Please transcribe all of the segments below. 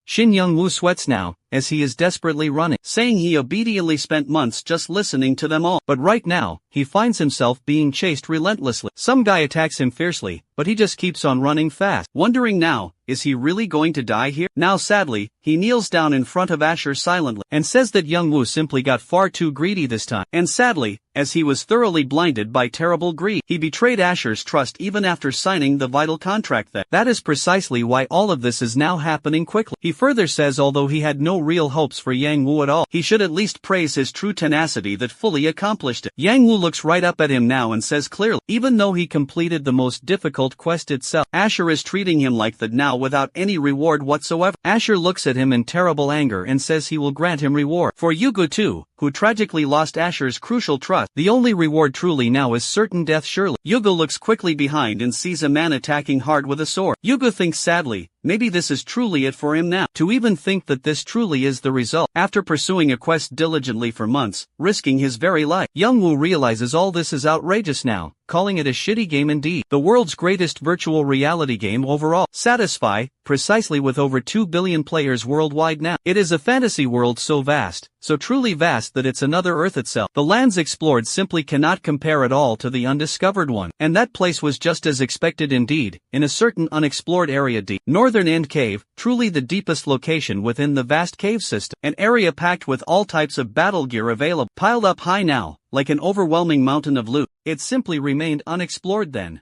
Shin Young-woo sweats now, as he is desperately running, saying he obediently spent months just listening to them all. But right now, he finds himself being chased relentlessly. Some guy attacks him fiercely, but he just keeps on running fast. Wondering now, is he really going to die here? Now sadly, he kneels down in front of Asher silently, and says that Young-woo simply got far too greedy this time. And sadly, as he was thoroughly blinded by terrible greed, he betrayed Asher's trust even after signing the vital contract. That is precisely why all of this is now happening quickly. He further says although he had no real hopes for Yang-woo at all, he should at least praise his true tenacity that fully accomplished it. Yang-woo looks right up at him now and says clearly, even though he completed the most difficult quest itself, Asher is treating him like that now without any reward whatsoever. Asher looks at him in terrible anger and says he will grant him reward. For Yugo too, who tragically lost Asher's crucial trust, the only reward truly now is certain death surely. Yugo looks quickly behind and sees a man attacking hard with a sword. Yugo thinks sadly, maybe this is truly it for him now. To even think that this truly is the result. After pursuing a quest diligently for months, risking his very life, Young-woo realizes all this is outrageous now, calling it a shitty game indeed. The world's greatest virtual reality game overall. Satisfy, precisely with over 2 billion players worldwide now. It is a fantasy world so vast, so truly vast that it's another Earth itself. The lands explored simply cannot compare at all to the undiscovered one. And that place was just as expected indeed, in a certain unexplored area deep. Northern End Cave, truly the deepest location within the vast cave system. An area packed with all types of battle gear available, piled up high now, like an overwhelming mountain of loot. It simply remained unexplored then.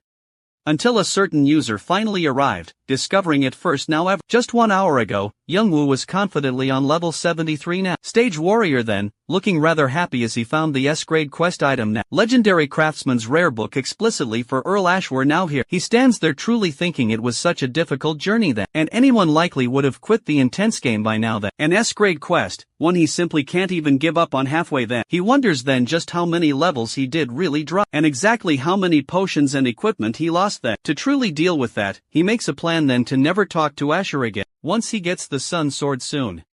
Until a certain user finally arrived, discovering it first now ever. Just 1 hour ago, Young-woo was confidently on level 73 now. Stage Warrior then, looking rather happy as he found the S-grade quest item now. Legendary Craftsman's rare book explicitly for Earl Ashwar now here. He stands there truly thinking it was such a difficult journey then, and anyone likely would have quit the intense game by now then. An S-grade quest, one he simply can't even give up on halfway then. He wonders then just how many levels he did really drop, and exactly how many potions and equipment he lost then. To truly deal with that, he makes a plan then to never talk to Asher again, once he gets the Sun Sword soon.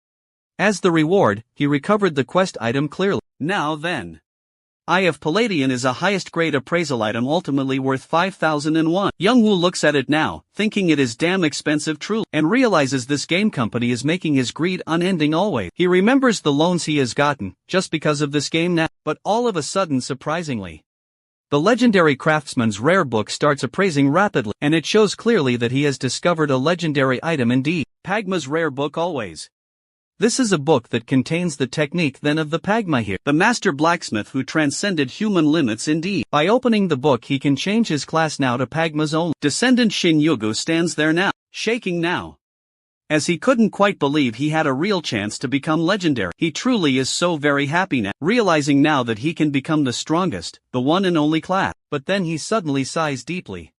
As the reward, he recovered the quest item clearly. Now then. Eye of Palladian is a highest grade appraisal item ultimately worth 5,001. Young-woo looks at it now, thinking it is damn expensive truly, and realizes this game company is making his greed unending always. He remembers the loans he has gotten, just because of this game now, but all of a sudden surprisingly, the legendary craftsman's rare book starts appraising rapidly, and it shows clearly that he has discovered a legendary item indeed. Pagma's rare book always. This is a book that contains the technique then of the Pagma here, the master blacksmith who transcended human limits indeed. By opening the book he can change his class now to Pagma's own. Descendant Shin Yugo stands there now, shaking now, as he couldn't quite believe he had a real chance to become legendary. He truly is so very happy now, realizing now that he can become the strongest, the one and only class. But then he suddenly sighs deeply,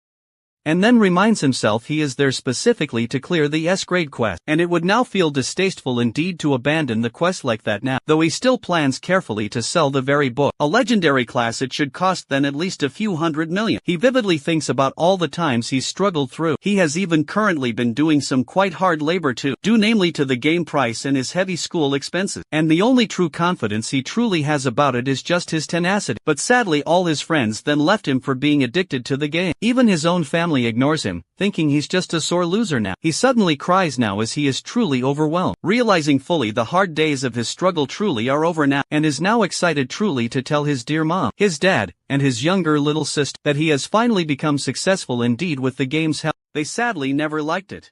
and then reminds himself he is there specifically to clear the S-grade quest, and it would now feel distasteful indeed to abandon the quest like that now, though he still plans carefully to sell the very book. A legendary class it should cost then at least a few hundred million. He vividly thinks about all the times he's struggled through. He has even currently been doing some quite hard labor too, due namely to the game price and his heavy school expenses, and the only true confidence he truly has about it is just his tenacity. But sadly all his friends then left him for being addicted to the game. Even his own family ignores him, thinking he's just a sore loser now. He suddenly cries now as he is truly overwhelmed, realizing fully the hard days of his struggle truly are over now, and is now excited truly to tell his dear mom, his dad, and his younger little sister that he has finally become successful indeed with the game's help. They sadly never liked it.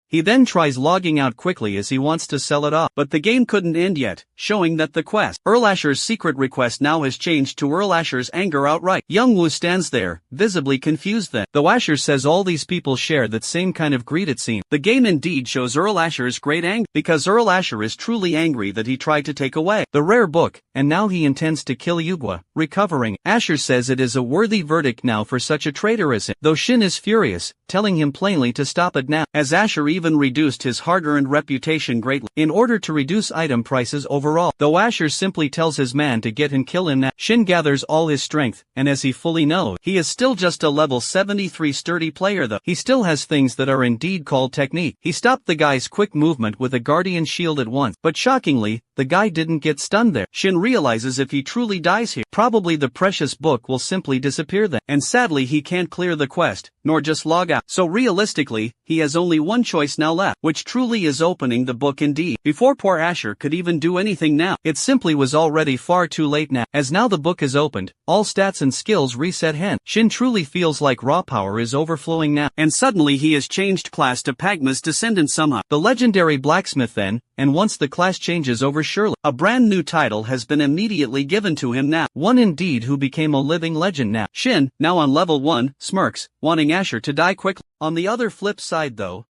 He then tries logging out quickly as he wants to sell it off, but the game couldn't end yet, showing that the quest, Earl Asher's secret request now has changed to Earl Asher's anger outright. Young-woo stands there, visibly confused then, though Asher says all these people share that same kind of greed it seems. The game indeed shows Earl Asher's great anger, because Earl Asher is truly angry that he tried to take away the rare book, and now he intends to kill Yugwa, recovering. Asher says it is a worthy verdict now for such a traitor as him, though Shin is furious, telling him plainly to stop it now, as Asher even reduced his hard-earned reputation greatly, in order to reduce item prices overall. Though Asher simply tells his man to get and kill him now, Shin gathers all his strength, and as he fully knows, he is still just a level 73 sturdy player though. He still has things that are indeed called technique. He stopped the guy's quick movement with a guardian shield at once, but shockingly, the guy didn't get stunned there. Shin realizes if he truly dies here, probably the precious book will simply disappear then. And sadly he can't clear the quest, nor just log out. So realistically, he has only one choice now left, which truly is opening the book indeed. Before poor Asher could even do anything now, it simply was already far too late now. As now the book is opened, all stats and skills reset hand. Shin truly feels like raw power is overflowing now. And suddenly he has changed class to Pagma's descendant somehow. The legendary Blacksmith then, and once the class changes over surely, a brand new title has been immediately given to him now. One indeed who became a living legend now. Shin, now on level 1, smirks, wanting Asher to die quickly. On the other flip side though,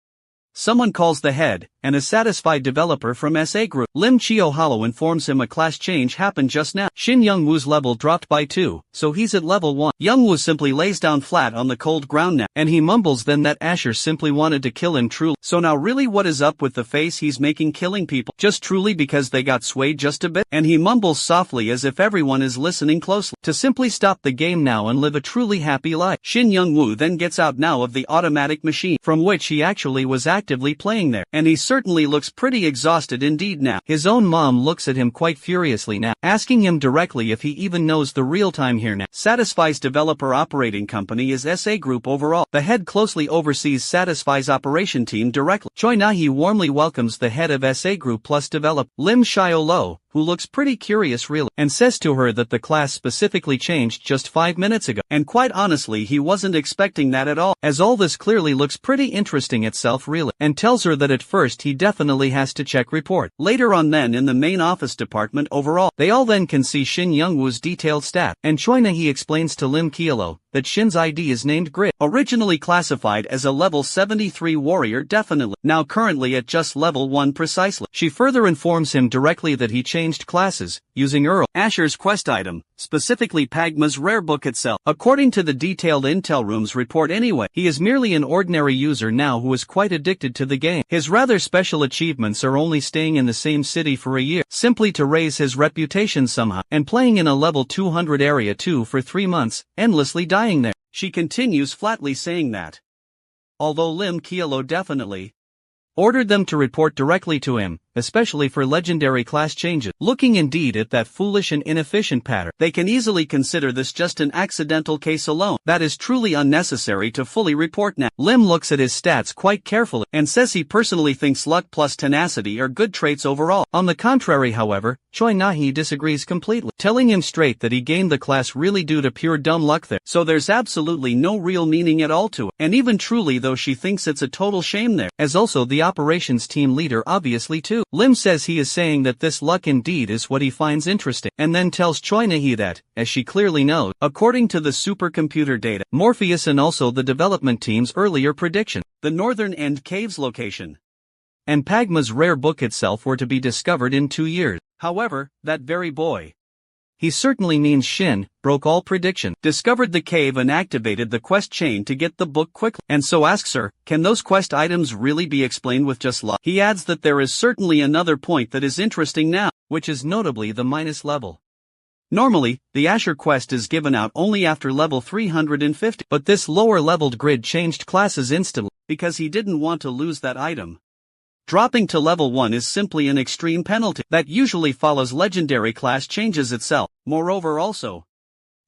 someone calls the head, and a satisfied developer from SA Group. Lim Chio Hollow informs him a class change happened just now. Shin Youngwoo's level dropped by 2, so he's at level 1. Youngwoo simply lays down flat on the cold ground now, and he mumbles then that Asher simply wanted to kill him truly. So now really what is up with the face he's making killing people? Just truly because they got swayed just a bit? And he mumbles softly as if everyone is listening closely. To simply stop the game now and live a truly happy life. Shin Youngwoo then gets out now of the automatic machine, from which he actually was actively playing there, and he certainly looks pretty exhausted indeed now. His own mom looks at him quite furiously now, asking him directly if he even knows the real time here now. Satisfy's developer operating company is SA Group overall. The head closely oversees Satisfy's operation team directly. Choi Nahi warmly welcomes the head of SA Group plus develop, Lim Shio Lo, who looks pretty curious really, and says to her that the class specifically changed just 5 minutes ago. And quite honestly he wasn't expecting that at all, as all this clearly looks pretty interesting itself really, and tells her that at first he definitely has to check report. Later on then in the main office department overall, they all then can see Shin Youngwoo's detailed stat, and Choi Na-hee explains to Lim Kielo that Shin's ID is named Grid, originally classified as a level 73 warrior definitely, now currently at just level 1 precisely. She further informs him directly that he changed classes, using Earl Asher's quest item, specifically Pagma's rare book itself. According to the detailed Intel Room's report anyway, he is merely an ordinary user now who is quite addicted to the game. His rather special achievements are only staying in the same city for a year, simply to raise his reputation somehow, and playing in a level 200 area 2 for 3 months, endlessly dying there. She continues flatly saying that, although Lim Kielo definitely ordered them to report directly to him, especially for legendary class changes. Looking indeed at that foolish and inefficient pattern, they can easily consider this just an accidental case alone. That is truly unnecessary to fully report now. Lim looks at his stats quite carefully, and says he personally thinks luck plus tenacity are good traits overall. On the contrary however, Choi Na-hee disagrees completely, telling him straight that he gained the class really due to pure dumb luck there. So there's absolutely no real meaning at all to it. And even truly though she thinks it's a total shame there, as also the operations team leader obviously too. Lim says he is saying that this luck indeed is what he finds interesting, and then tells Choi Na-hee that, as she clearly knows, according to the supercomputer data, Morpheus and also the development team's earlier prediction, the Northern End Caves location and Pagma's rare book itself were to be discovered in 2 years. However, that very boy, he certainly means Shin, broke all prediction, discovered the cave and activated the quest chain to get the book quickly, and so asks her, can those quest items really be explained with just luck? He adds that there is certainly another point that is interesting now, which is notably the minus level. Normally, the Asher quest is given out only after level 350, but this lower leveled Grid changed classes instantly, because he didn't want to lose that item. Dropping to level 1 is simply an extreme penalty that usually follows legendary class changes itself. Moreover also,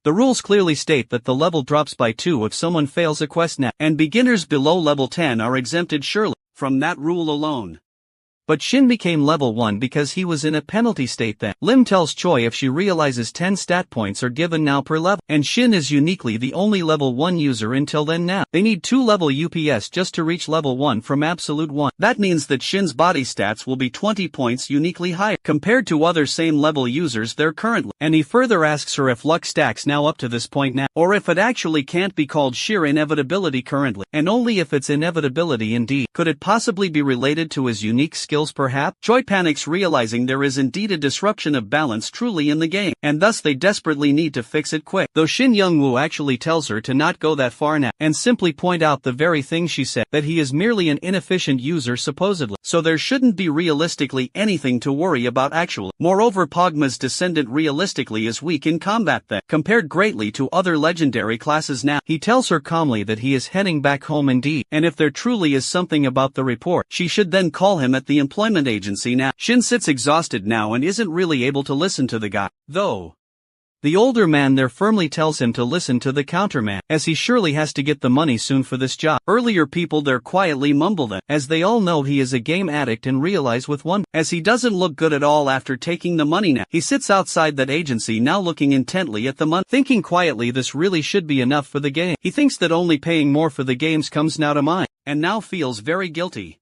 the rules clearly state that the level drops by 2 if someone fails a quest now, and beginners below level 10 are exempted surely from that rule alone. But Shin became level 1 because he was in a penalty state then. Lim tells Choi if she realizes 10 stat points are given now per level, and Shin is uniquely the only level 1 user until then now. They need 2 level UPS just to reach level 1 from absolute 1. That means that Shin's body stats will be 20 points uniquely higher compared to other same level users there currently. And he further asks her if luck stacks now up to this point now, or if it actually can't be called sheer inevitability currently, and only if it's inevitability indeed. Could it possibly be related to his unique skills perhaps? Choi panics realizing there is indeed a disruption of balance truly in the game, and thus they desperately need to fix it quick. Though Shin Youngwoo actually tells her to not go that far now, and simply point out the very thing she said, that he is merely an inefficient user supposedly, so there shouldn't be realistically anything to worry about actually. Moreover, Pagma's descendant realistically is weak in combat then, compared greatly to other legendary classes now. He tells her calmly that he is heading back home indeed, and if there truly is something about the report, she should then call him at the employment agency now. Shin sits exhausted now and isn't really able to listen to the guy, though. The older man there firmly tells him to listen to the counterman, as he surely has to get the money soon for this job. Earlier people there quietly mumble that, as they all know he is a game addict and realize with one, as he doesn't look good at all after taking the money now. He sits outside that agency now looking intently at the money, thinking quietly this really should be enough for the game. He thinks that only paying more for the games comes now to mind, and now feels very guilty,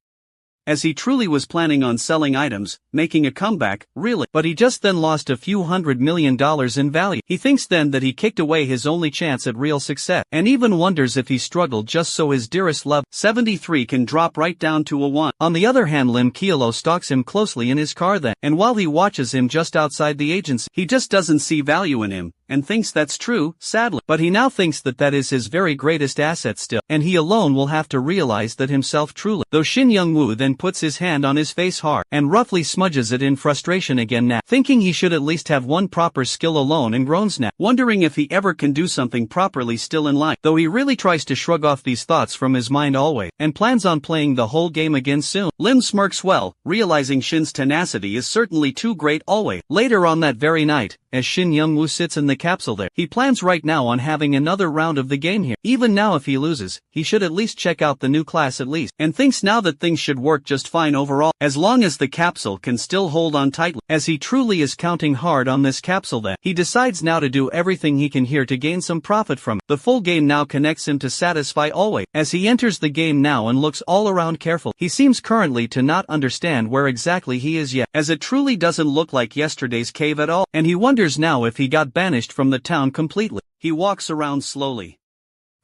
as he truly was planning on selling items, making a comeback, really. But he just then lost a few $100 million in value. He thinks then that he kicked away his only chance at real success, and even wonders if he struggled just so his dearest love, 73, can drop right down to a 1. On the other hand, Lim Kielo stalks him closely in his car then, and while he watches him just outside the agency, he just doesn't see value in him, and thinks that's true, sadly. But he now thinks that that is his very greatest asset still, and he alone will have to realize that himself truly. Though Shin Young-woo then puts his hand on his face hard, and roughly smudges it in frustration again now, thinking he should at least have one proper skill alone, and groans now, wondering if he ever can do something properly still in life. Though he really tries to shrug off these thoughts from his mind always, and plans on playing the whole game again soon. Lim smirks well, realizing Shin's tenacity is certainly too great always. Later on that very night, as Shin Young-woo sits in the capsule there, he plans right now on having another round of the game here. Even now if he loses, he should at least check out the new class at least, and thinks now that things should work just fine overall, as long as the capsule can still hold on tightly. As he truly is counting hard on this capsule then, he decides now to do everything he can here to gain some profit from it. The full game now connects him to satisfy always. As he enters the game now and looks all around careful, he seems currently to not understand where exactly he is yet, as it truly doesn't look like yesterday's cave at all, and he wonders now if he got banished from the town completely. He walks around slowly,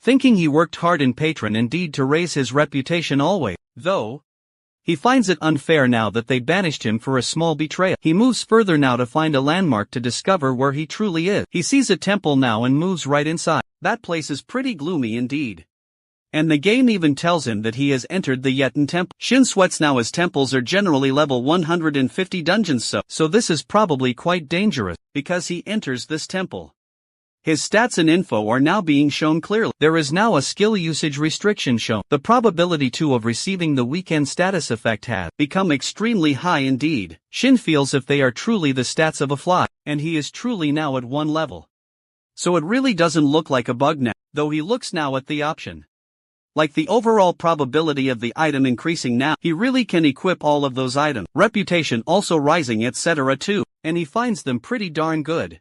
thinking he worked hard in Patron indeed to raise his reputation always, though he finds it unfair now that they banished him for a small betrayal. He moves further now to find a landmark to discover where he truly is. He sees a temple now and moves right inside. That place is pretty gloomy indeed, and the game even tells him that he has entered the Yetin Temple. Shin sweats now as temples are generally level 150 dungeons, so this is probably quite dangerous, because he enters this temple. His stats and info are now being shown clearly. There is now a skill usage restriction shown. The probability too of receiving the weekend status effect has become extremely high indeed. Shin feels if they are truly the stats of a fly, and he is truly now at 1 level. So it really doesn't look like a bug now, though he looks now at the option, like the overall probability of the item increasing now, he really can equip all of those items. Reputation also rising etc. too, and he finds them pretty darn good.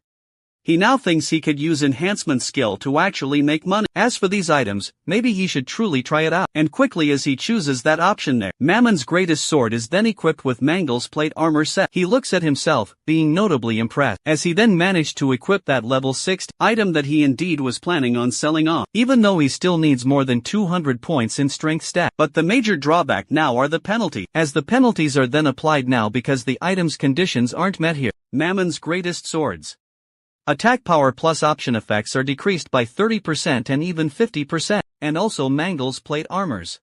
He now thinks he could use enhancement skill to actually make money. As for these items, maybe he should truly try it out. And quickly as he chooses that option there, Mammon's greatest sword is then equipped with Mangel's plate armor set. He looks at himself, being notably impressed, as he then managed to equip that level 6 item that he indeed was planning on selling off, even though he still needs more than 200 points in strength stat. But the major drawback now are the penalty, as the penalties are then applied now because the item's conditions aren't met here. Mammon's greatest swords attack power plus option effects are decreased by 30% and even 50%, and also Mangel's plate armors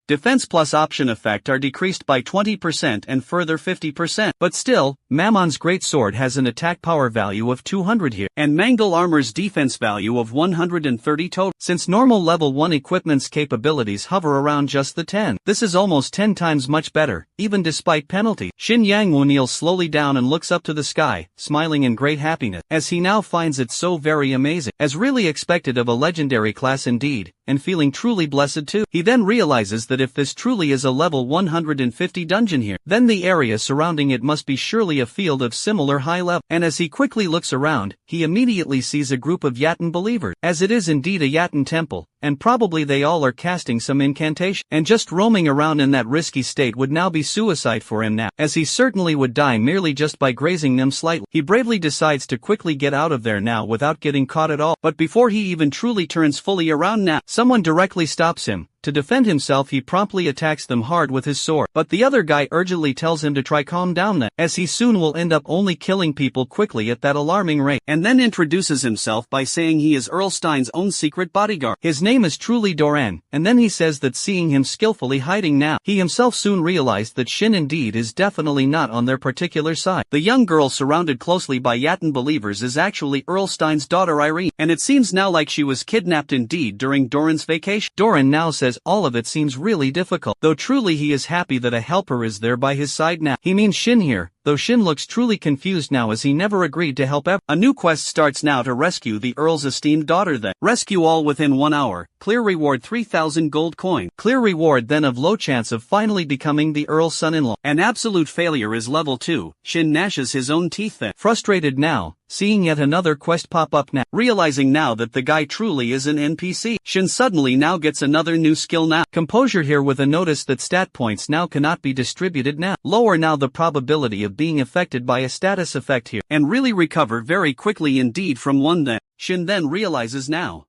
defense plus option effect are decreased by 20% and further 50%. But still, Mammon's greatsword has an attack power value of 200 here, and Mangel armor's defense value of 130 total. Since normal level 1 equipment's capabilities hover around just the 10, this is almost 10 times much better, even despite penalty. Shin Yang-woo kneels slowly down and looks up to the sky, smiling in great happiness, as he now finds it so very amazing, as really expected of a legendary class indeed, and feeling truly blessed too. He then realizes that if this truly is a level 150 dungeon here, then the area surrounding it must be surely a field of similar high level. And as he quickly looks around, he immediately sees a group of Yatin believers, as it is indeed a Yatin temple, and probably they all are casting some incantation, and just roaming around in that risky state would now be suicide for him now, as he certainly would die merely just by grazing them slightly. He bravely decides to quickly get out of there now without getting caught at all, but before he even truly turns fully around now, someone directly stops him. To defend himself he promptly attacks them hard with his sword, but the other guy urgently tells him to try calm down then, as he soon will end up only killing people quickly at that alarming rate, and then introduces himself by saying he is Earl Stein's own secret bodyguard. His name name is truly Doran, and then he says that seeing him skillfully hiding now, he himself soon realized that Shin indeed is definitely not on their particular side. The young girl surrounded closely by Yatten believers is actually Earl Stein's daughter Irene, and it seems now like she was kidnapped indeed during Doran's vacation. Doran now says all of it seems really difficult, though truly he is happy that a helper is there by his side now. He means Shin here, though Shin looks truly confused now as he never agreed to help ever. A new quest starts now to rescue the Earl's esteemed daughter then. Rescue all within 1 hour, clear reward 3,000 gold coin. Clear reward then of low chance of finally becoming the Earl's son-in-law. An absolute failure is level 2, Shin gnashes his own teeth then. Frustrated now, seeing yet another quest pop up now. Realizing now that the guy truly is an NPC, Shin suddenly now gets another new skill now. Composure here with a notice that stat points now cannot be distributed now. Lower now the probability of being affected by a status effect here, and really recover very quickly indeed from one then. Shin then realizes now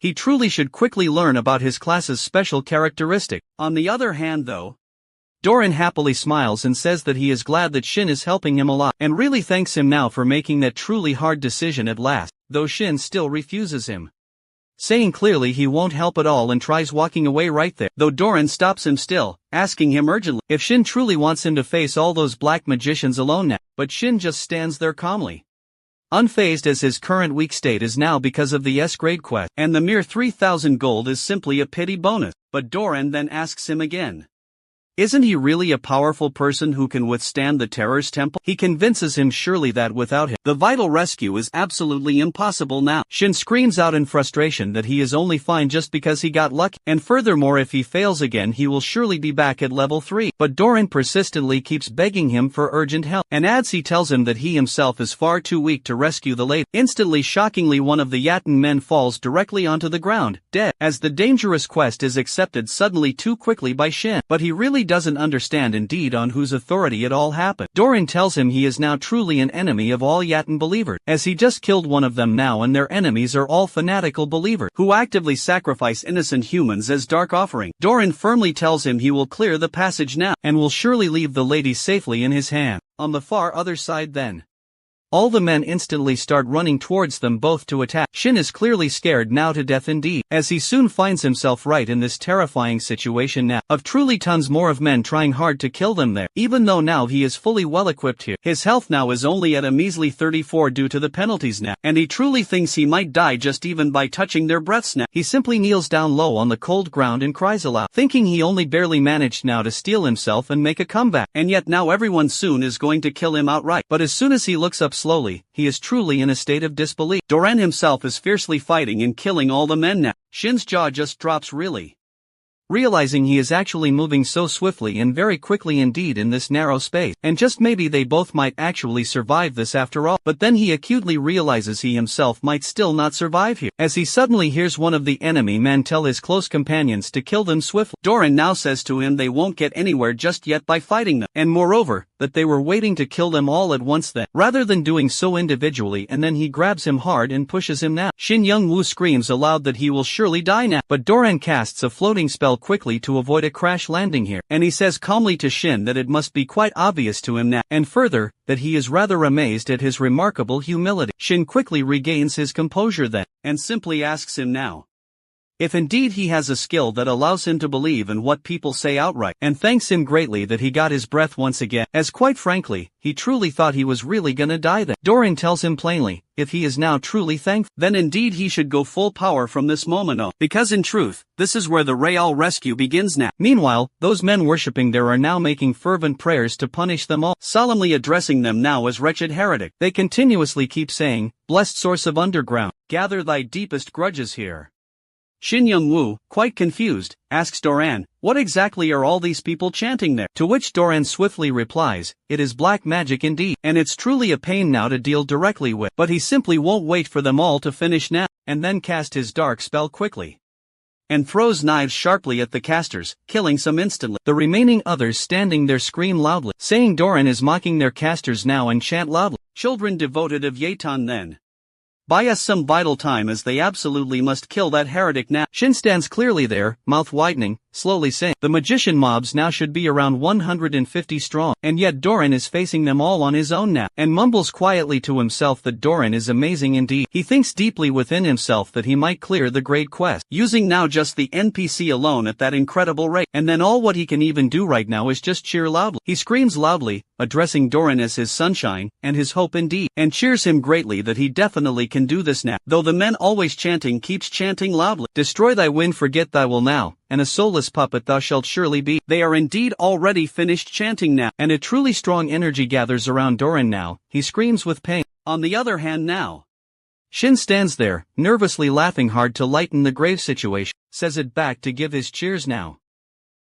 he truly should quickly learn about his class's special characteristic. On the other hand though, Doran happily smiles and says that he is glad that Shin is helping him a lot, and really thanks him now for making that truly hard decision at last, though Shin still refuses him, saying clearly he won't help at all and tries walking away right there, though Doran stops him still, asking him urgently if Shin truly wants him to face all those black magicians alone now, but Shin just stands there calmly, unfazed as his current weak state is now because of the S-grade quest, and the mere 3,000 gold is simply a pity bonus. But Doran then asks him again, isn't he really a powerful person who can withstand the Terror's Temple? He convinces him surely that without him, the vital rescue is absolutely impossible now. Shin screams out in frustration that he is only fine just because he got lucky, and furthermore if he fails again he will surely be back at level 3. But Doran persistently keeps begging him for urgent help, and adds he tells him that he himself is far too weak to rescue the lady. Instantly shockingly one of the Yatten men falls directly onto the ground, dead, as the dangerous quest is accepted suddenly too quickly by Shin. But he really doesn't understand indeed on whose authority it all happened. Doran tells him he is now truly an enemy of all Yatten believers, as he just killed one of them now and their enemies are all fanatical believers, who actively sacrifice innocent humans as dark offering. Doran firmly tells him he will clear the passage now, and will surely leave the lady safely in his hand. On the far other side then, all the men instantly start running towards them both to attack. Shin is clearly scared now to death indeed, as he soon finds himself right in this terrifying situation now, of truly tons more of men trying hard to kill them there, even though now he is fully well equipped here. His health now is only at a measly 34 due to the penalties now, and he truly thinks he might die just even by touching their breaths now. He simply kneels down low on the cold ground and cries aloud, thinking he only barely managed now to steel himself and make a comeback, and yet now everyone soon is going to kill him outright. But as soon as he looks up slowly, he is truly in a state of disbelief. Doran himself is fiercely fighting and killing all the men now. Shin's jaw just drops really, realizing he is actually moving so swiftly and very quickly indeed in this narrow space, and just maybe they both might actually survive this after all. But then he acutely realizes he himself might still not survive here, as he suddenly hears one of the enemy men tell his close companions to kill them swiftly. Doran now says to him they won't get anywhere just yet by fighting them, and moreover, that they were waiting to kill them all at once then, rather than doing so individually, and then he grabs him hard and pushes him now. Shin Young-woo screams aloud that he will surely die now, but Doran casts a floating spell quickly to avoid a crash landing here, and he says calmly to Shin that it must be quite obvious to him now, and further, that he is rather amazed at his remarkable humility. Shin quickly regains his composure then, and simply asks him now if indeed he has a skill that allows him to believe in what people say outright, and thanks him greatly that he got his breath once again, as quite frankly, he truly thought he was really gonna die then. Doran tells him plainly, if he is now truly thankful, then indeed he should go full power from this moment on, because in truth, this is where the Real rescue begins now. Meanwhile, those men worshipping there are now making fervent prayers to punish them all, solemnly addressing them now as wretched heretic. They continuously keep saying, blessed source of underground, gather thy deepest grudges here. Shin Young-woo, quite confused, asks Doran, what exactly are all these people chanting there? To which Doran swiftly replies, it is black magic indeed, and it's truly a pain now to deal directly with. But he simply won't wait for them all to finish now, and then cast his dark spell quickly, and throws knives sharply at the casters, killing some instantly. The remaining others standing there scream loudly, saying Doran is mocking their casters now, and chant loudly, children devoted of Yetan then, buy us some vital time, as they absolutely must kill that heretic now. Shin stands clearly there, mouth widening, slowly saying, "The magician mobs now should be around 150 strong, and yet Doran is facing them all on his own now," and mumbles quietly to himself that Doran is amazing indeed. He thinks deeply within himself that he might clear the great quest, using now just the NPC alone at that incredible rate, and then all what he can even do right now is just cheer loudly. He screams loudly, addressing Doran as his sunshine, and his hope indeed, and cheers him greatly that he definitely can do this now, though the men always chanting keeps chanting loudly, "Destroy thy wind, forget thy will now, and a soulless puppet thou shalt surely be." They are indeed already finished chanting now, and a truly strong energy gathers around Doran now. He screams with pain. On the other hand now, Shin stands there, nervously laughing hard to lighten the grave situation, says it back to give his cheers now,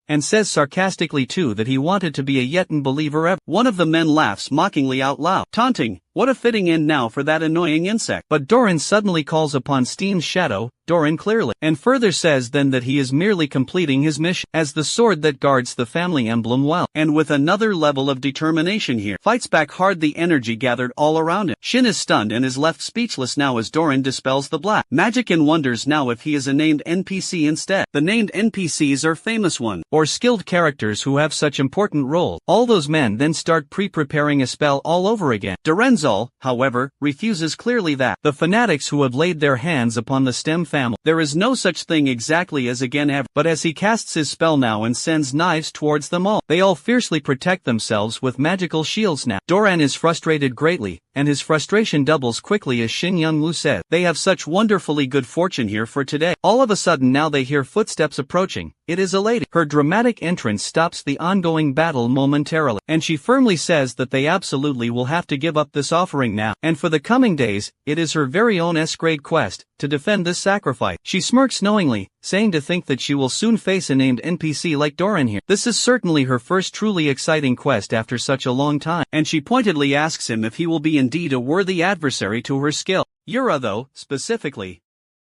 and says sarcastically too that he wanted to be a Yetin believer ever. One of the men laughs mockingly out loud, taunting, "What a fitting end now for that annoying insect." But Doran suddenly calls upon Steen's shadow, Doran clearly, and further says then that he is merely completing his mission as the sword that guards the family emblem well, and with another level of determination here, fights back hard the energy gathered all around him. Shin is stunned and is left speechless now as Doran dispels the black magic and wonders now if he is a named NPC instead. The named NPCs are famous ones, or skilled characters who have such important roles. All those men then start pre-preparing a spell all over again. Dorenzal, however, refuses clearly that the fanatics who have laid their hands upon the stem family, there is no such thing exactly as again ever, but as he casts his spell now and sends knives towards them all, they all fiercely protect themselves with magical shields now. Doran is frustrated greatly, and his frustration doubles quickly as Shin Young-woo says, "They have such wonderfully good fortune here for today." All of a sudden now they hear footsteps approaching. It is a lady. Her dramatic entrance stops the ongoing battle momentarily, and she firmly says that they absolutely will have to give up this offering now, and for the coming days, it is her very own S-grade quest to defend this sacrifice. She smirks knowingly, saying to think that she will soon face a named NPC like Doran here. This is certainly her first truly exciting quest after such a long time, and she pointedly asks him if he will be indeed a worthy adversary to her skill. Yura though, specifically,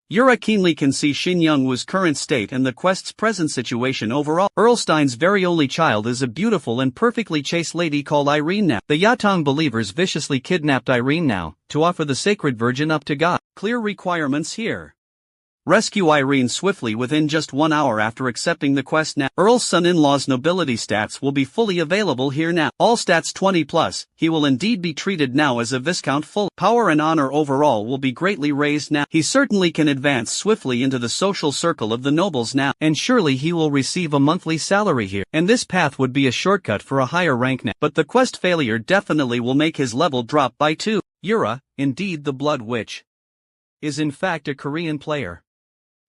Yura keenly can see Shin Young-woo's current state and the quest's present situation overall. Erlstein's very only child is a beautiful and perfectly chaste lady called Irene now. The Yatong believers viciously kidnapped Irene now, to offer the sacred virgin up to God. Clear requirements here. Rescue Irene swiftly within just 1 hour after accepting the quest now. Earl's son-in-law's nobility stats will be fully available here now. All stats 20+, he will indeed be treated now as a Viscount full. Power and honor overall will be greatly raised now. He certainly can advance swiftly into the social circle of the nobles now, and surely he will receive a monthly salary here. And this path would be a shortcut for a higher rank now. But the quest failure definitely will make his level drop by 2. Yura, indeed the Blood Witch, is in fact a Korean player,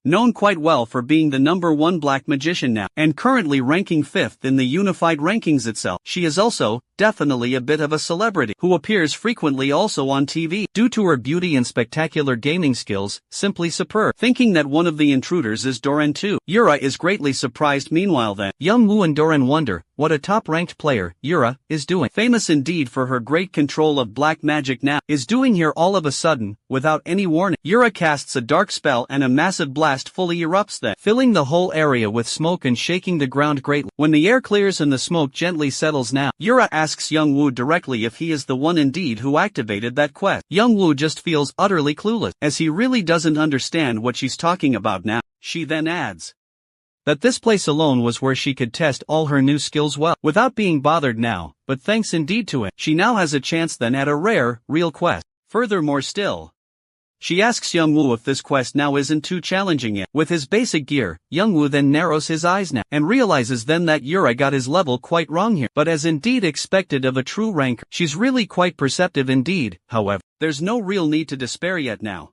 known quite well for being the #1 black magician now, and currently ranking 5th in the unified rankings itself. She is also, definitely a bit of a celebrity, who appears frequently also on TV, due to her beauty and spectacular gaming skills, simply superb. Thinking that one of the intruders is Doran too, Yura is greatly surprised. Meanwhile then, Young-woo and Doran wonder what a top-ranked player, Yura, is doing. Famous indeed for her great control of black magic now, is doing here all of a sudden, without any warning. Yura casts a dark spell and a massive blast fully erupts then, filling the whole area with smoke and shaking the ground greatly. When the air clears and the smoke gently settles now, Yura asks Young-woo directly if he is the one indeed who activated that quest. Young-woo just feels utterly clueless, as he really doesn't understand what she's talking about now. She then adds that this place alone was where she could test all her new skills well, without being bothered now, but thanks indeed to it, she now has a chance then at a rare, real quest. Furthermore still, she asks Young-woo if this quest now isn't too challenging yet. With his basic gear, Young-woo then narrows his eyes now, and realizes then that Yura got his level quite wrong here. But as indeed expected of a true ranker, she's really quite perceptive indeed. However, there's no real need to despair yet now.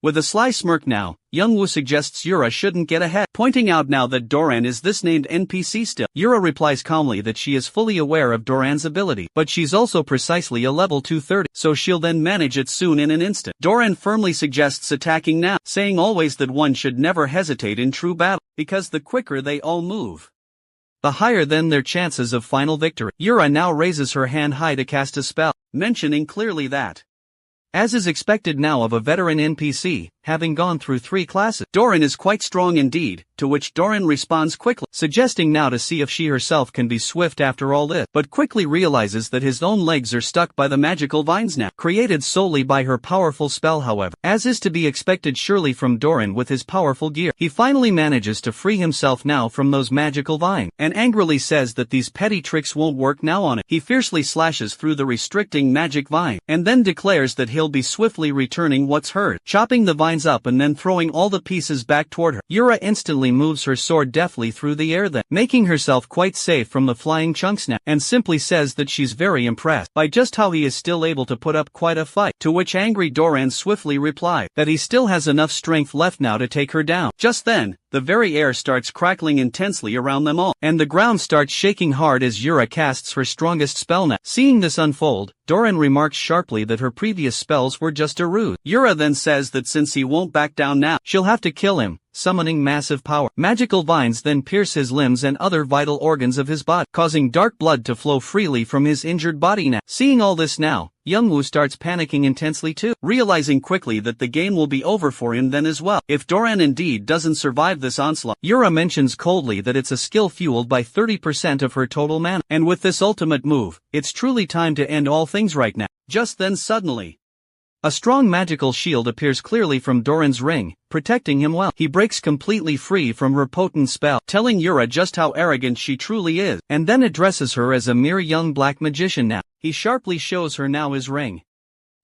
With a sly smirk now, Young-woo suggests Yura shouldn't get ahead, pointing out now that Doran is this named NPC still. Yura replies calmly that she is fully aware of Doran's ability, but she's also precisely a level 230, so she'll then manage it soon in an instant. Doran firmly suggests attacking now, saying always that one should never hesitate in true battle, because the quicker they all move, the higher then their chances of final victory. Yura now raises her hand high to cast a spell, mentioning clearly that, as is expected now of a veteran NPC, having gone through 3 classes. Doran is quite strong indeed, to which Doran responds quickly, suggesting now to see if she herself can be swift after all this, but quickly realizes that his own legs are stuck by the magical vines now, created solely by her powerful spell. However, as is to be expected surely from Doran with his powerful gear, he finally manages to free himself now from those magical vines, and angrily says that these petty tricks won't work now on it. He fiercely slashes through the restricting magic vine, and then declares that he'll be swiftly returning what's hers, chopping the vines up and then throwing all the pieces back toward her. Yura instantly moves her sword deftly through the air, then making herself quite safe from the flying chunks now, and simply says that she's very impressed by just how he is still able to put up quite a fight, to which angry Doran swiftly replied that he still has enough strength left now to take her down. Just then, the very air starts crackling intensely around them all, and the ground starts shaking hard as Yura casts her strongest spell now. Seeing this unfold, Doran remarks sharply that her previous spells were just a ruse. Yura then says that since he won't back down now, she'll have to kill him, summoning massive power. Magical vines then pierce his limbs and other vital organs of his body, causing dark blood to flow freely from his injured body now. Seeing all this now, Youngwoo starts panicking intensely too, realizing quickly that the game will be over for him then as well, if Doran indeed doesn't survive this onslaught. Yura mentions coldly that it's a skill fueled by 30% of her total mana, and with this ultimate move, it's truly time to end all things right now. Just then suddenly, a strong magical shield appears clearly from Doran's ring, protecting him well. He breaks completely free from her potent spell, telling Yura just how arrogant she truly is, and then addresses her as a mere young black magician now. He sharply shows her now his ring,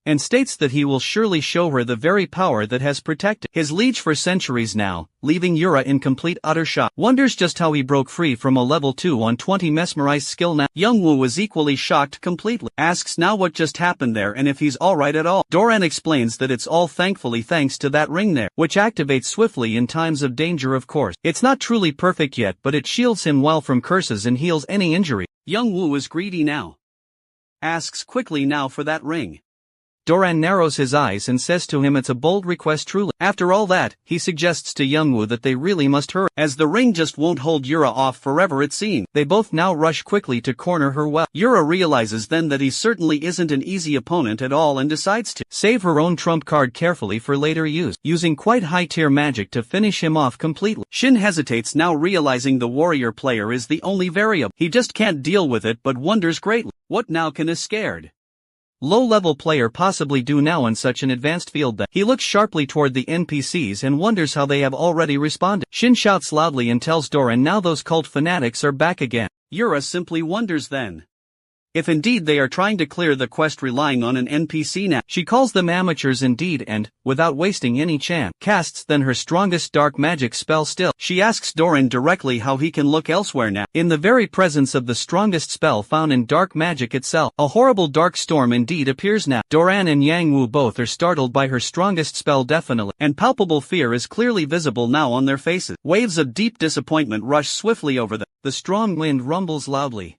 and states that he will surely show her the very power that has protected his liege for centuries now, leaving Yura in complete utter shock. Wonders just how he broke free from a level 2 on 20 mesmerized skill now. Youngwoo was equally shocked completely, asks now what just happened there and if he's alright at all. Doran explains that it's all thankfully thanks to that ring there, which activates swiftly in times of danger of course. It's not truly perfect yet but it shields him well from curses and heals any injury. Youngwoo is greedy now, asks quickly now for that ring. Doran narrows his eyes and says to him it's a bold request truly. After all that, he suggests to Youngwoo that they really must hurry, as the ring just won't hold Yura off forever it seems. They both now rush quickly to corner her well. Yura realizes then that he certainly isn't an easy opponent at all and decides to save her own trump card carefully for later use, using quite high-tier magic to finish him off completely. Shin hesitates now, realizing the warrior player is the only variable. He just can't deal with it but wonders greatly, what now can a scared low-level player possibly do now in such an advanced field that he looks sharply toward the NPCs and wonders how they have already responded. Shin shouts loudly and tells Doran now those cult fanatics are back again. Yura simply wonders then if indeed they are trying to clear the quest relying on an NPC now. She calls them amateurs indeed and, without wasting any chance, casts then her strongest dark magic spell still. She asks Doran directly how he can look elsewhere now, in the very presence of the strongest spell found in dark magic itself. A horrible dark storm indeed appears now. Doran and Yangwoo both are startled by her strongest spell definitely, and palpable fear is clearly visible now on their faces. Waves of deep disappointment rush swiftly over them. The strong wind rumbles loudly,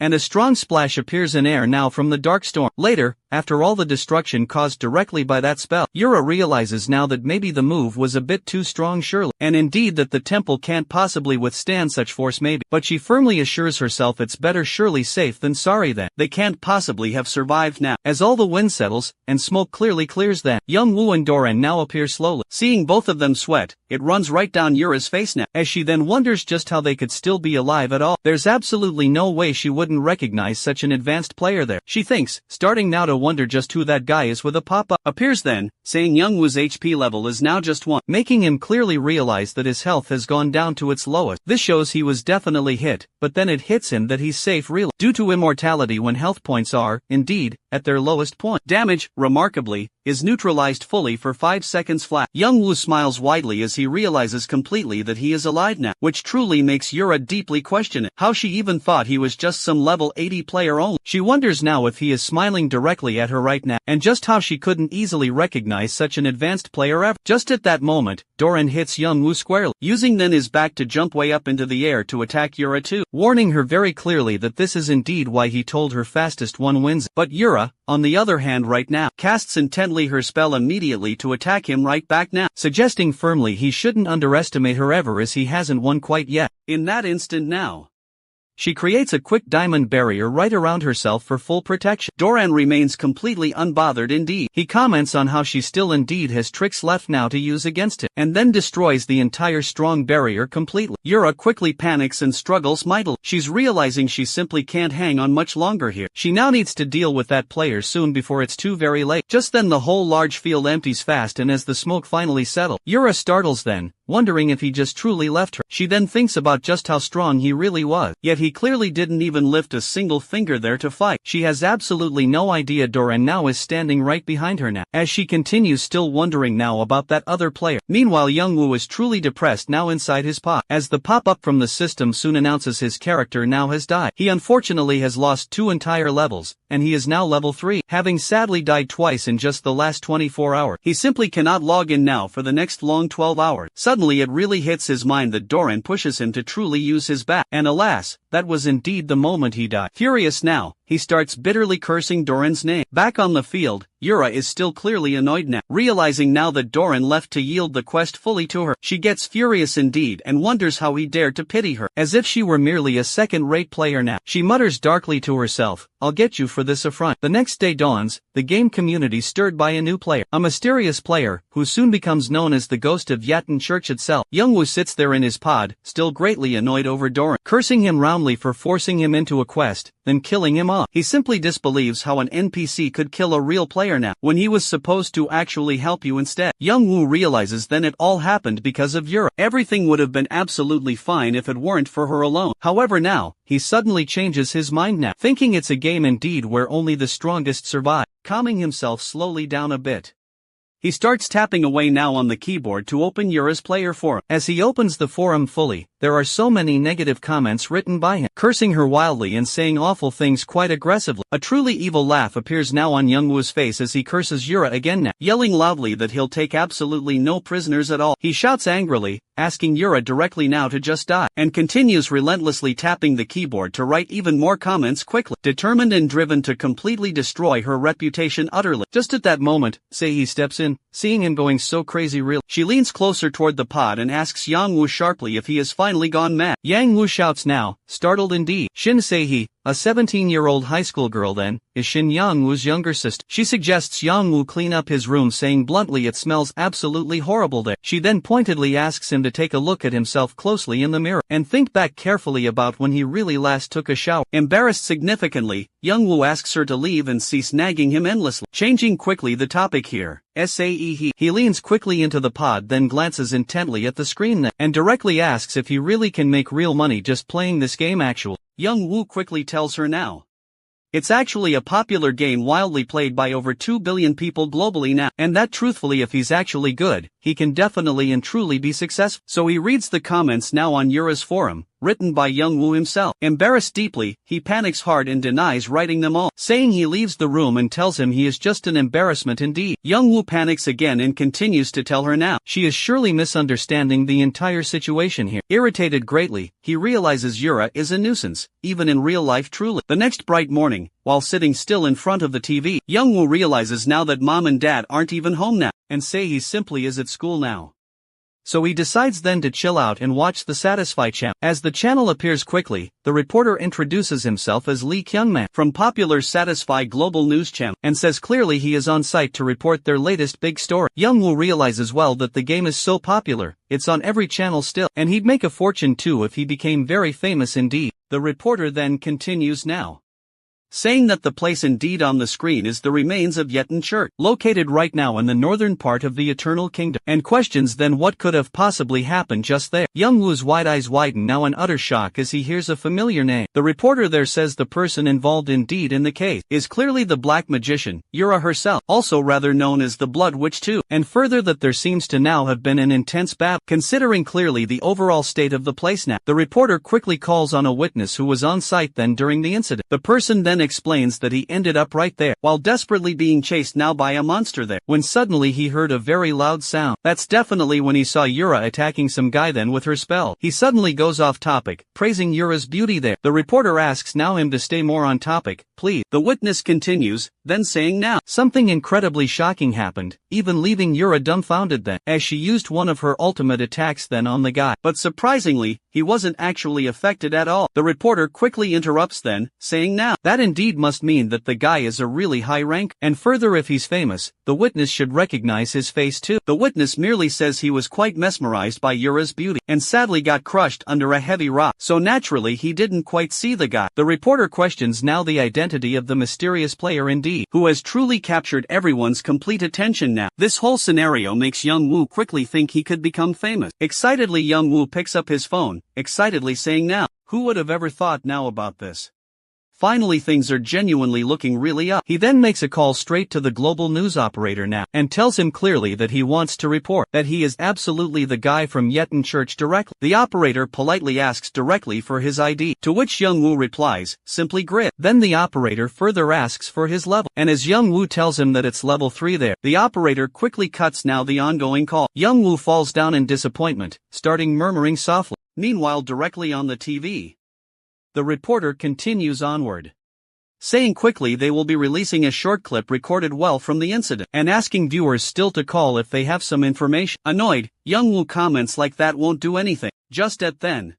and a strong splash appears in air now from the dark storm. Later, after all the destruction caused directly by that spell, Yura realizes now that maybe the move was a bit too strong surely, and indeed that the temple can't possibly withstand such force maybe, but she firmly assures herself it's better surely safe than sorry then. They can't possibly have survived now. As all the wind settles, and smoke clearly clears then, Youngwoo and Doran now appear slowly. Seeing both of them sweat, it runs right down Yura's face now, as she then wonders just how they could still be alive at all. There's absolutely no way she wouldn't recognize such an advanced player there. She thinks, starting now to wonder just who that guy is with a pop-up. Appears then, saying Youngwoo's HP level is now just 1, making him clearly realize that his health has gone down to its lowest. This shows he was definitely hit, but then it hits him that he's safe really, due to immortality when health points are, indeed, at their lowest point. Damage, remarkably, is neutralized fully for 5 seconds flat. Youngwoo smiles widely as he realizes completely that he is alive now, which truly makes Yura deeply question it, how she even thought he was just some level 80 player only. She wonders now if he is smiling directly at her right now, and just how she couldn't easily recognize such an advanced player ever. Just at that moment, Doran hits Youngwoo squarely, using then his back to jump way up into the air to attack Yura too, warning her very clearly that this is indeed why he told her fastest one wins. But Yura, on the other hand right now, casts intently her spell immediately to attack him right back now, suggesting firmly he shouldn't underestimate her ever as he hasn't won quite yet. In that instant now, She creates a quick diamond barrier right around herself for full protection. Doran remains completely unbothered indeed. He comments on how she still indeed has tricks left now to use against him, and then destroys the entire strong barrier completely. Yura quickly panics and struggles mightily. She's realizing she simply can't hang on much longer here. She now needs to deal with that player soon before it's too very late. Just then the whole large field empties fast, and as the smoke finally settles, Yura startles then, wondering if he just truly left her. She then thinks about just how strong he really was, yet he clearly didn't even lift a single finger there to fight. She has absolutely no idea Doran now is standing right behind her now, as she continues still wondering now about that other player. Meanwhile, Youngwoo is truly depressed now inside his pod, as the pop-up from the system soon announces his character now has died. He unfortunately has lost 2 entire levels, and he is now level 3, having sadly died twice in just the last 24 hours. He simply cannot log in now for the next long 12 hours. Suddenly it really hits his mind that Doran pushes him to truly use his bat, and alas, that was indeed the moment he died. Furious now, he starts bitterly cursing Doran's name. Back on the field, Yura is still clearly annoyed now. Realizing now that Doran left to yield the quest fully to her, she gets furious indeed and wonders how he dared to pity her, as if she were merely a second-rate player now. She mutters darkly to herself, "I'll get you for this affront." The next day dawns, the game community stirred by a new player. A mysterious player, who soon becomes known as the ghost of Yatten Church itself. Youngwoo sits there in his pod, still greatly annoyed over Doran, cursing him roundly for forcing him into a quest, then killing him off. He simply disbelieves how an NPC could kill a real player now, when he was supposed to actually help you instead. Youngwoo realizes then it all happened because of Yura. Everything would have been absolutely fine if it weren't for her alone. However now, he suddenly changes his mind now, thinking it's a game indeed where only the strongest survive. Calming himself slowly down a bit, he starts tapping away now on the keyboard to open Yura's player forum. As he opens the forum fully, there are so many negative comments written by him, cursing her wildly and saying awful things quite aggressively. A truly evil laugh appears now on Youngwoo's face as he curses Yura again now, yelling loudly that he'll take absolutely no prisoners at all. He shouts angrily, asking Yura directly now to just die, and continues relentlessly tapping the keyboard to write even more comments quickly, determined and driven to completely destroy her reputation utterly. Just at that moment, Sei steps in, seeing him going so crazy real. She leans closer toward the pod and asks Youngwoo sharply if he has finally gone mad. Youngwoo shouts now, startled indeed. Shin Sei, a 17-year-old high school girl then, is Shin Youngwoo's younger sister. She suggests Youngwoo clean up his room, saying bluntly it smells absolutely horrible there. She then pointedly asks him to take a look at himself closely in the mirror, and think back carefully about when he really last took a shower. Embarrassed significantly, Youngwoo asks her to leave and cease nagging him endlessly. Changing quickly the topic here, Sae he leans quickly into the pod, then glances intently at the screen and directly asks if he really can make real money just playing this game. Youngwoo quickly tells her now, it's actually a popular game widely played by over 2 billion people globally now, and that truthfully if he's actually good, he can definitely and truly be successful. So he reads the comments now on Yura's forum, written by Youngwoo himself. Embarrassed deeply, he panics hard and denies writing them all, saying he leaves the room and tells him he is just an embarrassment indeed. Youngwoo panics again and continues to tell her now. She is surely misunderstanding the entire situation here. Irritated greatly, he realizes Yura is a nuisance, even in real life truly. The next bright morning, while sitting still in front of the TV, Youngwoo realizes now that mom and dad aren't even home now, and say he simply is at school now. So he decides then to chill out and watch the Satisfy channel. As the channel appears quickly, the reporter introduces himself as Lee Kyungman from popular Satisfy Global News channel, and says clearly he is on site to report their latest big story. Youngwoo realizes well that the game is so popular, it's on every channel still, and he'd make a fortune too if he became very famous indeed. The reporter then continues now, saying that the place indeed on the screen is the remains of Yatten Church, located right now in the northern part of the Eternal Kingdom, and questions then what could have possibly happened just there. Youngwoo's wide eyes widen now in utter shock as he hears a familiar name. The reporter there says the person involved indeed in the case is clearly the Black Magician, Yura herself, also rather known as the Blood Witch too, and further that there seems to now have been an intense battle. Considering clearly the overall state of the place now, the reporter quickly calls on a witness who was on site then during the incident. The person then explains that he ended up right there, while desperately being chased now by a monster there, when suddenly he heard a very loud sound. That's definitely when he saw Yura attacking some guy then with her spell. He suddenly goes off topic, praising Yura's beauty there. The reporter asks now him to stay more on topic, please. The witness continues, then saying now, something incredibly shocking happened, even leaving Yura dumbfounded then, as she used one of her ultimate attacks then on the guy. But surprisingly, he wasn't actually affected at all. The reporter quickly interrupts then, saying now, that indeed must mean that the guy is a really high rank, and further if he's famous, the witness should recognize his face too. The witness merely says he was quite mesmerized by Yura's beauty, and sadly got crushed under a heavy rock, so naturally he didn't quite see the guy. The reporter questions now the identity of the mysterious player indeed, who has truly captured everyone's complete attention now. This whole scenario makes Young Woo quickly think he could become famous. Excitedly Young Woo picks up his phone, excitedly saying now, who would have ever thought now about this? Finally things are genuinely looking really up. He then makes a call straight to the global news operator now, and tells him clearly that he wants to report that he is absolutely the guy from Yeton Church directly. The operator politely asks directly for his ID, to which Young Woo replies, simply grit. Then the operator further asks for his level, and as Young Woo tells him that it's level 3 there, the operator quickly cuts now the ongoing call. Young Woo falls down in disappointment, starting murmuring softly. Meanwhile directly on the TV, the reporter continues onward, saying quickly they will be releasing a short clip recorded well from the incident, and asking viewers still to call if they have some information. Annoyed, Young Woo comments like that won't do anything. Just at then,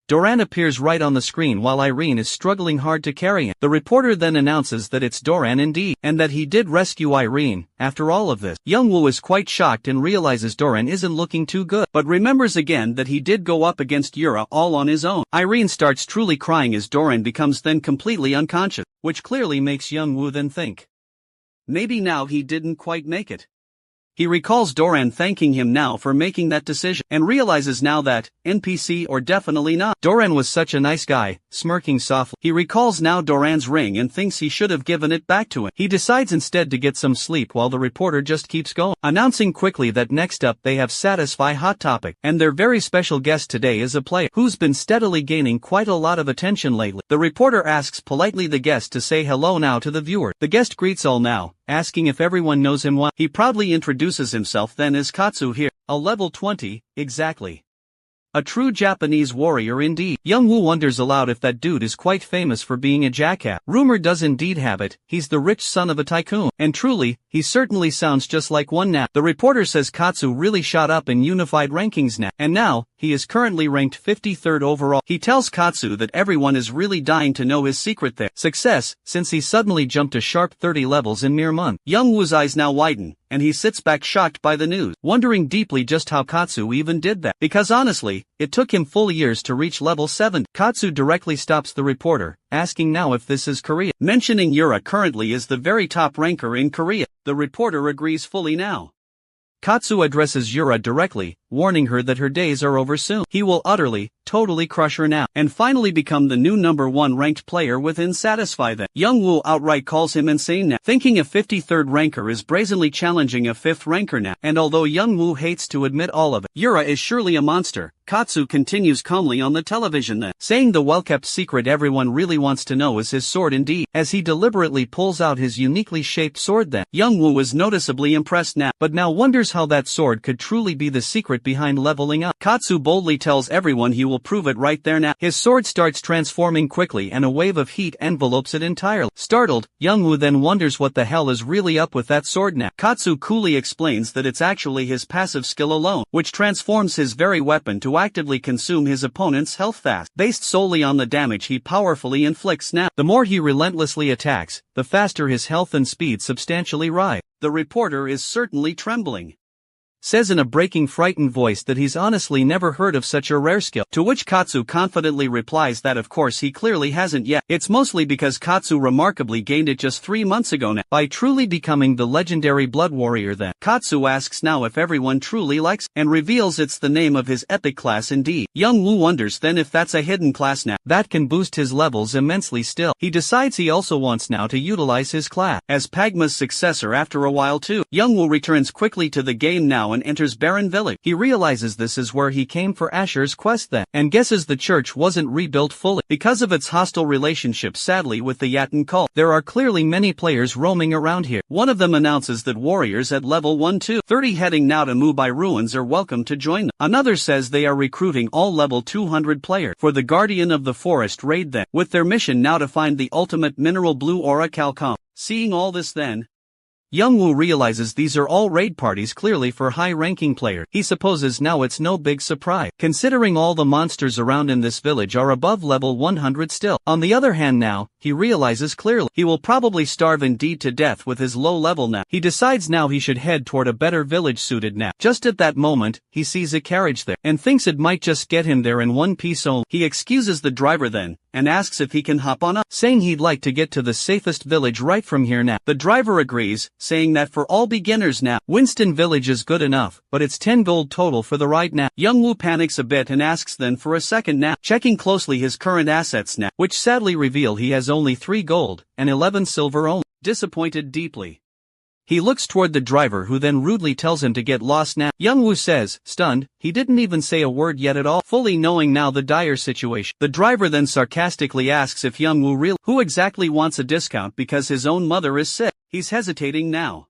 Doran appears right on the screen while Irene is struggling hard to carry him. The reporter then announces that it's Doran indeed, and that he did rescue Irene. After all of this, Young Woo is quite shocked and realizes Doran isn't looking too good, but remembers again that he did go up against Yura all on his own. Irene starts truly crying as Doran becomes then completely unconscious, which clearly makes Young Woo then think, maybe now he didn't quite make it. He recalls Doran thanking him now for making that decision, and realizes now that, NPC or definitely not. Doran was such a nice guy, smirking softly. He recalls now Doran's ring and thinks he should have given it back to him. He decides instead to get some sleep while the reporter just keeps going, announcing quickly that next up they have Satisfy Hot Topic, and their very special guest today is a player who's been steadily gaining quite a lot of attention lately. The reporter asks politely the guest to say hello now to the viewer. The guest greets all now, asking if everyone knows him well. He proudly introduces himself then as Katsu here, a level 20, exactly. A true Japanese warrior indeed. Young Woo wonders aloud if that dude is quite famous for being a jackass. Rumor does indeed have it, he's the rich son of a tycoon, and truly, he certainly sounds just like one now. The reporter says Katsu really shot up in unified rankings now, and now, he is currently ranked 53rd overall. He tells Katsu that everyone is really dying to know his secret there. Success, since he suddenly jumped a sharp 30 levels in mere month. Young Woo's eyes now widen, and he sits back shocked by the news, wondering deeply just how Katsu even did that. Because honestly, it took him full years to reach level 7. Katsu directly stops the reporter, asking now if this is Korea. Mentioning Yura currently is the very top ranker in Korea. The reporter agrees fully now. Katsu addresses Yura directly, warning her that her days are over soon. He will utterly, totally crush her now, and finally become the new #1 ranked player within Satisfy them. Young Woo outright calls him insane now, thinking a 53rd ranker is brazenly challenging a 5th ranker now, and although Young Woo hates to admit all of it, Yura is surely a monster. Katsu continues calmly on the television then, saying the well-kept secret everyone really wants to know is his sword indeed, as he deliberately pulls out his uniquely shaped sword then. Young Woo is noticeably impressed now, but now wonders how that sword could truly be the secret behind leveling up. Katsu boldly tells everyone he will prove it right there now. His sword starts transforming quickly and a wave of heat envelopes it entirely. Startled, Young Woo then wonders what the hell is really up with that sword now. Katsu coolly explains that it's actually his passive skill alone, which transforms his very weapon to actively consume his opponent's health fast, based solely on the damage he powerfully inflicts now. The more he relentlessly attacks, the faster his health and speed substantially rise. The reporter is certainly trembling. Says in a breaking frightened voice that he's honestly never heard of such a rare skill, to which Katsu confidently replies that of course he clearly hasn't yet. It's mostly because Katsu remarkably gained it just 3 months ago now, by truly becoming the legendary blood warrior then. Katsu asks now if everyone truly likes, and reveals it's the name of his epic class indeed. Young Woo wonders then if that's a hidden class now, that can boost his levels immensely still. He decides he also wants now to utilize his class as Pagma's successor after a while too. Young Woo returns quickly to the game now and enters Barren Village. He realizes this is where he came for Asher's quest then, and guesses the church wasn't rebuilt fully because of its hostile relationship sadly with the Yaten cult. There are clearly many players roaming around here. One of them announces that warriors at level 1-30 heading now to Mubai ruins are welcome to join them. Another says they are recruiting all level 200 players for the Guardian of the Forest raid then, with their mission now to find the ultimate mineral blue aura Calcom. Seeing all this then, Young-woo realizes these are all raid parties clearly for high-ranking players. He supposes now it's no big surprise, considering all the monsters around in this village are above level 100 still. On the other hand now, he realizes clearly he will probably starve indeed to death with his low level now. He decides now he should head toward a better village suited now. Just at that moment, he sees a carriage there, and thinks it might just get him there in one piece only. He excuses the driver then, and asks if he can hop on up, saying he'd like to get to the safest village right from here now. The driver agrees, saying that for all beginners now, Winston Village is good enough, but it's 10 gold total for the ride now. Young-woo panics a bit and asks then for a second now, checking closely his current assets now, which sadly reveal he has only 3 gold, and 11 silver only. Disappointed deeply, he looks toward the driver, who then rudely tells him to get lost now. Young-woo says, stunned, he didn't even say a word yet at all, fully knowing now the dire situation. The driver then sarcastically asks if Young-woo who exactly wants a discount because his own mother is sick. He's hesitating now.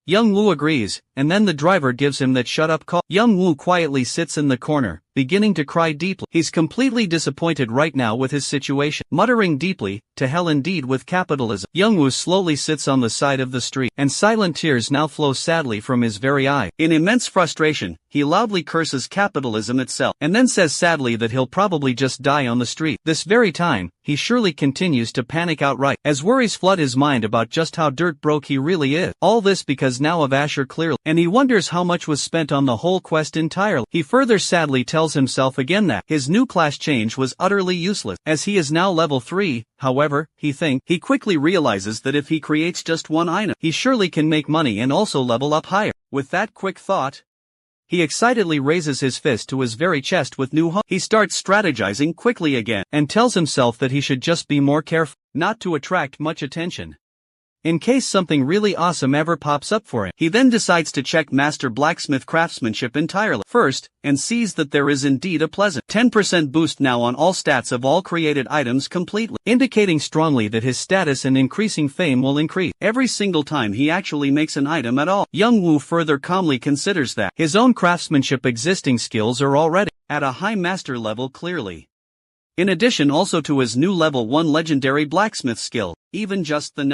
Young-woo agrees, and then the driver gives him that shut up call. Young-woo quietly sits in the corner, beginning to cry deeply. He's completely disappointed right now with his situation, muttering deeply, to hell indeed with capitalism. Young-woo slowly sits on the side of the street, and silent tears now flow sadly from his very eye. In immense frustration, he loudly curses capitalism itself, and then says sadly that he'll probably just die on the street. This very time, he surely continues to panic outright, as worries flood his mind about just how dirt broke he really is. All this because now of Asher clearly, and he wonders how much was spent on the whole quest entirely. He further sadly tells himself again that his new class change was utterly useless, as he is now level 3, however, he quickly realizes that if he creates just one item, he surely can make money and also level up higher. With that quick thought, he excitedly raises his fist to his very chest with new hope. He starts strategizing quickly again, and tells himself that he should just be more careful, not to attract much attention, in case something really awesome ever pops up for him. He then decides to check Master Blacksmith craftsmanship entirely first, and sees that there is indeed a pleasant 10% boost now on all stats of all created items completely, indicating strongly that his status and increasing fame will increase every single time he actually makes an item at all. Young-woo further calmly considers that his own craftsmanship existing skills are already at a high master level clearly, in addition also to his new level 1 legendary blacksmith skill. Even just the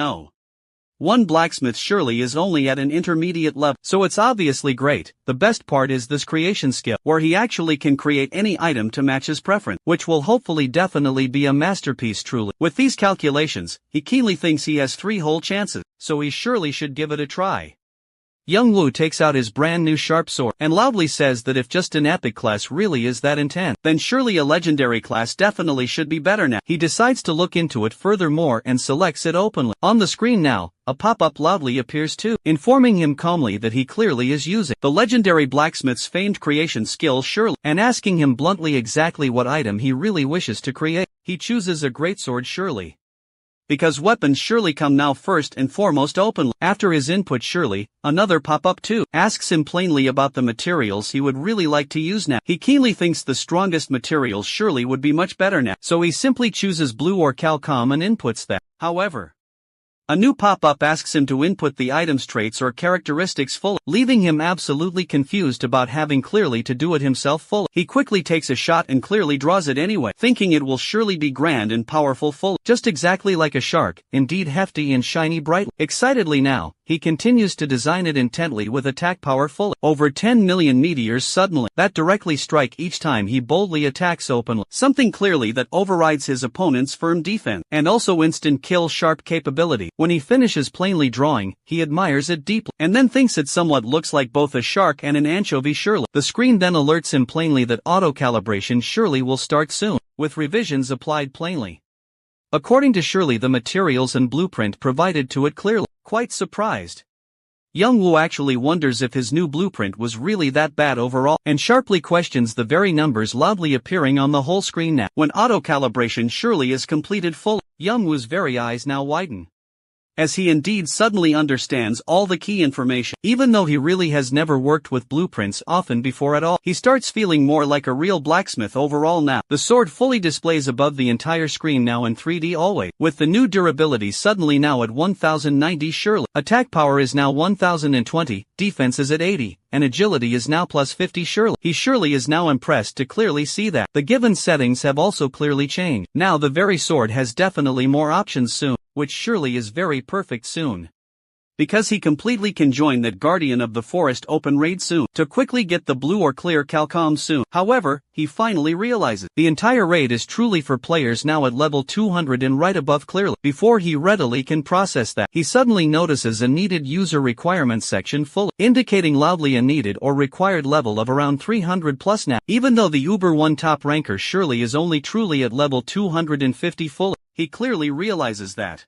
one blacksmith surely is only at an intermediate level, so it's obviously great. The best part is this creation skill, where he actually can create any item to match his preference, which will hopefully definitely be a masterpiece truly. With these calculations, he keenly thinks he has 3 whole chances, so he surely should give it a try. Young-woo takes out his brand new sharp sword, and loudly says that if just an epic class really is that intense, then surely a legendary class definitely should be better now. He decides to look into it furthermore and selects it openly. On the screen now, a pop-up loudly appears too, informing him calmly that he clearly is using the legendary blacksmith's famed creation skill surely, and asking him bluntly exactly what item he really wishes to create. He chooses a greatsword surely, because weapons surely come now first and foremost openly. After his input surely, another pop-up too, asks him plainly about the materials he would really like to use now. He keenly thinks the strongest materials surely would be much better now, so he simply chooses blue or calcom and inputs that. However, a new pop-up asks him to input the item's traits or characteristics fully, leaving him absolutely confused about having clearly to do it himself fully. He quickly takes a shot and clearly draws it anyway, thinking it will surely be grand and powerful fully, just exactly like a shark, indeed hefty and shiny brightly. Excitedly now, he continues to design it intently with attack power fully, over 10 million meteors suddenly, that directly strike each time he boldly attacks openly, something clearly that overrides his opponent's firm defense, and also instant kill sharp capability. When he finishes plainly drawing, he admires it deeply, and then thinks it somewhat looks like both a shark and an anchovy surely. The screen then alerts him plainly that auto-calibration surely will start soon, with revisions applied plainly according to surely the materials and blueprint provided to it clearly. Quite surprised, Young-woo actually wonders if his new blueprint was really that bad overall, and sharply questions the very numbers loudly appearing on the whole screen now. When auto-calibration surely is completed fully, Young-woo's very eyes now widen, as he indeed suddenly understands all the key information. Even though he really has never worked with blueprints often before at all, he starts feeling more like a real blacksmith overall now. The sword fully displays above the entire screen now in 3D always, with the new durability suddenly now at 1090 surely. Attack power is now 1020, defense is at 80, and agility is now plus 50 surely. He surely is now impressed to clearly see that the given settings have also clearly changed. Now the very sword has definitely more options soon, which surely is very perfect soon. because he completely can join that Guardian of the Forest open raid soon, to quickly get the blue or clear Calcom soon. However, he finally realizes the entire raid is truly for players now at level 200 and right above clearly. Before he readily can process that, he suddenly notices a needed user requirements section full, indicating loudly a needed or required level of around 300 plus now. Even though the Uber 1 top ranker surely is only truly at level 250 fully, he clearly realizes that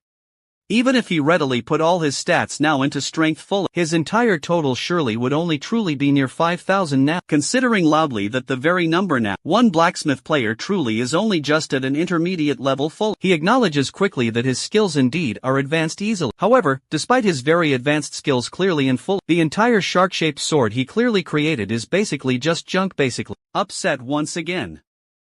even if he readily put all his stats now into strength full, his entire total surely would only truly be near 5,000 now, considering loudly that the very number now, one blacksmith player truly is only just at an intermediate level full. He acknowledges quickly that his skills indeed are advanced easily. However, despite his very advanced skills clearly in full, the entire shark-shaped sword he clearly created is basically just junk basically. Upset once again,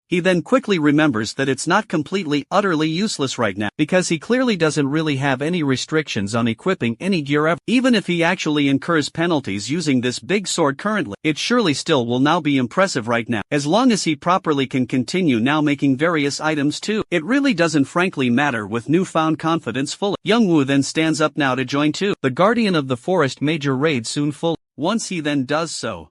he then quickly remembers that it's not completely, utterly useless right now, because he clearly doesn't really have any restrictions on equipping any gear ever. Even if he actually incurs penalties using this big sword currently, it surely still will now be impressive right now, as long as he properly can continue now making various items too. It really doesn't frankly matter with newfound confidence fully. Youngwoo then stands up now to join too, the Guardian of the Forest major raid soon full. Once he then does so,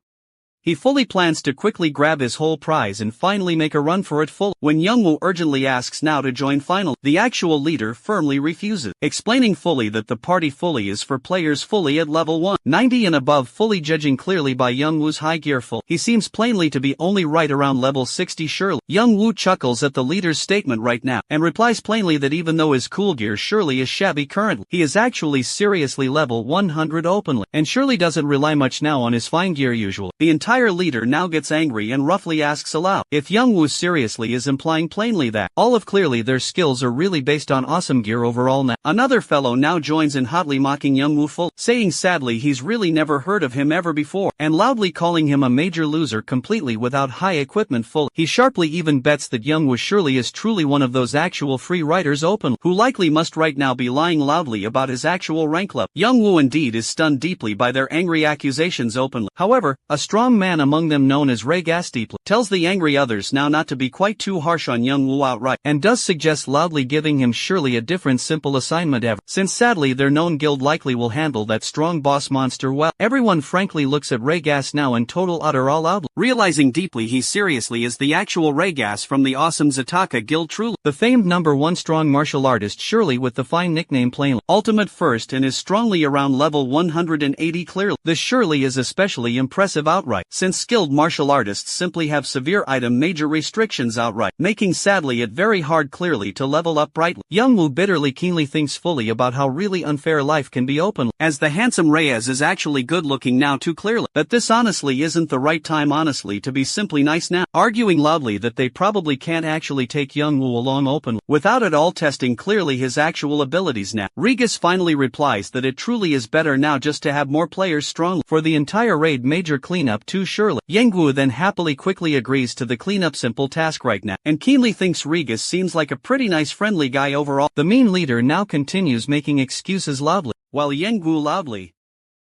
he fully plans to quickly grab his whole prize and finally make a run for it full. When Youngwoo urgently asks now to join final, the actual leader firmly refuses, explaining fully that the party fully is for players fully at level 190 and above, fully judging clearly by Youngwoo's high gear full. He seems plainly to be only right around level 60 surely. Youngwoo chuckles at the leader's statement right now, and replies plainly that even though his cool gear surely is shabby currently, he is actually seriously level 100 openly, and surely doesn't rely much now on his fine gear usual. The entire leader now gets angry and roughly asks aloud if Youngwoo seriously is implying plainly that all of clearly their skills are really based on awesome gear overall now. Another fellow now joins in hotly mocking Youngwoo full, saying sadly he's really never heard of him ever before, and loudly calling him a major loser completely without high equipment full. He sharply even bets that Youngwoo surely is truly one of those actual free riders open, who likely must right now be lying loudly about his actual rank level. Youngwoo indeed is stunned deeply by their angry accusations openly. However, a strong man among them known as Ray Gasteeply tells the angry others now not to be quite too harsh on Youngwoo outright, and does suggest loudly giving him surely a different simple assignment ever, since sadly their known guild likely will handle that strong boss monster well. Everyone frankly looks at Ray Gas now in total utter all out, realizing deeply he seriously is the actual Ray Gas from the awesome Zataka guild truly, the famed #1 strong martial artist surely with the fine nickname plainly Ultimate First, and is strongly around level 180 clearly. This surely is especially impressive outright, since skilled martial artists simply have severe item major restrictions outright, making sadly it very hard clearly to level up brightly. Youngwoo bitterly keenly thinks fully about how really unfair life can be open, as the handsome Reyes is actually good looking now too clearly, that this honestly isn't the right time honestly to be simply nice now, arguing loudly that they probably can't actually take Youngwoo along openly, without at all testing clearly his actual abilities now. Regis finally replies that it truly is better now just to have more players strongly for the entire raid major cleanup too surely. Youngwoo then happily quickly agrees to the cleanup simple task right now, and keenly thinks Regis seems like a pretty nice friendly guy overall. The mean leader now continues making excuses loudly, while Youngwoo loudly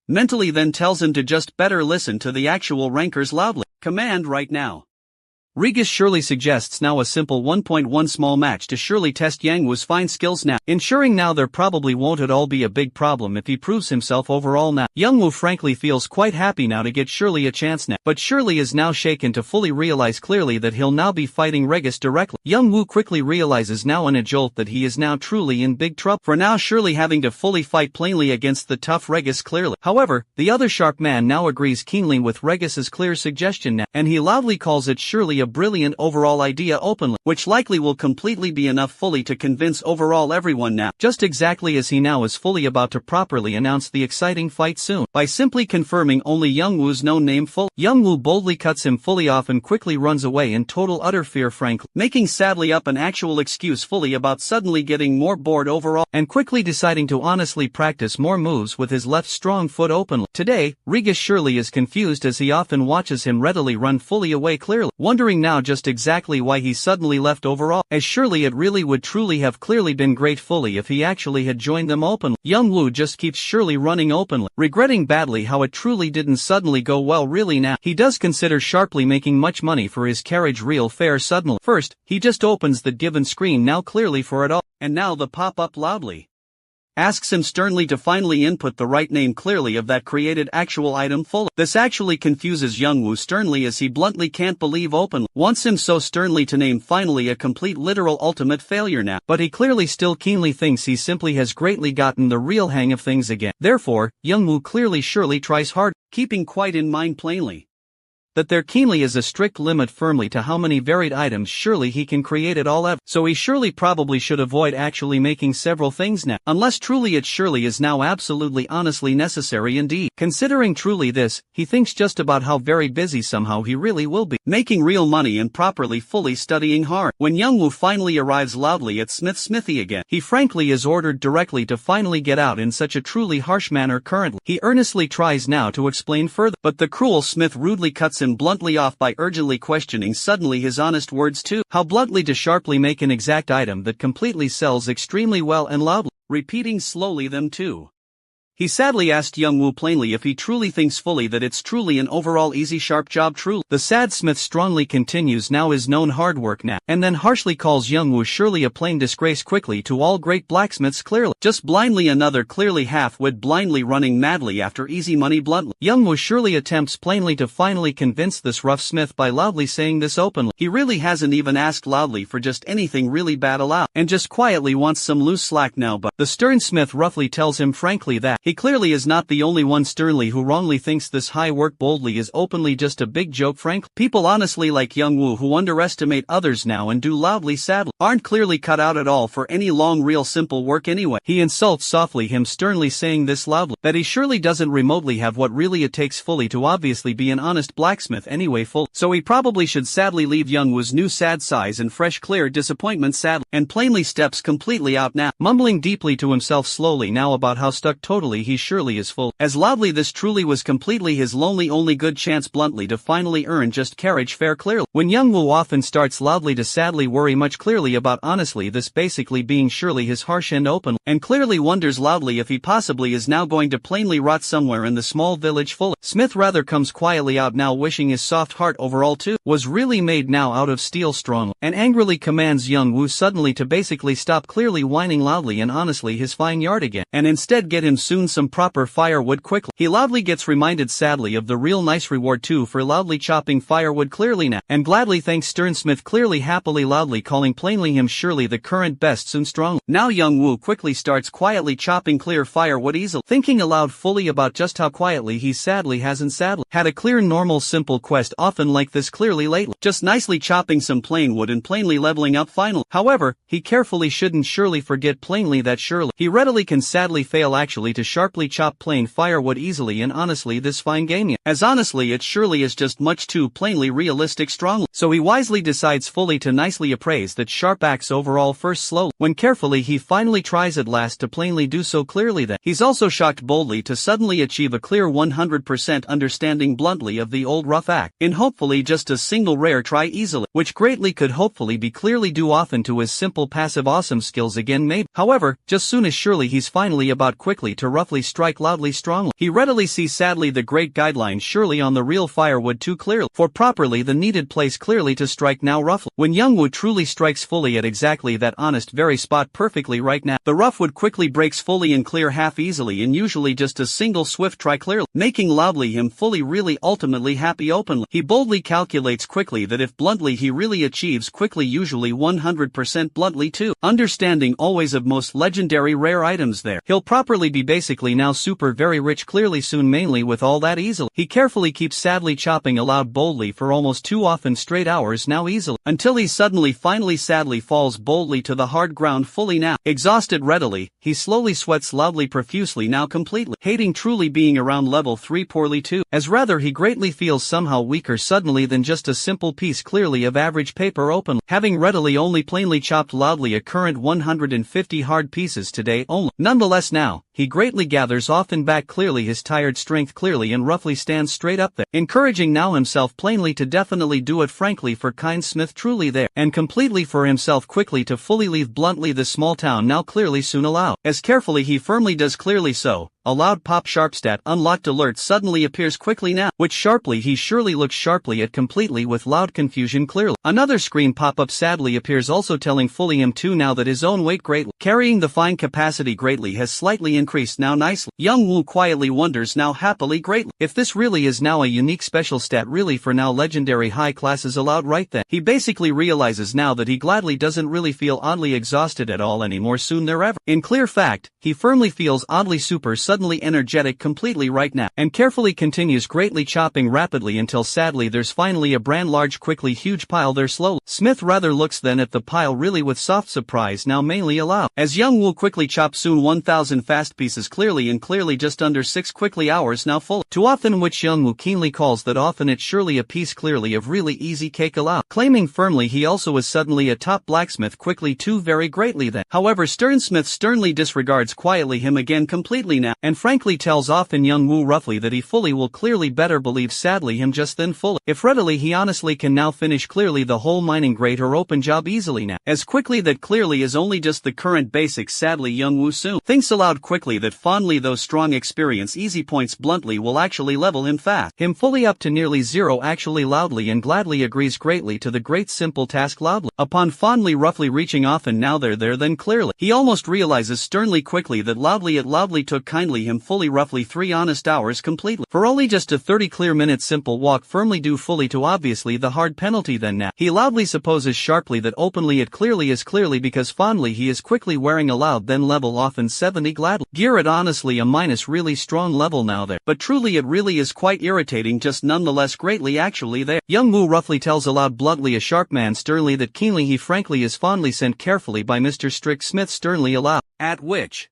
mentally then tells him to just better listen to the actual rankers loudly command right now. Regis surely suggests now a simple 1.1 small match to surely test Youngwoo's fine skills now, ensuring now there probably won't at all be a big problem if he proves himself overall now. Youngwoo frankly feels quite happy now to get surely a chance now, but surely is now shaken to fully realize clearly that he'll now be fighting Regis directly. Youngwoo quickly realizes now in a jolt that he is now truly in big trouble, for now surely having to fully fight plainly against the tough Regis clearly. However, the other sharp man now agrees keenly with Regis's clear suggestion now, and he loudly calls it surely a brilliant overall idea openly, which likely will completely be enough fully to convince overall everyone now, just exactly as he now is fully about to properly announce the exciting fight soon, by simply confirming only Youngwoo's known name full. Youngwoo boldly cuts him fully off and quickly runs away in total utter fear frankly, making sadly up an actual excuse fully about suddenly getting more bored overall, and quickly deciding to honestly practice more moves with his left strong foot openly. Today, Regis surely is confused as he often watches him readily run fully away clearly, wondering now just exactly why he suddenly left overall, as surely it really would truly have clearly been great fully if he actually had joined them openly. Youngwoo just keeps surely running openly, regretting badly how it truly didn't suddenly go well really now. He does consider sharply making much money for his carriage real fair suddenly. First, he just opens the given screen now clearly for it all, and now the pop-up loudly asks him sternly to finally input the right name clearly of that created actual item fully. This actually confuses Youngwoo sternly as he bluntly can't believe openly, wants him so sternly to name finally a complete literal ultimate failure now, but he clearly still keenly thinks he simply has greatly gotten the real hang of things again. Therefore, Youngwoo clearly surely tries hard, keeping quite in mind plainly that there keenly is a strict limit firmly to how many varied items surely he can create at all ever. So he surely probably should avoid actually making several things now, unless truly it surely is now absolutely honestly necessary indeed. Considering truly this, he thinks just about how very busy somehow he really will be, making real money and properly fully studying hard. When Youngwoo finally arrives loudly at Smith's smithy again, he frankly is ordered directly to finally get out in such a truly harsh manner currently. He earnestly tries now to explain further, but the cruel Smith rudely cuts him bluntly off by urgently questioning suddenly his honest words too. How bluntly to sharply make an exact item that completely sells extremely well and loudly, repeating slowly them too. He sadly asked Youngwoo plainly if he truly thinks fully that it's truly an overall easy sharp job truly. The sad Smith strongly continues now his known hard work now, and then harshly calls Youngwoo surely a plain disgrace quickly to all great blacksmiths clearly. Just blindly another clearly half-wit blindly running madly after easy money bluntly. Youngwoo surely attempts plainly to finally convince this rough Smith by loudly saying this openly. He really hasn't even asked loudly for just anything really bad aloud, and just quietly wants some loose slack now, but the stern Smith roughly tells him frankly that he clearly is not the only one sternly who wrongly thinks this high work boldly is openly just a big joke frankly. People honestly like Youngwoo who underestimate others now and do loudly sadly, aren't clearly cut out at all for any long real simple work anyway. He insults softly him sternly saying this loudly, that he surely doesn't remotely have what really it takes fully to obviously be an honest blacksmith anyway full, so he probably should sadly leave Youngwoo's new sad sighs and fresh clear disappointment sadly, and plainly steps completely out now, mumbling deeply to himself slowly now about how stuck totally he surely is full. As loudly this truly was completely his lonely only good chance bluntly to finally earn just carriage fare clearly. When Youngwoo often starts loudly to sadly worry much clearly about honestly this basically being surely his harsh end open, and clearly wonders loudly if he possibly is now going to plainly rot somewhere in the small village full. Smith rather comes quietly out now wishing his soft heart overall too was really made now out of steel strong, and angrily commands Youngwoo suddenly to basically stop clearly whining loudly and honestly his fine yard again, and instead get him soon some proper firewood quickly. He loudly gets reminded sadly of the real nice reward too for loudly chopping firewood clearly now, and gladly thanks stern Smith clearly happily loudly calling plainly him surely the current best soon strong. Now Youngwoo quickly starts quietly chopping clear firewood easily, thinking aloud fully about just how quietly he sadly hasn't sadly had a clear normal simple quest often like this clearly lately, just nicely chopping some plain wood and plainly leveling up finally. However, he carefully shouldn't surely forget plainly that surely he readily can sadly fail actually to sharply chop plain firewood easily and honestly this fine game yet, as honestly it surely is just much too plainly realistic strongly, so he wisely decides fully to nicely appraise that sharp axe overall first slowly, when carefully he finally tries at last to plainly do so clearly that he's also shocked boldly to suddenly achieve a clear 100% understanding bluntly of the old rough act, in hopefully just a single rare try easily, which greatly could hopefully be clearly due often to his simple passive awesome skills again maybe. However, just soon as surely he's finally about quickly to roughly strike loudly strongly, he readily sees sadly the great guideline surely on the real firewood too clearly, for properly the needed place clearly to strike now roughly. When Youngwoo truly strikes fully at exactly that honest very spot perfectly right now, the rough wood quickly breaks fully and clear half easily and usually just a single swift try clearly, making loudly him fully really ultimately happy openly. He boldly calculates quickly that if bluntly he really achieves quickly usually 100% bluntly too, understanding always of most legendary rare items there, he'll properly be basically now super very rich clearly soon mainly with all that easily. He carefully keeps sadly chopping aloud boldly for almost 2 often straight hours now easily, until he suddenly finally sadly falls boldly to the hard ground fully now, exhausted readily, he slowly sweats loudly profusely now completely, hating truly being around level 3 poorly too, as rather he greatly feels somehow weaker suddenly than just a simple piece clearly of average paper open, having readily only plainly chopped loudly a current 150 hard pieces today only. Nonetheless now, he greatly gathers often back clearly his tired strength clearly and roughly stands straight up there, encouraging now himself plainly to definitely do it frankly for kind Smith truly there, and completely for himself quickly to fully leave bluntly the small town now clearly soon allow, as carefully he firmly does clearly so, A loud pop sharp stat unlocked alert suddenly appears quickly now, which sharply he surely looks sharply at completely with loud confusion clearly. Another screen pop-up sadly appears also telling fully him too now that his own weight greatly carrying the fine capacity greatly has slightly increased now nicely. Young Woo quietly wonders now happily greatly if this really is now a unique special stat really for now legendary high classes allowed right then. He basically realizes now that he gladly doesn't really feel oddly exhausted at all anymore soon thereafter. In clear fact, he firmly feels oddly super suddenly energetic completely right now, and carefully continues greatly chopping rapidly until sadly there's finally a brand large quickly huge pile there slowly. Smith rather looks then at the pile really with soft surprise now mainly allowed. As Young Woo quickly chops soon 1000 fast pieces clearly and clearly just under 6 quickly hours now full. Too often which Young Woo keenly calls that often it's surely a piece clearly of really easy cake allowed. Claiming firmly he also is suddenly a top blacksmith quickly too very greatly then. However Smith sternly disregards quietly him again completely now, and frankly tells often Young Woo roughly that he fully will clearly better believe sadly him just then fully. If readily he honestly can now finish clearly the whole mining grade or open job easily now. As quickly that clearly is only just the current basics sadly Young Woo soon thinks aloud quickly that fondly those strong experience easy points bluntly will actually level him fast. Him fully up to nearly zero actually loudly and gladly agrees greatly to the great simple task loudly. Upon fondly roughly reaching often now there then clearly. He almost realizes sternly quickly that loudly it loudly took kindly him fully roughly 3 honest hours completely. For only just a 30 clear minutes simple walk firmly due fully to obviously the hard penalty then now. He loudly supposes sharply that openly it clearly is clearly because fondly he is quickly wearing aloud then level often 70 gladly. Gear it honestly a minus really strong level now there. But truly it really is quite irritating just nonetheless greatly actually there. Young Woo roughly tells aloud bluntly a sharp man sternly that keenly he frankly is fondly sent carefully by Mr. Strict Smith sternly aloud. At which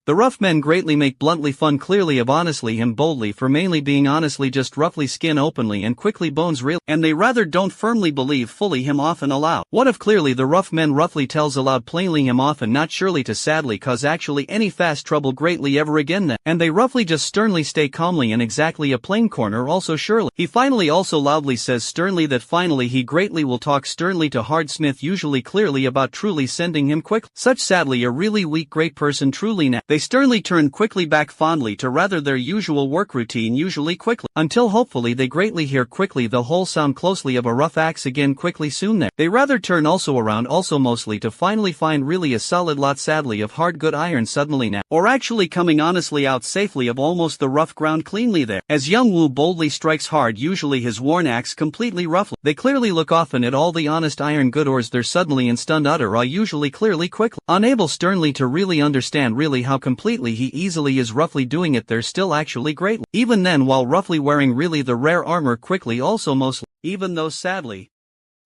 the rough men greatly make bluntly fun clearly of honestly him boldly for mainly being honestly just roughly skin openly and quickly bones real, and they rather don't firmly believe fully him often aloud. What if clearly the rough men roughly tells aloud plainly him often not surely to sadly cause actually any fast trouble greatly ever again then, and they roughly just sternly stay calmly in exactly a plain corner also surely. He finally also loudly says sternly that finally he greatly will talk sternly to Hard Smith usually clearly about truly sending him quick. Such sadly a really weak great person truly now. They sternly turn quickly back fondly to rather their usual work routine usually quickly, until hopefully they greatly hear quickly the whole sound closely of a rough axe again quickly soon there. They rather turn also around also mostly to finally find really a solid lot sadly of hard good iron suddenly now, or actually coming honestly out safely of almost the rough ground cleanly there. As Young Woo boldly strikes hard usually his worn axe completely roughly, they clearly look often at all the honest iron good ores there suddenly and stunned utter usually clearly quickly, unable sternly to really understand really how completely he easily is roughly doing it there still actually greatly, even then while roughly wearing really the rare armor quickly also mostly, even though sadly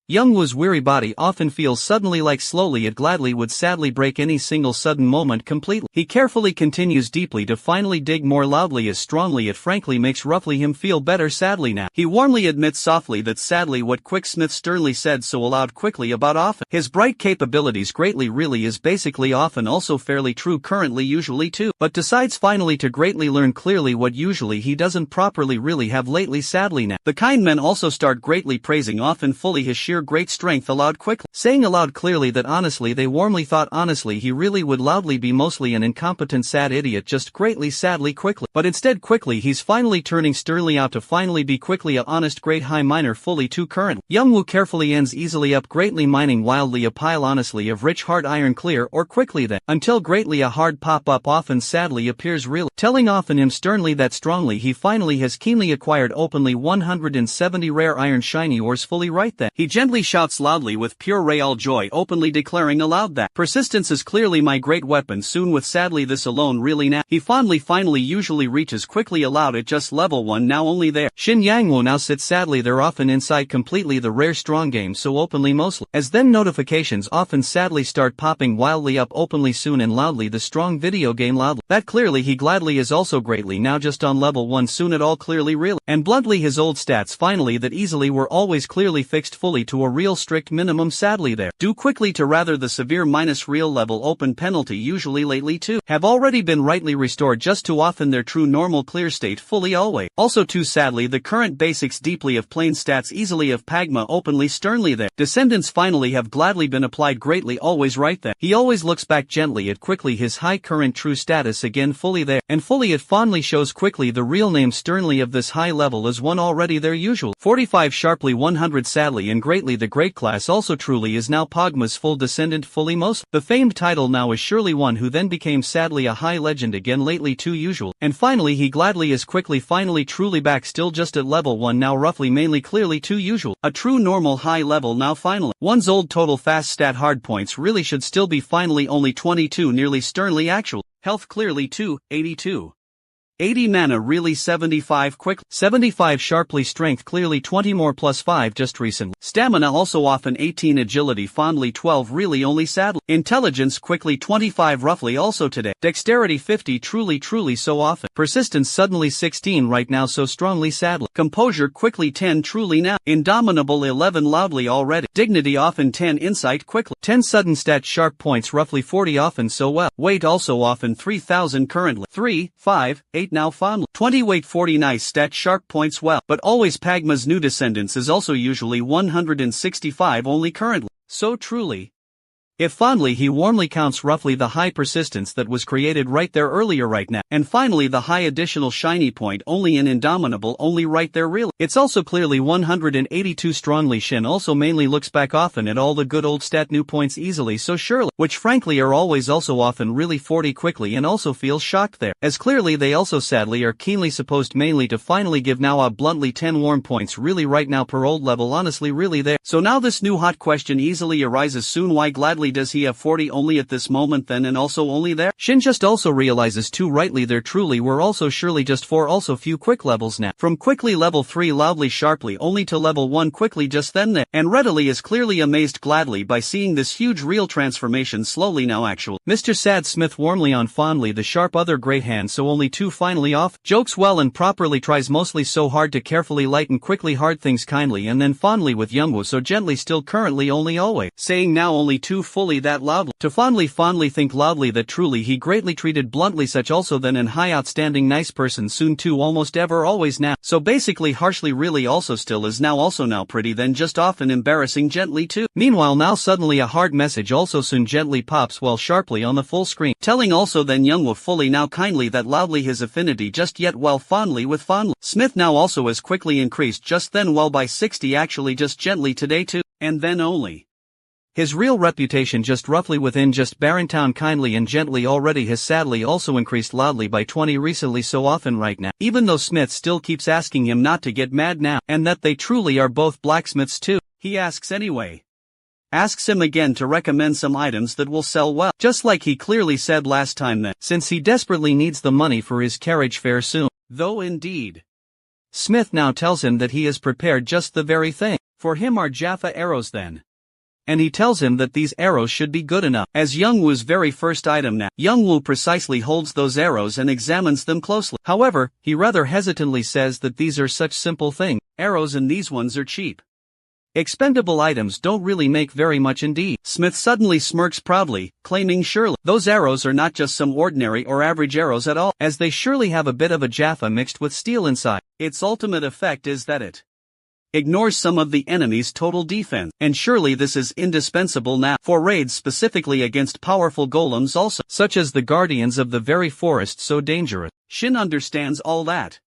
Young Woo's weary body often feels suddenly like slowly it gladly would sadly break any single sudden moment completely. He carefully continues deeply to finally dig more loudly as strongly it frankly makes roughly him feel better sadly now. He warmly admits softly that sadly what Quick Smith sternly said so aloud quickly about often. His bright capabilities greatly really is basically often also fairly true currently usually too, but decides finally to greatly learn clearly what usually he doesn't properly really have lately sadly now. The kind men also start greatly praising often fully his sheer great strength aloud quickly, saying aloud clearly that honestly they warmly thought honestly he really would loudly be mostly an incompetent sad idiot just greatly sadly quickly, but instead quickly he's finally turning sternly out to finally be quickly a honest great high miner fully too current. Young Woo carefully ends easily up greatly mining wildly a pile honestly of rich hard iron clear or quickly then, until greatly a hard pop up often sadly appears real, telling often him sternly that strongly he finally has keenly acquired openly 170 rare iron shiny ores fully right then. He gently shouts loudly with pure real joy openly declaring aloud that persistence is clearly my great weapon soon with sadly this alone really now. He fondly finally usually reaches quickly aloud at just level 1 now only there. Shin Yangwo now sits sadly there often inside completely the rare strong game so openly mostly, as then notifications often sadly start popping wildly up openly soon and loudly the strong video game loudly. That clearly he gladly is also greatly now just on level 1 soon at all clearly really, and bluntly his old stats finally that easily were always clearly fixed fully to a real strict minimum sadly there. Due quickly to rather the severe minus real level open penalty usually lately too. Have already been rightly restored just too often their true normal clear state fully always. Also too sadly the current basics deeply of plain stats easily of Pagma openly sternly there. Descendants finally have gladly been applied greatly always right there. He always looks back gently at quickly his high current true status again fully there. And fully it fondly shows quickly the real name sternly of this high level is one already their usual. 45 sharply 100 sadly and greatly the great class also truly is now Pagma's full descendant fully most. The famed title now is surely one who then became sadly a high legend again lately too usual. And finally he gladly is quickly finally truly back still just at level 1 now roughly mainly clearly too usual. A true normal high level now finally. One's old total fast stat hard points really should still be finally only 22 nearly sternly actual. Health clearly 2, 82. 80 mana really 75 quick, 75 sharply strength clearly 20 more plus 5 just recently. Stamina also often 18 agility fondly 12 really only sadly. Intelligence quickly 25 roughly also today. Dexterity 50 truly so often. Persistence suddenly 16 right now so strongly sadly. Composure quickly 10 truly now. Indomitable 11 loudly already. Dignity often 10 insight quickly. 10 sudden stat sharp points roughly 40 often so well. Weight also often 3000 currently. 3, 5, 8 now fondly. 20 weight 40 nice stat sharp points well. But always Pagma's new descendants is also usually 165 only currently. So truly. If fondly he warmly counts roughly the high persistence that was created right there earlier right now. And finally the high additional shiny point only in Indomitable only right there really. It's also clearly 182 strongly Shin also mainly looks back often at all the good old stat new points easily so surely. Which frankly are always also often really 40 quickly and also feels shocked there. As clearly they also sadly are keenly supposed mainly to finally give now a bluntly 10 warm points really right now per old level honestly really there. So now this new hot question easily arises soon why gladly does he have 40 only at this moment then and also only there? Shin just also realizes too rightly there truly were also surely just 4 also few quick levels now. From quickly level 3 loudly sharply only to level 1 quickly just then there. And readily is clearly amazed gladly by seeing this huge real transformation slowly now actual. Mr. Sad Smith warmly on fondly the sharp other great hand so only 2 finally off. Jokes well and properly tries mostly so hard to carefully lighten quickly hard things kindly and then fondly with Youngwoo so gently still currently only always. Saying now only 2 fully that loudly. To fondly think loudly that truly he greatly treated bluntly such also then and high outstanding nice person soon too almost ever always now. So basically harshly really also still is now also now pretty then just often embarrassing gently too. Meanwhile now suddenly a hard message also soon gently pops well sharply on the full screen. Telling also then Youngwoo fully now kindly that loudly his affinity just yet well fondly with fondly. Smith now also as quickly increased just then well by 60 actually just gently today too. And then only. His real reputation just roughly within just Barrentown kindly and gently already has sadly also increased loudly by 20 recently so often right now. Even though Smith still keeps asking him not to get mad now, and that they truly are both blacksmiths too, he asks anyway. Asks him again to recommend some items that will sell well, just like he clearly said last time that, since he desperately needs the money for his carriage fare soon. Though indeed. Smith now tells him that he has prepared just the very thing. For him are Jaffa arrows then. And he tells him that these arrows should be good enough. As Youngwoo's very first item now, Youngwoo precisely holds those arrows and examines them closely. However, he rather hesitantly says that these are such simple thing, arrows and these ones are cheap. Expendable items don't really make very much indeed. Smith suddenly smirks proudly, claiming surely, those arrows are not just some ordinary or average arrows at all, as they surely have a bit of a Jaffa mixed with steel inside. Its ultimate effect is that it ignores some of the enemy's total defense, and surely this is indispensable now for raids specifically against powerful golems also, such as the guardians of the very forest so dangerous. Shin understands all that.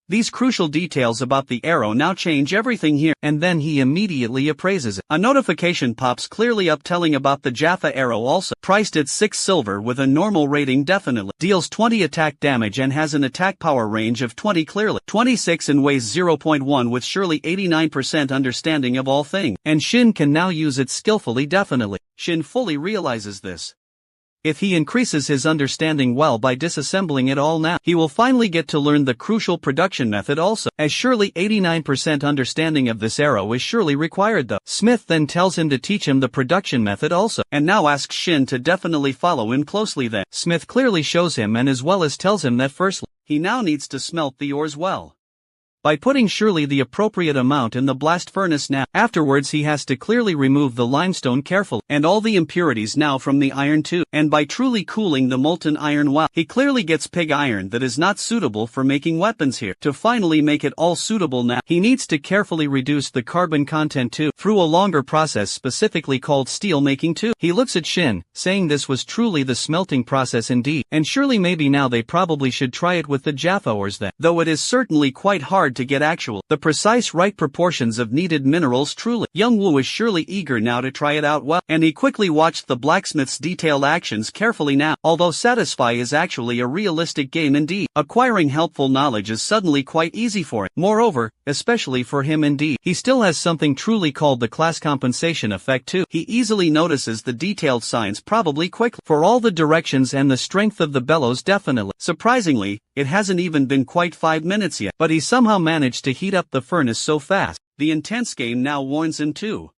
These crucial details about the arrow now change everything here, and then he immediately appraises it. A notification pops clearly up telling about the Jaffa arrow also, priced at 6 silver with a normal rating definitely, deals 20 attack damage and has an attack power range of 20 clearly, 26 and weighs 0.1 with surely 89% understanding of all things, and Shin can now use it skillfully definitely. Shin fully realizes this. If he increases his understanding well by disassembling it all now, he will finally get to learn the crucial production method also, as surely 89% understanding of this arrow is surely required though. Smith then tells him to teach him the production method also, and now asks Shin to definitely follow him closely then. Smith clearly shows him and as well as tells him that firstly, he now needs to smelt the ores well. by putting surely the appropriate amount in the blast furnace now. Afterwards he has to clearly remove the limestone carefully, and all the impurities now from the iron too, and by truly cooling the molten iron well, he clearly gets pig iron that is not suitable for making weapons here. To finally make it all suitable now, he needs to carefully reduce the carbon content too, through a longer process specifically called steel making too. He looks at Shin, saying this was truly the smelting process indeed, and surely maybe now they probably should try it with the Jaffa ores then, though it is certainly quite hard to get the precise right proportions of needed minerals truly. Young Woo is surely eager now to try it out well, and he quickly watched the blacksmith's detailed actions carefully now. Although Satisfy is actually a realistic game indeed, acquiring helpful knowledge is suddenly quite easy for him. Moreover, especially for him indeed, he still has something truly called the class compensation effect too. He easily notices the detailed signs probably quickly, for all the directions and the strength of the bellows definitely. Surprisingly, it hasn't even been quite 5 minutes yet, but he somehow managed to heat up the furnace so fast. The intense game now warns him too.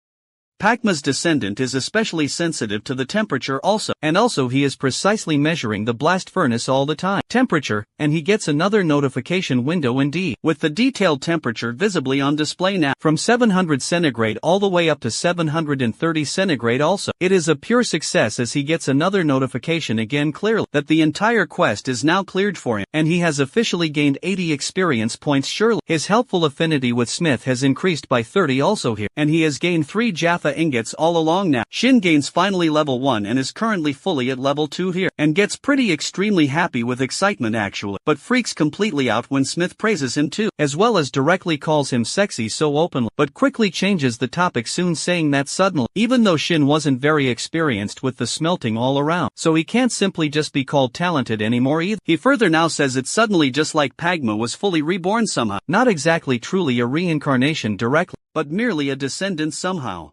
Pacma's descendant is especially sensitive to the temperature also, and also he is precisely measuring the blast furnace all the time. Temperature, and he gets another notification window indeed, with the detailed temperature visibly on display now, from 700 centigrade all the way up to 730 centigrade also. It is a pure success as he gets another notification again clearly, that the entire quest is now cleared for him, and he has officially gained 80 experience points surely. His helpful affinity with Smith has increased by 30 also here, and he has gained 3 Jaffa ingots all along now. Shin gains finally level 1 and is currently fully at level 2 here, and gets pretty extremely happy with excitement actually, but freaks completely out when Smith praises him too, as well as directly calls him sexy so openly, but quickly changes the topic soon saying that suddenly, even though Shin wasn't very experienced with the smelting all around, so he can't simply just be called talented anymore either. He further now says it's suddenly just like Pagma was fully reborn somehow, not exactly truly a reincarnation directly, but merely a descendant somehow.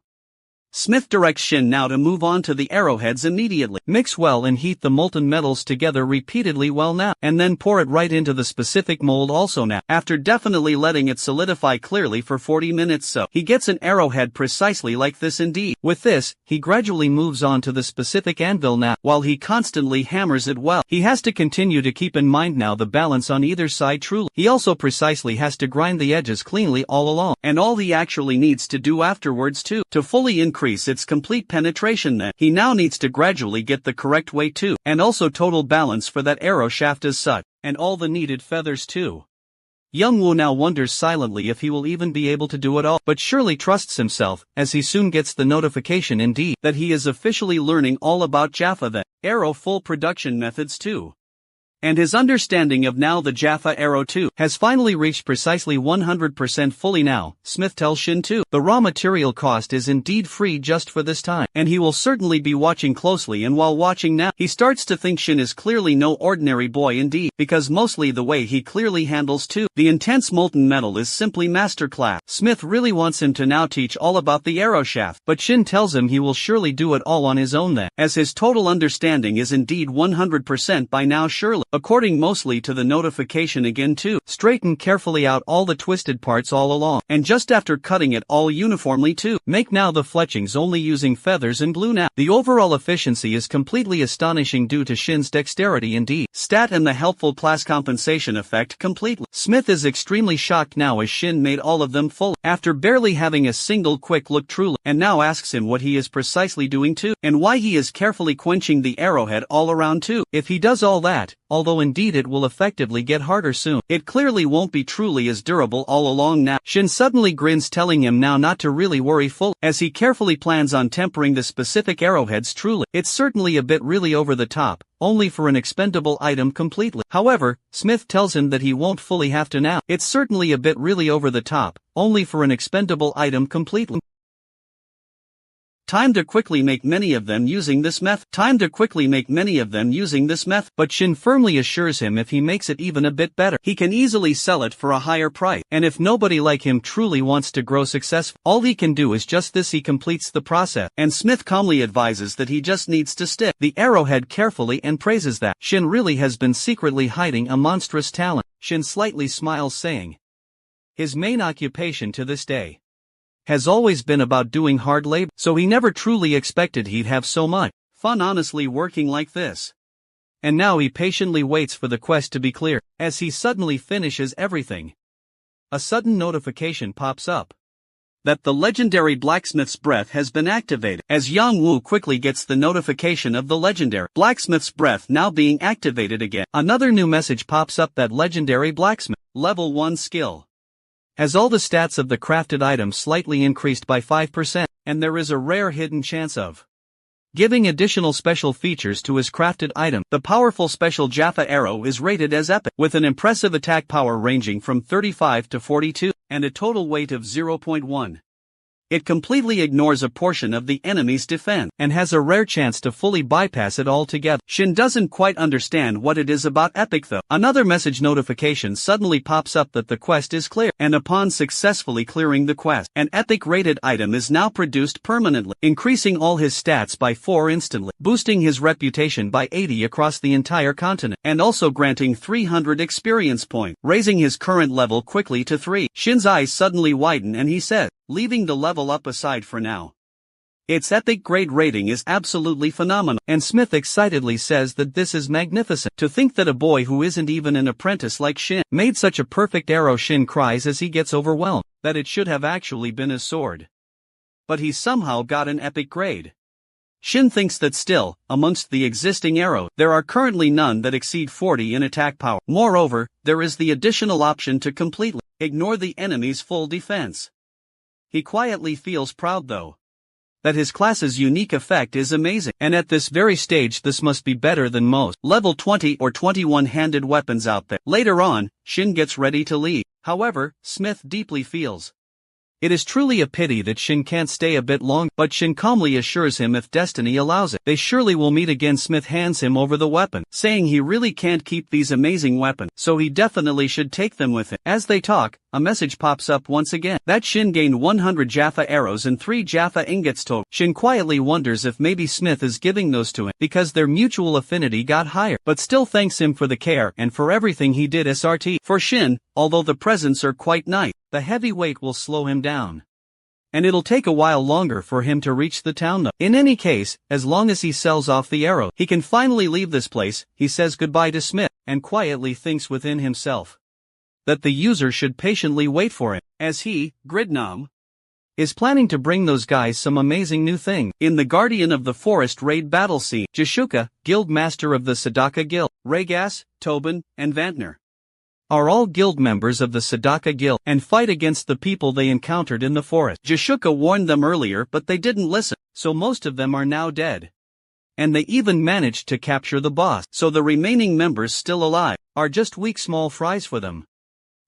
Smith directs Shin now to move on to the arrowheads immediately. Mix well and heat the molten metals together repeatedly well now, and then pour it right into the specific mold also now, after definitely letting it solidify clearly for 40 minutes so. He gets an arrowhead precisely like this indeed. With this, he gradually moves on to the specific anvil now, while he constantly hammers it well. He has to continue to keep in mind now the balance on either side truly. He also precisely has to grind the edges cleanly all along, and all he actually needs to do afterwards too, to fully increase its complete penetration then. He now needs to gradually get the correct weight too, and also total balance for that arrow shaft as such, and all the needed feathers too. Young Woo now wonders silently if he will even be able to do it all, but surely trusts himself, as he soon gets the notification indeed, that he is officially learning all about Jaffa the arrow full production methods too. And his understanding of now the Jaffa arrow too has finally reached precisely 100% fully now. Smith tells Shin too, the raw material cost is indeed free just for this time, and he will certainly be watching closely, and while watching now, he starts to think Shin is clearly no ordinary boy indeed, because mostly the way he clearly handles too the intense molten metal is simply masterclass. Smith really wants him to now teach all about the arrow shaft, but Shin tells him he will surely do it all on his own then, as his total understanding is indeed 100% by now surely. According mostly to the notification again too, straighten carefully out all the twisted parts all along, and just after cutting it all uniformly too, make now the fletchings only using feathers and glue now. The overall efficiency is completely astonishing due to Shin's dexterity indeed, stat and the helpful class compensation effect completely. Smith is extremely shocked now as Shin made all of them full, after barely having a single quick look truly, and now asks him what he is precisely doing too, and why he is carefully quenching the arrowhead all around too. If he does all that, although indeed it will effectively get harder soon, it clearly won't be truly as durable all along now. Shin suddenly grins telling him now not to really worry full, as he carefully plans on tempering the specific arrowheads truly. It's certainly a bit really over the top, only for an expendable item completely. However, Smith tells him that he won't fully have to now. It's certainly a bit really over the top, only for an expendable item completely. Time to quickly make many of them using this method. But Shin firmly assures him if he makes it even a bit better, he can easily sell it for a higher price. And if nobody like him truly wants to grow successful, all he can do is just this. He completes the process, and Smith calmly advises that he just needs to stick the arrowhead carefully and praises that Shin really has been secretly hiding a monstrous talent. Shin slightly smiles saying, his main occupation to this day has always been about doing hard labor, so he never truly expected he'd have so much fun honestly working like this. And now he patiently waits for the quest to be clear, as he suddenly finishes everything. a sudden notification pops up that the legendary Blacksmith's breath has been activated. As Yang Wu quickly gets the notification of the legendary Blacksmith's breath now being activated again, another new message pops up that legendary Blacksmith, level 1 skill, has all the stats of the crafted item slightly increased by 5%, and there is a rare hidden chance of giving additional special features to his crafted item. The powerful special Jaffa arrow is rated as epic, with an impressive attack power ranging from 35 to 42, and a total weight of 0.1. It completely ignores a portion of the enemy's defense, and has a rare chance to fully bypass it altogether. Shin doesn't quite understand what it is about epic though. Another message notification suddenly pops up that the quest is clear, and upon successfully clearing the quest, an epic rated item is now produced permanently, increasing all his stats by 4 instantly, boosting his reputation by 80 across the entire continent, and also granting 300 experience points, raising his current level quickly to 3. Shin's eyes suddenly widen and he says, leaving the level up aside for now, its epic grade rating is absolutely phenomenal, and Smith excitedly says that this is magnificent. To think that a boy who isn't even an apprentice like Shin made such a perfect arrow. Shin cries as he gets overwhelmed, that it should have actually been his sword. But he somehow got an epic grade. Shin thinks that still, amongst the existing arrows, there are currently none that exceed 40 in attack power. Moreover, there is the additional option to completely ignore the enemy's full defense. He quietly feels proud though, that his class's unique effect is amazing, and at this very stage this must be better than most level 20 or 21 handed weapons out there. Later on, Shin gets ready to leave. However, Smith deeply feels it is truly a pity that Shin can't stay a bit longer, but Shin calmly assures him if destiny allows it, they surely will meet again. Smith hands him over the weapon, saying he really can't keep these amazing weapons, so he definitely should take them with him. As they talk, a message pops up once again, that Shin gained 100 Jaffa arrows and 3 Jaffa ingots total. Shin quietly wonders if maybe Smith is giving those to him, because their mutual affinity got higher, but still thanks him for the care and for everything he did. SRT. For Shin, although the presents are quite nice, the heavy weight will slow him down, and it'll take a while longer for him to reach the town though. In any case, as long as he sells off the arrow, he can finally leave this place. He says goodbye to Smith, and quietly thinks within himself that the user should patiently wait for him, as he, Gridnam, is planning to bring those guys some amazing new thing. In the Guardian of the Forest raid battle scene, Jashuka, guild master of the Sadaka Guild, Raygas, Tobin, and Vantner are all guild members of the Sadaka Guild, and fight against the people they encountered in the forest. Jashuka warned them earlier, but they didn't listen, so most of them are now dead. And they even managed to capture the boss, so the remaining members still alive are just weak small fries for them.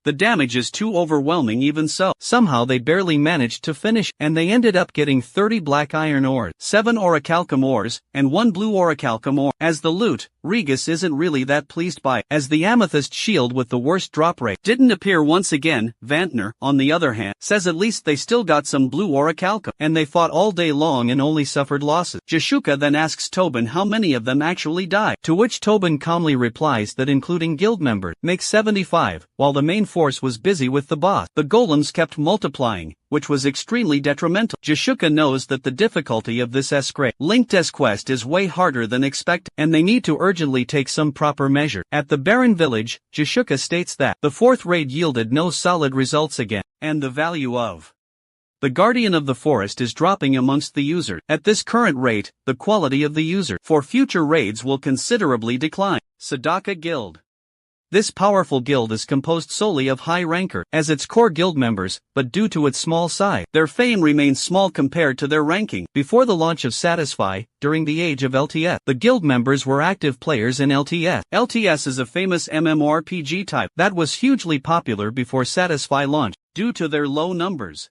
The damage is too overwhelming. Even so, somehow they barely managed to finish, and they ended up getting 30 black iron ores, 7 orichalcum ores, and 1 blue orichalcum ore. As the loot, Regas isn't really that pleased by, as the amethyst shield with the worst drop rate didn't appear once again. Vantner, on the other hand, says at least they still got some blue orichalcum, and they fought all day long and only suffered losses. Jashuka then asks Tobin how many of them actually died, to which Tobin calmly replies that including guild members, makes 75, while the main force was busy with the boss. The golems kept multiplying, which was extremely detrimental. Jashuka knows that the difficulty of this linked quest is way harder than expected, and they need to urgently take some proper measure. At the barren village, Jashuka states that the 4th raid yielded no solid results again, and the value of the Guardian of the Forest is dropping amongst the user. At this current rate, the quality of the user for future raids will considerably decline. Sadaka Guild. This powerful guild is composed solely of high ranker as its core guild members, but due to its small size, their fame remains small compared to their ranking. Before the launch of Satisfy, during the age of LTS, the guild members were active players in LTS. LTS is a famous MMORPG type that was hugely popular before Satisfy launched, due to their low numbers.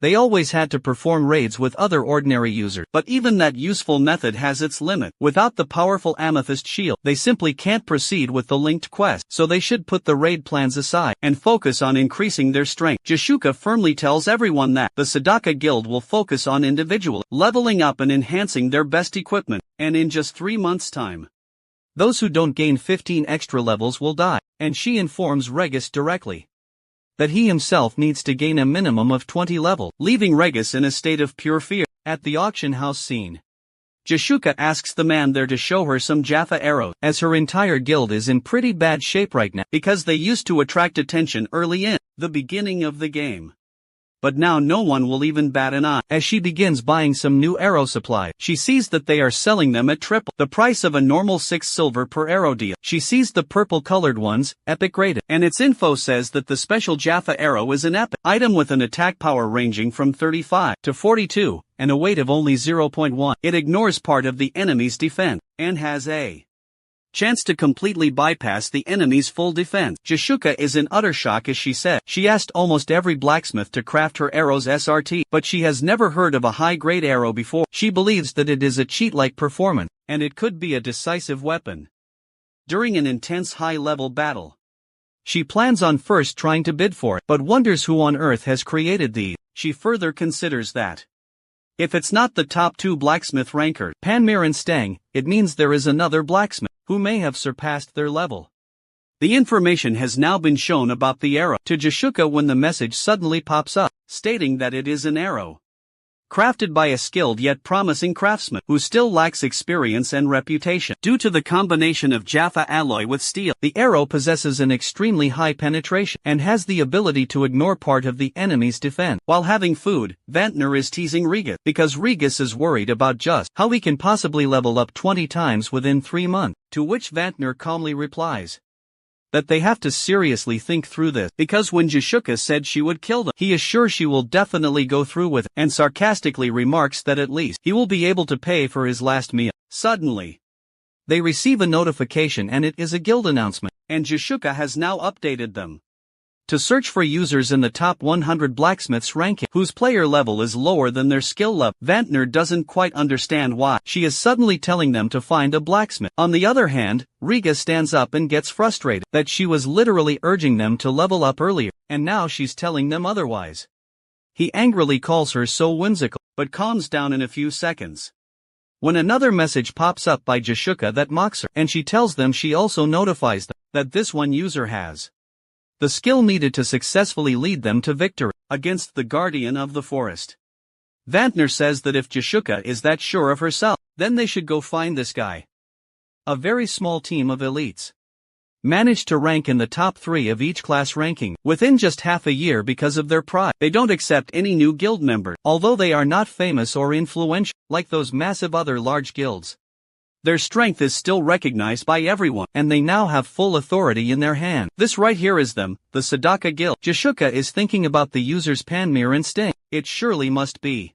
They always had to perform raids with other ordinary users, but even that useful method has its limit. Without the powerful amethyst shield, they simply can't proceed with the linked quest, so they should put the raid plans aside and focus on increasing their strength. Jashuka firmly tells everyone that the Sadaka Guild will focus on individual leveling up and enhancing their best equipment, and in just 3 months' time, those who don't gain 15 extra levels will die, and she informs Regas directly that he himself needs to gain a minimum of 20 levels, leaving Regas in a state of pure fear. At the auction house scene, Jashuka asks the man there to show her some Jaffa arrows, as her entire guild is in pretty bad shape right now because they used to attract attention early in. The beginning of the game. But now no one will even bat an eye. As she begins buying some new arrow supply, she sees that they are selling them at triple the price of a normal 6 silver per arrow deal. She sees the purple-colored ones, epic rated, and its info says that the special Jaffa arrow is an epic item with an attack power ranging from 35 to 42, and a weight of only 0.1. It ignores part of the enemy's defense, and has a chance to completely bypass the enemy's full defense. Jishuka is in utter shock as she said. She asked almost every blacksmith to craft her arrow's SRT, but she has never heard of a high-grade arrow before. She believes that it is a cheat-like performance, and it could be a decisive weapon during an intense high-level battle. She plans on first trying to bid for it, but wonders who on earth has created these. She further considers that if it's not the top 2 blacksmith ranker, Panmir and Stang, it means there is another blacksmith who may have surpassed their level. The information has now been shown about the arrow to Jishuka when the message suddenly pops up, stating that it is an arrow crafted by a skilled yet promising craftsman who still lacks experience and reputation. Due to the combination of Jaffa alloy with steel, the arrow possesses an extremely high penetration and has the ability to ignore part of the enemy's defense. While having food, Vantner is teasing Regis because Regis is worried about just how he can possibly level up 20 times within 3 months, to which Vantner calmly replies that they have to seriously think through this, because when Jishuka said she would kill them, he is sure she will definitely go through with it, and sarcastically remarks that at least he will be able to pay for his last meal. Suddenly, they receive a notification and it is a guild announcement, and Jishuka has now updated them to search for users in the top 100 blacksmiths ranking whose player level is lower than their skill level. Vantner doesn't quite understand why she is suddenly telling them to find a blacksmith. On the other hand, Riga stands up and gets frustrated that she was literally urging them to level up earlier, and now she's telling them otherwise. He angrily calls her so whimsical, but calms down in a few seconds when another message pops up by Jishuka that mocks her, and she tells them she also notifies them that this one user has the skill needed to successfully lead them to victory against the Guardian of the Forest. Vantner says that if Jishuka is that sure of herself, then they should go find this guy. A very small team of elites managed to rank in the top 3 of each class ranking within just half a year because of their pride. They don't accept any new guild member, although they are not famous or influential like those massive other large guilds. Their strength is still recognized by everyone, and they now have full authority in their hand. This right here is them, the Sadaka Guild. Jishuka is thinking about the user's Panmir and Sting. It surely must be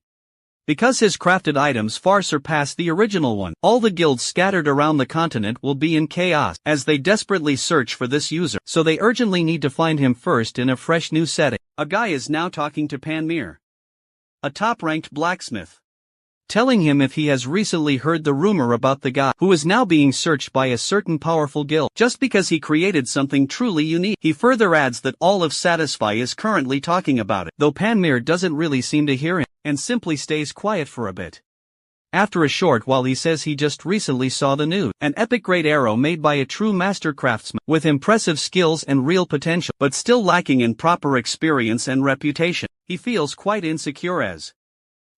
because his crafted items far surpass the original one. All the guilds scattered around the continent will be in chaos as they desperately search for this user, so they urgently need to find him first in a fresh new setting. A guy is now talking to Panmir, a top-ranked blacksmith, telling him if he has recently heard the rumor about the guy who is now being searched by a certain powerful guild just because he created something truly unique. He further adds that all of Satisfy is currently talking about it, though Panmir doesn't really seem to hear him, and simply stays quiet for a bit. After a short while he says he just recently saw the news, an epic great arrow made by a true master craftsman with impressive skills and real potential, but still lacking in proper experience and reputation. He feels quite insecure as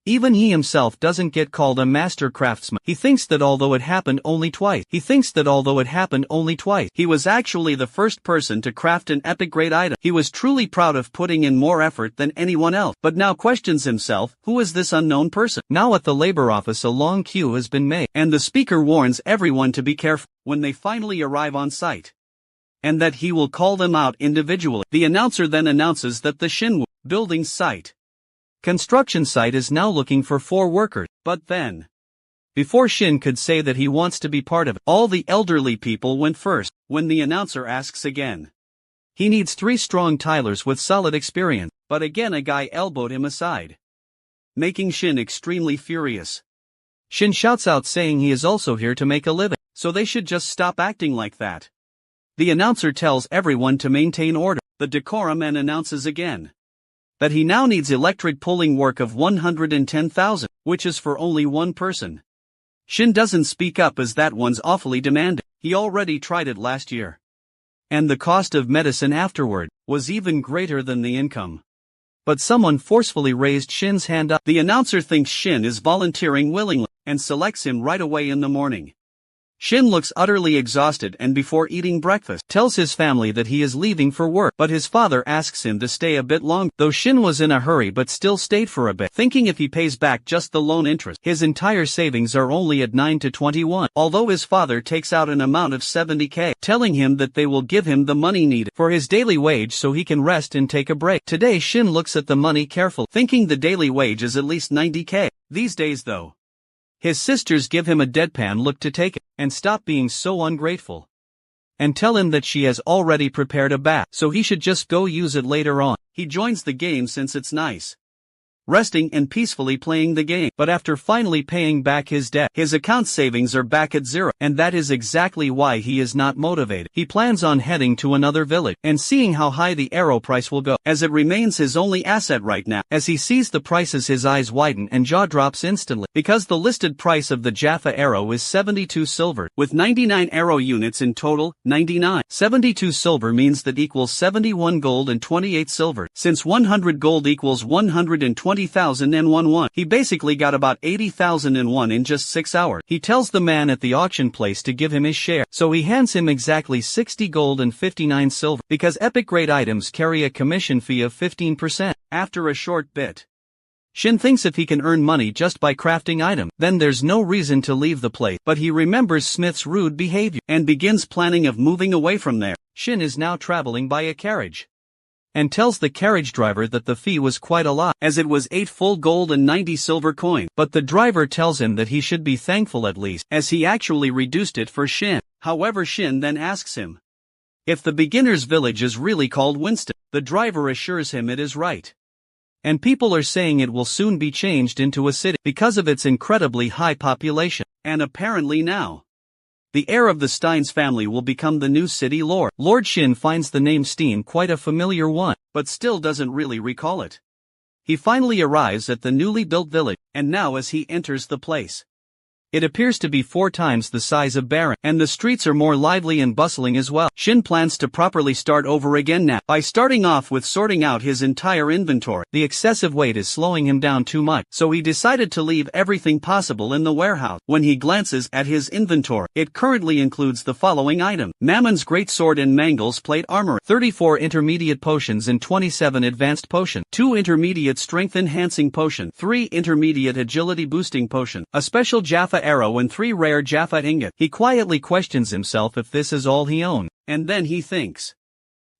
even he himself doesn't get called a master craftsman. He thinks that although it happened only twice, he was actually the first person to craft an epic great item. He was truly proud of putting in more effort than anyone else, but now questions himself, who is this unknown person? Now at the labor office a long queue has been made, and the speaker warns everyone to be careful when they finally arrive on site, and that he will call them out individually. The announcer then announces that the Shinwu building site construction site is now looking for 4 workers, but then, before Shin could say that he wants to be part of it, all the elderly people went first. When the announcer asks again, he needs 3 strong tilers with solid experience, but again a guy elbowed him aside, making Shin extremely furious. Shin shouts out saying he is also here to make a living, so they should just stop acting like that. The announcer tells everyone to maintain order, the decorum, and announces again that he now needs electric pulling work of 110,000, which is for only 1 person. Shin doesn't speak up as that one's awfully demanding. He already tried it last year, and the cost of medicine afterward was even greater than the income. But someone forcefully raised Shin's hand up. The announcer thinks Shin is volunteering willingly, and selects him right away in the morning. Shin looks utterly exhausted and before eating breakfast, tells his family that he is leaving for work, but his father asks him to stay a bit longer, though Shin was in a hurry but still stayed for a bit, thinking if he pays back just the loan interest, his entire savings are only at 9 to 21, although his father takes out an amount of 70k, telling him that they will give him the money needed for his daily wage so he can rest and take a break. Today Shin looks at the money carefully, thinking the daily wage is at least 90k. These days though, his sisters give him a deadpan look to take it, and stop being so ungrateful, and tell him that she has already prepared a bath, so he should just go use it later on. He joins the game since it's nice, resting and peacefully playing the game. But after finally paying back his debt, his account savings are back at zero, and that is exactly why he is not motivated. He plans on heading to another village and seeing how high the arrow price will go, as it remains his only asset right now. As he sees the prices, his eyes widen and jaw drops instantly, because the listed price of the Jaffa arrow is 72 silver, with 99 arrow units in total. 72 silver means that equals 71 gold and 28 silver, since 100 gold equals 120,001. He basically got about 80,001 in just 6 hours. He tells the man at the auction place to give him his share, so he hands him exactly 60 gold and 59 silver, because epic grade items carry a commission fee of 15%. After a short bit, Shin thinks if he can earn money just by crafting items, then there's no reason to leave the place, but he remembers Smith's rude behavior, and begins planning of moving away from there. Shin is now traveling by a carriage, and tells the carriage driver that the fee was quite a lot, as it was 8 full gold and 90 silver coins, but the driver tells him that he should be thankful at least, as he actually reduced it for Shin. However, Shin then asks him if the beginner's village is really called Winston. The driver assures him it is right, and people are saying it will soon be changed into a city because of its incredibly high population, and apparently now the heir of the Steins family will become the new city lord. Lord Shin finds the name Steen quite a familiar one, but still doesn't really recall it. He finally arrives at the newly built village, and now as he enters the place, it appears to be 4 times the size of Baron, and the streets are more lively and bustling as well. Shin plans to properly start over again now, by starting off with sorting out his entire inventory. The excessive weight is slowing him down too much, so he decided to leave everything possible in the warehouse. When he glances at his inventory, it currently includes the following items: Mammon's greatsword and Mangel's plate armor, 34 intermediate potions and 27 advanced potions, 2 intermediate strength enhancing potions, 3 intermediate agility boosting potions, a special Jaffa arrow and 3 rare Jaffa ingot. He quietly questions himself if this is all he owned, and then he thinks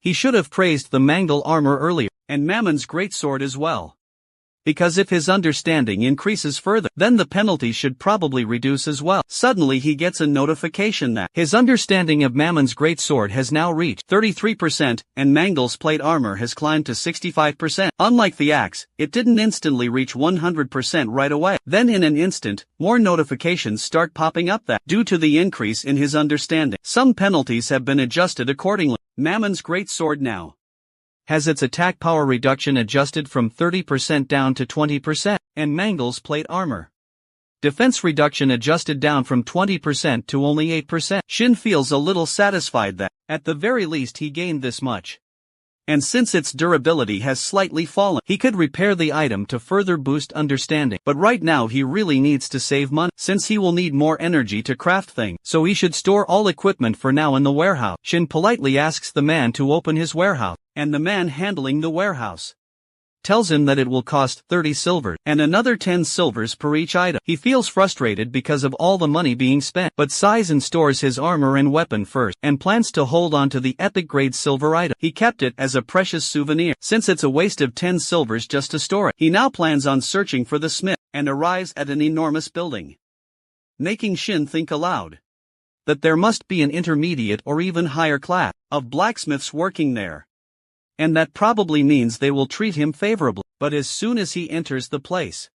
he should have praised the Mangel armor earlier, and Mammon's greatsword as well, because if his understanding increases further, then the penalty should probably reduce as well. Suddenly he gets a notification that his understanding of Mammon's greatsword has now reached 33%, and Mangel's plate armor has climbed to 65%. Unlike the axe, it didn't instantly reach 100% right away. Then in an instant, more notifications start popping up that, due to the increase in his understanding, some penalties have been adjusted accordingly. Mammon's greatsword now has its attack power reduction adjusted from 30% down to 20%, and Mangel's plate armor defense reduction adjusted down from 20% to only 8%. Shin feels a little satisfied that, at the very least, he gained this much. And since its durability has slightly fallen, he could repair the item to further boost understanding. But right now he really needs to save money, since he will need more energy to craft things, so he should store all equipment for now in the warehouse. Shin politely asks the man to open his warehouse, and the man handling the warehouse tells him that it will cost 30 silver, and another 10 silvers per each item. He feels frustrated because of all the money being spent, but sighs and stores his armor and weapon first, and plans to hold on to the epic grade silver item. He kept it as a precious souvenir, since it's a waste of 10 silvers just to store it. He now plans on searching for the smith, and arrives at an enormous building, making Shin think aloud that there must be an intermediate or even higher class of blacksmiths working there, and that probably means they will treat him favorably. But as soon as he enters the place,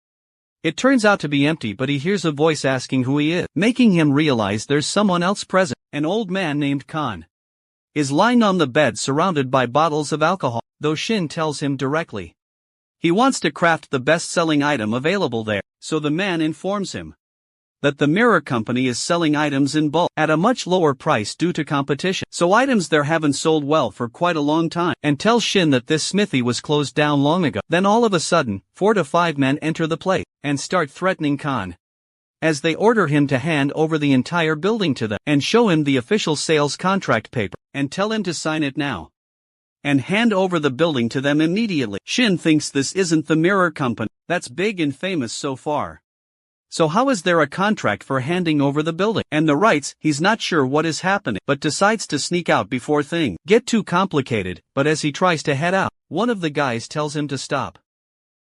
it turns out to be empty, but he hears a voice asking who he is, making him realize there's someone else present. An old man named Khan is lying on the bed surrounded by bottles of alcohol, though Shin tells him directly he wants to craft the best-selling item available there, so the man informs him that the mirror company is selling items in bulk at a much lower price due to competition, so items there haven't sold well for quite a long time, and tells Shin that this smithy was closed down long ago. Then all of a sudden, 4 to 5 men enter the place and start threatening Khan. as they order him to hand over the entire building to them, and show him the official sales contract paper, and tell him to sign it now, and hand over the building to them immediately. Shin thinks this isn't the mirror company that's big and famous so far. So how is there a contract for handing over the building and the rights? He's not sure what is happening, but decides to sneak out before things get too complicated. But as he tries to head out, one of the guys tells him to stop,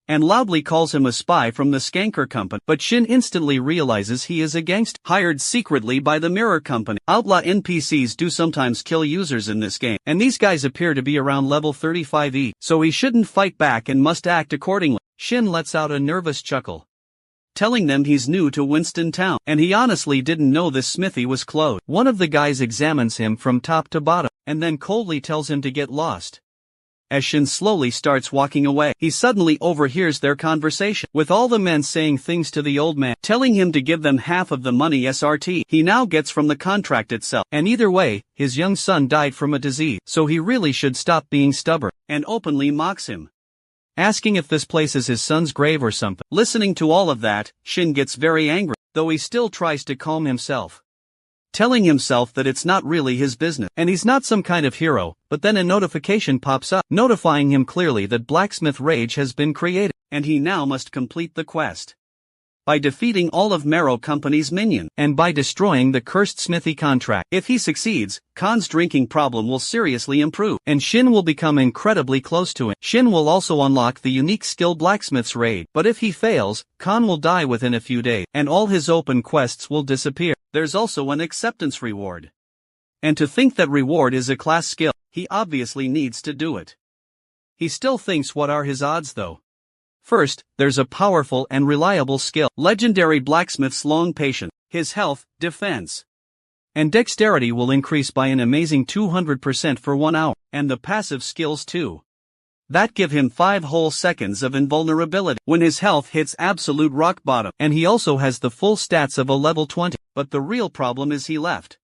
and loudly calls him a spy from the Skanker company. But Shin instantly realizes he is a gangster, hired secretly by the mirror company. Outlaw NPCs do sometimes kill users in this game, and these guys appear to be around level 35 each, so he shouldn't fight back and must act accordingly. Shin lets out a nervous chuckle, telling them he's new to Winston Town, and he honestly didn't know this smithy was closed. One of the guys examines him from top to bottom, and then coldly tells him to get lost. As Shin slowly starts walking away, he suddenly overhears their conversation, with all the men saying things to the old man, telling him to give them half of the money SRT he now gets from the contract itself. And either way, his young son died from a disease, so he really should stop being stubborn, and openly mocks him, asking if this place is his son's grave or something. Listening to all of that, Shin gets very angry, though he still tries to calm himself, telling himself that it's not really his business, and he's not some kind of hero. But then a notification pops up, notifying him clearly that Blacksmith Rage has been created, and he now must complete the quest by defeating all of Marrow Company's minions, and by destroying the cursed smithy contract. If he succeeds, Khan's drinking problem will seriously improve, and Shin will become incredibly close to him. Shin will also unlock the unique skill Blacksmith's Rage, but if he fails, Khan will die within a few days, and all his open quests will disappear. There's also an acceptance reward, and to think that reward is a class skill, he obviously needs to do it. He still thinks, what are his odds though? First, there's a powerful and reliable skill, Legendary Blacksmith's Long Patience. His health, defense, and dexterity will increase by an amazing 200% for 1 hour, and the passive skills too, that give him 5 whole seconds of invulnerability when his health hits absolute rock bottom. And he also has the full stats of a level 20, but the real problem is he left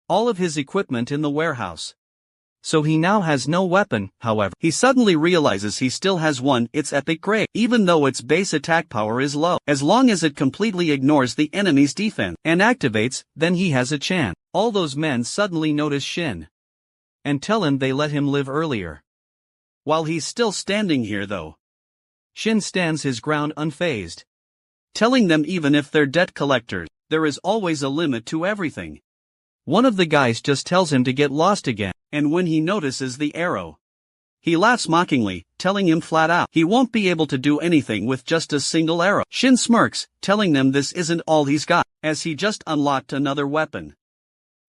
all of his equipment in the warehouse, so he now has no weapon. However, he suddenly realizes he still has one. It's Epic Grave, even though its base attack power is low. As long as it completely ignores the enemy's defense and activates, then he has a chance. All those men suddenly notice Shin and tell him they let him live earlier. While he's still standing here though, Shin stands his ground unfazed, telling them even if they're debt collectors, there is always a limit to everything. One of the guys just tells him to get lost again, and when he notices the arrow, he laughs mockingly, telling him flat out he won't be able to do anything with just a single arrow. Shin smirks, telling them this isn't all he's got, as he just unlocked another weapon,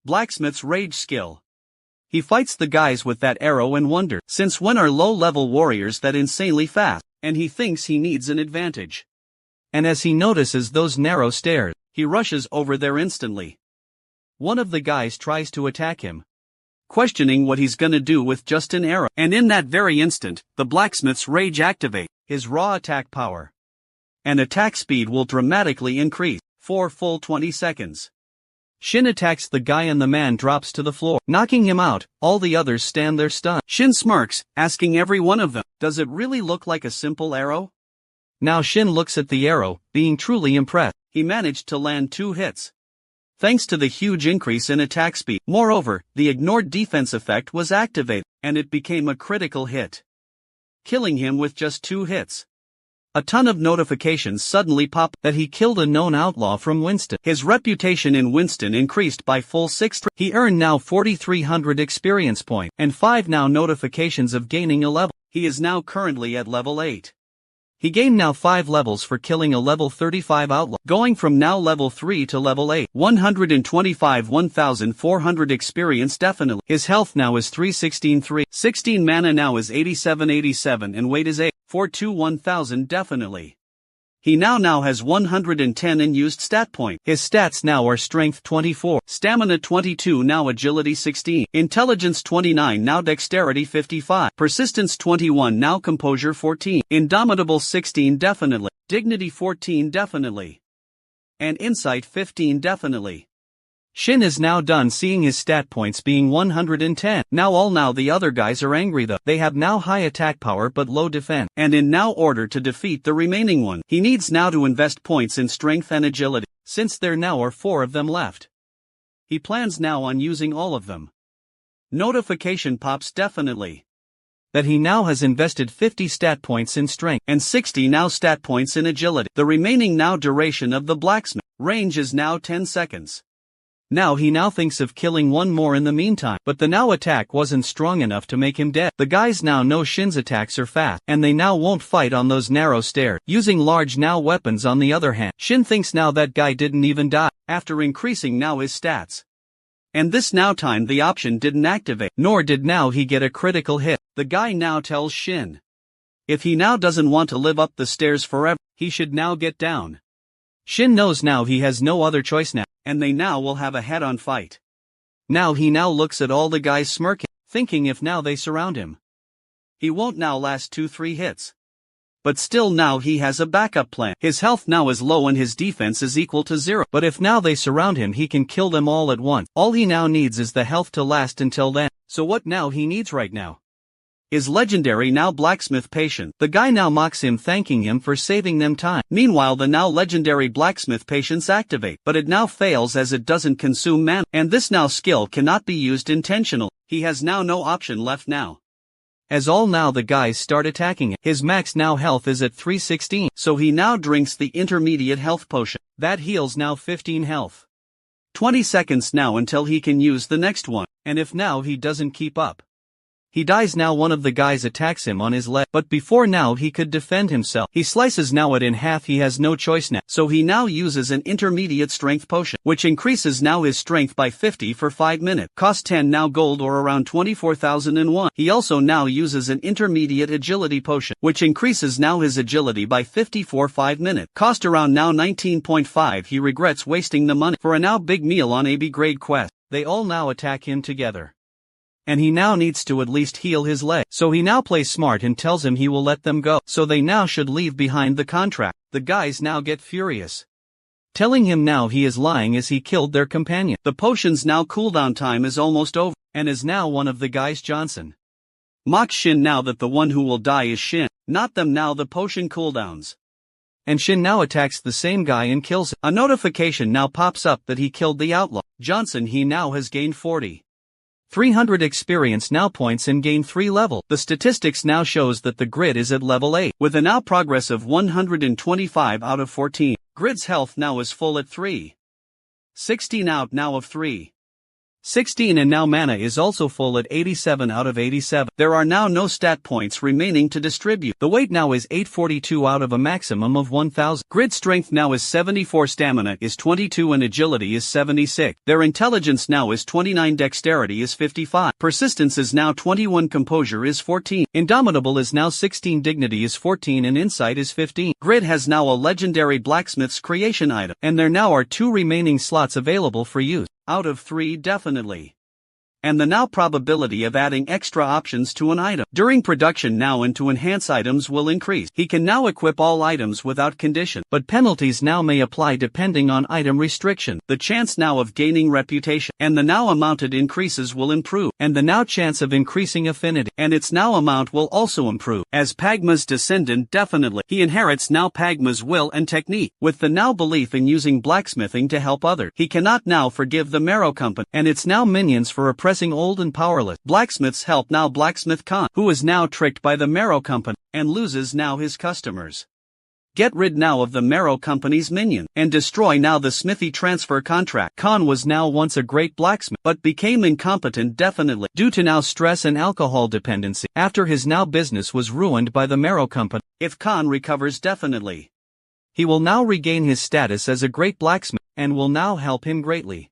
Blacksmith's Rage skill. He fights the guys with that arrow and wonders, since when are low-level warriors that insanely fast, and he thinks he needs an advantage. And as he notices those narrow stairs, he rushes over there instantly. One of the guys tries to attack him, questioning what he's gonna do with just an arrow, and in that very instant, the Blacksmith's Rage activates. His raw attack power and attack speed will dramatically increase for full 20 seconds. Shin attacks the guy and the man drops to the floor, knocking him out. All the others stand there stunned. Shin smirks, asking every one of them, does it really look like a simple arrow? Now Shin looks at the arrow, being truly impressed. He managed to land 2 hits, thanks to the huge increase in attack speed. Moreover, the ignored defense effect was activated, and it became a critical hit, killing him with just 2 hits. A ton of notifications suddenly pop that he killed a known outlaw from Winston. His reputation in Winston increased by full 6. He earned now 4,300 experience points, and 5 now notifications of gaining a level. He is now currently at level 8. He gained now 5 levels for killing a level 35 outlaw, going from now level 3 to level 8. 125 1,400 experience definitely. His health now is 316 16 mana now is 87 and weight is 842 definitely. He now has 110 in used stat point. His stats now are Strength 24, Stamina 22 now Agility 16, Intelligence 29 now Dexterity 55, Persistence 21 now Composure 14, Indomitable 16 definitely, Dignity 14 definitely, and Insight 15 definitely. Shin is now done seeing his stat points being 110. Now the other guys are angry though. They have now high attack power but low defense, and in now order to defeat the remaining one, he needs now to invest points in strength and agility. since there now are 4 of them left. He plans now on using all of them. Notification pops definitely that he now has invested 50 stat points in strength and 60 now stat points in agility. The remaining now duration of the blacksmith range is now 10 seconds. Now he now thinks of killing one more in the meantime, but the now attack wasn't strong enough to make him dead. The guys now know Shin's attacks are fast, and they now won't fight on those narrow stairs, using large now weapons. On the other hand, Shin thinks now that guy didn't even die, after increasing now his stats. And this now time the option didn't activate, nor did now he get a critical hit. The guy now tells Shin, if he now doesn't want to live up the stairs forever, he should now get down. Shin knows now he has no other choice now, and they now will have a head-on fight. Now he now looks at all the guys smirking, thinking if now they surround him, he won't now last 2-3 hits. But still now he has a backup plan. His health now is low and his defense is equal to 0. But if now they surround him, he can kill them all at once. All he now needs is the health to last until then. So what now he needs right now is legendary now blacksmith patient. The guy now mocks him, thanking him for saving them time. Meanwhile the now legendary blacksmith patience activate, but it now fails as it doesn't consume mana, and this now skill cannot be used intentional. He has now no option left now, as all now the guys start attacking him. His max now health is at 316, so he now drinks the intermediate health potion. That heals now 15 health. 20 seconds now until he can use the next one, and if now he doesn't keep up, he dies. Now one of the guys attacks him on his leg, but before now he could defend himself, he slices now it in half. He has no choice now, so he now uses an intermediate strength potion, which increases now his strength by 50 for 5 minutes. Cost 10 now gold, or around 24,001. He also now uses an intermediate agility potion, which increases now his agility by 50 for 5 minutes. Cost around now 19.5. He regrets wasting the money for a now big meal on AB grade quest. They all now attack him together, and he now needs to at least heal his leg. So he now plays smart and tells him he will let them go, so they now should leave behind the contract. The guys now get furious, telling him now he is lying as he killed their companion. The potion's now cooldown time is almost over, and is now one of the guys, Johnson, mocks Shin now that the one who will die is Shin, not them. Now the potion cooldowns, and Shin now attacks the same guy and kills him. A notification now pops up that he killed the outlaw, Johnson. He now has gained 300 experience now points and gained 3 level. The statistics now shows that the grid is at level 8, with a now progress of 125 out of 14. Grid's health now is full at 316 out now of 316, and now mana is also full at 87 out of 87. There are now no stat points remaining to distribute. The weight now is 842 out of a maximum of 1000. Grid strength now is 74, stamina is 22, and agility is 76. Their intelligence now is 29, dexterity is 55, persistence is now 21, composure is 14, indomitable is now 16, dignity is 14, and insight is 15. Grid has now a legendary blacksmith's creation item, and there now are 2 remaining slots available for use out of 3 definitely, and the now probability of adding extra options to an item during production now and to enhance items will increase. He can now equip all items without condition, but penalties now may apply depending on item restriction. The chance now of gaining reputation and the now amounted increases will improve, and the now chance of increasing affinity and its now amount will also improve. As Pagma's descendant, definitely he inherits now Pagma's will and technique, with the now belief in using blacksmithing to help others. He cannot now forgive the Marrow Company and its now minions for oppressing old and powerless blacksmiths. Help now Blacksmith Khan, who is now tricked by the Marrow Company and loses now his customers. Get rid now of the Marrow Company's minion, and destroy now the smithy transfer contract. Khan was now once a great blacksmith, but became incompetent definitely due to now stress and alcohol dependency, after his now business was ruined by the Marrow Company. If Khan recovers definitely, he will now regain his status as a great blacksmith, and will now help him greatly.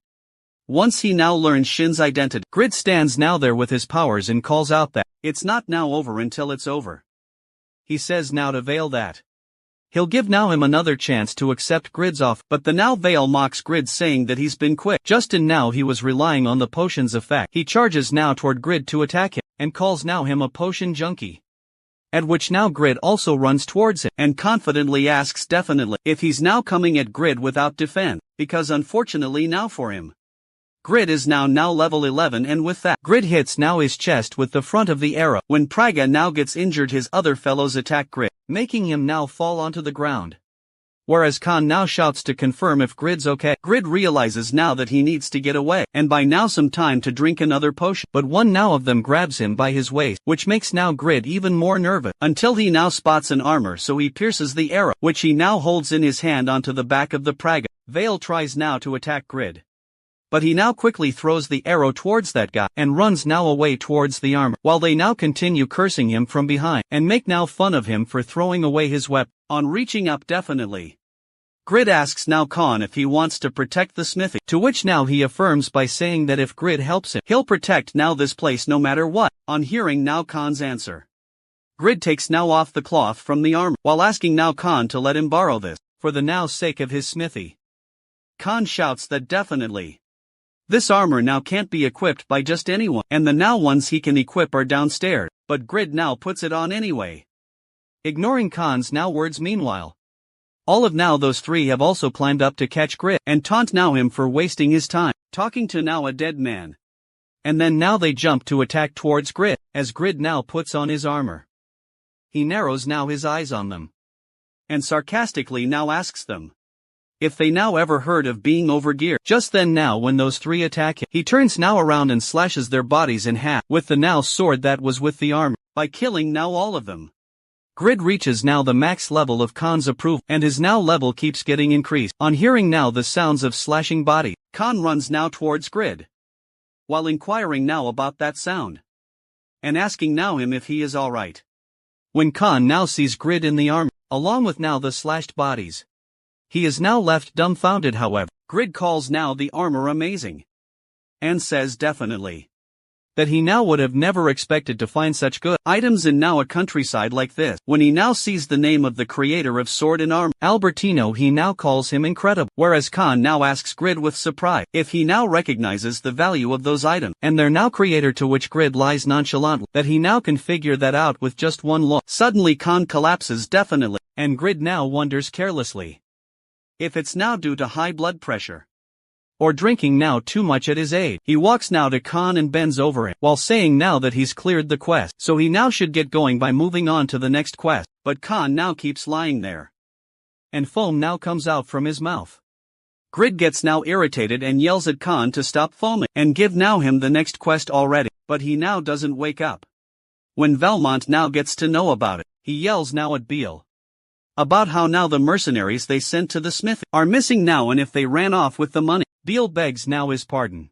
Once he now learns Shin's identity, Grid stands now there with his powers and calls out that it's not now over until it's over. He says now to Vale that he'll give now him another chance to accept Grid's offer, but the now Vale mocks Grid, saying that he's been quick. Justin now he was relying on the potion's effect. He charges now toward Grid to attack him, and calls now him a potion junkie. At which now Grid also runs towards him, and confidently asks definitely if he's now coming at Grid without defend, because unfortunately now for him, Grid is now level 11, and with that, Grid hits now his chest with the front of the arrow. When Praga now gets injured, his other fellows attack Grid, making him now fall onto the ground. whereas Khan now shouts to confirm if Grid's okay. Grid realizes now that he needs to get away, and by now some time to drink another potion. But one now of them grabs him by his waist, which makes now Grid even more nervous, until he now spots an armor, so he pierces the arrow, which he now holds in his hand onto the back of the Praga. Vale tries now to attack Grid, but he now quickly throws the arrow towards that guy, and runs now away towards the armor, while they now continue cursing him from behind, and make now fun of him for throwing away his weapon. On reaching up definitely, Grid asks now Khan if he wants to protect the smithy, to which now he affirms by saying that if Grid helps him, he'll protect now this place no matter what. On hearing now Khan's answer, Grid takes now off the cloth from the armor, while asking now Khan to let him borrow this, for the now sake of his smithy. Khan shouts that definitely this armor now can't be equipped by just anyone, and the now ones he can equip are downstairs, but Grid now puts it on anyway. Ignoring Khan's now words meanwhile, all of now those three have also climbed up to catch Grid, and taunt now him for wasting his time, talking to now a dead man. And then now they jump to attack towards Grid, as Grid now puts on his armor. He narrows now his eyes on them, and sarcastically now asks them if they now ever heard of being overgeared. Just then now when those three attack him, he turns now around and slashes their bodies in half with the now sword that was with the armor, by killing now all of them. Grid reaches now the max level of Khan's approval, and his now level keeps getting increased. On hearing now the sounds of slashing body, Khan runs now towards Grid, while inquiring now about that sound, and asking now him if he is alright. When Khan now sees Grid in the armor, along with now the slashed bodies, he is now left dumbfounded. However, Grid calls now the armor amazing, and says definitely that he now would have never expected to find such good items in now a countryside like this. When he now sees the name of the creator of sword and armor, Albertino, he now calls him incredible, whereas Khan now asks Grid with surprise if he now recognizes the value of those items, and their now creator, to which Grid lies nonchalantly that he now can figure that out with just one look. Suddenly Khan collapses definitely, and Grid now wonders carelessly if it's now due to high blood pressure, or drinking now too much at his age. He walks now to Khan and bends over him, while saying now that he's cleared the quest, so he now should get going by moving on to the next quest, but Khan now keeps lying there, and foam now comes out from his mouth. Grid gets now irritated and yells at Khan to stop foaming, and give now him the next quest already, but he now doesn't wake up. When Valmont now gets to know about it, he yells now at Beale about how now the mercenaries they sent to the smithy are missing now, and if they ran off with the money. Beale begs now his pardon,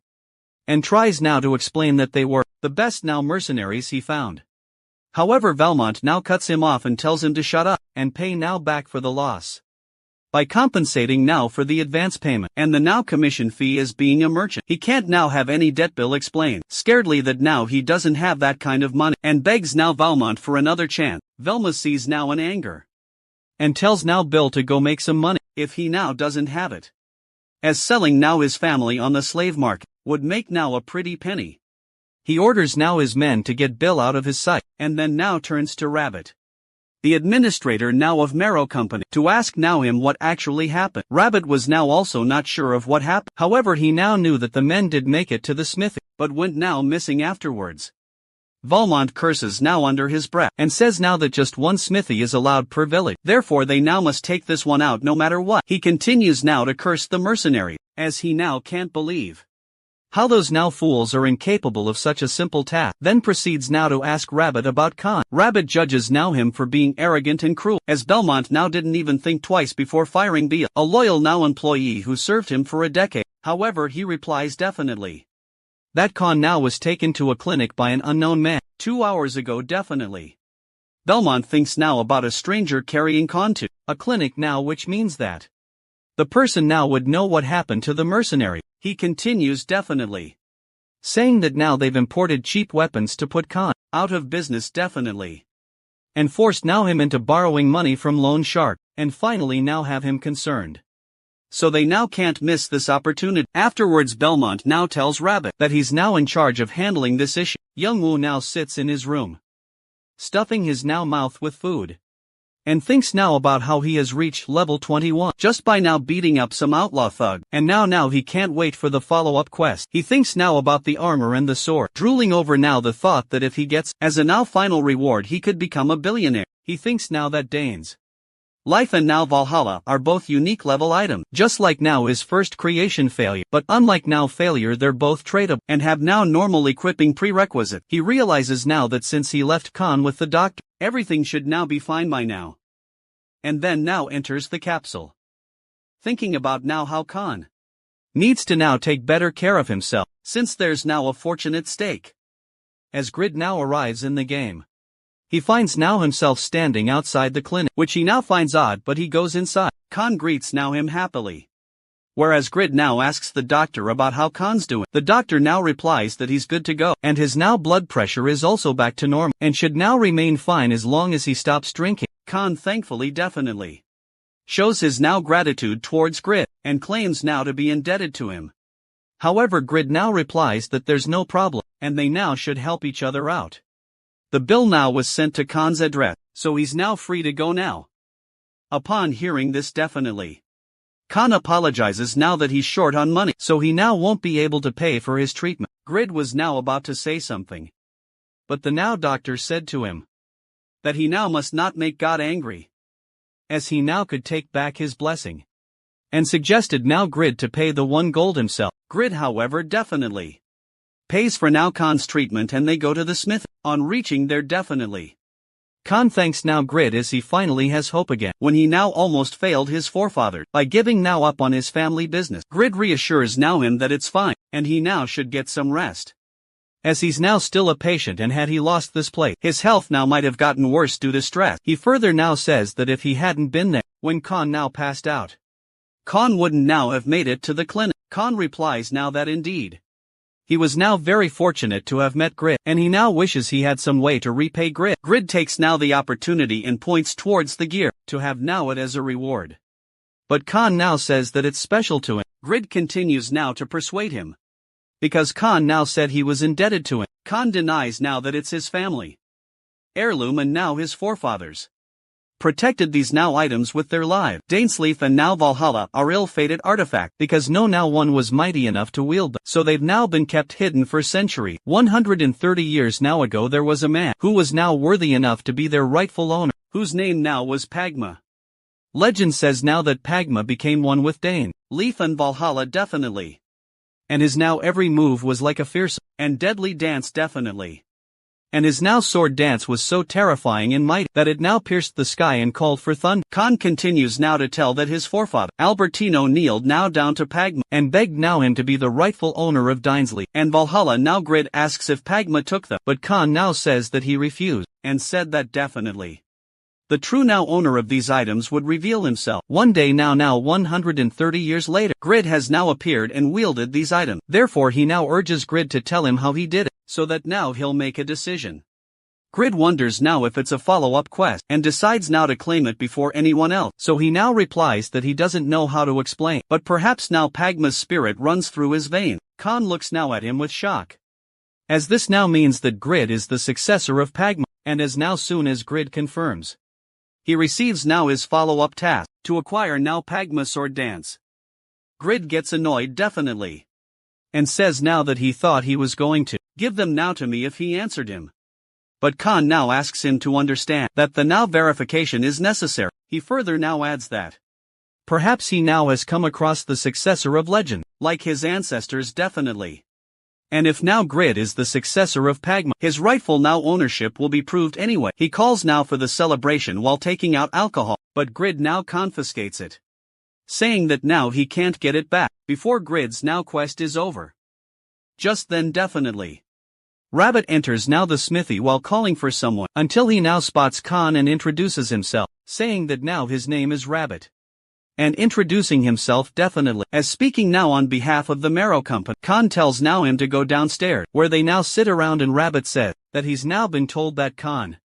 and tries now to explain that they were the best now mercenaries he found. However, Valmont now cuts him off and tells him to shut up, and pay now back for the loss, by compensating now for the advance payment, and the now commission fee as being a merchant. He can't now have any debt. Bill explains, scaredly, that now he doesn't have that kind of money, and begs now Valmont for another chance. Velma sees now in anger, and tells now Bill to go make some money, if he now doesn't have it, as selling now his family on the slave market would make now a pretty penny. He orders now his men to get Bill out of his sight, and then now turns to Rabbit, the administrator now of Marrow Company, to ask now him what actually happened. Rabbit was now also not sure of what happened. However, he now knew that the men did make it to the smithy, but went now missing afterwards. Valmont curses now under his breath, and says now that just one smithy is allowed per village, therefore they now must take this one out no matter what. He continues now to curse the mercenary, as he now can't believe how those now fools are incapable of such a simple task. Then proceeds now to ask Rabbit about Khan. Rabbit judges now him for being arrogant and cruel, as Belmont now didn't even think twice before firing Beale, a loyal now employee who served him for a decade. However, he replies definitely that Khan now was taken to a clinic by an unknown man 2 hours ago. Definitely Belmont thinks now about a stranger carrying Khan to a clinic now, which means that the person now would know what happened to the mercenary. He continues definitely saying that now they've imported cheap weapons to put Khan out of business definitely, and forced now him into borrowing money from Loan Shark, and finally now have him concerned, so they now can't miss this opportunity. Afterwards, Belmont now tells Rabbit that he's now in charge of handling this issue. Youngwoo now sits in his room, stuffing his now mouth with food, and thinks now about how he has reached level 21 just by now beating up some outlaw thug, and now he can't wait for the follow-up quest. He thinks now about the armor and the sword, drooling over now the thought that if he gets as a now final reward he could become a billionaire. He thinks now that Danes Life and now Valhalla are both unique level items, just like now is first creation failure, but unlike now failure they're both tradable, and have now normal equipping prerequisite. He realizes now that since he left Khan with the doctor, everything should now be fine by now. And then now enters the capsule. Thinking about now how Khan needs to now take better care of himself, since there's now a fortunate stake. As Grid now arrives in the game, he finds now himself standing outside the clinic, which he now finds odd, but he goes inside. Khan greets now him happily. Whereas Grid now asks the doctor about how Khan's doing. The doctor now replies that he's good to go, and his now blood pressure is also back to normal, and should now remain fine as long as he stops drinking. Khan thankfully definitely shows his now gratitude towards Grid, and claims now to be indebted to him. However, Grid now replies that there's no problem, and they now should help each other out. The bill now was sent to Khan's address, so he's now free to go now. Upon hearing this definitely, Khan apologizes now that he's short on money, so he now won't be able to pay for his treatment. Grid was now about to say something, but the now doctor said to him that he now must not make God angry, as he now could take back his blessing, and suggested now Grid to pay the 1 gold himself. Grid however definitely pays for now Khan's treatment, and they go to the smith. On reaching there definitely, Khan thanks now Grid as he finally has hope again, when he now almost failed his forefather by giving now up on his family business. Grid reassures now him that it's fine, and he now should get some rest, as he's now still a patient, and had he lost this place, his health now might have gotten worse due to stress. He further now says that if he hadn't been there when Khan now passed out, Khan wouldn't now have made it to the clinic. Khan replies now that indeed he was now very fortunate to have met Grid, and he now wishes he had some way to repay Grid. Grid takes now the opportunity and points towards the gear, to have now it as a reward. But Khan now says that it's special to him. Grid continues now to persuade him, because Khan now said he was indebted to him. Khan denies now that it's his family heirloom, and now his forefathers protected these now items with their lives. Dainsleif and now Valhalla are ill-fated artifact, because no now one was mighty enough to wield them, so they've now been kept hidden for centuries. 130 years now ago there was a man who was now worthy enough to be their rightful owner, whose name now was Pagma. Legend says now that Pagma became one with Dane, Leaf and Valhalla definitely, and his now every move was like a fearsome and deadly dance definitely. And his now sword dance was so terrifying and mighty that it now pierced the sky and called for thunder. Khan continues now to tell that his forefather, Albertino, kneeled now down to Pagma, and begged now him to be the rightful owner of Dainsleif and Valhalla. Now Grid asks if Pagma took them, but Khan now says that he refused, and said that definitely the true now owner of these items would reveal himself. One day now 130 years later, Grid has now appeared and wielded these items. Therefore he now urges Grid to tell him how he did it, so that now he'll make a decision. Grid wonders now if it's a follow-up quest, and decides now to claim it before anyone else, so he now replies that he doesn't know how to explain, but perhaps now Pagma's spirit runs through his veins. Khan looks now at him with shock, as this now means that Grid is the successor of Pagma, and as now soon as Grid confirms, he receives now his follow-up task, to acquire now Pagma's sword dance. Grid gets annoyed definitely, and says now that he thought he was going to give them now to me if he answered him. But Khan now asks him to understand that the now verification is necessary. He further now adds that perhaps he now has come across the successor of legend, like his ancestors definitely. And if now Grid is the successor of Pagma, his rightful now ownership will be proved anyway. He calls now for the celebration while taking out alcohol, but Grid now confiscates it, saying that now he can't get it back before Grid's now quest is over. Just then definitely, Rabbit enters now the smithy while calling for someone, until he now spots Khan and introduces himself, saying that now his name is Rabbit, and introducing himself definitely as speaking now on behalf of the Marrow Company. Khan tells now him to go downstairs, where they now sit around, and Rabbit says that he's now been told that Khan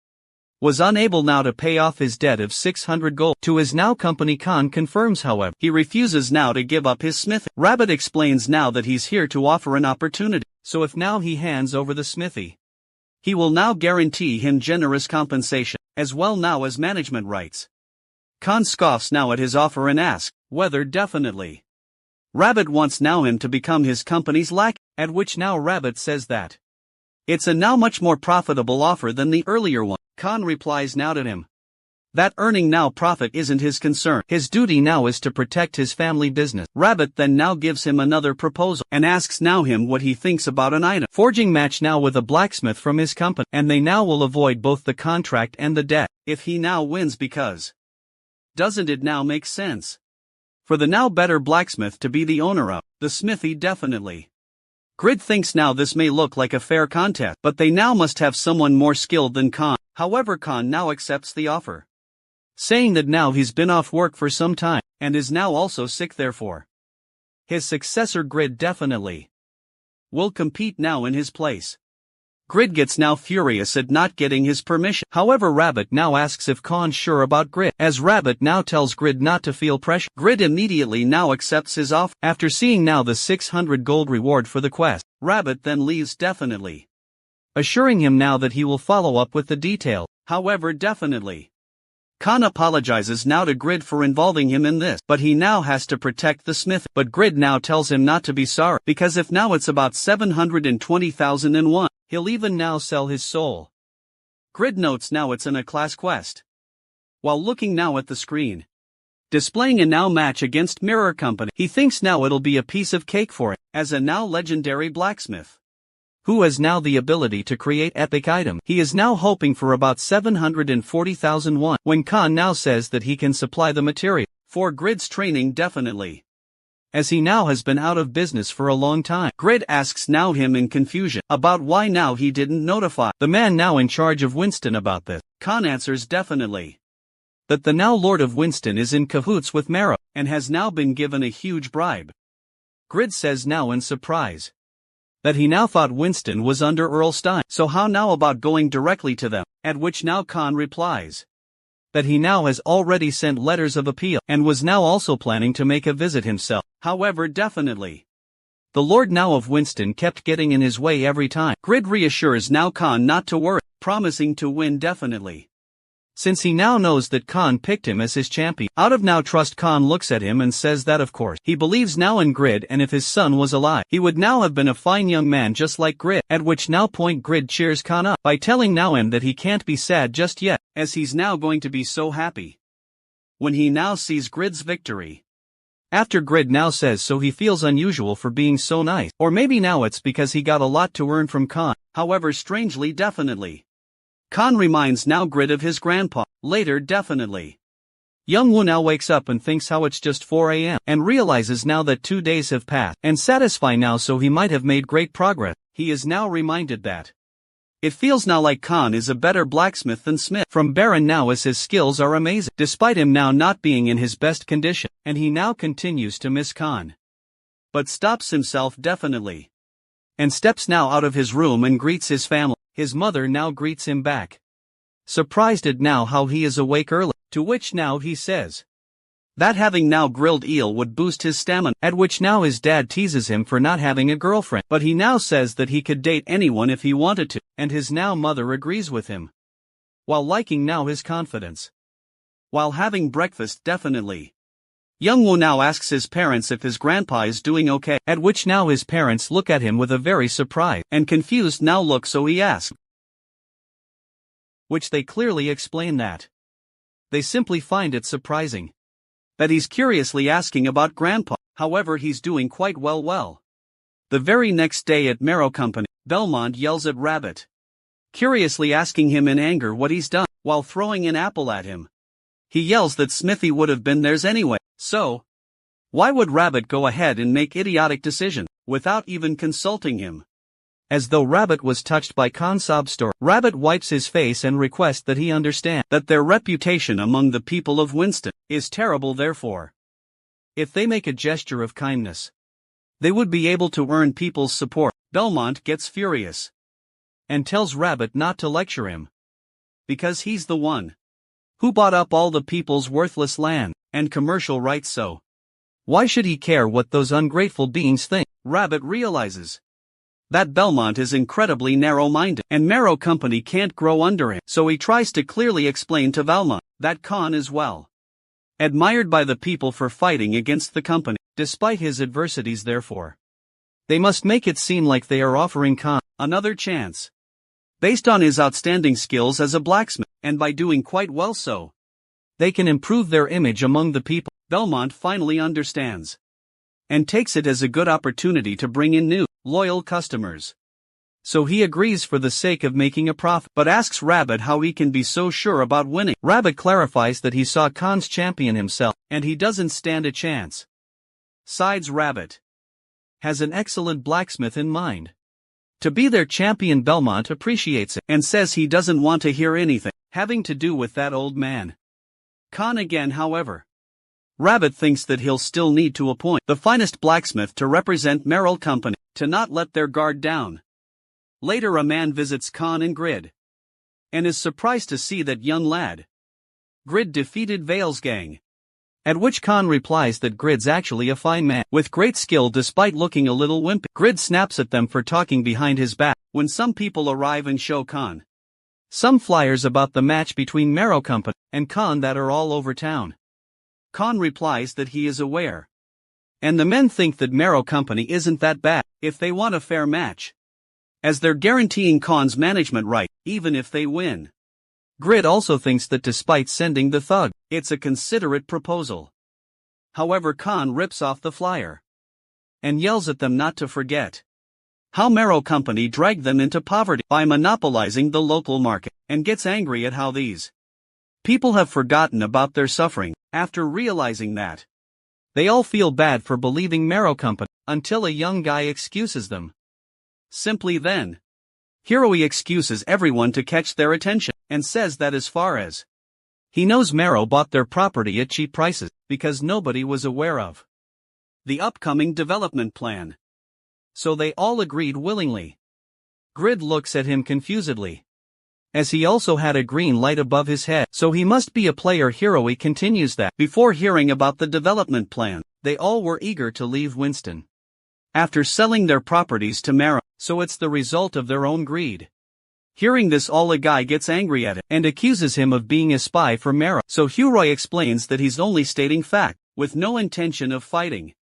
was unable now to pay off his debt of 600 gold to his now company. Khan confirms however he refuses now to give up his smithy. Rabbit explains now that he's here to offer an opportunity, so if now he hands over the smithy, he will now guarantee him generous compensation, as well now as management rights. Khan scoffs now at his offer and asks whether definitely Rabbit wants now him to become his company's lackey, at which now Rabbit says that it's a now much more profitable offer than the earlier one. Khan replies now to him That earning now profit isn't his concern. His duty now is to protect his family business. Rabbit then now gives him another proposal and asks now him what he thinks about an item forging match now with a blacksmith from his company, and they now will avoid both the contract and the debt if he now wins, because doesn't it now make sense for the now better blacksmith to be the owner of the smithy? Definitely. Grid thinks now this may look like a fair contest, but they now must have someone more skilled than Khan. However, Khan now accepts the offer, saying that now he's been off work for some time, and is now also sick, therefore his successor Grid definitely will compete now in his place. Grid gets now furious at not getting his permission. However, Rabbit now asks if Khan's sure about Grid. As Rabbit now tells Grid not to feel pressure, Grid immediately now accepts his offer. After seeing now the 600 gold reward for the quest, Rabbit then leaves definitely, assuring him now that he will follow up with the detail. However, definitely Khan apologizes now to Grid for involving him in this, but he now has to protect the smith. But Grid now tells him not to be sorry, because if now it's about 720,001, he'll even now sell his soul. Grid notes now it's in a class quest, while looking now at the screen, displaying a now match against Mirror Company. He thinks now it'll be a piece of cake for it, as a now legendary blacksmith who has now the ability to create epic items. He is now hoping for about 740,001, when Khan now says that he can supply the material for Grid's training definitely, as he now has been out of business for a long time. Grid asks now him in confusion about why now he didn't notify the man now in charge of Winston about this. Khan answers definitely that the now Lord of Winston is in cahoots with Marrow, and has now been given a huge bribe. Grid says now in surprise that he now thought Winston was under Earl Stein, so how now about going directly to them? At which now Khan replies that he now has already sent letters of appeal, and was now also planning to make a visit himself. However, definitely the Lord now of Winston kept getting in his way every time. Grid reassures now Khan not to worry, promising to win definitely, since he now knows that Khan picked him as his champion. Out of now trust, Khan looks at him and says that of course he believes now in Grid, and if his son was alive, he would now have been a fine young man just like Grid. At which now point Grid cheers Khan up by telling now him that he can't be sad just yet, as he's now going to be so happy when he now sees Grid's victory. After Grid now says so he feels unusual for being so nice, or maybe now it's because he got a lot to earn from Khan. However, strangely definitely Khan reminds now Grid of his grandpa. Later definitely Young Woo now wakes up and thinks how it's just 4 a.m. and realizes now that 2 days have passed, and satisfied now so he might have made great progress. He is now reminded that it feels now like Khan is a better blacksmith than Smith from Baron now, as his skills are amazing despite him now not being in his best condition, and he now continues to miss Khan, but stops himself definitely and steps now out of his room and greets his family. His mother now greets him back, surprised at now how he is awake early, to which now he says that having now grilled eel would boost his stamina, at which now his dad teases him for not having a girlfriend, but he now says that he could date anyone if he wanted to, and his now mother agrees with him, while liking now his confidence. While having breakfast definitely Young Woo now asks his parents if his grandpa is doing okay, at which now his parents look at him with a very surprised and confused now look, so he asks, which they clearly explain that they simply find it surprising that he's curiously asking about grandpa. However, he's doing quite well. The very next day at Marrow Company, Belmont yells at Rabbit, curiously asking him in anger what he's done, while throwing an apple at him. He yells that Smithy would have been theirs anyway, so why would Rabbit go ahead and make idiotic decisions without even consulting him? As though Rabbit was touched by Khan's sob story, Rabbit wipes his face and requests that he understand that their reputation among the people of Winston is terrible. Therefore, if they make a gesture of kindness, they would be able to earn people's support. Belmont gets furious and tells Rabbit not to lecture him, because he's the one who bought up all the people's worthless land and commercial rights, so why should he care what those ungrateful beings think? Rabbit realizes that Belmont is incredibly narrow-minded, and Marrow Company can't grow under him, so he tries to clearly explain to Belmont that Khan is well admired by the people for fighting against the company, despite his adversities. Therefore, they must make it seem like they are offering Khan another chance, based on his outstanding skills as a blacksmith, and by doing quite well so. they can improve their image among the people. Belmont finally understands and takes it as a good opportunity to bring in new, loyal customers. So he agrees for the sake of making a profit, but asks Rabbit how he can be so sure about winning. Rabbit clarifies that he saw Khan's champion himself, and he doesn't stand a chance. Sides Rabbit has an excellent blacksmith in mind to be their champion. Belmont appreciates it, and says he doesn't want to hear anything having to do with that old man. Khan again, however. Rabbit thinks that he'll still need to appoint the finest blacksmith to represent Merrill Company, to not let their guard down. Later a man visits Khan and Grid, and is surprised to see that young lad Grid defeated Vale's gang. At which Khan replies that Grid's actually a fine man, with great skill despite looking a little wimpy. Grid snaps at them for talking behind his back, when some people arrive and show Khan some flyers about the match between Merrill Company and Khan that are all over town. Khan replies that he is aware, and the men think that Merrill Company isn't that bad if they want a fair match, as they're guaranteeing Khan's management right, even if they win. Grid also thinks that despite sending the thug, it's a considerate proposal. However, Khan rips off the flyer and yells at them not to forget how Merrill Company dragged them into poverty by monopolizing the local market, and gets angry at how these people have forgotten about their suffering after realizing that they all feel bad for believing Merrill Company, until a young guy excuses them. Simply then, Hiroi excuses everyone to catch their attention, and says that as far as he knows, Merrill bought their property at cheap prices, because nobody was aware of the upcoming development plan. So they all agreed willingly. Grid looks at him confusedly, as he also had a green light above his head, so he must be a player. Hiroi continues that before hearing about the development plan, they all were eager to leave Winston after selling their properties to Merrill, so it's the result of their own greed. Hearing this, a guy gets angry at it and accuses him of being a spy for Merrill, so Hiroi explains that he's only stating fact, with no intention of fighting.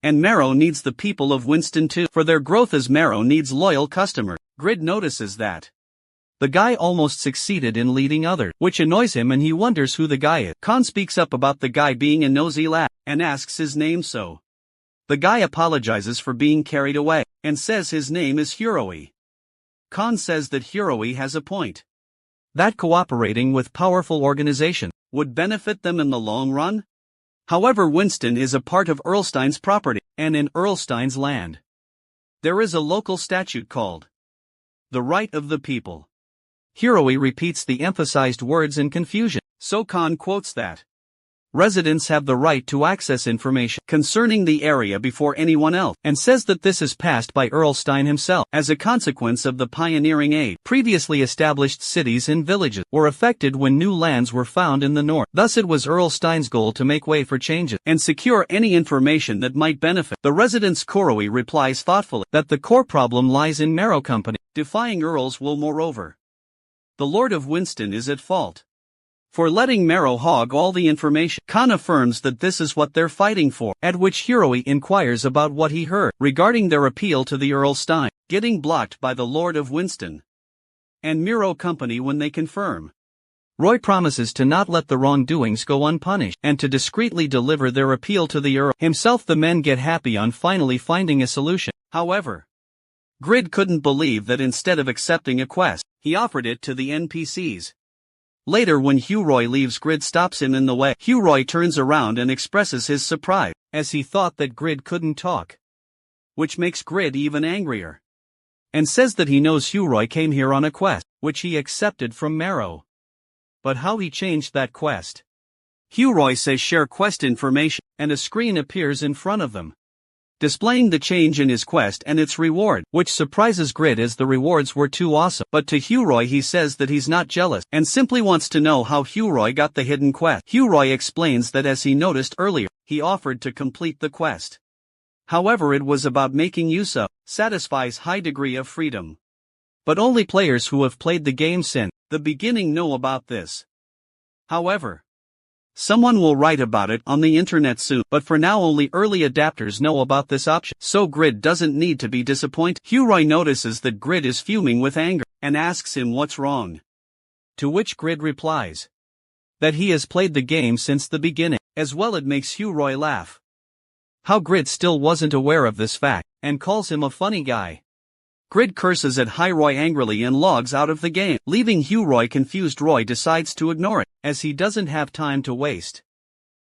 And Merrill needs the people of Winston too, for their growth, as Merrill needs loyal customers. Grid notices that the guy almost succeeded in leading others, which annoys him, and he wonders who the guy is. Khan speaks up about the guy being a nosy lad, and asks his name, so the guy apologizes for being carried away, and says his name is Hiroi. Khan says that Hiroi has a point, that cooperating with powerful organizations would benefit them in the long run. However, Winston is a part of Earlstein's property, and in Earlstein's land there is a local statute called the right of the people. Hiroi repeats the emphasized words in confusion, so Khan quotes that residents have the right to access information concerning the area before anyone else, and says that this is passed by Earlstein himself. As a consequence of the pioneering age, previously established cities and villages were affected when new lands were found in the north. Thus it was Earlstein's goal to make way for changes and secure any information that might benefit the residents. Hiroi replies thoughtfully that the core problem lies in Merrill Company defying Earl's will. Moreover, the Lord of Winston is at fault for letting Merrill hog all the information. Khan affirms that this is what they're fighting for, at which Hiroi inquires about what he heard regarding their appeal to the Earlstein getting blocked by the Lord of Winston and Merrill Company. When they confirm, Roy promises to not let the wrongdoings go unpunished, and to discreetly deliver their appeal to the Earl himself. The men get happy on finally finding a solution. However, Grid couldn't believe that instead of accepting a quest, he offered it to the NPCs. Later, when Hiroi leaves, Grid stops him in the way. Hiroi turns around and expresses his surprise, as he thought that Grid couldn't talk, which makes Grid even angrier, and says that he knows Hiroi came here on a quest, which he accepted from Merrill. But how he changed that quest? Hiroi says share quest information, and a screen appears in front of them, displaying the change in his quest and its reward, which surprises Grid as the rewards were too awesome. But to Hiroi he says that he's not jealous, and simply wants to know how Hiroi got the hidden quest. Hiroi explains that as he noticed earlier, he offered to complete the quest. However, it was about making use of, satisfies high degree of freedom. But only players who have played the game since the beginning know about this. However, someone will write about it on the internet soon, but for now only early adapters know about this option, so Grid doesn't need to be disappointed. Hiroi notices that Grid is fuming with anger, and asks him what's wrong. To which Grid replies that he has played the game since the beginning. As well, it makes Hugh laugh. How Grid still wasn't aware of this fact, and calls him a funny guy. Grid curses at Roy angrily and logs out of the game, leaving Hugh confused. Roy decides to ignore it, as he doesn't have time to waste.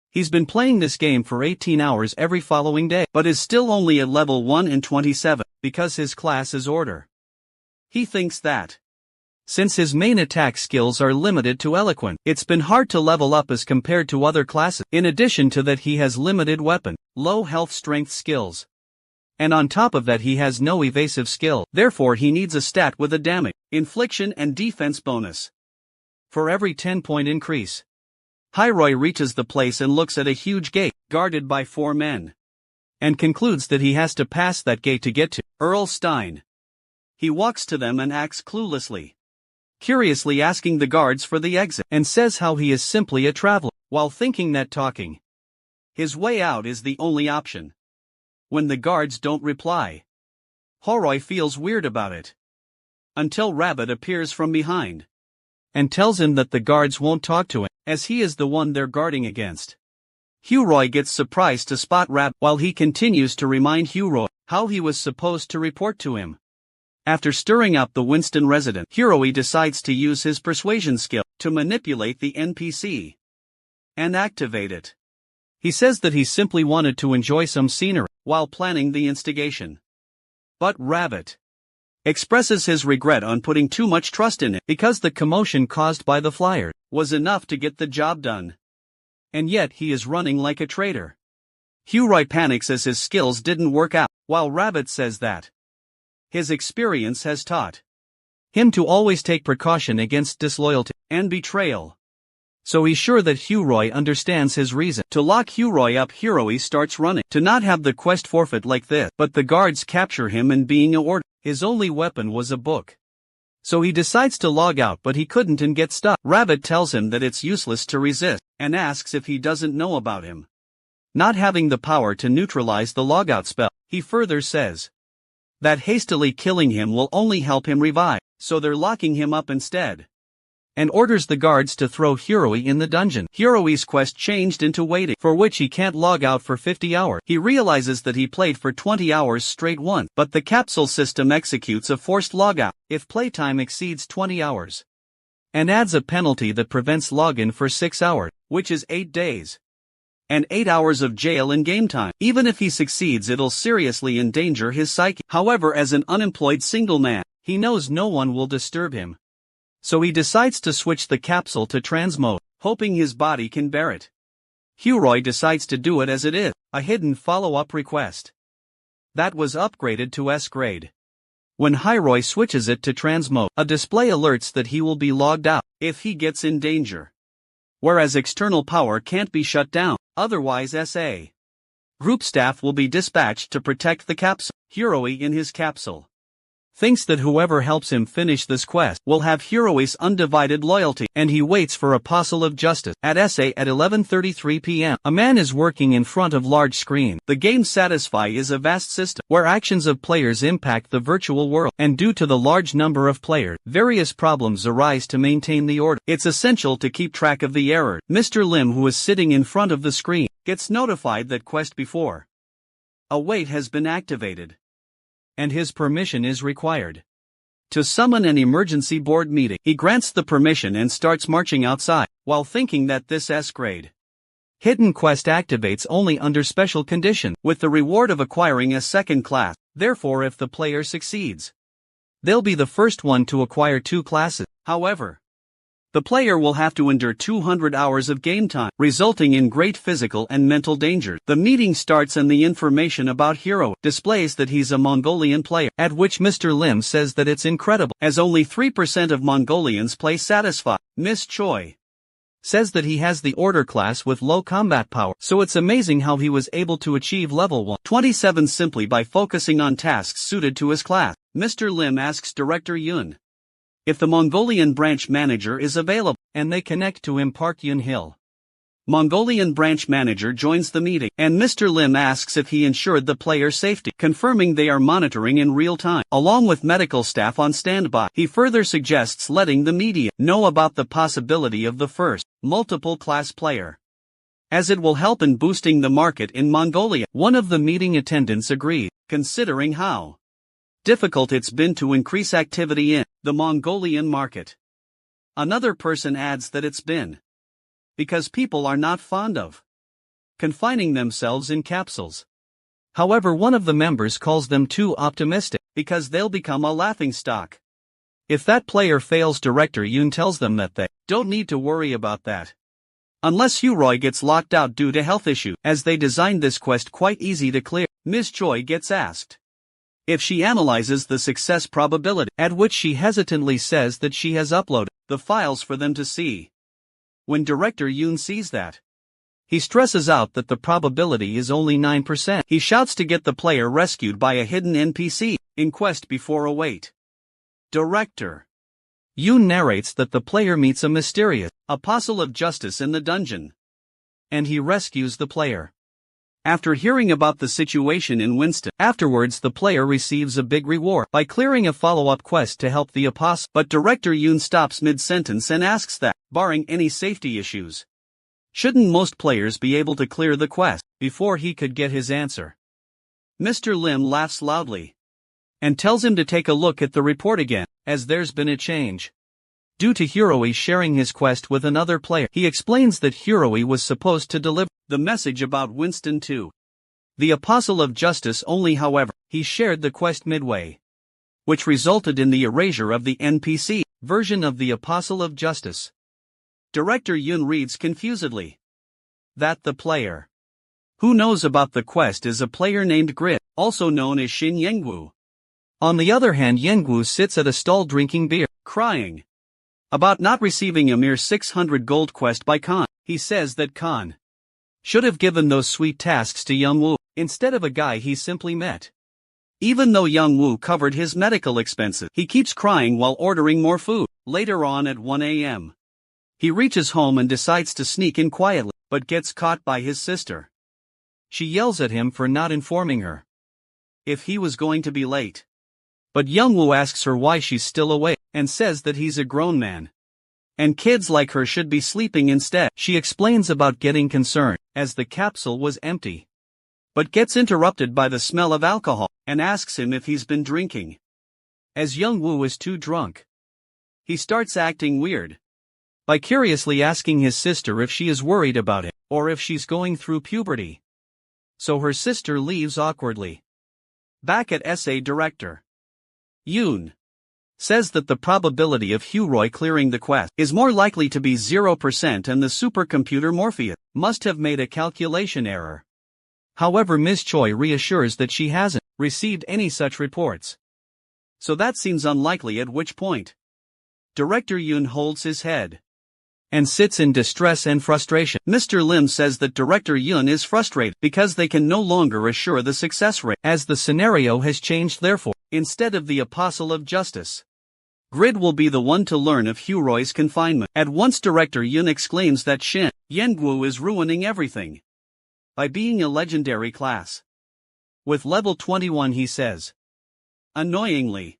He's been playing this game for 18 hours every following day, but is still only at level 1 in 27, because his class is Order. He thinks that, since his main attack skills are limited to Eloquent, it's been hard to level up as compared to other classes. In addition to that, he has limited weapon, low health strength skills. And on top of that, he has no evasive skill. Therefore, he needs a stat with a damage, infliction and defense bonus for every 10-point increase. Roy reaches the place and looks at a huge gate, guarded by 4 men, and concludes that he has to pass that gate to get to Earl Stein. He walks to them and acts cluelessly, curiously asking the guards for the exit, and says how he is simply a traveler, while thinking that talking his way out is the only option. When the guards don't reply, Roy feels weird about it, until Rabbit appears from behind and tells him that the guards won't talk to him, as he is the one they're guarding against. Hugh gets surprised to spot Rabbit while he continues to remind Hugh how he was supposed to report to him. After stirring up the Winston resident, Hugh decides to use his persuasion skill to manipulate the NPC and activate it. He says that he simply wanted to enjoy some scenery while planning the instigation. But Rabbit expresses his regret on putting too much trust in it, because the commotion caused by the flyer was enough to get the job done. And yet he is running like a traitor. Hugh panics as his skills didn't work out, while Rabbit says that his experience has taught him to always take precaution against disloyalty and betrayal. So he's sure that Hugh understands his reason. To lock Hugh up, Hugh starts running to not have the quest forfeit like this, but the guards capture him, and being a Order, his only weapon was a book. So he decides to log out, but he couldn't and gets stuck. Rabbit tells him that it's useless to resist, and asks if he doesn't know about him not having the power to neutralize the logout spell. He further says that hastily killing him will only help him revive, so they're locking him up instead, and orders the guards to throw Hugh in the dungeon. Hugh's quest changed into waiting, for which he can't log out for 50 hours. He realizes that he played for 20 hours straight once, but the capsule system executes a forced logout if playtime exceeds 20 hours, and adds a penalty that prevents login for 6 hours, which is 8 days, and 8 hours of jail in game time. Even if he succeeds, it'll seriously endanger his psyche. However, as an unemployed single man, he knows no one will disturb him. So he decides to switch the capsule to trans mode, hoping his body can bear it. Hugh decides to do it as it is, a hidden follow-up request that was upgraded to S grade. When Roy switches it to trans mode, a display alerts that he will be logged out if he gets in danger, whereas external power can't be shut down, otherwise SA group staff will be dispatched to protect the capsule. Hugh in his capsule thinks that whoever helps him finish this quest will have Hugh's undivided loyalty, and he waits for Apostle of Justice at SA at 11:33 p.m. A man is working in front of large screen. The game Satisfy is a vast system where actions of players impact the virtual world, and due to the large number of players, various problems arise to maintain the order. It's essential to keep track of the error. Mr. Lim, who is sitting in front of the screen, gets notified that quest before await has been activated, and his permission is required to summon an emergency board meeting. He grants the permission and starts marching outside, while thinking that this S-grade hidden quest activates only under special conditions, with the reward of acquiring a second class. Therefore, if the player succeeds, they'll be the first one to acquire 2 classes. However, the player will have to endure 200 hours of game time, resulting in great physical and mental danger. The meeting starts and the information about Hugh displays that he's a Mongolian player, at which Mr. Lim says that it's incredible, as only 3% of Mongolians play Satisfy. Miss Choi says that he has the Order class with low combat power, so it's amazing how he was able to achieve level 127 simply by focusing on tasks suited to his class. Mr. Lim asks Director Yun if the Mongolian branch manager is available, and they connect to him Park Yun-hil. Mongolian branch manager joins the meeting, and Mr. Lim asks if he ensured the player's safety, confirming they are monitoring in real time, along with medical staff on standby. He further suggests letting the media know about the possibility of the first multiple class player, as it will help in boosting the market in Mongolia. One of the meeting attendants agreed, considering how difficult it's been to increase activity in the Mongolian market. Another person adds that it's been because people are not fond of confining themselves in capsules. However, one of the members calls them too optimistic, because they'll become a laughingstock if that player fails. Director Yoon tells them that they don't need to worry about that unless Huroy gets locked out due to health issue, as they designed this quest quite easy to clear. Ms. Choi gets asked if she analyzes the success probability, at which she hesitantly says that she has uploaded the files for them to see. When Director Yoon sees that, he stresses out that the probability is only 9%. He shouts to get the player rescued by a hidden NPC in quest before a wait. Director Yoon narrates that the player meets a mysterious apostle of justice in the dungeon, and he rescues the player. After hearing about the situation in Winston, afterwards the player receives a big reward by clearing a follow-up quest to help the apostle. But Director Yoon stops mid-sentence and asks that, barring any safety issues, shouldn't most players be able to clear the quest before he could get his answer? Mr. Lim laughs loudly and tells him to take a look at the report again, as there's been a change due to Hiroi sharing his quest with another player. He explains that Hiroi was supposed to deliver the message about Winston to the Apostle of Justice only. However, he shared the quest midway, which resulted in the erasure of the NPC version of the Apostle of Justice. Director Yoon reads confusedly that the player who knows about the quest is a player named Grid, also known as Shin Yengwu. On the other hand, Yengwu sits at a stall drinking beer, crying about not receiving a mere 600 gold quest by Khan. He says that Khan should have given those sweet tasks to Youngwoo, instead of a guy he simply met. Even though Youngwoo covered his medical expenses, he keeps crying while ordering more food. Later on at 1 a.m., he reaches home and decides to sneak in quietly, but gets caught by his sister. She yells at him for not informing her if he was going to be late. But Youngwoo asks her why she's still awake, and says that he's a grown man, and kids like her should be sleeping instead. She explains about getting concerned, as the capsule was empty, but gets interrupted by the smell of alcohol, and asks him if he's been drinking. As Youngwoo is too drunk, he starts acting weird by curiously asking his sister if she is worried about him, or if she's going through puberty. So her sister leaves awkwardly. Back at SA, Director Yoon says that the probability of Huroy clearing the quest is more likely to be 0%, and the supercomputer Morpheus must have made a calculation error. However, Ms. Choi reassures that she hasn't received any such reports, so that seems unlikely, at which point Director Yoon holds his head and sits in distress and frustration. Mr. Lim says that Director Yoon is frustrated because they can no longer assure the success rate, as the scenario has changed. Therefore, instead of the Apostle of Justice, Grid will be the one to learn of Huroy's confinement. At once Director Yoon exclaims that Shin Yengwu is ruining everything by being a legendary class with level 21. He says annoyingly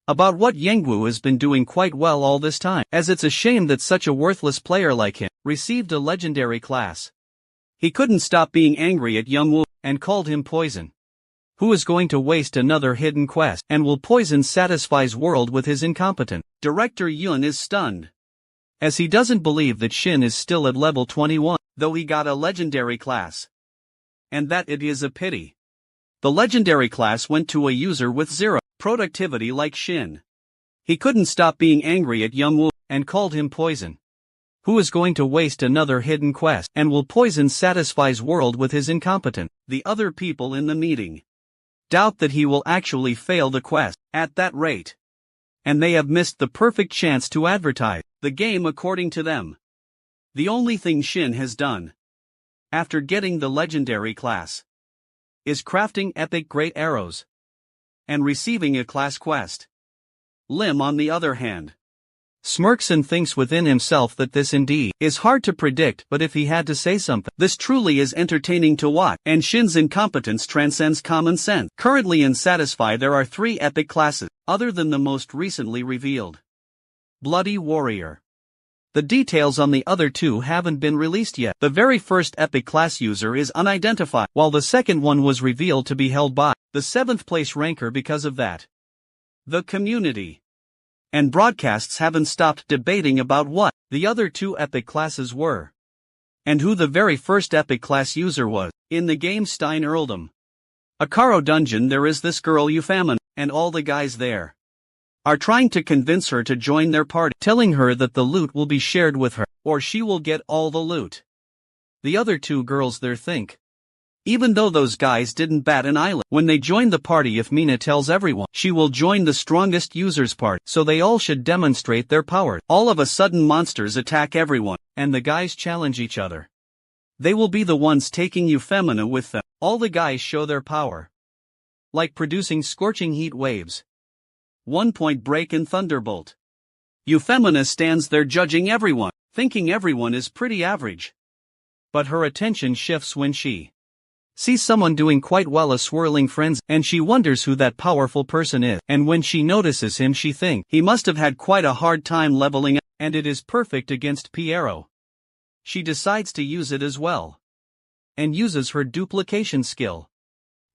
about what Yengwu has been doing quite well all this time, as it's a shame that such a worthless player like him received a legendary class. He couldn't stop being angry at Youngwoo, and called him poison. Who is going to waste another hidden quest, and will poison Satisfy's world with his incompetence? Director Yoon is stunned, as he doesn't believe that Shin is still at level 21, though he got a legendary class, and that it is a pity the legendary class went to a user with 0 productivity like Shin. He couldn't stop being angry at Youngwoo, and called him poison. Who is going to waste another hidden quest, and will poison Satisfy's world with his incompetence? The other people in the meeting doubt that he will actually fail the quest at that rate, and they have missed the perfect chance to advertise the game. According to them, the only thing Shin has done after getting the legendary class is crafting epic great arrows and receiving a class quest. Lim, on the other hand, smirks and thinks within himself that this indeed is hard to predict, but if he had to say something, this truly is entertaining to watch, and Shin's incompetence transcends common sense. Currently in Satisfy there are 3 epic classes, other than the most recently revealed Bloody Warrior. The details on the other 2 haven't been released yet. The very first epic class user is unidentified, while the second one was revealed to be held by the 7th place ranker because of that. The community and broadcasts haven't stopped debating about what the other 2 epic classes were, and who the very first epic class user was. In the game Stein Earldom Akaro Dungeon there is this girl Euphemina, and all the guys there are trying to convince her to join their party, telling her that the loot will be shared with her, or she will get all the loot. The other 2 girls there think, even though those guys didn't bat an eyelid when they joined the party, if Mina tells everyone she will join the strongest users party, so they all should demonstrate their power. All of a sudden monsters attack everyone, and the guys challenge each other. They will be the ones taking Euphemina with them. All the guys show their power, like producing scorching heat waves, 1-point break and thunderbolt. Euphemina stands there judging everyone, thinking everyone is pretty average. But her attention shifts when she sees someone doing quite well, a swirling frenzy, and she wonders who that powerful person is. And when she notices him she thinks he must have had quite a hard time leveling up, and it is perfect against Piero. She decides to use it as well, and uses her duplication skill,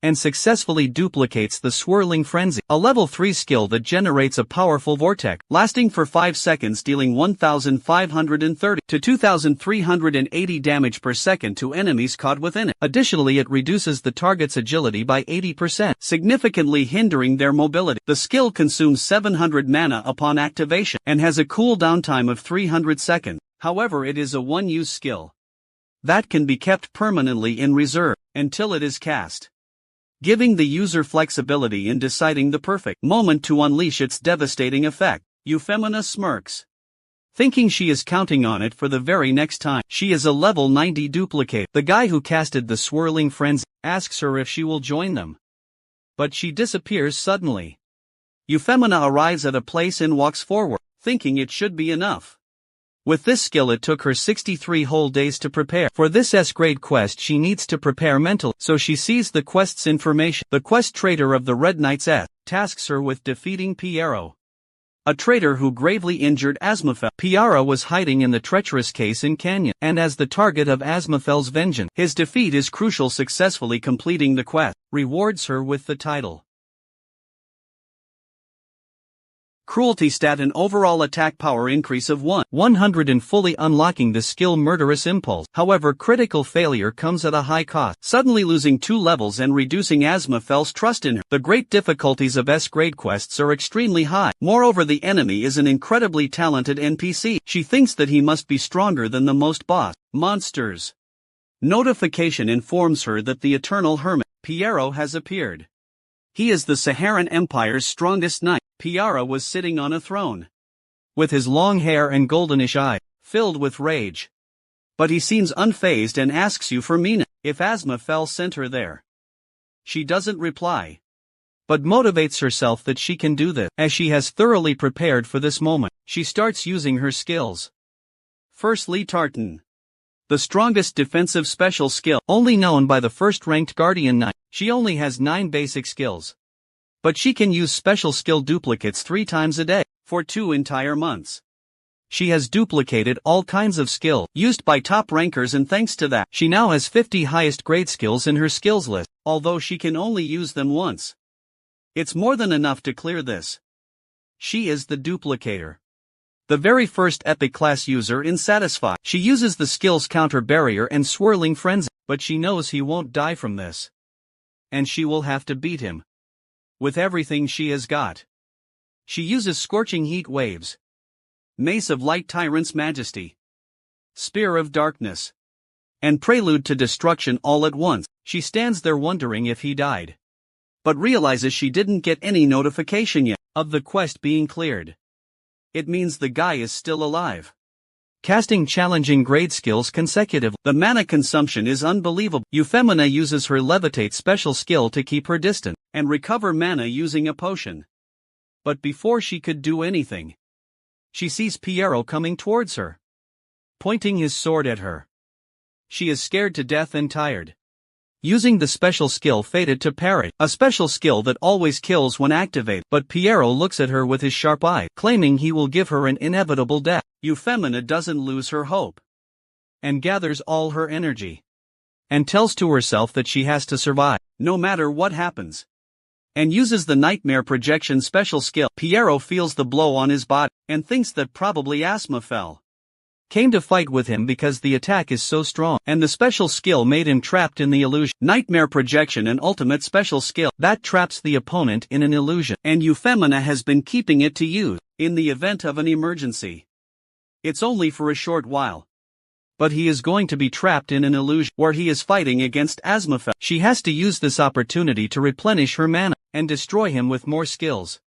and successfully duplicates the swirling frenzy, a level 3 skill that generates a powerful vortex, lasting for 5 seconds, dealing 1,530 to 2,380 damage per second to enemies caught within it. Additionally, it reduces the target's agility by 80%, significantly hindering their mobility. The skill consumes 700 mana upon activation, and has a cooldown time of 300 seconds. However, it is a one-use skill that can be kept permanently in reserve until it is cast, giving the user flexibility in deciding the perfect moment to unleash its devastating effect. Euphemina smirks, thinking she is counting on it for the very next time. She is a level 90 duplicate. The guy who casted the swirling frenzy asks her if she will join them, but she disappears suddenly. Euphemina arrives at a place and walks forward, thinking it should be enough. With this skill it took her 63 whole days to prepare. For this S-grade quest she needs to prepare mentally, so she sees the quest's information. The quest traitor of the Red Knights S tasks her with defeating Piero, a traitor who gravely injured Asmafel. Piero was hiding in the treacherous case in Canyon, and as the target of Asmafel's vengeance, his defeat is crucial. Successfully completing the quest rewards her with the title Cruelty stat, an overall attack power increase of 100 and fully unlocking the skill Murderous Impulse. However, critical failure comes at a high cost, suddenly losing 2 levels and reducing Asmafel's trust in her. The great difficulties of S-grade quests are extremely high. Moreover, the enemy is an incredibly talented NPC. She thinks that he must be stronger than the most boss monsters. Notification informs her that the Eternal Hermit, Piero, has appeared. He is the Saharan Empire's strongest knight. Piero was sitting on a throne, with his long hair and goldenish eye, filled with rage. But he seems unfazed and asks you for Mina, if Asmafel sent her there. She doesn't reply, but motivates herself that she can do this. As she has thoroughly prepared for this moment, she starts using her skills. Firstly, Tartan, the strongest defensive special skill, only known by the first-ranked Guardian Knight. She only has 9 basic skills, but she can use special skill duplicates 3 times a day, for 2 entire months. She has duplicated all kinds of skill used by top rankers, and thanks to that, she now has 50 highest grade skills in her skills list, although she can only use them once. It's more than enough to clear this. She is the duplicator, the very first epic class user in Satisfy. She uses the skills Counter Barrier and Swirling Frenzy, but she knows he won't die from this, and she will have to beat him with everything she has got. She uses Scorching Heat Waves, Mace of Light Tyrant's Majesty, Spear of Darkness, and Prelude to Destruction all at once. She stands there wondering if he died, but realizes she didn't get any notification yet of the quest being cleared. It means the guy is still alive. Casting challenging grade skills consecutively. The mana consumption is unbelievable. Euphemina uses her Levitate special skill to keep her distant and recover mana using a potion. But before she could do anything, She sees Pierrot coming towards her, pointing his sword at her. She is scared to death and tired. Using the special skill fated to parry, a special skill that always kills when activated, but Pierrot looks at her with his sharp eye, claiming he will give her an inevitable death. Euphemina doesn't lose her hope, and gathers all her energy, and tells to herself that she has to survive, no matter what happens, and uses the nightmare projection special skill. Pierrot feels the blow on his body, and thinks that probably Asmafel came to fight with him because the attack is so strong, and the special skill made him trapped in the illusion. Nightmare projection, an ultimate special skill that traps the opponent in an illusion, and Euphemina has been keeping it to use in the event of an emergency. It's only for a short while, but he is going to be trapped in an illusion where he is fighting against Asmafel. She has to use this opportunity to replenish her mana and destroy him with more skills,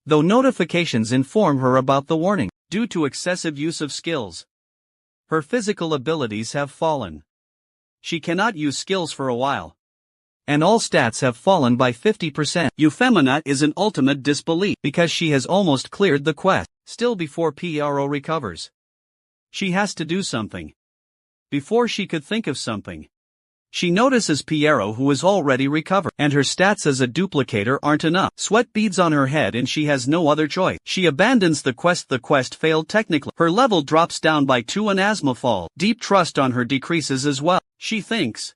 though notifications inform her about the warning. Due to excessive use of skills, her physical abilities have fallen. She cannot use skills for a while, and all stats have fallen by 50%. Euphemina is in ultimate disbelief because she has almost cleared the quest, still before Pierrot recovers. She has to do something. Before she could think of something, she notices Pierrot, who is already recovered, and her stats as a duplicator aren't enough. Sweat beads on her head and she has no other choice. She abandons the quest. The quest failed technically. Her level drops down by 2 and Asmafel. Deep trust on her decreases as well. She thinks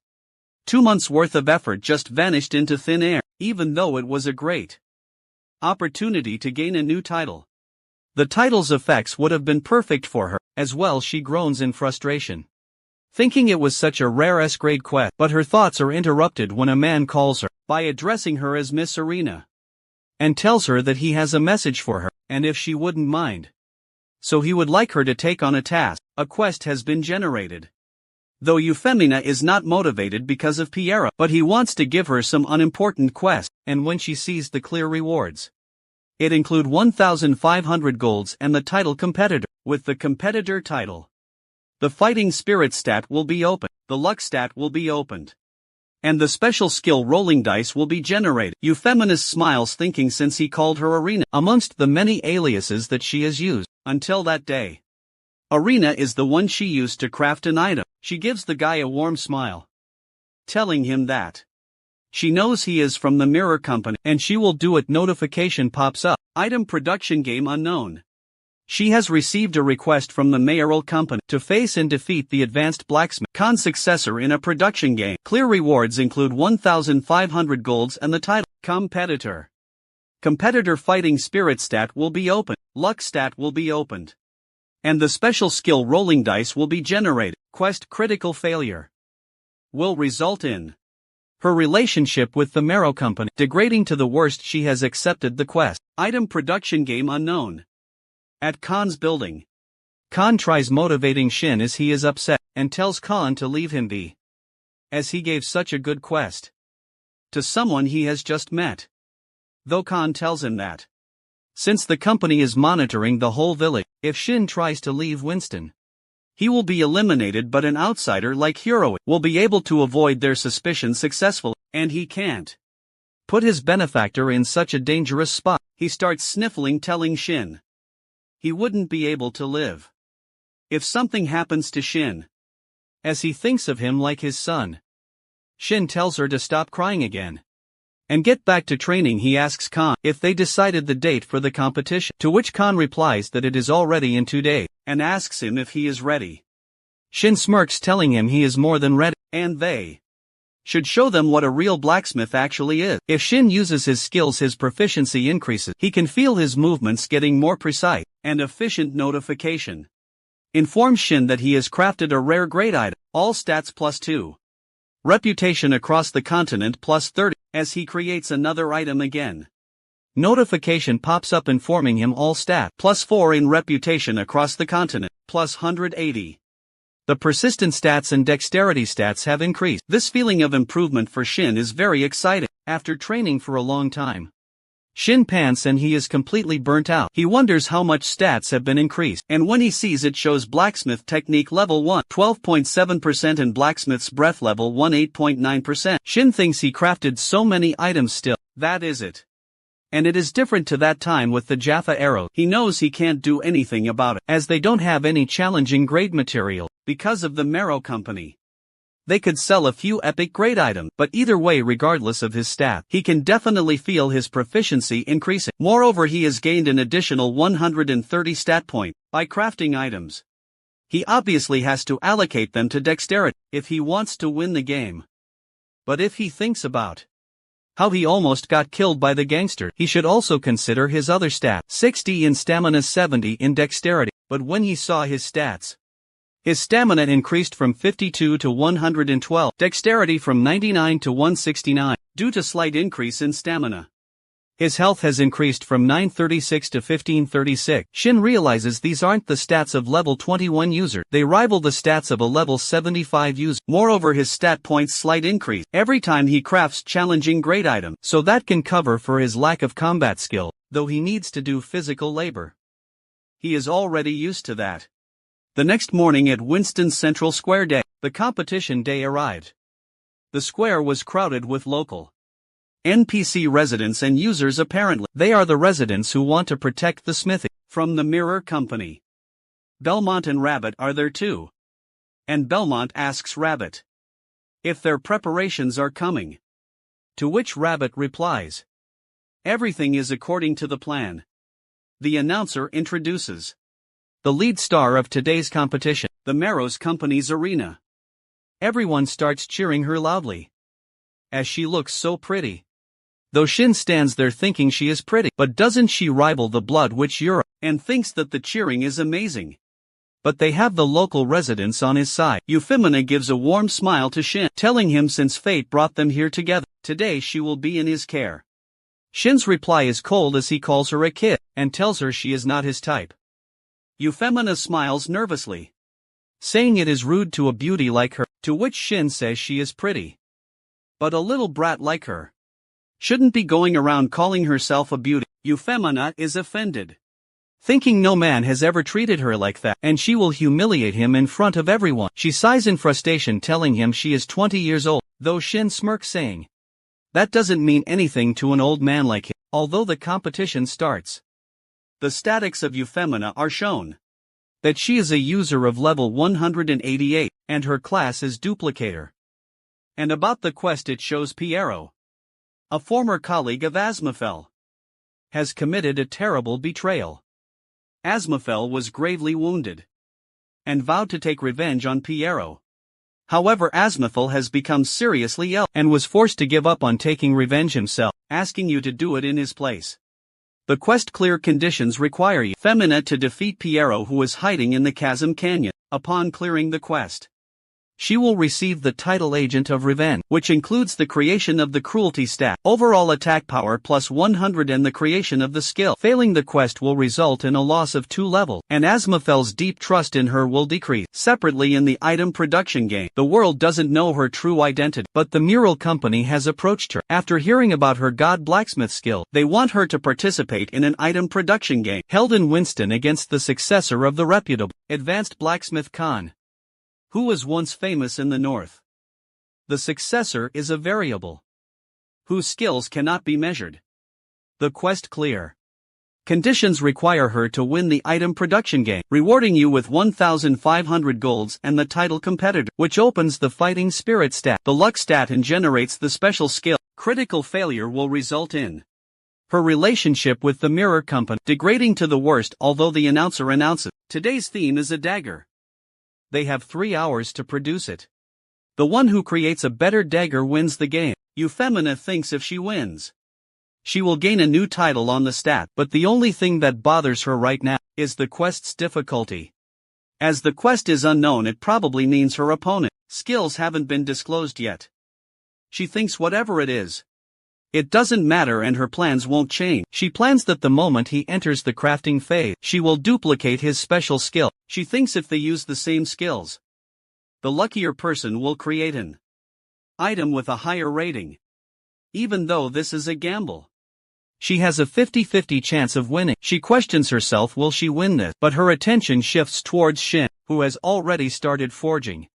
2 months worth of effort just vanished into thin air, even though it was a great opportunity to gain a new title. The title's effects would have been perfect for her, as well. She groans in frustration, thinking it was such a rare S-grade quest, but her thoughts are interrupted when a man calls her, by addressing her as Miss Arena, and tells her that he has a message for her, and if she wouldn't mind. So he would like her to take on a task. A quest has been generated. Though Euphemina is not motivated because of Pierrot, but he wants to give her some unimportant quest, and when she sees the clear rewards, it include 1,500 golds and the title competitor. With the competitor title, the fighting spirit stat will be opened, the luck stat will be opened, and the special skill rolling dice will be generated. Euphemina smiles, thinking since he called her Arena amongst the many aliases that she has used until that day, Arena is the one she used to craft an item. She gives the guy a warm smile, telling him that she knows he is from the Mirror Company and she will do it. Notification pops up. Item production game unknown. She has received a request from the Mayoral Company to face and defeat the advanced Blacksmith Khan's successor in a production game. Clear rewards include 1,500 golds and the title competitor. Competitor fighting spirit stat will be opened, luck stat will be opened, and the special skill rolling dice will be generated. Quest critical failure will result in her relationship with the Marrow Company degrading to the worst. She has accepted the quest. Item production game unknown. At Khan's building, Khan tries motivating Shin as he is upset, and tells Khan to leave him be, as he gave such a good quest to someone he has just met. Though Khan tells him that, since the company is monitoring the whole village, if Shin tries to leave Winston, he will be eliminated, but an outsider like Hiro will be able to avoid their suspicion successfully, and he can't put his benefactor in such a dangerous spot. He starts sniffling, telling Shin he wouldn't be able to live if something happens to Shin, as he thinks of him like his son. Shin tells her to stop crying again and get back to training. He asks Khan if they decided the date for the competition, to which Khan replies that it is already in 2 days, and asks him if he is ready. Shin smirks, telling him he is more than ready, and they should show them what a real blacksmith actually is. If Shin uses his skills, his proficiency increases. He can feel his movements getting more precise and efficient. Notification informs Shin that he has crafted a rare great item. All stats +2. Reputation across the continent +30, as he creates another item again. Notification pops up informing him all stat +4 in reputation across the continent, +180. The persistent stats and dexterity stats have increased. This feeling of improvement for Shin is very exciting. After training for a long time, Shin pants and he is completely burnt out. He wonders how much stats have been increased, and when he sees it shows Blacksmith Technique level 1, 12.7%, and Blacksmith's Breath level 1, 8.9%. Shin thinks he crafted so many items still. That is it. And it is different to that time with the Jaffa arrow. He knows he can't do anything about it, as they don't have any challenging grade material, because of the Marrow Company. They could sell a few epic grade items, but either way, regardless of his stat, he can definitely feel his proficiency increasing. Moreover, he has gained an additional 130 stat point by crafting items. He obviously has to allocate them to dexterity if he wants to win the game. But if he thinks about how he almost got killed by the gangster, he should also consider his other stat: 60 in stamina, 70 in dexterity. But when he saw his stats, his stamina increased from 52 to 112, dexterity from 99 to 169, due to slight increase in stamina. His health has increased from 936 to 1536. Shin realizes these aren't the stats of level 21 user, they rival the stats of a level 75 user. Moreover, his stat points slight increase every time he crafts challenging grade item, so that can cover for his lack of combat skill, though he needs to do physical labor. He is already used to that. The next morning at Winston's Central Square Day, the competition day arrived. The square was crowded with local NPC residents and users. Apparently, they are the residents who want to protect the smithy from the Mirror Company. Belmont and Rabbit are there too. And Belmont asks Rabbit if their preparations are coming. To which Rabbit replies, "Everything is according to the plan." The announcer introduces the lead star of today's competition, the Marrow's Company's arena. Everyone starts cheering her loudly, as she looks so pretty. Though Shin stands there thinking she is pretty, but doesn't she rival the Blood Witch Yura, and thinks that the cheering is amazing. But they have the local residents on his side. Euphemina gives a warm smile to Shin, telling him since fate brought them here together, today she will be in his care. Shin's reply is cold as he calls her a kid, and tells her she is not his type. Euphemina smiles nervously, saying it is rude to a beauty like her, to which Shin says she is pretty, but a little brat like her shouldn't be going around calling herself a beauty. Euphemina is offended, thinking no man has ever treated her like that, and she will humiliate him in front of everyone. She sighs in frustration, telling him she is 20 years old, though Shin smirks, saying that doesn't mean anything to an old man like him. Although the competition starts, the statics of Euphemina are shown. That she is a user of level 188, and her class is Duplicator. And about the quest, it shows Piero, a former colleague of Asmafel, has committed a terrible betrayal. Asmafel was gravely wounded and vowed to take revenge on Piero. However, Asmafel has become seriously ill and was forced to give up on taking revenge himself, asking you to do it in his place. The quest clear conditions require Euphemina to defeat Piero, who is hiding in the Chasm Canyon. Upon clearing the quest, she will receive the title Agent of Revenge, which includes the creation of the cruelty stat, overall attack power plus 100, and the creation of the skill. Failing the quest will result in a loss of 2 levels, and Asmafel's deep trust in her will decrease. Separately, in the item production game, the world doesn't know her true identity, but the Mural Company has approached her. After hearing about her god Blacksmith skill, they want her to participate in an item production game held in Winston against the successor of the reputable Advanced Blacksmith Khan, who was once famous in the north. The successor is a variable whose skills cannot be measured. The quest clear conditions require her to win the item production game, rewarding you with 1,500 golds and the title Competitor, which opens the fighting spirit stat, the luck stat, and generates the special skill. Critical failure will result in her relationship with the Mirror Company degrading to the worst. Although the announcer announces today's theme is a dagger, they have 3 hours to produce it. The one who creates a better dagger wins the game. Euphemina thinks if she wins, she will gain a new title on the stat, but the only thing that bothers her right now is the quest's difficulty. As the quest is unknown, it probably means her opponent's skills haven't been disclosed yet. She thinks whatever it is, it doesn't matter, and her plans won't change. She plans that the moment he enters the crafting phase, she will duplicate his special skill. She thinks if they use the same skills, the luckier person will create an item with a higher rating. Even though this is a gamble, she has a 50-50 chance of winning. She questions herself, will she win this? But her attention shifts towards Shin, who has already started forging.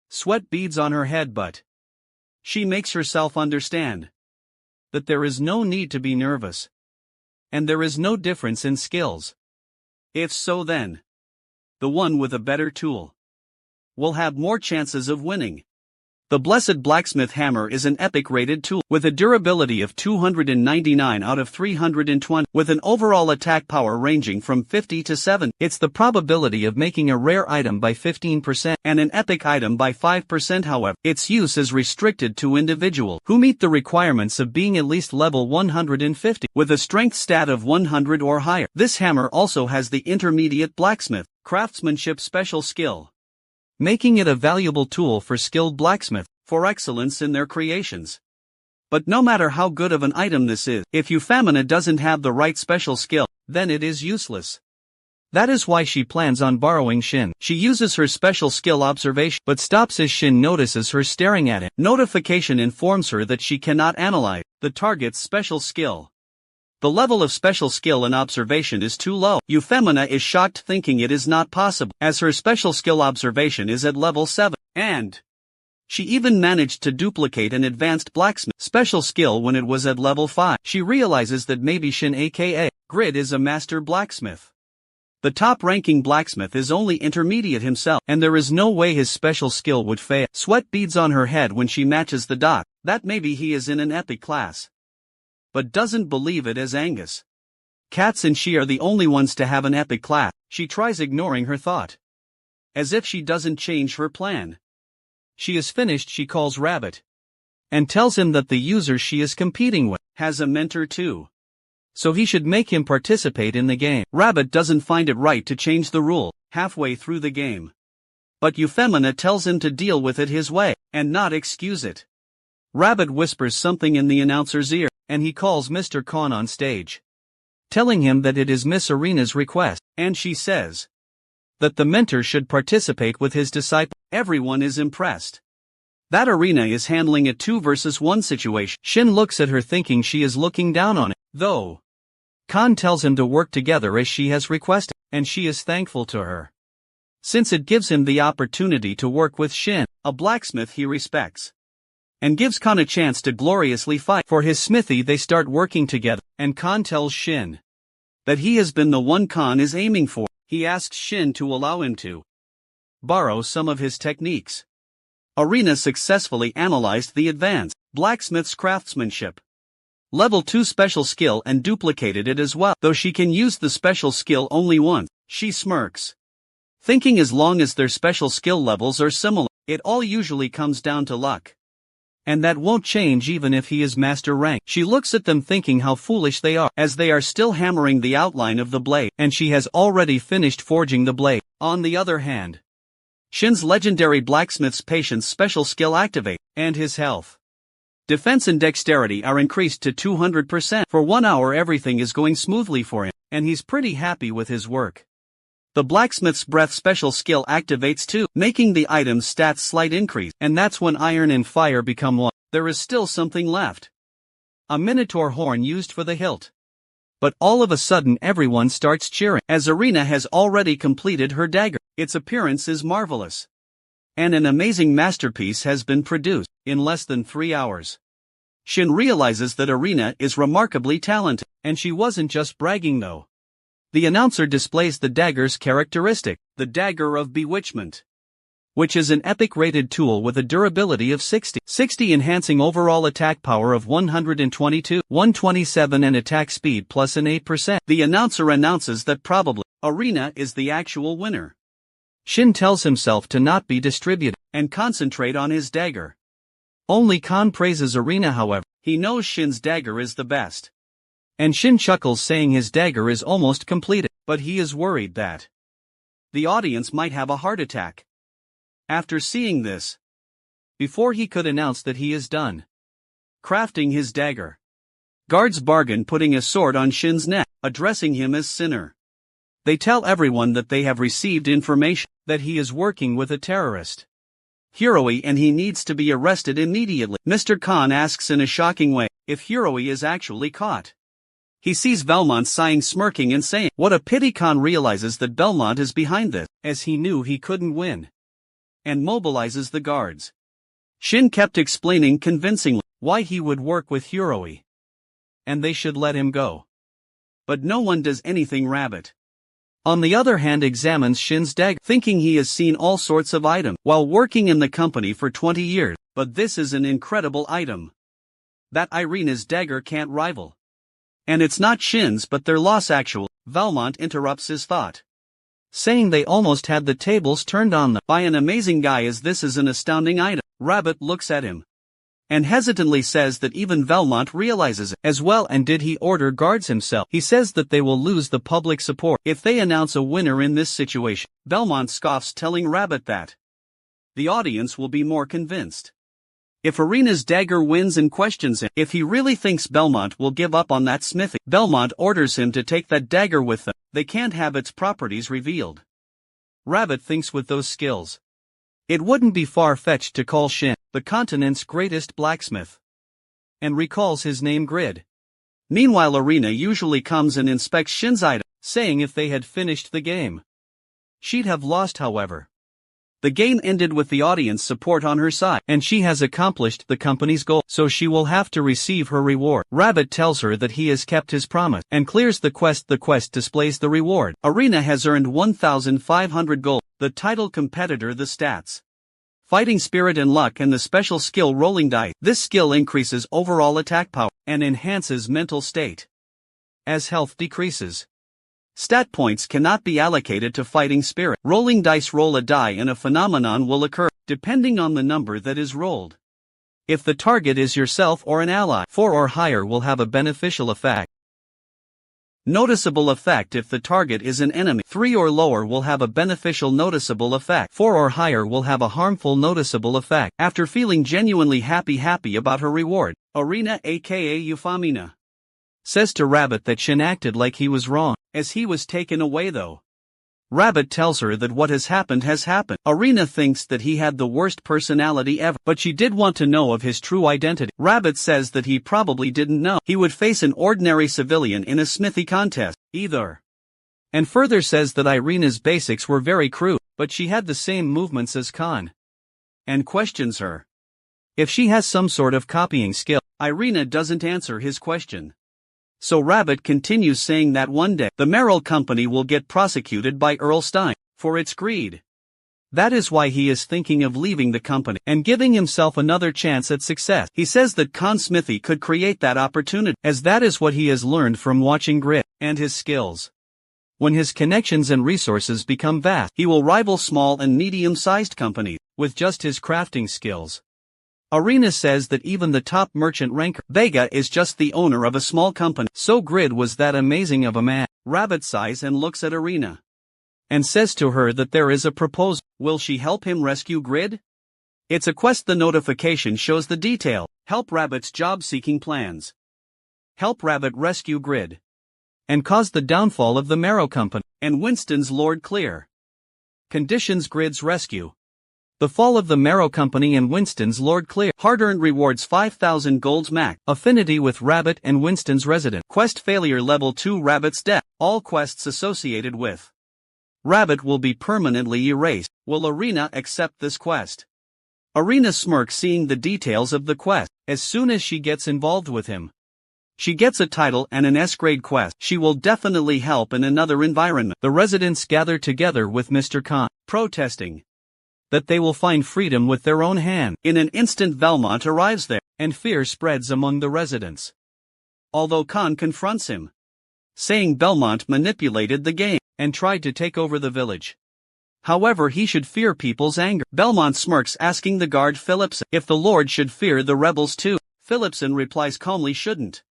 Sweat beads on her head, but she makes herself understand that there is no need to be nervous. and there is no difference in skills. If so, then the one with a better tool will have more chances of winning. The Blessed Blacksmith Hammer is an epic rated tool, with a durability of 299 out of 320, with an overall attack power ranging from 50 to 7. It's the probability of making a rare item by 15% and an epic item by 5%. However, its use is restricted to individuals who meet the requirements of being at least level 150, with a strength stat of 100 or higher. This hammer also has the intermediate blacksmith craftsmanship special skill, making it a valuable tool for skilled blacksmiths for excellence in their creations. But no matter how good of an item this is, if Euphemina doesn't have the right special skill, then it is useless. That is why she plans on borrowing Shin. She uses her special skill observation, but stops as Shin notices her staring at him. Notification informs her that she cannot analyze the target's special skill. The level of special skill and observation is too low. Euphemina is shocked, thinking it is not possible, as her special skill observation is at level 7, and she even managed to duplicate an advanced blacksmith special skill when it was at level 5. She realizes that maybe Shin aka Grid is a master blacksmith. The top-ranking blacksmith is only intermediate himself, and there is no way his special skill would fail. Sweat beads on her head when she matches the dot, that maybe he is in an epic class, but doesn't believe it as Angus, Katz and she are the only ones to have an epic class. She tries ignoring her thought, as if she doesn't change her plan. She is finished. She calls Rabbit and tells him that the user she is competing with has a mentor too, so he should make him participate in the game. Rabbit doesn't find it right to change the rule halfway through the game, but Euphemina tells him to deal with it his way and not excuse it. Rabbit whispers something in the announcer's ear, and he calls Mr. Khan on stage, telling him that it is Miss Arena's request, and she says that the mentor should participate with his disciple. Everyone is impressed that Arena is handling a 2 versus 1 situation. Shin looks at her thinking she is looking down on it, though Khan tells him to work together as she has requested, and she is thankful to her, since it gives him the opportunity to work with Shin, a blacksmith he respects, and gives Khan a chance to gloriously fight for his smithy. They start working together, and Khan tells Shin that he has been the one Khan is aiming for. He asks Shin to allow him to borrow some of his techniques. Arena successfully analyzed the advanced blacksmith's craftsmanship level 2 special skill and duplicated it as well. Though she can use the special skill only once, she smirks, thinking as long as their special skill levels are similar, it all usually comes down to luck, and that won't change even if he is master rank. She looks at them thinking how foolish they are, as they are still hammering the outline of the blade, and she has already finished forging the blade. On the other hand, Shin's legendary blacksmith's patience special skill activate, and his health, defense and dexterity are increased to 200%. For 1 hour everything is going smoothly for him, and he's pretty happy with his work. The blacksmith's breath special skill activates too, making the item's stats slight increase, and that's when iron and fire become one. There is still something left, a minotaur horn used for the hilt. But all of a sudden everyone starts cheering, as Arena has already completed her dagger. Its appearance is marvelous, and an amazing masterpiece has been produced in less than 3 hours. Shin realizes that Arena is remarkably talented, and she wasn't just bragging though. The announcer displays the dagger's characteristic, the Dagger of Bewitchment, which is an epic rated tool with a durability of 60, enhancing overall attack power of 122, 127 and attack speed plus an 8%. The announcer announces that probably Arena is the actual winner. Shin tells himself to not be distributed and concentrate on his dagger. Only Khan praises Arena, however. He knows Shin's dagger is the best, and Shin chuckles, saying his dagger is almost completed, but he is worried that the audience might have a heart attack after seeing this. Before he could announce that he is done crafting his dagger, guards bargain putting a sword on Shin's neck, addressing him as Sinner. They tell everyone that they have received information that he is working with a terrorist, Hiroi, and he needs to be arrested immediately. Mr. Khan asks in a shocking way if Hiroi is actually caught. He sees Belmont sighing, smirking and saying, "What a pity." Khan realizes that Belmont is behind this, as he knew he couldn't win, and mobilizes the guards. Shin kept explaining convincingly why he would work with Hiroi, and they should let him go. But no one does anything. Rabbit, on the other hand, examines Shin's dagger, thinking he has seen all sorts of items while working in the company for 20 years, but this is an incredible item that Irina's dagger can't rival. And it's not Shin's but their loss. Actual, Valmont interrupts his thought, saying they almost had the tables turned on them by an amazing guy, as this is an astounding item. Rabbit looks at him and hesitantly says that even Valmont realizes it as well. And did he order guards himself? He says that they will lose the public support if they announce a winner in this situation. Valmont scoffs, telling Rabbit that the audience will be more convinced if Irina's dagger wins, and questions him if he really thinks Belmont will give up on that smithing. Belmont orders him to take that dagger with them. They can't have its properties revealed. Rabbit thinks with those skills, it wouldn't be far-fetched to call Shin the continent's greatest blacksmith, and recalls his name, Grid. Meanwhile, Irina usually comes and inspects Shin's item, saying if they had finished the game, she'd have lost. However, the game ended with the audience support on her side, and she has accomplished the company's goal, so she will have to receive her reward. Rabbit tells her that he has kept his promise and clears the quest. The quest displays the reward. Irina has earned 1,500 gold, the title competitor, the stats, fighting spirit and luck, and the special skill rolling dice. This skill increases overall attack power and enhances mental state as health decreases. Stat points cannot be allocated to fighting spirit. Rolling dice, roll a die and a phenomenon will occur, depending on the number that is rolled. If the target is yourself or an ally, 4 or higher will have a beneficial effect. Noticeable effect: if the target is an enemy, 3 or lower will have a beneficial noticeable effect. 4 or higher will have a harmful noticeable effect. After feeling genuinely happy about her reward, Irina, aka Euphemina, says to Rabbit that Shin acted like he was wrong, as he was taken away though. Rabbit tells her that what has happened has happened. Irina thinks that he had the worst personality ever, but she did want to know of his true identity. Rabbit says that he probably didn't know he would face an ordinary civilian in a smithy contest, either. And further says that Irina's basics were very crude, but she had the same movements as Khan. And questions her if she has some sort of copying skill. Irina doesn't answer his question. So Rabbit continues, saying that one day the Merrill Company will get prosecuted by Earl Stein for its greed. That is why he is thinking of leaving the company and giving himself another chance at success. He says that Khan Smithy could create that opportunity, as that is what he has learned from watching Grit and his skills. When his connections and resources become vast, he will rival small and medium-sized companies with just his crafting skills. Irina says that even the top merchant ranker, Vega, is just the owner of a small company. So Grid was that amazing of a man. Rabbit sighs and looks at Irina and says to her that there is a proposal. Will she help him rescue Grid? It's a quest. The notification shows the detail. Help Rabbit's job-seeking plans. Help Rabbit rescue Grid and cause the downfall of the Marrow Company and Winston's Lord Clear. Conditions: Grid's rescue, the fall of the Marrow Company and Winston's Lord Clear. Hard-earned rewards: 5,000 golds max. Affinity with Rabbit and Winston's resident. Quest failure: level 2, Rabbit's death. All quests associated with Rabbit will be permanently erased. Will Irina accept this quest? Irina smirks, seeing the details of the quest. As soon as she gets involved with him, she gets a title and an S-grade quest. She will definitely help in another environment. The residents gather together with Mr. Khan, protesting that they will find freedom with their own hand. In an instant, Valmont arrives there, and fear spreads among the residents. Although Khan confronts him, saying Belmont manipulated the game and tried to take over the village. However, he should fear people's anger. Belmont smirks, asking the guard Phillipson if the Lord should fear the rebels too. Phillipson replies calmly, shouldn't.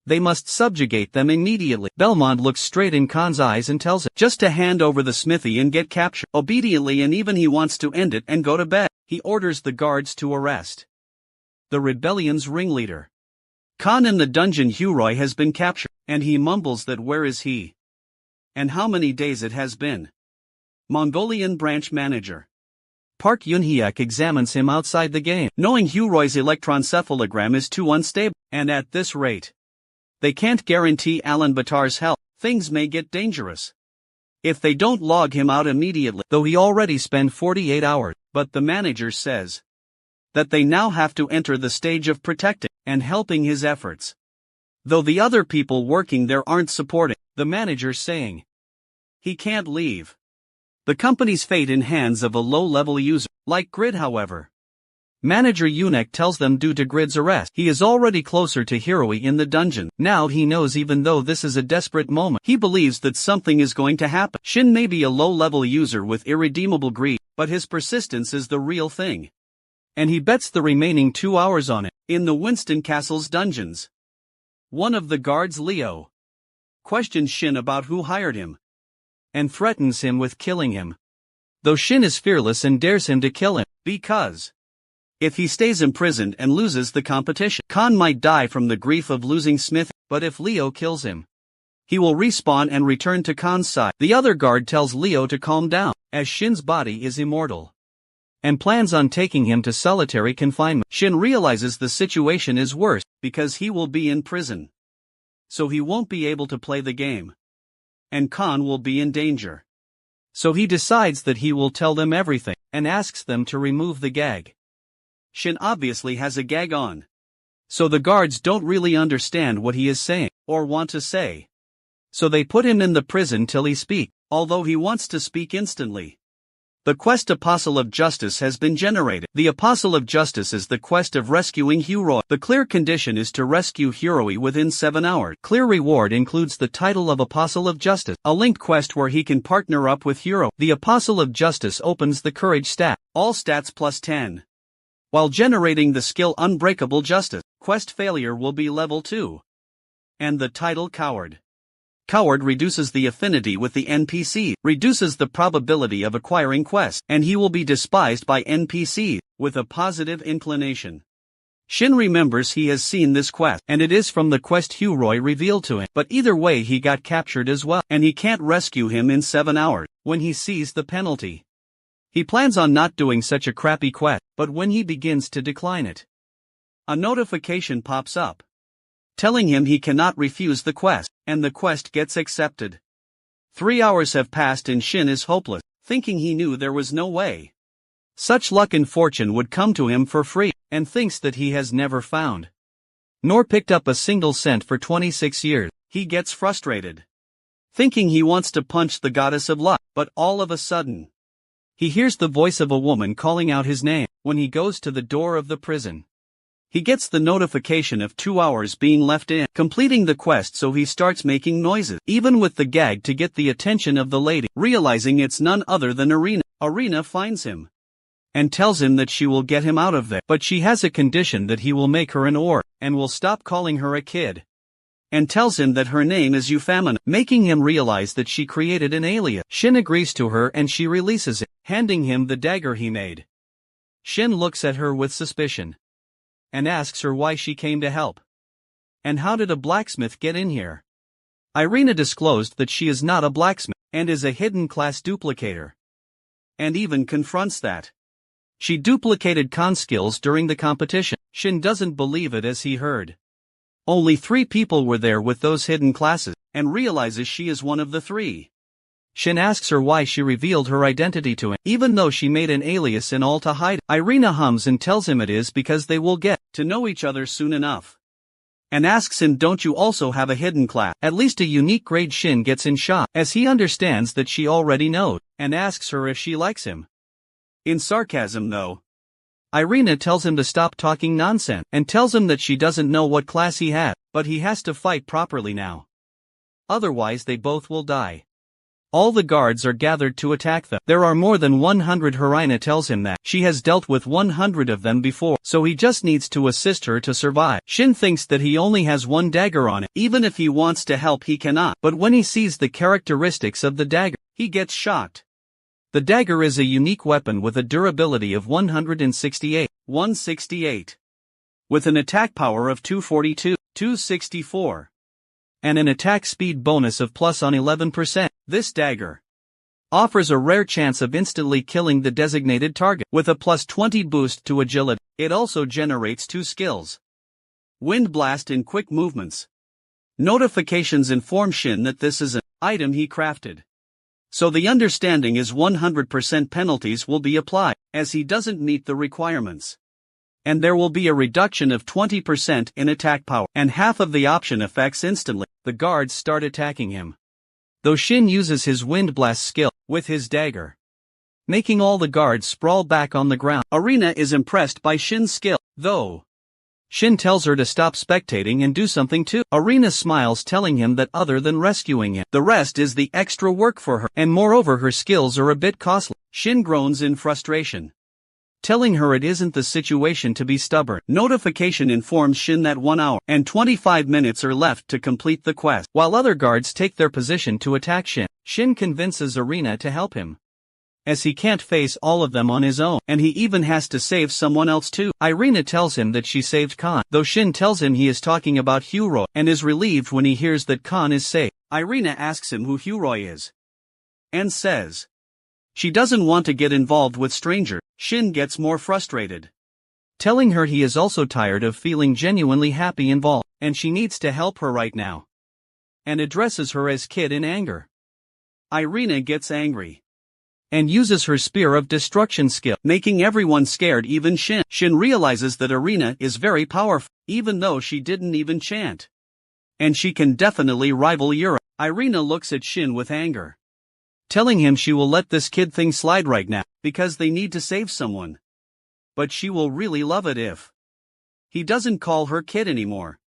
They must subjugate them immediately. Belmont looks straight in Khan's eyes and tells him just to hand over the smithy and get captured. Obediently, and even he wants to end it and go to bed. He orders the guards to arrest the rebellion's ringleader. Khan in the dungeon. Huroy has been captured, and he mumbles that where is he? And how many days it has been? Mongolian branch manager Park Yunhyuk examines him outside the game, knowing Huroy's electroncephalogram is too unstable, and at this rate, they can't guarantee Alan Batar's health. Things may get dangerous if they don't log him out immediately, though he already spent 48 hours. But the manager says that they now have to enter the stage of protecting and helping his efforts. though the other people working there aren't supporting. The manager saying he can't leave the company's fate in hands of a low-level user, like Grid. However, Manager Eunuch tells them due to Grid's arrest, he is already closer to Hiroi in the dungeon. Now he knows, even though this is a desperate moment, he believes that something is going to happen. Shin may be a low-level user with irredeemable greed, but his persistence is the real thing. And he bets the remaining 2 hours on it. In the Winston Castle's dungeons, one of the guards, Leo, questions Shin about who hired him and threatens him with killing him. Though Shin is fearless and dares him to kill him, because if he stays imprisoned and loses the competition, Khan might die from the grief of losing Smith, but if Leo kills him, he will respawn and return to Khan's side. The other guard tells Leo to calm down, as Shin's body is immortal, and plans on taking him to solitary confinement. Shin realizes the situation is worse, because he will be in prison, so he won't be able to play the game, and Khan will be in danger. So he decides that he will tell them everything, and asks them to remove the gag. Shin obviously has a gag on, so the guards don't really understand what he is saying, or want to say. So they put him in the prison till he speaks, although he wants to speak instantly. The quest Apostle of Justice has been generated. The Apostle of Justice is the quest of rescuing Hiroi. The clear condition is to rescue Hiroi within 7 hours. Clear reward includes the title of Apostle of Justice, a linked quest where he can partner up with Hiroi. The Apostle of Justice opens the courage stat, all stats plus 10. While generating the skill Unbreakable Justice, quest failure will be level 2. And the title Coward. Coward reduces the affinity with the NPC, reduces the probability of acquiring quests, and he will be despised by NPCs, with a positive inclination. Shin remembers he has seen this quest, and it is from the quest Hiroi revealed to him, but either way he got captured as well, and he can't rescue him in 7 hours, when he sees the penalty. He plans on not doing such a crappy quest, but when he begins to decline it, a notification pops up, telling him he cannot refuse the quest, and the quest gets accepted. 3 hours have passed and Shin is hopeless, thinking he knew there was no way such luck and fortune would come to him for free, and thinks that he has never found nor picked up a single cent for 26 years. He gets frustrated, thinking he wants to punch the goddess of luck, but all of a sudden, he hears the voice of a woman calling out his name. When he goes to the door of the prison, he gets the notification of 2 hours being left in completing the quest, so he starts making noises, even with the gag, to get the attention of the lady. Realizing it's none other than Arena, Arena finds him and tells him that she will get him out of there, but she has a condition that he will make her an orc, and will stop calling her a kid, and tells him that her name is Euphemina, making him realize that she created an alias. Shin agrees to her and she releases it, handing him the dagger he made. Shin looks at her with suspicion and asks her why she came to help. And how did a blacksmith get in here? Irina disclosed that she is not a blacksmith, and is a hidden class duplicator, and even confronts that she duplicated con skills during the competition. Shin doesn't believe it, as he heard only 3 people were there with those hidden classes, and realizes she is one of the 3. Shin asks her why she revealed her identity to him, even though she made an alias and all to hide. Irina hums and tells him it is because they will get to know each other soon enough, and asks him, don't you also have a hidden class, at least a unique grade? Shin gets in shock, as he understands that she already knows, and asks her if she likes him. In sarcasm though, Irina tells him to stop talking nonsense, and tells him that she doesn't know what class he has, but he has to fight properly now, otherwise they both will die. All the guards are gathered to attack them. There are more than 100. Harina tells him that she has dealt with 100 of them before, so he just needs to assist her to survive. Shin thinks that he only has 1 dagger on it. Even if he wants to help, he cannot. But when he sees the characteristics of the dagger, he gets shocked. The dagger is a unique weapon with a durability of 168, with an attack power of 242, 264. And an attack speed bonus of plus on 11%. This dagger offers a rare chance of instantly killing the designated target, with a plus 20 boost to agility. It also generates 2 skills: Wind Blast and Quick Movements. Notifications inform Shin that this is an item he crafted, so the understanding is 100% penalties will be applied, as he doesn't meet the requirements. and there will be a reduction of 20% in attack power, and half of the option effects instantly. The guards start attacking him. Though Shin uses his Wind Blast skill, with his dagger, making all the guards sprawl back on the ground. Arena is impressed by Shin's skill, though Shin tells her to stop spectating and do something too. Arena smiles, telling him that other than rescuing him, the rest is the extra work for her, and moreover her skills are a bit costly. Shin groans in frustration, telling her it isn't the situation to be stubborn. Notification informs Shin that 1 hour and 25 minutes are left to complete the quest. While other guards take their position to attack Shin, Shin convinces Arena to help him, as he can't face all of them on his own, and he even has to save someone else too. Irina tells him that she saved Khan, though Shin tells him he is talking about Huroi, and is relieved when he hears that Khan is safe. Irina asks him who Huroi is, and says she doesn't want to get involved with strangers. Shin gets more frustrated, telling her he is also tired of feeling genuinely happy involved, and she needs to help her right now, and addresses her as Kid in anger. Irina gets angry and uses her Spear of Destruction skill, making everyone scared, even Shin. Shin realizes that Arena is very powerful, even though she didn't even chant, and she can definitely rival Yura. Irina looks at Shin with anger, telling him she will let this kid thing slide right now, because they need to save someone. But she will really love it if he doesn't call her kid anymore.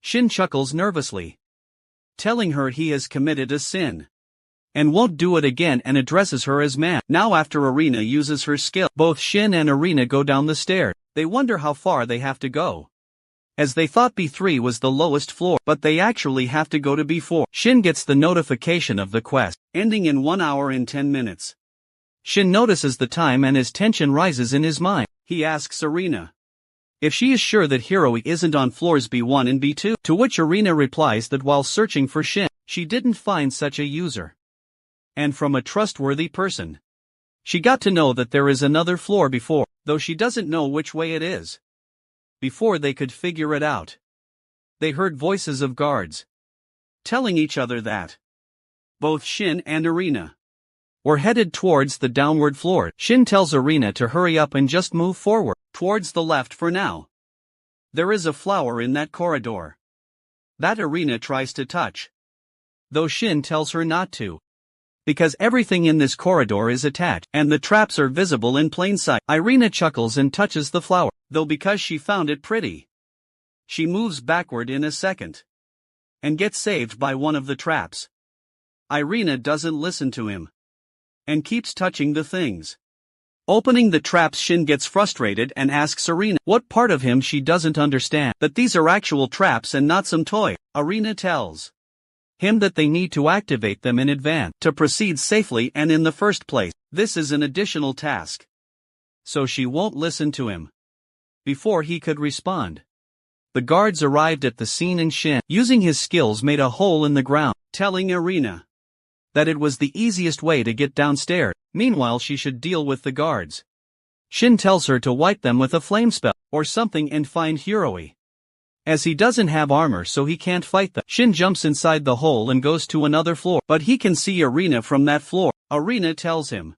Shin chuckles nervously, telling her he has committed a sin and won't do it again, and addresses her as man. Now after Arena uses her skill, both Shin and Arena go down the stairs. They wonder how far they have to go, as they thought B3 was the lowest floor, but they actually have to go to B4. Shin gets the notification of the quest, ending in 1 hour and 10 minutes. Shin notices the time and his tension rises in his mind. He asks Arena if she is sure that Huroi isn't on floors B1 and B2, to which Arena replies that while searching for Shin, she didn't find such a user, and from a trustworthy person she got to know that there is another floor before, though she doesn't know which way it is. Before they could figure it out, they heard voices of guards telling each other that both Shin and Arena were headed towards the downward floor. Shin tells Arena to hurry up and just move forward, towards the left for now. There is a flower in that corridor that Arena tries to touch, though Shin tells her not to, because everything in this corridor is attached, and the traps are visible in plain sight. Irina chuckles and touches the flower, though because she found it pretty, she moves backward in a second, and gets saved by one of the traps. Irina doesn't listen to him, and keeps touching the things. Opening the traps, Shin gets frustrated and asks Arena what part of him she doesn't understand, that these are actual traps and not some toy. Arena tells him that they need to activate them in advance to proceed safely, and in the first place, this is an additional task. So she won't listen to him. Before he could respond, the guards arrived at the scene, and Shin, using his skills, made a hole in the ground, telling Arena that it was the easiest way to get downstairs. Meanwhile, she should deal with the guards. Shin tells her to wipe them with a flame spell or something and find Huroi, as he doesn't have armor so he can't fight them. Shin jumps inside the hole and goes to another floor, but he can see Arena from that floor. Arena tells him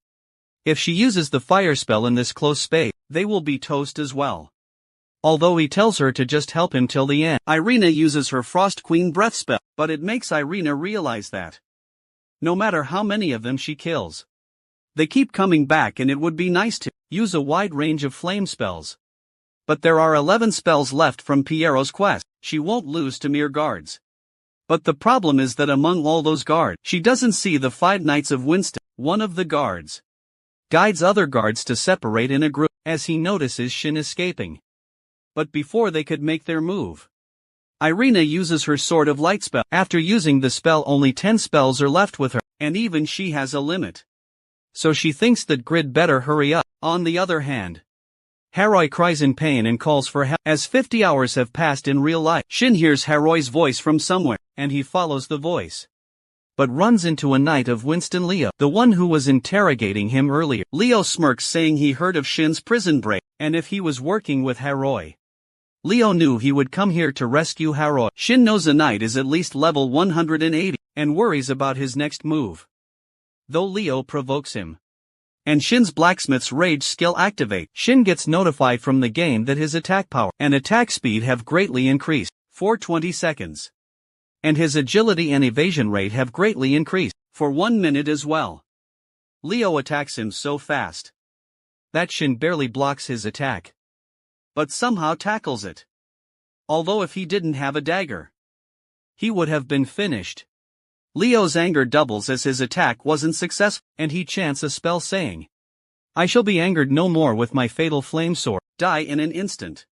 if she uses the fire spell in this close space, they will be toast as well. Although he tells her to just help him till the end. Irina uses her Frost Queen breath spell, but it makes Irina realize that no matter how many of them she kills, they keep coming back, and it would be nice to use a wide range of flame spells. But there are 11 spells left from Piero's quest. She won't lose to mere guards. But the problem is that among all those guards, she doesn't see the 5 Knights of Winston. One of the guards guides other guards to separate in a group, as he notices Shin escaping. But before they could make their move, Irina uses her Sword of Light spell. After using the spell, only 10 spells are left with her, and even she has a limit. So she thinks that Grid better hurry up. On the other hand, Huroi cries in pain and calls for help. As 50 hours have passed in real life, Shin hears Huroi's voice from somewhere, and he follows the voice, but runs into a Knight of Winston, Leo, the one who was interrogating him earlier. Leo smirks, saying he heard of Shin's prison break, and if he was working with Huroi, Leo knew he would come here to rescue Huroi. Shin knows a knight is at least level 180, and worries about his next move, though Leo provokes him and Shin's Blacksmith's Rage skill activate. Shin gets notified from the game that his attack power and attack speed have greatly increased for 20 seconds. And his agility and evasion rate have greatly increased for 1 minute as well. Leo attacks him so fast that Shin barely blocks his attack, but somehow tackles it. Although if he didn't have a dagger, he would have been finished. Leo's anger doubles as his attack wasn't successful, and he chants a spell saying, "I shall be angered no more with my fatal flame sword." Die in an instant.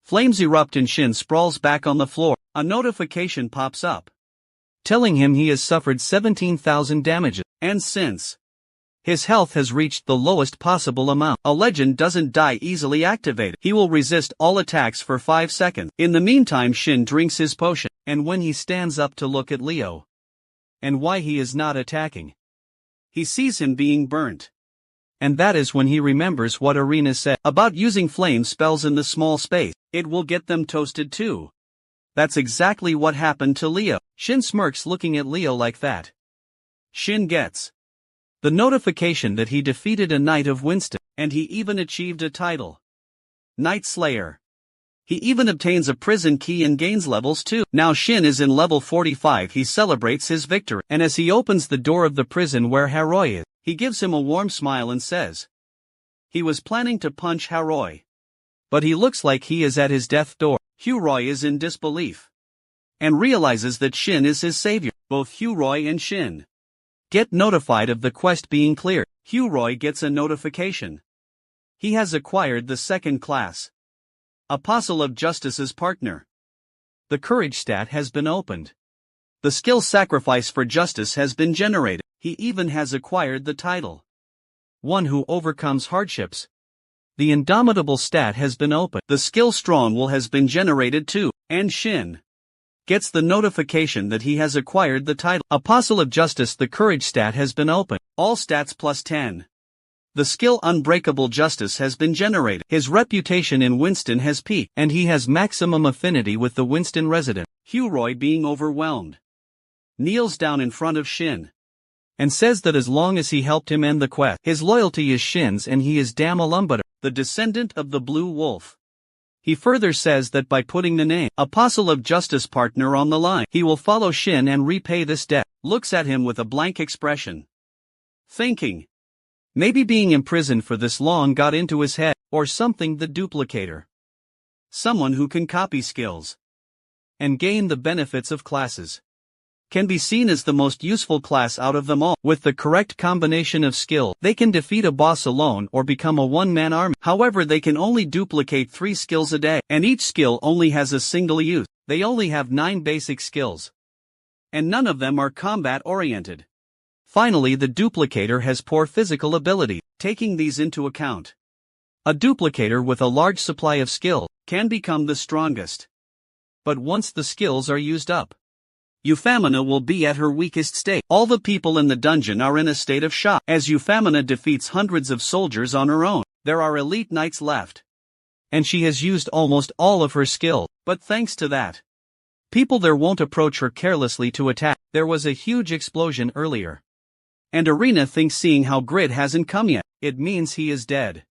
Flames erupt and Shin sprawls back on the floor. A notification pops up, telling him he has suffered 17,000 damages, and since his health has reached the lowest possible amount, a legend doesn't die easily activated. He will resist all attacks for 5 seconds. In the meantime, Shin drinks his potion, and when he stands up to look at Leo and why he is not attacking, he sees him being burnt. And that is when he remembers what Arena said about using flame spells in the small space. It will get them toasted too. That's exactly what happened to Leo. Shin smirks looking at Leo like that. Shin gets the notification that he defeated a Knight of Winston, and he even achieved a title, Night Slayer. He even obtains a prison key and gains levels too. Now Shin is in level 45. He celebrates his victory, and as he opens the door of the prison where Haroy is, he gives him a warm smile and says he was planning to punch Haroy, but he looks like he is at his death door. Huroy is in disbelief and realizes that Shin is his savior. Both Huroy and Shin get notified of the quest being cleared. Huroy gets a notification. He has acquired the second class Apostle of Justice's partner. The courage stat has been opened. The skill Sacrifice for Justice has been generated. He even has acquired the title One Who Overcomes Hardships. The Indomitable stat has been opened. The skill Strong Will has been generated too, and Shin gets the notification that he has acquired the title Apostle of Justice. The courage stat has been opened. All stats plus 10. The skill Unbreakable Justice has been generated. His reputation in Winston has peaked, and he has maximum affinity with the Winston resident. Huroy, being overwhelmed, kneels down in front of Shin and says that as long as he helped him end the quest, his loyalty is Shin's and he is Dam Alumbutter, the descendant of the Blue Wolf. He further says that by putting the name Apostle of Justice partner on the line, he will follow Shin and repay this debt. Looks at him with a blank expression, thinking maybe being imprisoned for this long got into his head, or something. The duplicator, someone who can copy skills and gain the benefits of classes, can be seen as the most useful class out of them all. With the correct combination of skill, they can defeat a boss alone or become a one-man army. However, they can only duplicate 3 skills a day, and each skill only has a single use. They only have 9 basic skills, and none of them are combat-oriented. Finally, the duplicator has poor physical ability. Taking these into account, a duplicator with a large supply of skill can become the strongest. But once the skills are used up, Euphemina will be at her weakest state. All the people in the dungeon are in a state of shock, as Euphemina defeats hundreds of soldiers on her own. There are elite knights left, and she has used almost all of her skill, but thanks to that, people there won't approach her carelessly to attack. There was a huge explosion earlier, and Arena thinks seeing how Grid hasn't come yet, it means he is dead.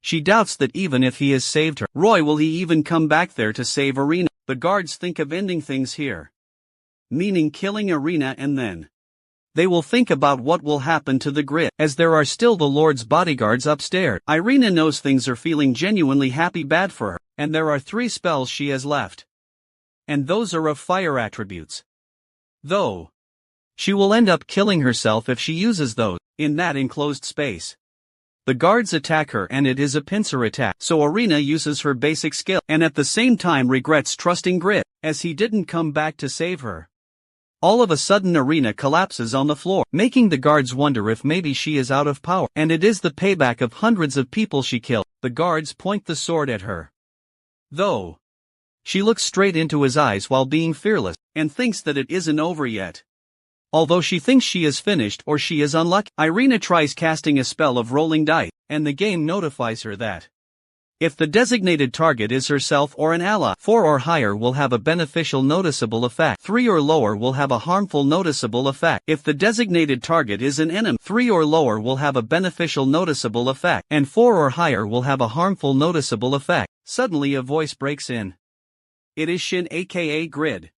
She doubts that even if he has saved her, Roy, will he even come back there to save Arena? The guards think of ending things here, meaning killing Arena, and then they will think about what will happen to the Grid, as there are still the Lord's bodyguards upstairs. Irina knows things are feeling genuinely happy bad for her, and there are 3 spells she has left, and those are of fire attributes. Though she will end up killing herself if she uses those in that enclosed space. The guards attack her, and it is a pincer attack, so Arena uses her basic skill, and at the same time regrets trusting Grid, as he didn't come back to save her. All of a sudden Arena collapses on the floor, making the guards wonder if maybe she is out of power, and it is the payback of hundreds of people she killed. The guards point the sword at her, though she looks straight into his eyes while being fearless, and thinks that it isn't over yet. Although she thinks she is finished or she is unlucky, Irina tries casting a spell of rolling dice, and the game notifies her that If the designated target is herself or an ally, 4 or higher will have a beneficial noticeable effect. 3 or lower will have a harmful noticeable effect. If the designated target is an enemy, 3 or lower will have a beneficial noticeable effect, and 4 or higher will have a harmful noticeable effect. Suddenly a voice breaks in. It is Shin aka Grid,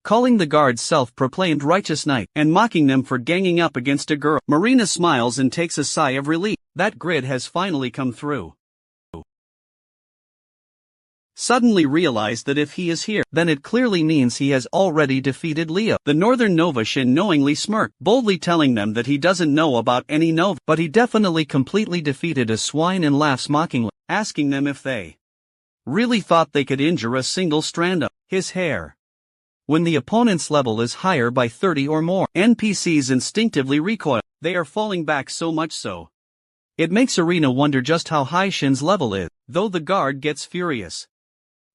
calling the guards self-proclaimed righteous knight, and mocking them for ganging up against a girl. Marina smiles and takes a sigh of relief. That Grid has finally come through. Suddenly realized that if he is here, then it clearly means he has already defeated Leo. The Northern Nova Shin knowingly smirked, boldly telling them that he doesn't know about any Nova, but he definitely completely defeated a swine, and laughs mockingly, asking them if they really thought they could injure a single strand of his hair. When the opponent's level is higher by 30 or more, NPCs instinctively recoil. They are falling back so much so it makes Arena wonder just how high Shin's level is, though the guard gets furious.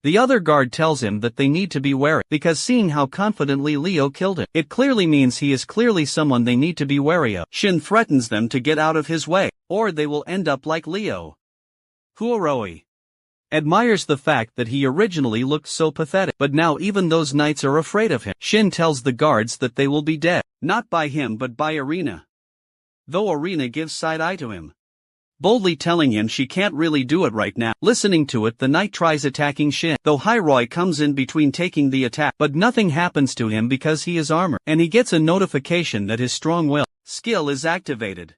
The other guard tells him that they need to be wary, because seeing how confidently Leo killed him, it clearly means he is clearly someone they need to be wary of. Shin threatens them to get out of his way, or they will end up like Leo. Huaroi admires the fact that he originally looked so pathetic, but now even those knights are afraid of him. Shin tells the guards that they will be dead, not by him but by Arena. Though Arena gives side-eye to him, boldly telling him she can't really do it right now. Listening to it, the knight tries attacking Shin, though Hairoi comes in between taking the attack, but nothing happens to him because he is armored, and he gets a notification that his strong will skill is activated,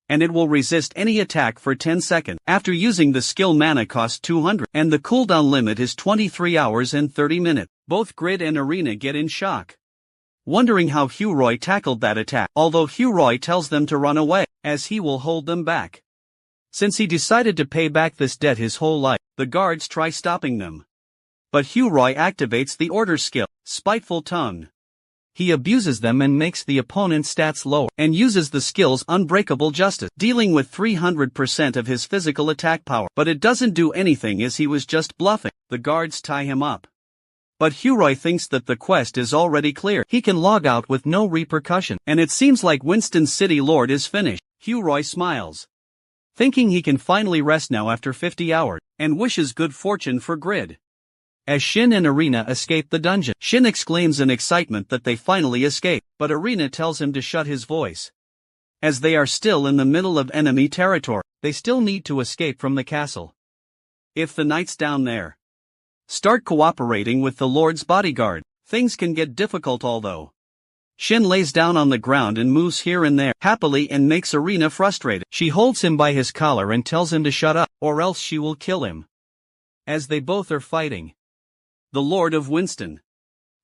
and it will resist any attack for 10 seconds. After using the skill, mana costs 200, and the cooldown limit is 23 hours and 30 minutes. Both Grid and Arena get in shock, wondering how Huaroi tackled that attack, although Huaroi tells them to run away, as he will hold them back. Since he decided to pay back this debt his whole life, the guards try stopping them. But Huaroi activates the order skill, Spiteful Tongue. He abuses them and makes the opponent's stats lower, and uses the skill's Unbreakable Justice, dealing with 300% of his physical attack power. But it doesn't do anything, as he was just bluffing. The guards tie him up. But Huaroi thinks that the quest is already clear. He can log out with no repercussion, and it seems like Winston's City Lord is finished. Huaroi smiles, thinking he can finally rest now after 50 hours, and wishes good fortune for Grid. As Shin and Arena escape the dungeon, Shin exclaims in excitement that they finally escape, but Arena tells him to shut his voice. As they are still in the middle of enemy territory, they still need to escape from the castle. If the knights down there start cooperating with the Lord's bodyguard, things can get difficult. Although Shin lays down on the ground and moves here and there happily and makes Arena frustrated. She holds him by his collar and tells him to shut up, or else she will kill him. As they both are fighting, the Lord of Winston,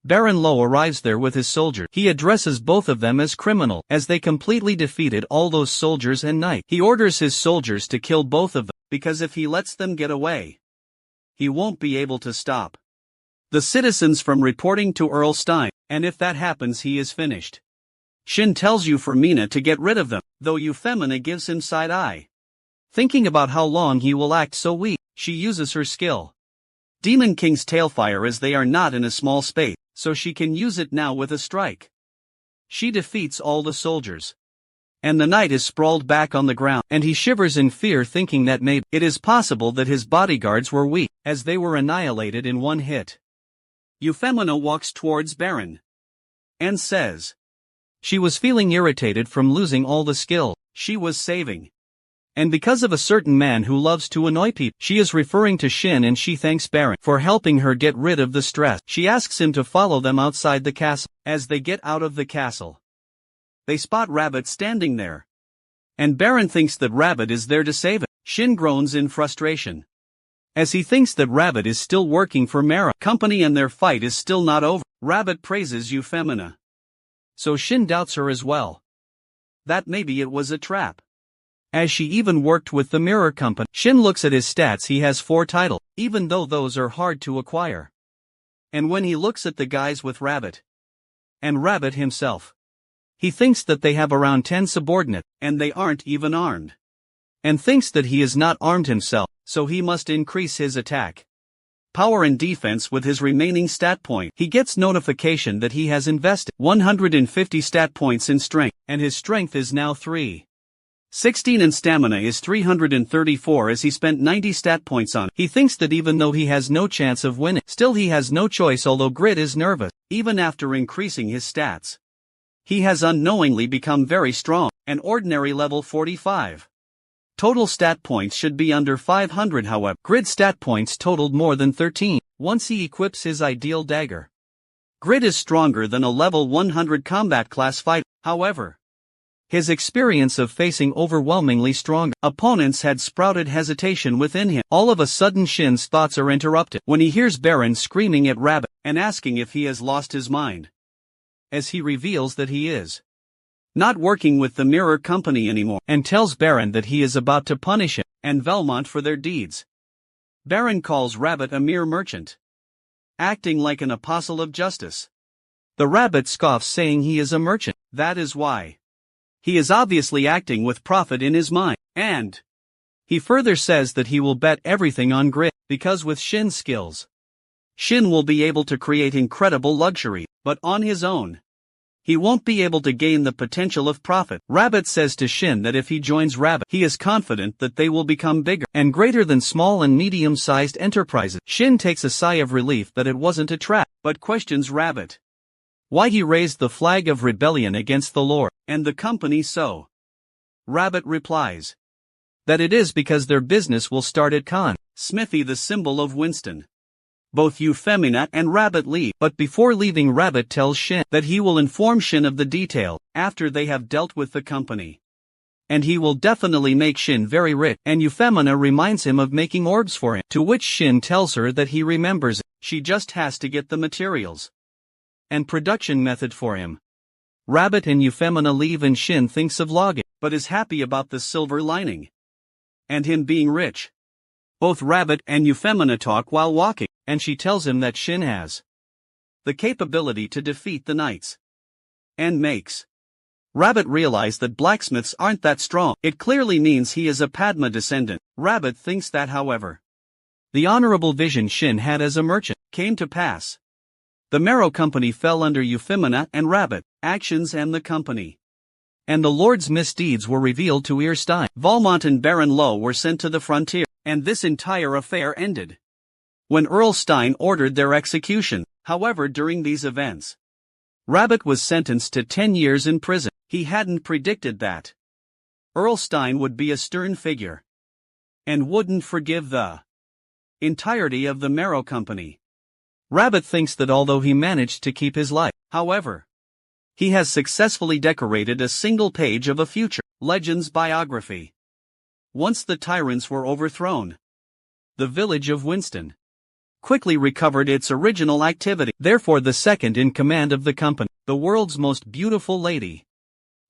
Baron Lo, arrives there with his soldier. He addresses both of them as criminal, as they completely defeated all those soldiers and knights. He orders his soldiers to kill both of them, because if he lets them get away, he won't be able to stop the citizens from reporting to Earl Stein, and if that happens he is finished. Shin tells Euphemina to get rid of them, though Euphemina gives him side-eye. Thinking about how long he will act so weak, she uses her skill, Demon King's Tailfire, as they are not in a small space, so she can use it now with a strike. She defeats all the soldiers, and the knight is sprawled back on the ground, and he shivers in fear, thinking that maybe it is possible that his bodyguards were weak, as they were annihilated in one hit. Euphemina walks towards Baron and says she was feeling irritated from losing all the skill she was saving, and because of a certain man who loves to annoy people. She is referring to Shin, and she thanks Baron for helping her get rid of the stress. She asks him to follow them outside the castle. As they get out of the castle, they spot Rabbit standing there, and Baron thinks that Rabbit is there to save him. Shin groans in frustration, as he thinks that Rabbit is still working for Mara Company and their fight is still not over. Rabbit praises Euphemina, so Shin doubts her as well, that maybe it was a trap, as she even worked with the Mirror Company. Shin looks at his stats. He has 4 titles, even though those are hard to acquire. And when he looks at the guys with Rabbit and Rabbit himself, he thinks that they have around 10 subordinates, and they aren't even armed, and thinks that he is not armed himself, so he must increase his attack power and defense with his remaining stat point. He gets notification that he has invested 150 stat points in strength, and his strength is now 3. 16 and stamina is 334 as he spent 90 stat points on it. He thinks that even though he has no chance of winning, still he has no choice although Grit is nervous. Even after increasing his stats, he has unknowingly become very strong, an ordinary level 45. Total stat points should be under 500 however. Grit's stat points totaled more than 13, once he equips his ideal dagger. Grit is stronger than a level 100 combat class fighter, however. His experience of facing overwhelmingly stronger opponents had sprouted hesitation within him. All of a sudden Shin's thoughts are interrupted when he hears Baron screaming at Rabbit and asking if he has lost his mind, as he reveals that he is not working with the Mirror Company anymore, and tells Baron that he is about to punish him and Velmont for their deeds. Baron calls Rabbit a mere merchant, acting like an apostle of justice. The Rabbit scoffs, saying he is a merchant, that is why. He is obviously acting with profit in his mind, and he further says that he will bet everything on Grit, because with Shin's skills, Shin will be able to create incredible luxury, but on his own, he won't be able to gain the potential of profit. Rabbit says to Shin that if he joins Rabbit, he is confident that they will become bigger and greater than small and medium-sized enterprises. Shin takes a sigh of relief that it wasn't a trap, but questions Rabbit why he raised the flag of rebellion against the Lord and the company so. Rabbit replies that it is because their business will start at Khan Smithy, the symbol of Winston. Both Euphemina and Rabbit leave, but before leaving Rabbit tells Shin that he will inform Shin of the detail after they have dealt with the company. And he will definitely make Shin very rich, and Euphemina reminds him of making orbs for him, to which Shin tells her that he remembers it, she just has to get the materials and production method for him. Rabbit and Euphemina leave and Shin thinks of logging, but is happy about the silver lining and him being rich. Both Rabbit and Euphemina talk while walking, and she tells him that Shin has the capability to defeat the knights, and makes Rabbit realize that blacksmiths aren't that strong. It clearly means he is a Padma descendant. Rabbit thinks that, however, the honorable vision Shin had as a merchant came to pass. The Marrow Company fell under Euphemina and Rabbit, actions and the company, and the Lord's misdeeds were revealed to Earstein. Valmont and Baron Lowe were sent to the frontier, and this entire affair ended when Earl Stein ordered their execution. However, during these events, Rabbit was sentenced to 10 years in prison. He hadn't predicted that Earl Stein would be a stern figure and wouldn't forgive the entirety of the Marrow Company. Rabbit thinks that although he managed to keep his life, however, he has successfully decorated a single page of a future Legends biography. Once the tyrants were overthrown, the village of Winston quickly recovered its original activity. Therefore, the second in command of the company, the world's most beautiful lady,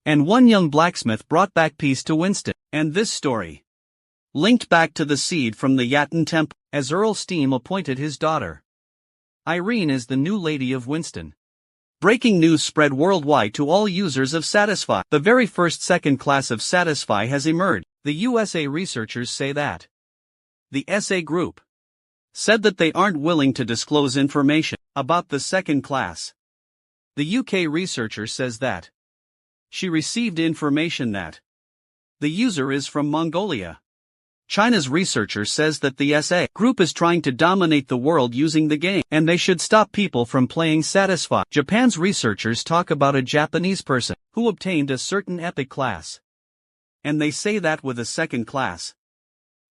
and one young blacksmith brought back peace to Winston, and this story linked back to the seed from the Yatten Temple, as Earl Steam appointed his daughter Irene as the new lady of Winston. Breaking news spread worldwide to all users of Satisfy. The very first second class of Satisfy has emerged. The USA researchers say that the SA group said that they aren't willing to disclose information about the second class. The UK researcher says that she received information that the user is from Mongolia. China's researcher says that the SA group is trying to dominate the world using the game, and they should stop people from playing Satisfy. Japan's researchers talk about a Japanese person who obtained a certain epic class, and they say that with a second class,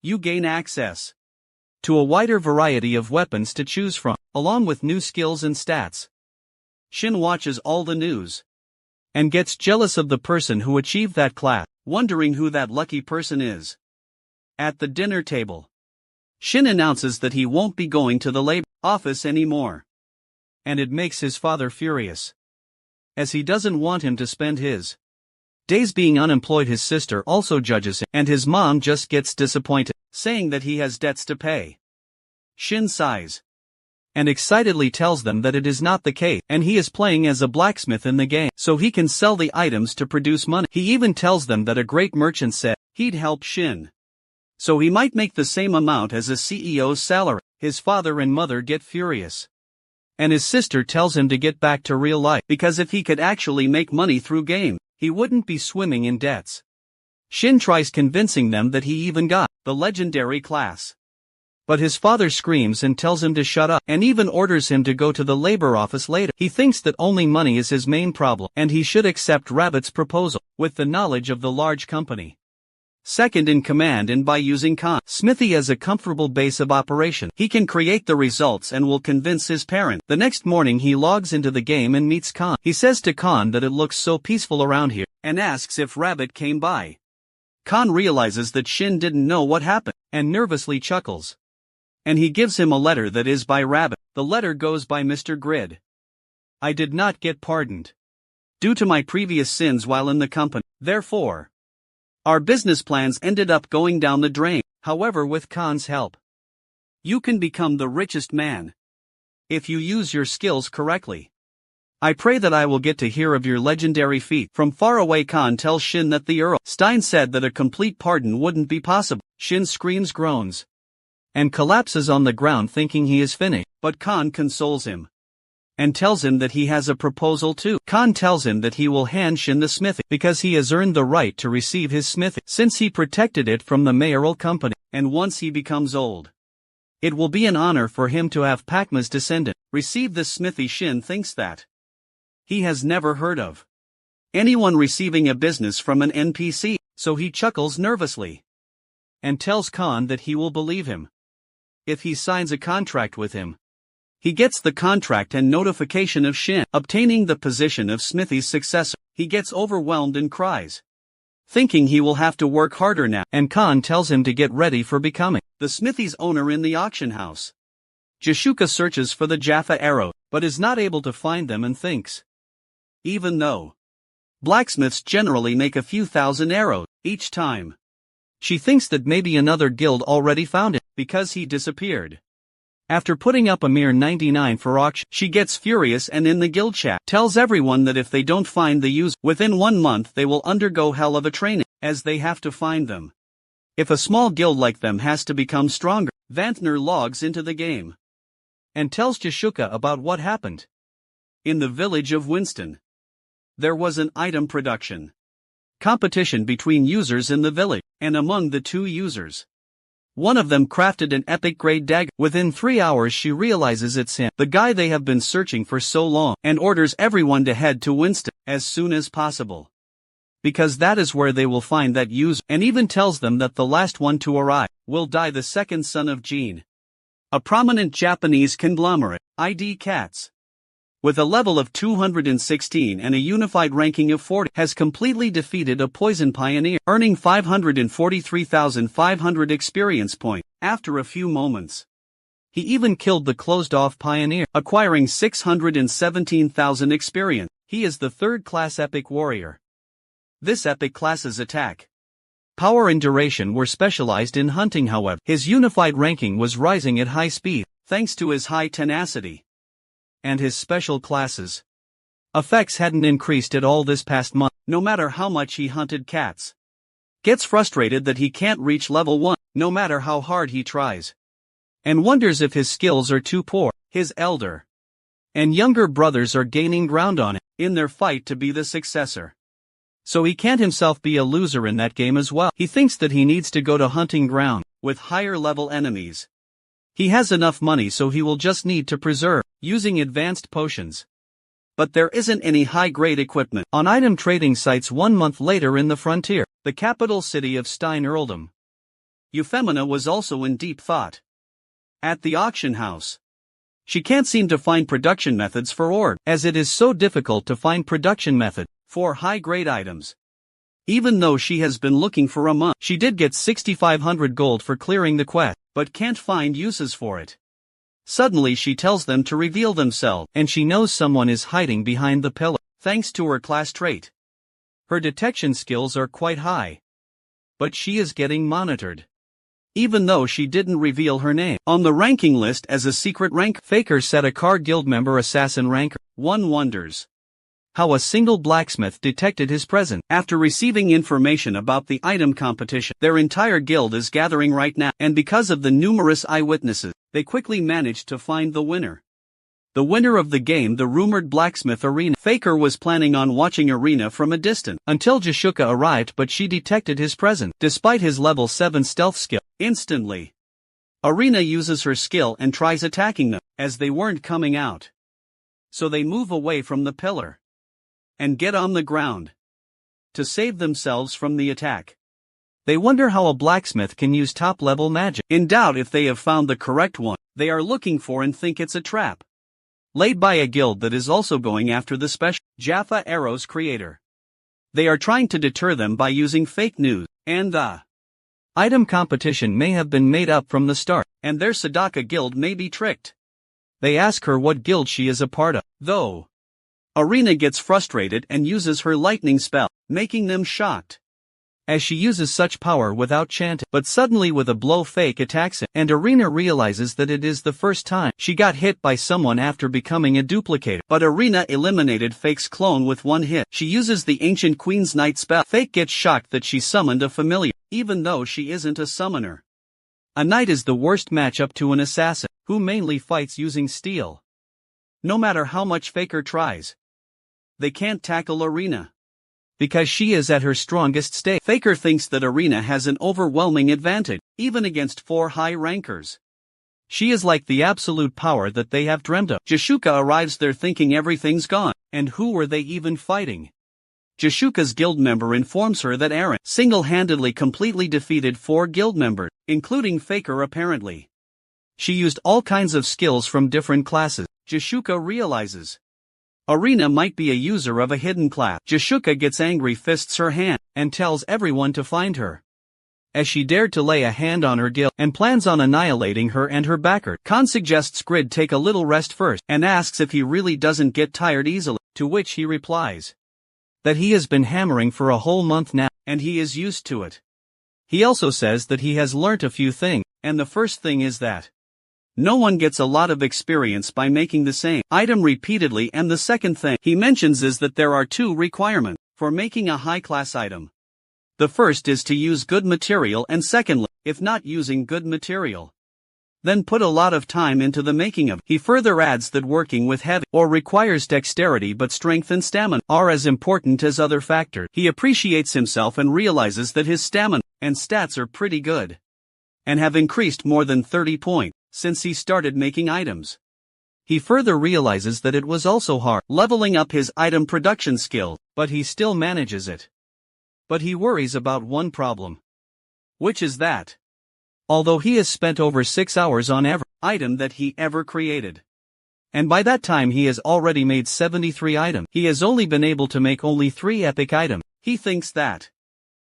you gain access to a wider variety of weapons to choose from, along with new skills and stats. Shin watches all the news and gets jealous of the person who achieved that class, wondering who that lucky person is. At the dinner table, Shin announces that he won't be going to the labor office anymore, and it makes his father furious, as he doesn't want him to spend his days being unemployed. His sister also judges him, and his mom just gets disappointed, saying that he has debts to pay. Shin sighs and excitedly tells them that it is not the case, and he is playing as a blacksmith in the game, so he can sell the items to produce money. He even tells them that a great merchant said he'd help Shin, so he might make the same amount as a CEO's salary. His father and mother get furious, and his sister tells him to get back to real life, because if he could actually make money through game, he wouldn't be swimming in debts. Shin tries convincing them that he even got the legendary class. But his father screams and tells him to shut up, and even orders him to go to the labor office later. He thinks that only money is his main problem, and he should accept Rabbit's proposal, with the knowledge of the large company. Second in command and by using Khan's smithy as a comfortable base of operation, he can create the results and will convince his parent. The next morning he logs into the game and meets Khan. He says to Khan that it looks so peaceful around here, and asks if Rabbit came by. Khan realizes that Shin didn't know what happened, and nervously chuckles. And he gives him a letter that is by Rabbit. The letter goes by Mr. Grid. I did not get pardoned due to my previous sins while in the company. Therefore, our business plans ended up going down the drain. However, with Khan's help, you can become the richest man if you use your skills correctly. I pray that I will get to hear of your legendary feat. From far away, Khan tells Shin that the Earl Stein said that a complete pardon wouldn't be possible. Shin screams, groans, and collapses on the ground thinking he is finished, but Khan consoles him and tells him that he has a proposal too. Khan tells him that he will hand Shin the smithy because he has earned the right to receive his smithy since he protected it from the mayoral company, and once he becomes old, it will be an honor for him to have Pakma's descendant receive the smithy. Shin thinks that he has never heard of anyone receiving a business from an NPC, so he chuckles nervously and tells Khan that he will believe him if he signs a contract with him. He gets the contract and notification of Shin obtaining the position of Smithy's successor. He gets overwhelmed and cries, thinking he will have to work harder now, and Khan tells him to get ready for becoming the Smithy's owner in the auction house. Jashuka searches for the Jaffa arrow, but is not able to find them and thinks, even though blacksmiths generally make a few thousand arrows each time, she thinks that maybe another guild already found him, because he disappeared after putting up a mere 99 for auction. She gets furious and in the guild chat tells everyone that if they don't find the user within 1 month they will undergo hell of a training, as they have to find them. If a small guild like them has to become stronger, Vantner logs into the game and tells Jashuka about what happened in the village of Winston. There was an item production competition between users in the village, and among the 2 users, one of them crafted an epic grade dagger. Within 3 hours she realizes it's him, the guy they have been searching for so long, and orders everyone to head to Winston as soon as possible, because that is where they will find that user, and even tells them that the last one to arrive will die. The second son of Jean, a prominent Japanese conglomerate, ID Cats, with a level of 216 and a unified ranking of 40, has completely defeated a poison pioneer, earning 543,500 experience points. After a few moments, he even killed the closed-off pioneer, acquiring 617,000 experience. He is the 3rd class epic warrior. This epic class's attack, power and duration were specialized in hunting. However, his unified ranking was rising at high speed, thanks to his high tenacity. And his special classes effects hadn't increased at all this past month, no matter how much he hunted cats. Gets frustrated that he can't reach level 1, no matter how hard he tries, and wonders if his skills are too poor. His elder and younger brothers are gaining ground on him in their fight to be the successor, so he can't himself be a loser in that game as well. He thinks that he needs to go to hunting ground with higher level enemies. He has enough money, so he will just need to preserve using advanced potions. But there isn't any high-grade equipment on item trading sites. 1 month later in the frontier, the capital city of Stein Earldom, Euphemina was also in deep thought. At the auction house, she can't seem to find production methods for ore, as it is so difficult to find production method for high-grade items. Even though she has been looking for a month, she did get 6,500 gold for clearing the quest, but can't find uses for it. Suddenly she tells them to reveal themselves, and she knows someone is hiding behind the pillar, thanks to her class trait. Her detection skills are quite high, but she is getting monitored, even though she didn't reveal her name on the ranking list as a secret rank. Faker set a car guild member assassin ranker. One wonders how a single blacksmith detected his presence. After receiving information about the item competition their entire guild is gathering right now, and because of the numerous eyewitnesses, they quickly managed to find the winner. the winner of the game, the rumored Blacksmith Arena. Faker was planning on watching Arena from a distance until Jishuka arrived, but she detected his presence. Despite his level 7 stealth skill, instantly, Arena uses her skill and tries attacking them, as they weren't coming out. So they move away from the pillar and get on the ground to save themselves from the attack. They wonder how a blacksmith can use top-level magic. In doubt if they have found the correct one they are looking for and think it's a trap laid by a guild that is also going after the special Jaffa Arrows creator. They are trying to deter them by using fake news, and the item competition may have been made up from the start, and their Sadaka guild may be tricked. They ask her what guild she is a part of, though Arena gets frustrated and uses her lightning spell, making them shocked, as she uses such power without chanting. But suddenly with a blow Fake attacks him, and Arena realizes that it is the first time she got hit by someone after becoming a duplicator. But Arena eliminated Fake's clone with one hit. She uses the Ancient Queen's Knight spell. Fake gets shocked that she summoned a familiar, even though she isn't a summoner. A knight is the worst matchup to an assassin, who mainly fights using steel. No matter how much Faker tries, they can't tackle Arena, because she is at her strongest state. Faker thinks that Arena has an overwhelming advantage, even against 4 high rankers. She is like the absolute power that they have dreamt of. Jishuka arrives there thinking everything's gone, and who were they even fighting? Jishuka's guild member informs her that Aaron single-handedly completely defeated 4 guild members, including Faker apparently. She used all kinds of skills from different classes. Jishuka realizes Arena might be a user of a hidden class. Jishuka gets angry, fists her hand, and tells everyone to find her, as she dared to lay a hand on her guild, and plans on annihilating her and her backer. Khan suggests Grid take a little rest first, and asks if he really doesn't get tired easily, to which he replies that he has been hammering for a whole month now, and he is used to it. He also says that he has learnt a few things, and the first thing is that no one gets a lot of experience by making the same item repeatedly, and the second thing he mentions is that there are 2 requirements for making a high-class item. The first is to use good material, and secondly, if not using good material, then put a lot of time into the making of it. He further adds that working with heavy or requires dexterity, but strength and stamina are as important as other factors. He appreciates himself and realizes that his stamina and stats are pretty good, and have increased more than 30 points since he started making items. He further realizes that it was also hard leveling up his item production skill, but he still manages it. But he worries about one problem, which is that although he has spent over 6 hours on every item that he ever created, and by that time he has already made 73 items, he has only been able to make only 3 epic items. He thinks that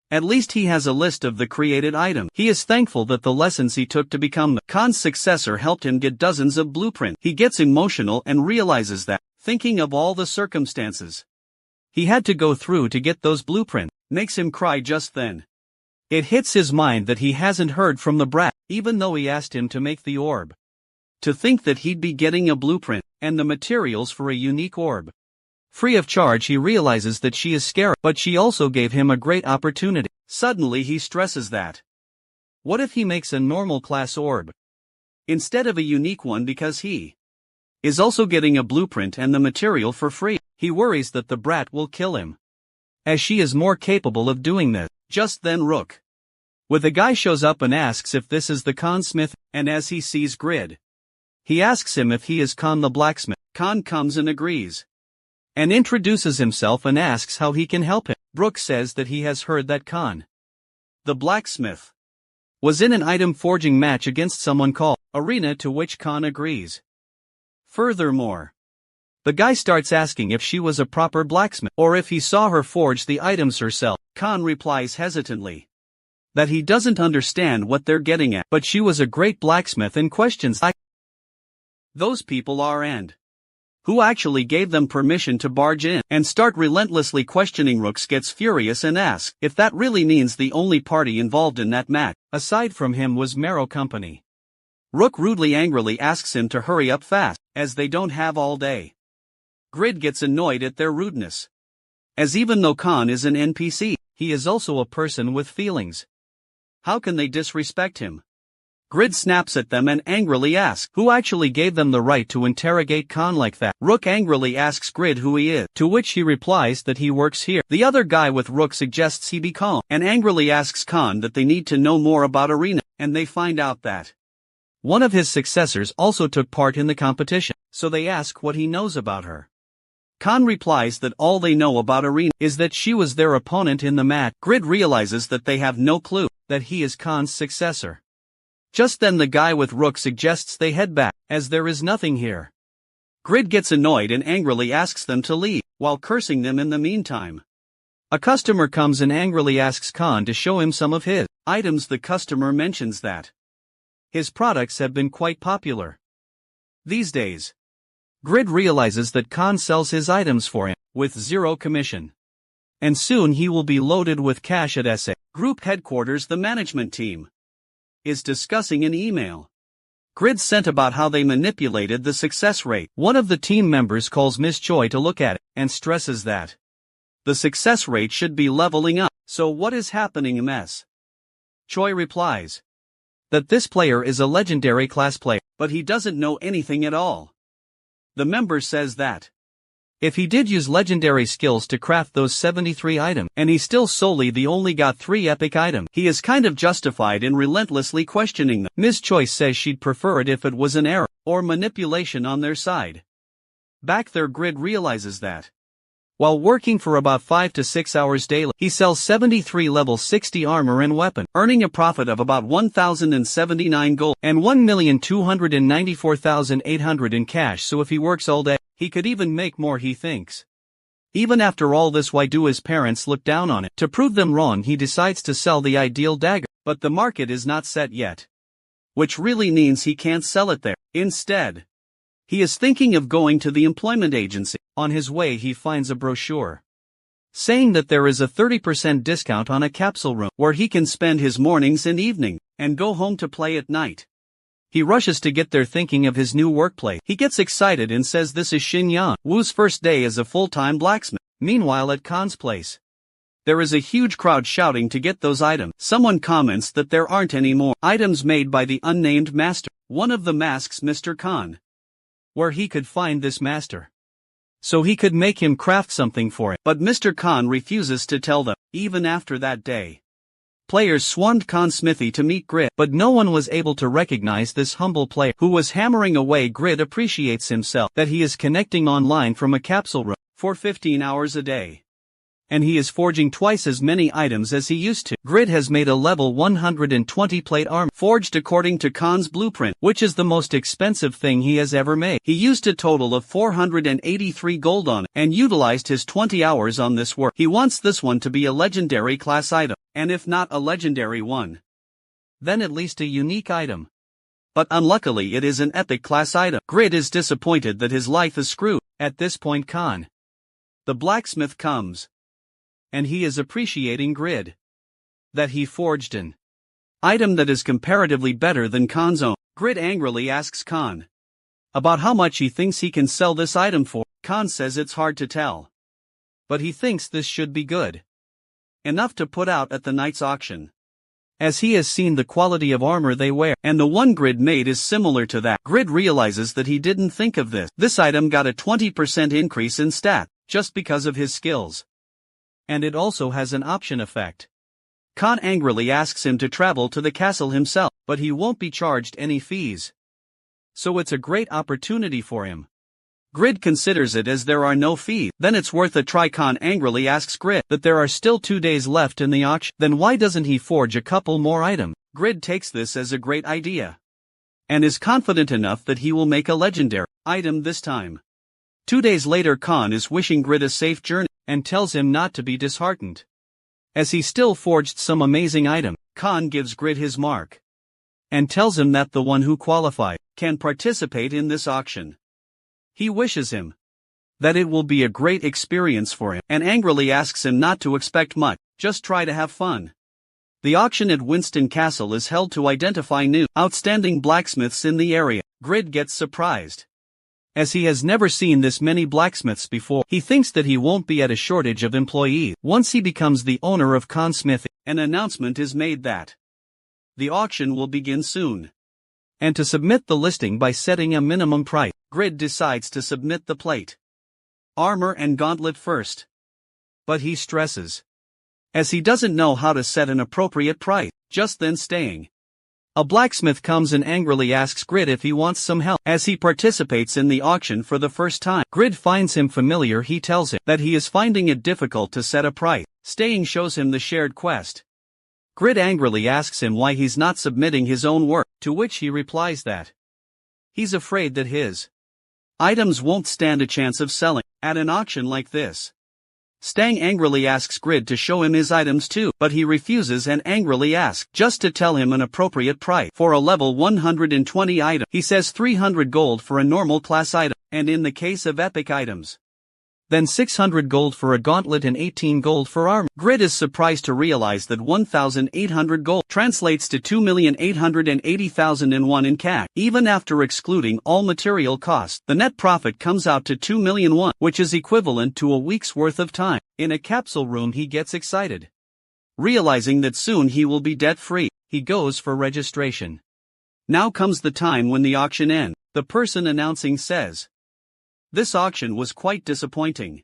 at least he has a list of the created items. He is thankful that the lessons he took to become the Khan's successor helped him get dozens of blueprints. He gets emotional and realizes that, thinking of all the circumstances he had to go through to get those blueprints, makes him cry just then. It hits his mind that he hasn't heard from the brat, even though he asked him to make the orb. To think that he'd be getting a blueprint, and the materials for a unique orb free of charge. He realizes that she is scary, but she also gave him a great opportunity. Suddenly he stresses that what if he makes a normal class orb instead of a unique one, because he is also getting a blueprint and the material for free. He worries that the brat will kill him, as she is more capable of doing this. Just then Rook with a guy shows up and asks if this is the Khan Smith, and as he sees Grid, he asks him if he is Khan the blacksmith. Khan comes and agrees, and introduces himself and asks how he can help him. Brook says that he has heard that Khan the blacksmith was in an item forging match against someone called Arena, to which Khan agrees. Furthermore, the guy starts asking if she was a proper blacksmith, or if he saw her forge the items herself. Khan replies hesitantly that he doesn't understand what they're getting at, but she was a great blacksmith, and questions those people are and who actually gave them permission to barge in and start relentlessly questioning. Rooks gets furious and asks if that really means the only party involved in that match, aside from him, was Marrow Company. Rook rudely angrily asks him to hurry up fast, as they don't have all day. Grid gets annoyed at their rudeness, as even though Khan is an NPC, he is also a person with feelings. How can they disrespect him? Grid snaps at them and angrily asks, who actually gave them the right to interrogate Khan like that? Rook angrily asks Grid who he is, to which he replies that he works here. The other guy with Rook suggests he be calm, and angrily asks Khan that they need to know more about Arena, and they find out that one of his successors also took part in the competition, so they ask what he knows about her. Khan replies that all they know about Arena is that she was their opponent in the match. Grid realizes that they have no clue that he is Khan's successor. Just then the guy with Rook suggests they head back, as there is nothing here. Grid gets annoyed and angrily asks them to leave, while cursing them in the meantime. A customer comes and angrily asks Khan to show him some of his items. The customer mentions that his products have been quite popular these days. Grid realizes that Khan sells his items for him, with zero commission. And soon he will be loaded with cash at SA Group headquarters. The management team is discussing an email Grid sent about how they manipulated the success rate. One of the team members calls Miss Choi to look at it, and stresses that the success rate should be leveling up. So what is happening, Ms. Choi replies that this player is a legendary class player, but he doesn't know anything at all. The member says that if he did use legendary skills to craft those 73 items, and he still only got 3 epic items, he is kind of justified in relentlessly questioning them. Ms. Choi says she'd prefer it if it was an error, or manipulation on their side. Back there, Grid realizes that while working for about 5 to 6 hours daily, he sells 73 level 60 armor and weapon, earning a profit of about 1,079 gold, and 1,294,800 in cash. So if he works all day, he could even make more, he thinks. Even after all this, why do his parents look down on it? To prove them wrong, he decides to sell the ideal dagger, but the market is not set yet, which really means he can't sell it there. Instead, he is thinking of going to the employment agency. On his way, he finds a brochure saying that there is a 30% discount on a capsule room where he can spend his mornings and evening, and go home to play at night. He rushes to get there thinking of his new workplace. He gets excited and says this is Shin Yan Woo's first day as a full-time blacksmith. Meanwhile, at Khan's place, there is a huge crowd shouting to get those items. Someone comments that there aren't any more items made by the unnamed master. One of them asks Mr. Khan where he could find this master, so he could make him craft something for it. But Mr. Khan refuses to tell them. Even after that day, players swarmed Khan's smithy to meet Grid, but no one was able to recognize this humble player who was hammering away. Grid appreciates himself that he is connecting online from a capsule room for 15 hours a day, and he is forging twice as many items as he used to. Grid has made a level 120 plate armor, forged according to Khan's blueprint, which is the most expensive thing he has ever made. He used a total of 483 gold on it, and utilized his 20 hours on this work. He wants this one to be a legendary class item, and if not a legendary one, then at least a unique item. But unluckily it is an epic class item. Grid is disappointed that his life is screwed. At this point, Khan, the blacksmith, comes, and he is appreciating Grid that he forged an item that is comparatively better than Khan's own. Grid angrily asks Khan about how much he thinks he can sell this item for. Khan says it's hard to tell, but he thinks this should be good enough to put out at the night's auction, as he has seen the quality of armor they wear, and the one Grid made is similar to that. Grid realizes that he didn't think of this. This item got a 20% increase in stat, just because of his skills, and it also has an option effect. Khan angrily asks him to travel to the castle himself, but he won't be charged any fees, so it's a great opportunity for him. Grid considers it as there are no fees. Then it's worth a try. Khan angrily asks Grid that there are still 2 days left in the auction. Then why doesn't he forge a couple more items? Grid takes this as a great idea, and is confident enough that he will make a legendary item this time. 2 days later, Khan is wishing Grid a safe journey, and tells him not to be disheartened, as he still forged some amazing item. Khan gives Grid his mark, and tells him that the one who qualified can participate in this auction. He wishes him that it will be a great experience for him, and angrily asks him not to expect much, just try to have fun. The auction at Winston Castle is held to identify new, outstanding blacksmiths in the area. Grid gets surprised, as he has never seen this many blacksmiths before. He thinks that he won't be at a shortage of employees once he becomes the owner of Khan's smithy. An announcement is made that the auction will begin soon. and to submit the listing by setting a minimum price. Grid decides to submit the plate, armor and gauntlet first. But he stresses, as he doesn't know how to set an appropriate price. Just then a blacksmith comes and angrily asks Grid if he wants some help. As he participates in the auction for the first time, Grid finds him familiar. He tells him that he is finding it difficult to set a price. Shows him the shared quest. Grid angrily asks him why he's not submitting his own work, to which he replies that he's afraid that his items won't stand a chance of selling at an auction like this. Stang angrily asks Grid to show him his items too, but he refuses and angrily asks just to tell him an appropriate price for a level 120 item. He says 300 gold for a normal class item, and in the case of epic items, then 600 gold for a gauntlet and 18 gold for armor. Grid is surprised to realize that 1,800 gold translates to 2,880,001 in cash. Even after excluding all material costs, the net profit comes out to 2,000,001, which is equivalent to a week's worth of time. In a capsule room, he gets excited. Realizing that soon he will be debt-free, he goes for registration. Now comes the time when the auction ends. The person announcing says, "This auction was quite disappointing.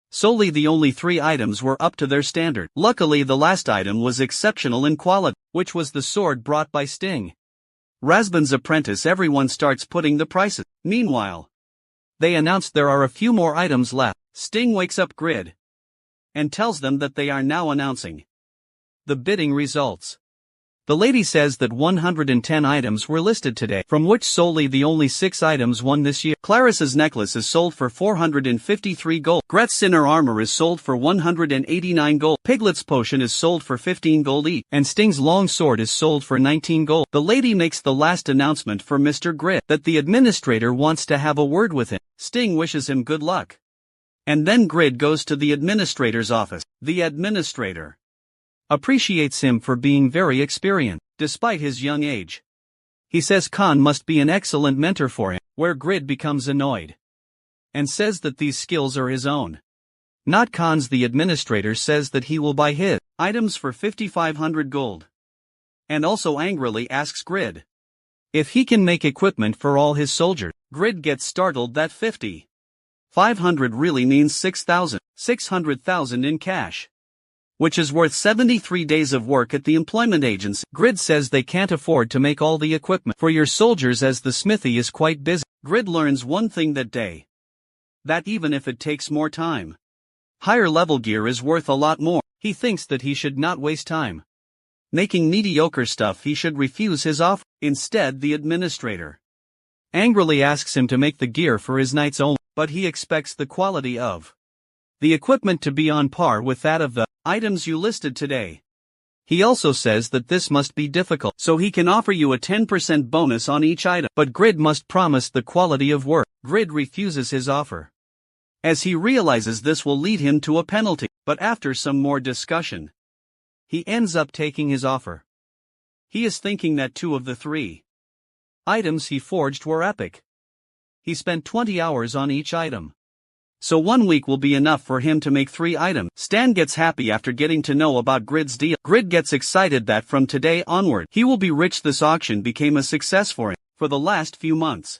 Solely the only 3 items were up to their standard. Luckily the last item was exceptional in quality, which was the sword brought by Sting, Razban's apprentice." Everyone starts putting the prices. Meanwhile, they announce there are a few more items left. Sting wakes up Grid and tells them that they are now announcing the bidding results. The lady says that 110 items were listed today, from which solely the only 6 items won this year. Clarissa's necklace is sold for 453 gold. Gret's inner armor is sold for 189 gold. Piglet's potion is sold for 15 gold each, and Sting's long sword is sold for 19 gold. The lady makes the last announcement for Mr. Grid, that the administrator wants to have a word with him. Sting wishes him good luck. And then Grid goes to the administrator's office. The administrator appreciates him for being very experienced, despite his young age. He says Khan must be an excellent mentor for him, where Grid becomes annoyed and says that these skills are his own, not Khan's. The administrator says that he will buy his items for 5,500 gold, and also angrily asks Grid if he can make equipment for all his soldiers. Grid gets startled that 5,500 really means 600,000 in cash, which is worth 73 days of work at the employment agency. Grid says they can't afford to make all the equipment for your soldiers as the smithy is quite busy. Grid learns one thing that day, that even if it takes more time, higher level gear is worth a lot more. He thinks that he should not waste time making mediocre stuff. He should refuse his offer. Instead, the administrator angrily asks him to make the gear for his knights only, but he expects the quality of the equipment to be on par with that of the items you listed today. He also says that this must be difficult, so he can offer you a 10% bonus on each item, but Grid must promise the quality of work. Grid refuses his offer, as he realizes this will lead him to a penalty, but after some more discussion, he ends up taking his offer. He is thinking that 2 of the 3 items he forged were epic. He spent 20 hours on each item, so 1 week will be enough for him to make 3 items. Stan gets happy after getting to know about Grid's deal. Grid gets excited that from today onward, he will be rich. This auction became a success for him. For the last few months,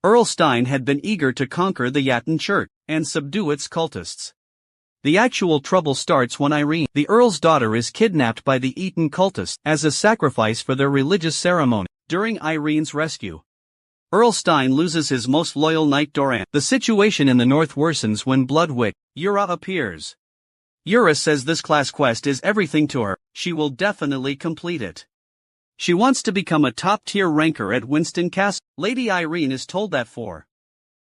Earl Stein had been eager to conquer the Yatan Church and subdue its cultists. The actual trouble starts when Irene, the Earl's daughter, is kidnapped by the Eaton cultists as a sacrifice for their religious ceremony. During Irene's rescue, Earl Stein loses his most loyal knight Doran. The situation in the north worsens when Blood Witch Yura appears. Yura says this class quest is everything to her. She will definitely complete it. She wants to become a top-tier ranker at Winston Castle. Lady Irene is told that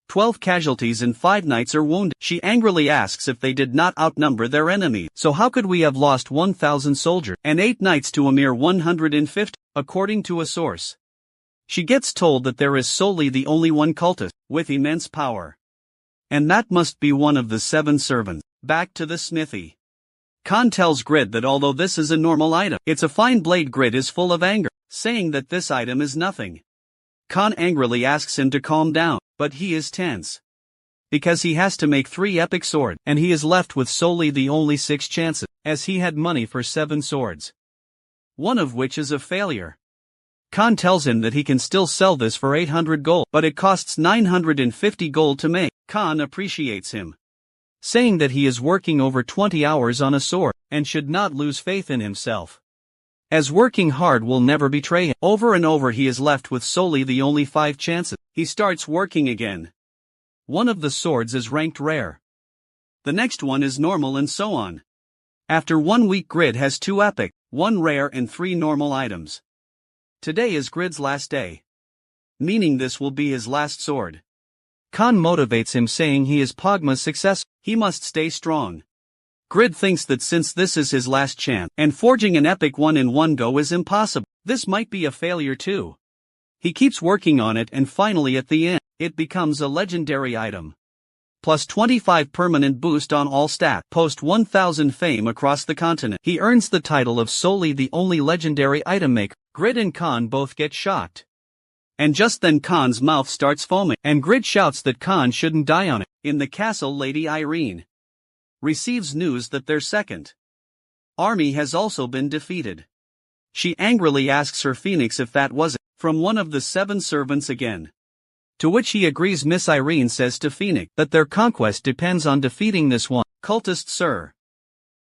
12 casualties and 5 knights are wounded. She angrily asks if they did not outnumber their enemy. So how could we have lost 1,000 soldiers and 8 knights to a mere 150? According to a source, she gets told that there is solely the only one cultist with immense power, and that must be one of the 7 servants. Back to the smithy, Khan tells Grid that although this is a normal item, it's a fine blade. Grid is full of anger, saying that this item is nothing. Khan angrily asks him to calm down, but he is tense because he has to make 3 epic swords, and he is left with solely the only 6 chances, as he had money for 7 swords, one of which is a failure. Khan tells him that he can still sell this for 800 gold, but it costs 950 gold to make. Khan appreciates him, saying that he is working over 20 hours on a sword, and should not lose faith in himself, as working hard will never betray him. Over and over he is left with solely the only 5 chances. He starts working again. One of the swords is ranked rare. The next one is normal and so on. After 1 week Grid has 2 epic, 1 rare and 3 normal items. Today is Grid's last day, meaning this will be his last sword. Khan motivates him saying he is Pogma's successor. He must stay strong. Grid thinks that since this is his last chance, and forging an epic one in one go is impossible, this might be a failure too. He keeps working on it and finally at the end, it becomes a legendary item. Plus 25 permanent boost on all stats. Post 1000 fame across the continent. He earns the title of solely the only legendary item maker. Grid and Khan both get shocked. And just then Khan's mouth starts foaming, and Grid shouts that Khan shouldn't die on it. In the castle, Lady Irene receives news that their second army has also been defeated. She angrily asks her Phoenix if that was it, from one of the 7 servants again. To which he agrees. Miss Irene says to Phoenix that their conquest depends on defeating this one cultist, sir.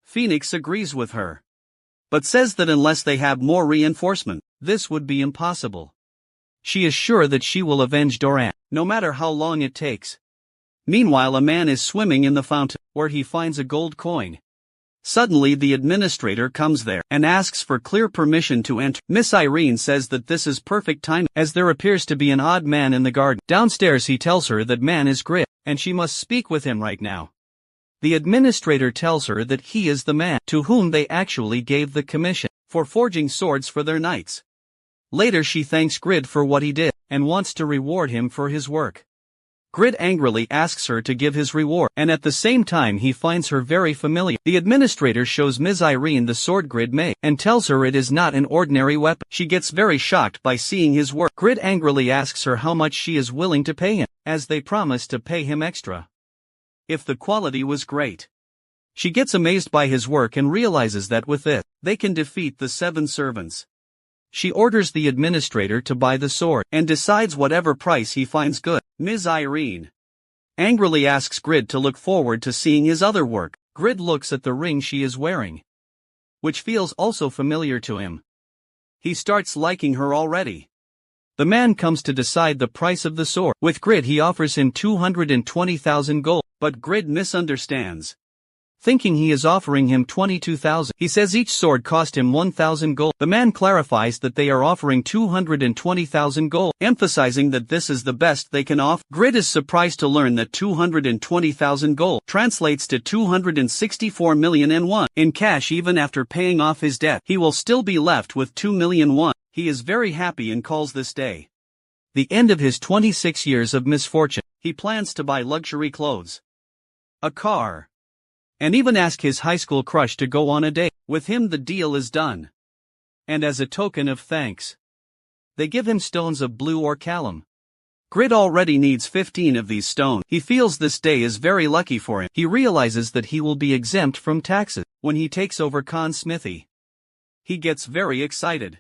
Phoenix agrees with her, but says that unless they have more reinforcement, this would be impossible. She is sure that she will avenge Doran, no matter how long it takes. Meanwhile, a man is swimming in the fountain, where he finds a gold coin. Suddenly the administrator comes there, and asks for clear permission to enter. Miss Irene says that this is perfect time, as there appears to be an odd man in the garden. Downstairs he tells her that man is Grid, and she must speak with him right now. The administrator tells her that he is the man to whom they actually gave the commission for forging swords for their knights. Later she thanks Grid for what he did, and wants to reward him for his work. Grid angrily asks her to give his reward, and at the same time he finds her very familiar. The administrator shows Ms. Irene the sword Grid made, and tells her it is not an ordinary weapon. She gets very shocked by seeing his work. Grid angrily asks her how much she is willing to pay him, as they promise to pay him extra if the quality was great. She gets amazed by his work and realizes that with it, they can defeat the 7 servants. She orders the administrator to buy the sword, and decides whatever price he finds good. Ms. Irene angrily asks Grid to look forward to seeing his other work. Grid looks at the ring she is wearing, which feels also familiar to him. He starts liking her already. The man comes to decide the price of the sword. With Grid he offers him 220,000 gold, but Grid misunderstands, thinking he is offering him 22,000. He says each sword cost him 1,000 gold. The man clarifies that they are offering 220,000 gold, emphasizing that this is the best they can offer. Grid is surprised to learn that 220,000 gold translates to 264 million and won. In cash, even after paying off his debt, he will still be left with 2 million won. He is very happy and calls this day the end of his 26 years of misfortune. He plans to buy luxury clothes, a car, and even ask his high school crush to go on a date. With him the deal is done. And as a token of thanks, they give him stones of blue or callum. Grid already needs 15 of these stones. He feels this day is very lucky for him. He realizes that he will be exempt from taxes when he takes over Khan's smithy. He gets very excited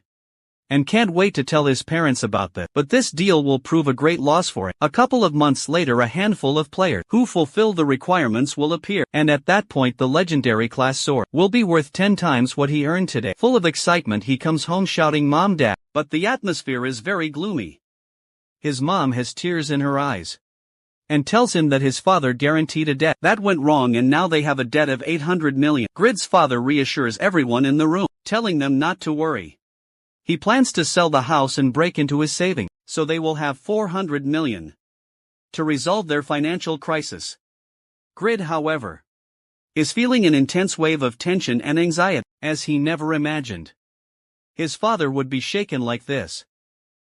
and can't wait to tell his parents about that. But this deal will prove a great loss for him. A couple of months later, a handful of players who fulfill the requirements will appear, and at that point the legendary class sword will be worth 10 times what he earned today. Full of excitement he comes home shouting "Mom, Dad," but the atmosphere is very gloomy. His mom has tears in her eyes and tells him that his father guaranteed a debt that went wrong, and now they have a debt of 800 million. Grid's father reassures everyone in the room, telling them not to worry. He plans to sell the house and break into his savings, so they will have 400 million to resolve their financial crisis. Grid, however, is feeling an intense wave of tension and anxiety, as he never imagined his father would be shaken like this.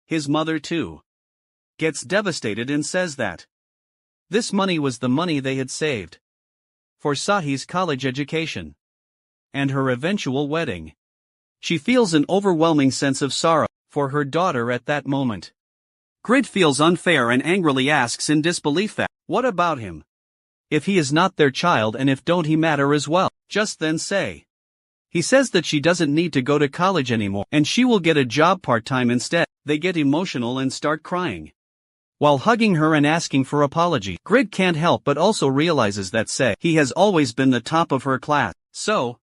His mother too gets devastated and says that this money was the money they had saved for Sahi's college education and her eventual wedding. She feels an overwhelming sense of sorrow for her daughter at that moment. Grid feels unfair and angrily asks in disbelief that, what about him? If he is not their child, and if don't he matter as well, just then say. He says that she doesn't need to go to college anymore, and she will get a job part-time instead. They get emotional and start crying while hugging her and asking for apology. Grid can't help but also realizes that he has always been the top of her class, so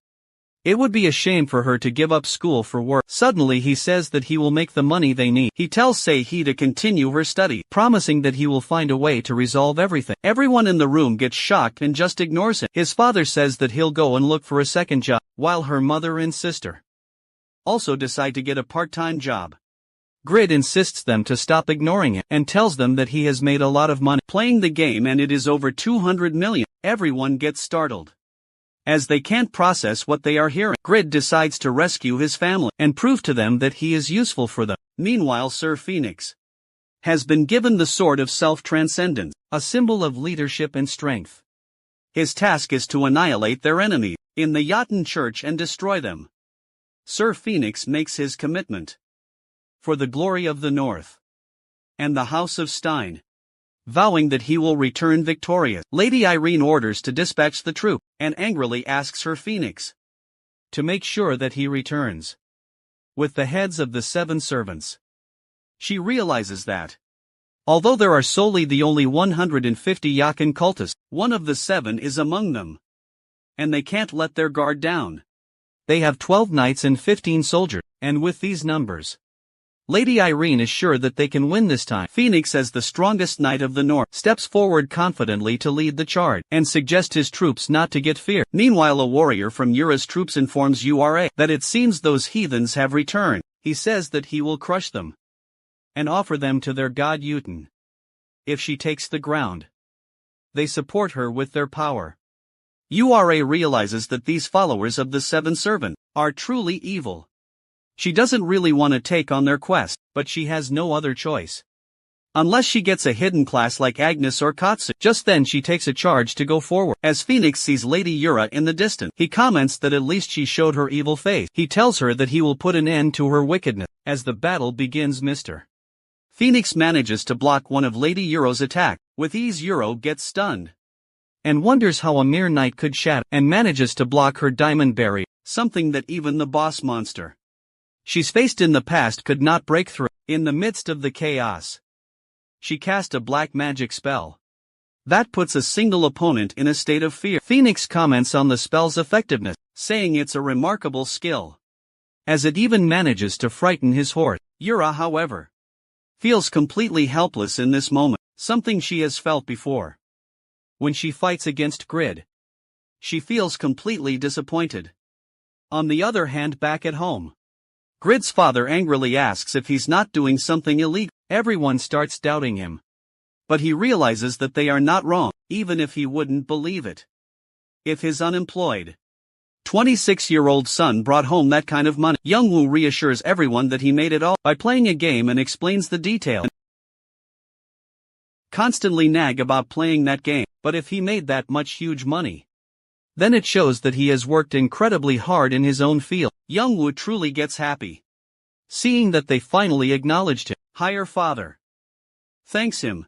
it would be a shame for her to give up school for work. Suddenly he says that he will make the money they need. He tells Sei-hee to continue her study, promising that he will find a way to resolve everything. Everyone in the room gets shocked and just ignores him. His father says that he'll go and look for a second job, while her mother and sister also decide to get a part-time job. Grid insists them to stop ignoring him and tells them that he has made a lot of money playing the game and it is over 200 million. Everyone gets startled as they can't process what they are hearing. Grid decides to rescue his family and prove to them that he is useful for them. Meanwhile, Sir Phoenix has been given the Sword of Self-Transcendence, a symbol of leadership and strength. His task is to annihilate their enemies in the Jotun Church and destroy them. Sir Phoenix makes his commitment for the glory of the North and the House of Stein, vowing that he will return victorious. Lady Irene orders to dispatch the troop, and angrily asks Sir Phoenix to make sure that he returns with the heads of the 7 servants. She realizes that although there are solely the only 150 Yakin cultists, one of the 7 is among them, and they can't let their guard down. They have 12 knights and 15 soldiers, and with these numbers, Lady Irene is sure that they can win this time. Phoenix, as the strongest knight of the North, steps forward confidently to lead the charge and suggest his troops not to get fear. Meanwhile, a warrior from Yura's troops informs Ura that it seems those heathens have returned. He says that he will crush them and offer them to their god Jotun if she takes the ground. They support her with their power. Ura realizes that these followers of the 7 servants are truly evil. She doesn't really want to take on their quest, but she has no other choice. Unless she gets a hidden class like Agnes or Katsu. Just then she takes a charge to go forward. As Phoenix sees Lady Yura in the distance, he comments that at least she showed her evil face. He tells her that he will put an end to her wickedness. As the battle begins, Mr. Phoenix manages to block one of Lady Yura's attack. With ease, Yura gets stunned and wonders how a mere knight could shatter, and manages to block her diamond barrier, something that even the boss monster she's faced in the past could not break through. In the midst of the chaos, she cast a black magic spell that puts a single opponent in a state of fear. Phoenix comments on the spell's effectiveness, saying it's a remarkable skill, as it even manages to frighten his horse. Yura, however, feels completely helpless in this moment, something she has felt before. When she fights against Grid, she feels completely disappointed. On the other hand, back at home, Grid's father angrily asks if he's not doing something illegal. Everyone starts doubting him, but he realizes that they are not wrong, even if he wouldn't believe it. If his unemployed 26-year-old son brought home that kind of money, Youngwoo reassures everyone that he made it all by playing a game and explains the detail. Constantly nag about playing that game, but if he made that much huge money, then it shows that he has worked incredibly hard in his own field. Youngwoo truly gets happy seeing that they finally acknowledged him. Higher Father thanks him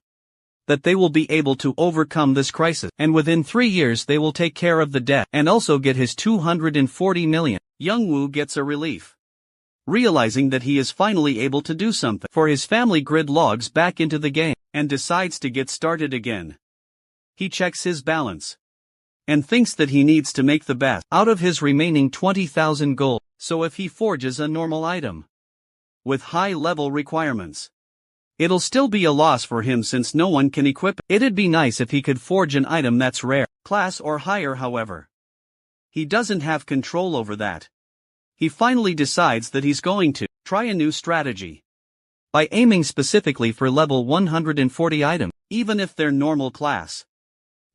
that they will be able to overcome this crisis, and within 3 years they will take care of the debt and also get his 240 million. Youngwoo gets a relief, realizing that he is finally able to do something for his family. Grid logs back into the game and decides to get started again. He checks his balance and thinks that he needs to make the best out of his remaining 20,000 gold, so if he forges a normal item with high-level requirements, it'll still be a loss for him since no one can equip it. It'd be nice if he could forge an item that's rare, class or higher. However, he doesn't have control over that. He finally decides that he's going to try a new strategy by aiming specifically for level 140 items, even if they're normal class.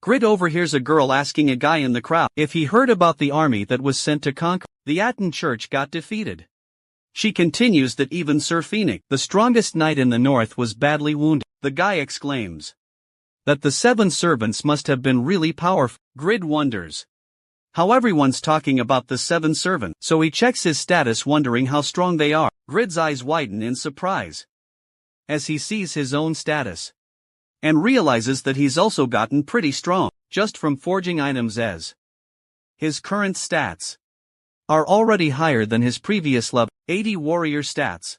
Grid overhears a girl asking a guy in the crowd if he heard about the army that was sent to conquer the Jotun Church got defeated. She continues that even Sir Phoenix, the strongest knight in the north, was badly wounded. The guy exclaims that the 7 servants must have been really powerful. Grid wonders how everyone's talking about the 7 servants, so he checks his status, wondering how strong they are. Grid's eyes widen in surprise as he sees his own status and realizes that he's also gotten pretty strong just from forging items, as his current stats are already higher than his previous level 80 warrior stats.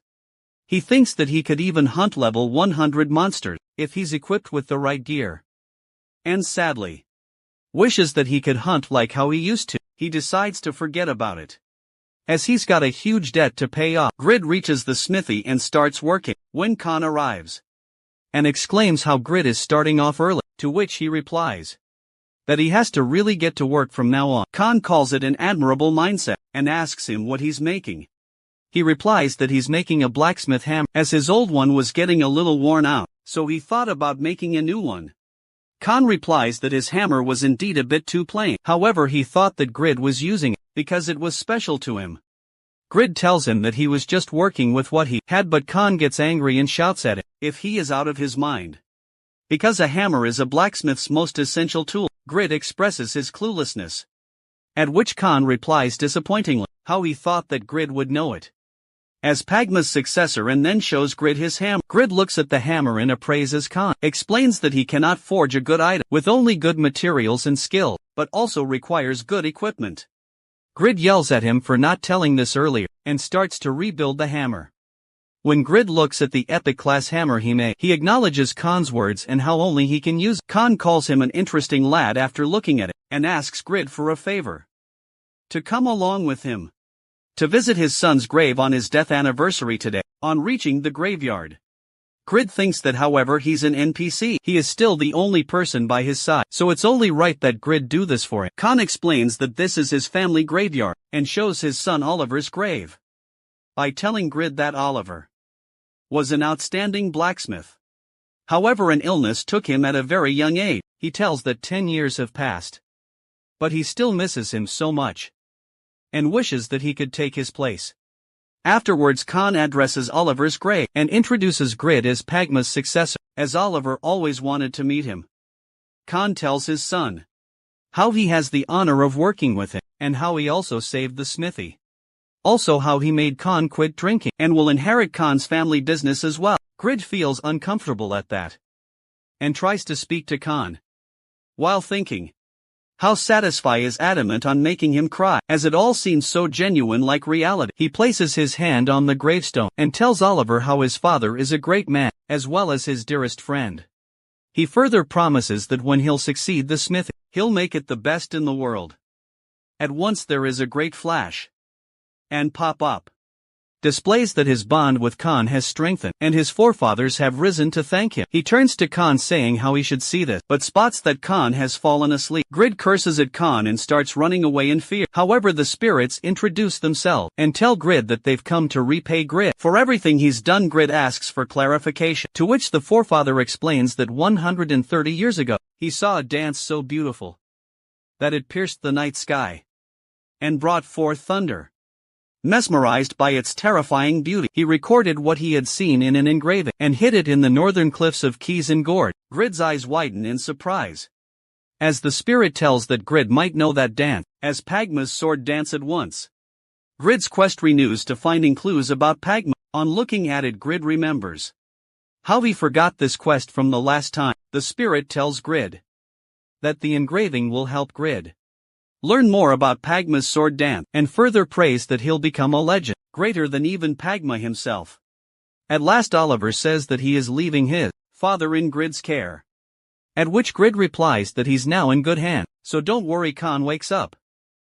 He thinks that he could even hunt level 100 monsters if he's equipped with the right gear. And sadly, wishes that he could hunt like how he used to. He decides to forget about it, as he's got a huge debt to pay off. Grid reaches the smithy and starts working when Khan arrives and exclaims how Grid is starting off early, to which he replies that he has to really get to work from now on. Khan calls it an admirable mindset and asks him what he's making. He replies that he's making a blacksmith hammer, as his old one was getting a little worn out, so he thought about making a new one. Khan replies that his hammer was indeed a bit too plain, however he thought that Grid was using it because it was special to him. Grid tells him that he was just working with what he had, but Khan gets angry and shouts at him if he is out of his mind. Because a hammer is a blacksmith's most essential tool, Grid expresses his cluelessness. At which Khan replies disappointingly how he thought that Grid would know it as Pagma's successor, and then shows Grid his hammer. Grid looks at the hammer and appraises Khan, explains that he cannot forge a good item with only good materials and skill, but also requires good equipment. Grid yells at him for not telling this earlier, and starts to rebuild the hammer. When Grid looks at the epic class hammer he made, he acknowledges Khan's words and how only he can use it. Khan calls him an interesting lad after looking at it, and asks Grid for a favor: to come along with him to visit his son's grave on his death anniversary today. On reaching the graveyard, Grid thinks that however he's an NPC, he is still the only person by his side, so it's only right that Grid do this for him. Khan explains that this is his family graveyard, and shows his son Oliver's grave by telling Grid that Oliver was an outstanding blacksmith. However, an illness took him at a very young age. He tells that 10 years have passed, but he still misses him so much and wishes that he could take his place. Afterwards, Khan addresses Oliver's grave and introduces Grid as Pagma's successor, as Oliver always wanted to meet him. Khan tells his son how he has the honor of working with him, and how he also saved the smithy. Also how he made Khan quit drinking, and will inherit Khan's family business as well. Grid feels uncomfortable at that, and tries to speak to Khan, while thinking how Satisfy is adamant on making him cry, as it all seems so genuine like reality. He places his hand on the gravestone, and tells Oliver how his father is a great man, as well as his dearest friend. He further promises that when he'll succeed the smithy, he'll make it the best in the world. At once there is a great flash and pop-up displays that his bond with Khan has strengthened, and his forefathers have risen to thank him. He turns to Khan saying how he should see this, but spots that Khan has fallen asleep. Grid curses at Khan and starts running away in fear. However, the spirits introduce themselves and tell Grid that they've come to repay Grid for everything he's done. Grid asks for clarification, to which the forefather explains that 130 years ago, he saw a dance so beautiful that it pierced the night sky and brought forth thunder. Mesmerized by its terrifying beauty, he recorded what he had seen in an engraving and hid it in the northern cliffs of Keys Gord. Grid's eyes widen in surprise, as the spirit tells that Grid might know that dance, as Pagma's sword dance at once. Grid's quest renews to finding clues about Pagma. On looking at it, Grid remembers how he forgot this quest from the last time. The spirit tells Grid that the engraving will help Grid learn more about Pagma's sword dance, and further prays that he'll become a legend, greater than even Pagma himself. At last Oliver says that he is leaving his father in Grid's care, at which Grid replies that he's now in good hands, so don't worry. Khan wakes up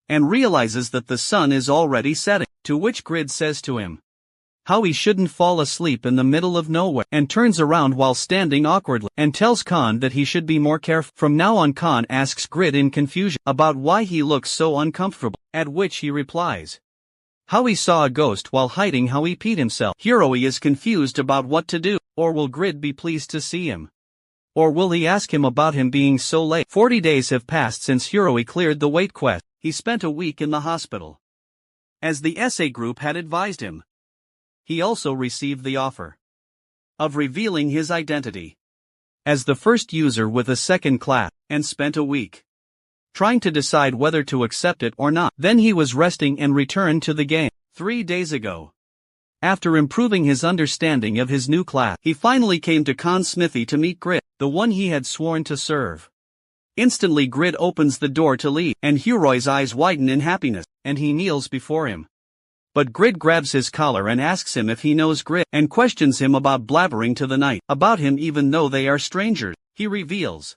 and realizes that the sun is already setting, to which Grid says to him how he shouldn't fall asleep in the middle of nowhere, and turns around while standing awkwardly, and tells Khan that he should be more careful. From now on, Khan asks Grid in confusion about why he looks so uncomfortable, at which he replies how he saw a ghost while hiding how he peed himself. Hiroi is confused about what to do, or will Grid be pleased to see him? Or will he ask him about him being so late? 40 days have passed since Hiroi cleared the weight quest. He spent a week in the hospital, as the SA group had advised him. He also received the offer of revealing his identity as the first user with a second class, and spent a week trying to decide whether to accept it or not. Then he was resting and returned to the game 3 days ago. After improving his understanding of his new class, he finally came to Khan's smithy to meet Grid, the one he had sworn to serve. Instantly Grid opens the door to leave, and Hiroi's eyes widen in happiness. and he kneels before him. But Grid grabs his collar and asks him if he knows Grid, and questions him about blabbering to the knight about him even though they are strangers. He reveals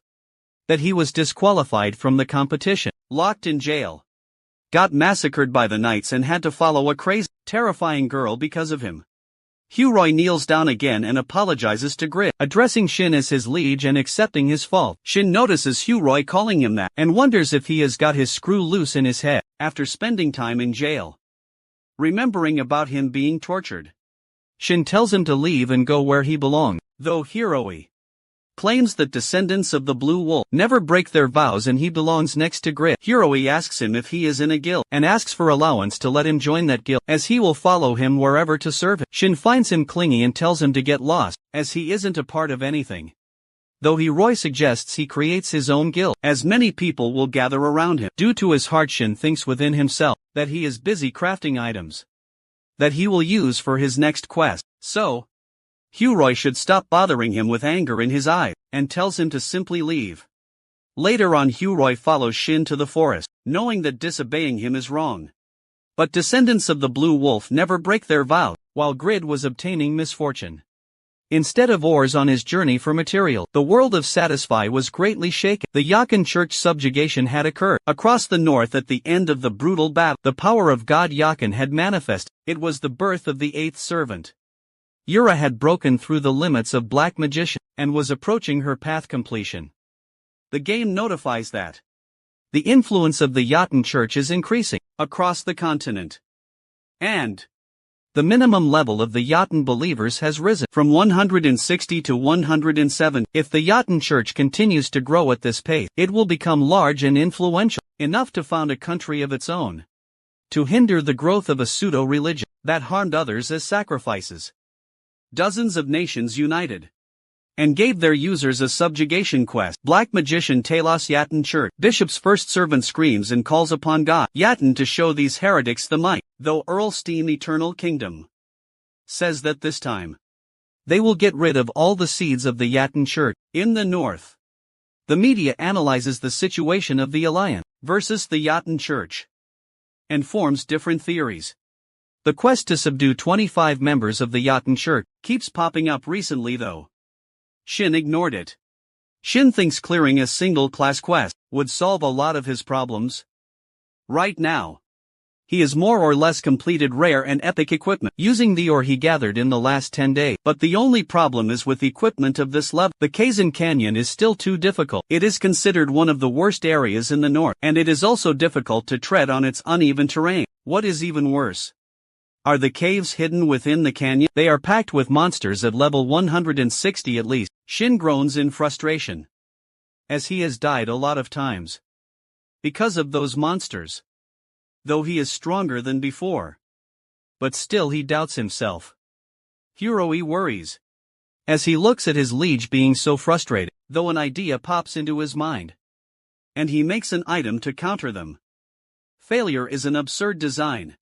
that he was disqualified from the competition, locked in jail, got massacred by the knights and had to follow a crazy, terrifying girl because of him. Huroy kneels down again and apologizes to Grid, addressing Shin as his liege and accepting his fault. Shin notices Huroy calling him that, and wonders if he has got his screw loose in his head, after spending time in jail, remembering about him being tortured. Shin tells him to leave and go where he belongs, though Huroy claims that descendants of the Blue Wolf never break their vows and he belongs next to Grid. Huroy asks him if he is in a guild, and asks for allowance to let him join that guild, as he will follow him wherever to serve him. Shin finds him clingy and tells him to get lost, as he isn't a part of anything. Though Huroy suggests he creates his own guild, as many people will gather around him. Due to his heart, Shin thinks within himself that he is busy crafting items that he will use for his next quest, so Huroy should stop bothering him with anger in his eyes, and tells him to simply leave. Later on, Huroy follows Shin to the forest, knowing that disobeying him is wrong. But descendants of the Blue Wolf never break their vows, while Grid was obtaining misfortune. Instead of ores on his journey for material, the world of Satisfy was greatly shaken. The Yakan church subjugation had occurred. Across the north at the end of the brutal battle, the power of God Yakan had manifested. It was the birth of the eighth servant. Yura had broken through the limits of Black Magician, and was approaching her path completion. The game notifies that the influence of the Yakan church is increasing across the continent, and the minimum level of the Yakan believers has risen from 160 to 107. If the Yakan church continues to grow at this pace, it will become large and influential, enough to found a country of its own, to hinder the growth of a pseudo-religion that harmed others as sacrifices. Dozens of nations united and gave their users a subjugation quest. Black Magician Talos Yakan Church. Bishop's first servant screams and calls upon God Yakan to show these heretics the might, though Earl Steen Eternal Kingdom says that this time they will get rid of all the seeds of the Yakan Church. In the north, the media analyzes the situation of the Alliance versus the Yakan Church and forms different theories. The quest to subdue 25 members of the Yakan church keeps popping up recently, though Shin ignored it. Shin thinks clearing a single-class quest would solve a lot of his problems. Right now, he has more or less completed rare and epic equipment using the ore he gathered in the last 10 days. But the only problem is with equipment of this level. The Kazan Canyon is still too difficult. It is considered one of the worst areas in the north, and it is also difficult to tread on its uneven terrain. What is even worse are the caves hidden within the canyon. They are packed with monsters at level 160 at least. Shin groans in frustration, as he has died a lot of times because of those monsters. Though he is stronger than before, but still he doubts himself. Huroy worries as he looks at his liege being so frustrated, though an idea pops into his mind, and he makes an item to counter them. Failure is an absurd design.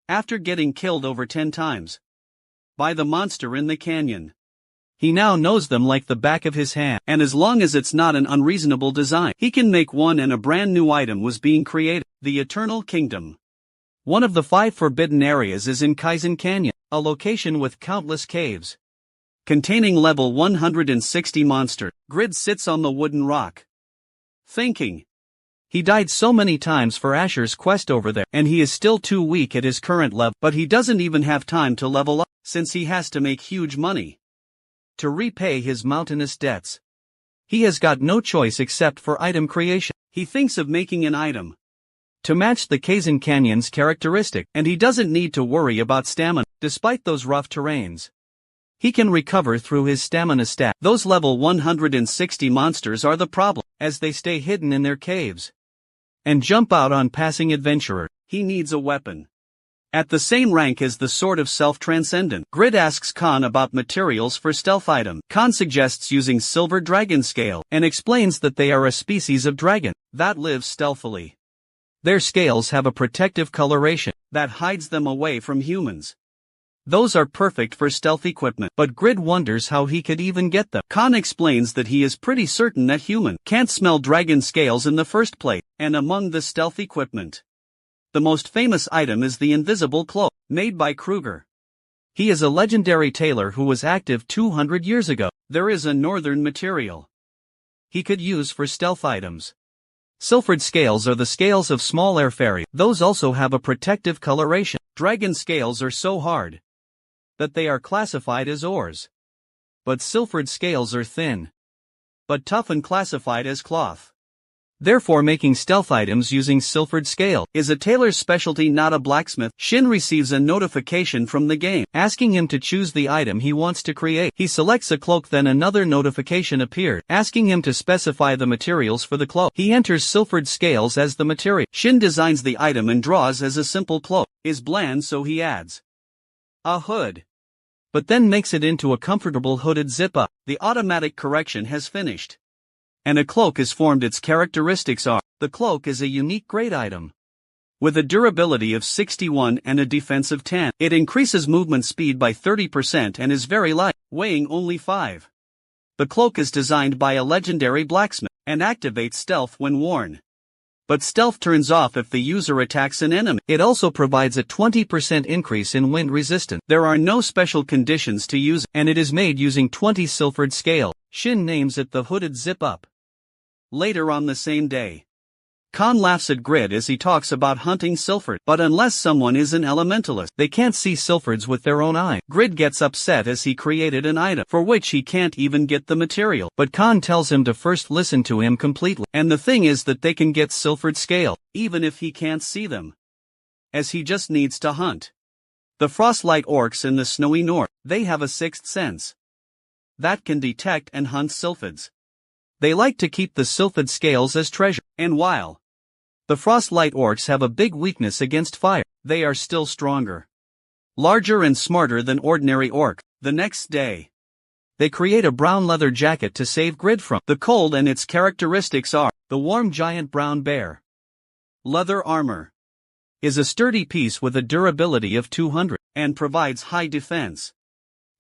After getting killed over 10 times by the monster in the canyon, he now knows them like the back of his hand, and as long as it's not an unreasonable design, he can make one, and a brand new item was being created. The Eternal Kingdom. One of the 5 forbidden areas is in Kaizen Canyon, a location with countless caves containing level 160 monster. Grid sits on the wooden rock, thinking. He died so many times for Asher's quest over there, and he is still too weak at his current level, but he doesn't even have time to level up, since he has to make huge money to repay his mountainous debts. He has got no choice except for item creation. He thinks of making an item to match the Kazan Canyon's characteristic, and he doesn't need to worry about stamina. Despite those rough terrains, he can recover through his stamina stat. Those level 160 monsters are the problem, as they stay hidden in their caves and jump out on passing adventurer. He needs a weapon at the same rank as the Sword of Self-Transcendent. Grid asks Khan about materials for stealth item. Khan suggests using silver dragon scale, and explains that they are a species of dragon that lives stealthily. Their scales have a protective coloration that hides them away from humans. Those are perfect for stealth equipment, but Grid wonders how he could even get them. Khan explains that he is pretty certain that human can't smell dragon scales in the first place, and among the stealth equipment The most famous item is the Invisible cloak, made by Kruger. He is a legendary tailor who was active 200 years ago. There is a northern material he could use for stealth items. Silvered scales are the scales of small air fairy. Those also have a protective coloration. Dragon scales are so hard that they are classified as ores. But silvered scales are thin but tough and classified as cloth. Therefore, making stealth items using silvered scale is a tailor's specialty, not a blacksmith. Shin receives a notification from the game asking him to choose the item he wants to create. He selects a cloak, then another notification appeared asking him to specify the materials for the cloak. He enters silvered scales as the material. Shin designs the item and draws as a simple cloak. Is bland, so he adds a hood, but then makes it into a comfortable hooded zip-up. The automatic correction has finished, and a cloak is formed. Its characteristics are: the cloak is a unique grade item with a durability of 61 and a defense of 10. It increases movement speed by 30% and is very light, weighing only 5. The cloak is designed by a legendary blacksmith and activates stealth when worn, but stealth turns off if the user attacks an enemy. It also provides a 20% increase in wind resistance. There are no special conditions to use, and it is made using 20 silvered scale. Shin names it the hooded zip-up. Later on the same day, Khan laughs at Grid as he talks about hunting silphid, but unless someone is an elementalist, they can't see silphids with their own eye. Grid gets upset as he created an item for which he can't even get the material, but Khan tells him to first listen to him completely. And the thing is that they can get silphid scale, even if he can't see them, as he just needs to hunt. The Frostlight orcs in the snowy north, they have a sixth sense that can detect and hunt silphids. They like to keep the silphid scales as treasure, and while the Frostlight orcs have a big weakness against fire, they are still stronger, larger and smarter than ordinary orc. The next day, they create a brown leather jacket to save Grid from the cold, and its characteristics are: the warm giant brown bear leather armor is a sturdy piece with a durability of 200 and provides high defense.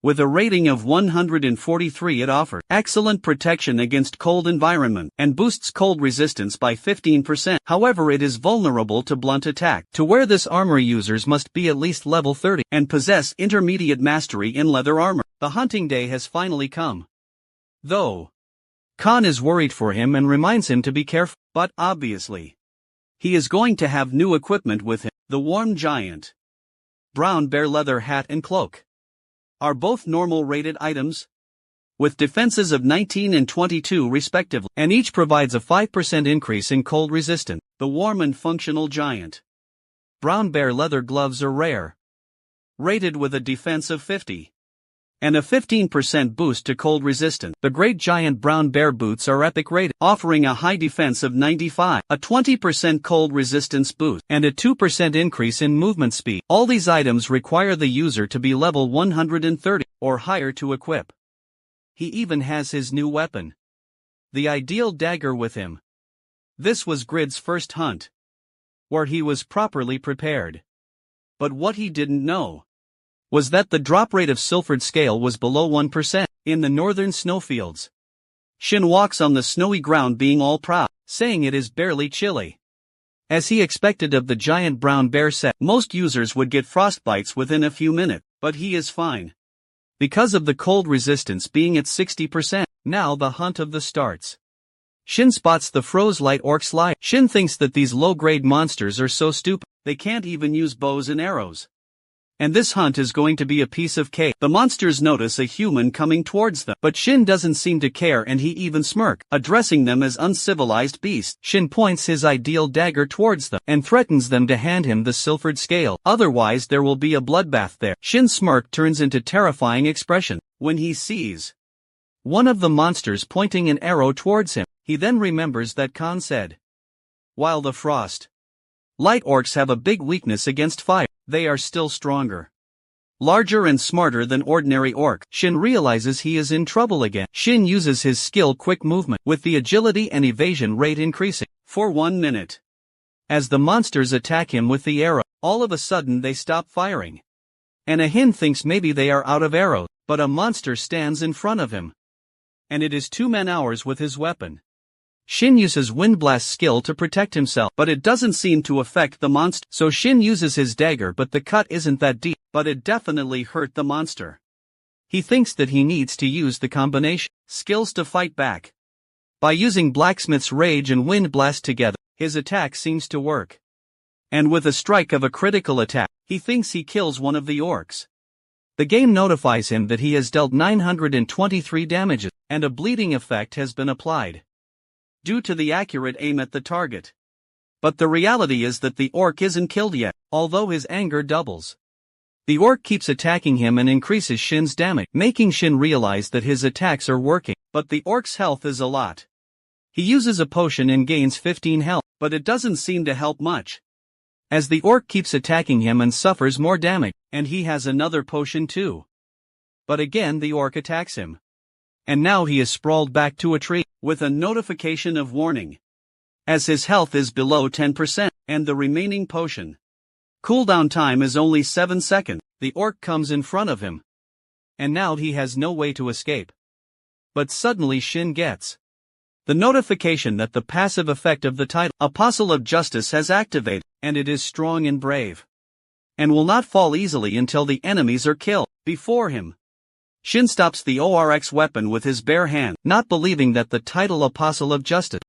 With a rating of 143, it offers excellent protection against cold environment and boosts cold resistance by 15%. However, it is vulnerable to blunt attack. To wear this armor, users must be at least level 30 and possess intermediate mastery in leather armor. The hunting day has finally come, though Khan is worried for him and reminds him to be careful, but obviously he is going to have new equipment with him. The warm giant brown bear leather hat and cloak are both normal rated items, with defenses of 19 and 22 respectively, and each provides a 5% increase in cold resistance. The warm and functional giant brown bear leather gloves are rare, rated with a defense of 50 and a 15% boost to cold resistance. The great giant brown bear boots are epic rated, offering a high defense of 95, a 20% cold resistance boost, and a 2% increase in movement speed. All these items require the user to be level 130 or higher to equip. He even has his new weapon, the ideal dagger, with him. This was Grid's first hunt, where he was properly prepared. But what he didn't know was that the drop rate of silphid scale was below 1% in the northern snowfields. Shin walks on the snowy ground being all proud, saying it is barely chilly. As he expected of the giant brown bear set, most users would get frostbites within a few minutes, but he is fine because of the cold resistance being at 60%. Now the hunt of the starts. Shin spots the Frostlight orcs lie. Shin thinks that these low-grade monsters are so stupid, they can't even use bows and arrows, and this hunt is going to be a piece of cake. The monsters notice a human coming towards them, but Shin doesn't seem to care, and he even smirks, addressing them as uncivilized beasts. Shin points his ideal dagger towards them and threatens them to hand him the silvered scale, otherwise there will be a bloodbath there. Shin's smirk turns into terrifying expression when he sees one of the monsters pointing an arrow towards him. He then remembers that Khan said, while the Frostlight orcs have a big weakness against fire, they are still stronger, larger and smarter than ordinary orc. Shin realizes he is in trouble again. Shin uses his skill quick movement, with the agility and evasion rate increasing for 1 minute. As the monsters attack him with the arrow, all of a sudden they stop firing. And Ahin thinks maybe they are out of arrows, but a monster stands in front of him, and it is 2 man-hours with his weapon. Shin uses Wind Blast skill to protect himself, but it doesn't seem to affect the monster. So Shin uses his dagger, but the cut isn't that deep, but it definitely hurt the monster. He thinks that he needs to use the combination skills to fight back. By using Blacksmith's Rage and Wind Blast together, his attack seems to work. And with a strike of a critical attack, he thinks he kills one of the orcs. The game notifies him that he has dealt 923 damages, and a bleeding effect has been applied due to the accurate aim at the target. But the reality is that the orc isn't killed yet, although his anger doubles. The orc keeps attacking him and increases Shin's damage, making Shin realize that his attacks are working, but the orc's health is a lot. He uses a potion and gains 15 health, but it doesn't seem to help much, as the orc keeps attacking him and suffers more damage, and he has another potion too. But again the orc attacks him. And now he is sprawled back to a tree, with a notification of warning, as his health is below 10%, and the remaining potion cooldown time is only 7 seconds. The orc comes in front of him, and now he has no way to escape. But suddenly Shin gets the notification that the passive effect of the title, Apostle of Justice, has activated, and it is strong and brave, and will not fall easily until the enemies are killed before him. Shin stops the ORX weapon with his bare hand, not believing that the title Apostle of Justice,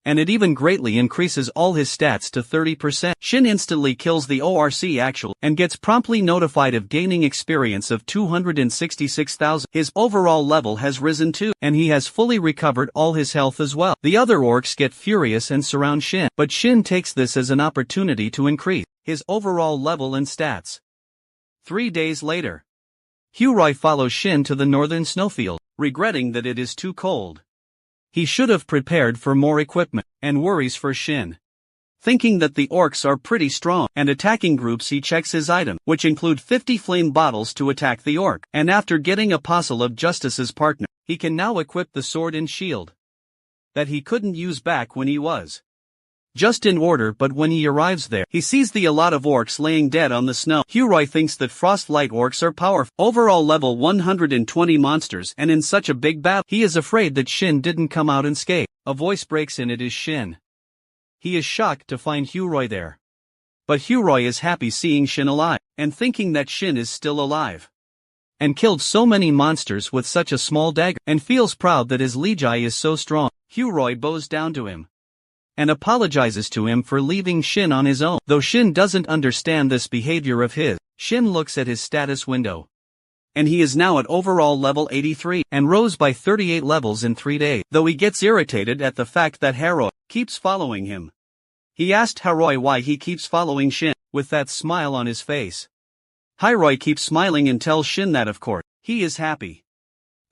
and it even greatly increases all his stats to 30%. Shin instantly kills the ORC actual, and gets promptly notified of gaining experience of 266,000. His overall level has risen too, and he has fully recovered all his health as well. The other orcs get furious and surround Shin, but Shin takes this as an opportunity to increase his overall level and stats. 3 days later, Huroy follows Shin to the northern snowfield, regretting that it is too cold. He should have prepared for more equipment, and worries for Shin. Thinking that the orcs are pretty strong and attacking groups, he checks his item, which include 50 flame bottles to attack the orc, and after getting Apostle of Justice's partner, he can now equip the sword and shield that he couldn't use back when he was just in order. But when he arrives there, he sees a lot of orcs laying dead on the snow. Huroy thinks that Frostlight orcs are powerful, overall level 120 monsters, and in such a big battle, he is afraid that Shin didn't come out unscathed. A voice breaks in. It is Shin. He is shocked to find Huroy there. But Huroy is happy seeing Shin alive, and thinking that Shin is still alive, and killed so many monsters with such a small dagger, and feels proud that his Leegi is so strong. Huroy bows down to him and apologizes to him for leaving Shin on his own. Though Shin doesn't understand this behavior of his, Shin looks at his status window, and he is now at overall level 83, and rose by 38 levels in 3 days. Though he gets irritated at the fact that Haroy keeps following him. He asked Haroy why he keeps following Shin, with that smile on his face. Haroy keeps smiling and tells Shin that of course, he is happy,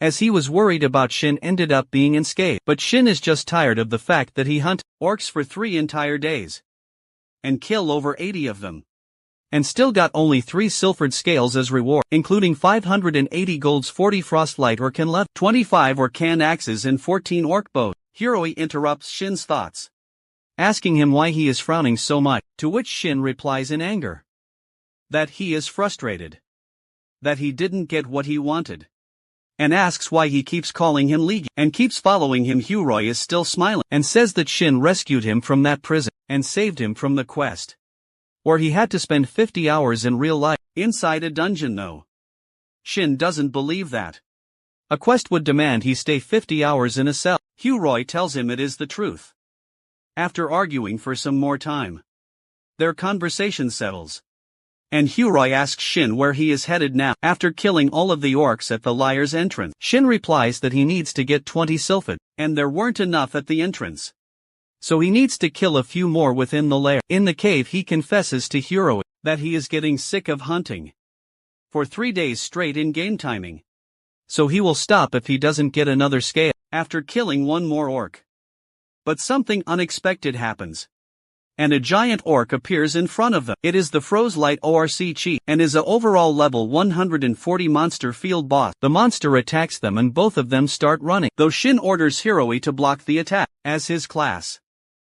as he was worried about Shin ended up being unscathed. But Shin is just tired of the fact that he hunted orcs for 3 entire days, and kill over 80 of them, and still got only 3 Silphid scales as reward, including 580 golds, 40 Frostlight Orcan leather, 25 Orcan axes and 14 orc bows. Huroy interrupts Shin's thoughts, asking him why he is frowning so much, to which Shin replies in anger that he is frustrated, that he didn't get what he wanted, and asks why he keeps calling him Leegi, and keeps following him. Huroy is still smiling, and says that Shin rescued him from that prison, and saved him from the quest, where he had to spend 50 hours in real life, inside a dungeon though. Shin doesn't believe that a quest would demand he stay 50 hours in a cell. Huroy tells him it is the truth. After arguing for some more time, their conversation settles, and Huroy asks Shin where he is headed now, after killing all of the orcs at the Liar's entrance. Shin replies that he needs to get 20 Silphid, and there weren't enough at the entrance, so he needs to kill a few more within the lair. In the cave he confesses to Huroy that he is getting sick of hunting for 3 days straight in game timing, so he will stop if he doesn't get another scale, after killing one more orc. But something unexpected happens, and a giant orc appears in front of them. It is the Frostlight ORC chief, and is a overall level 140 monster field boss. The monster attacks them and both of them start running, though Shin orders Huroy to block the attack, as his class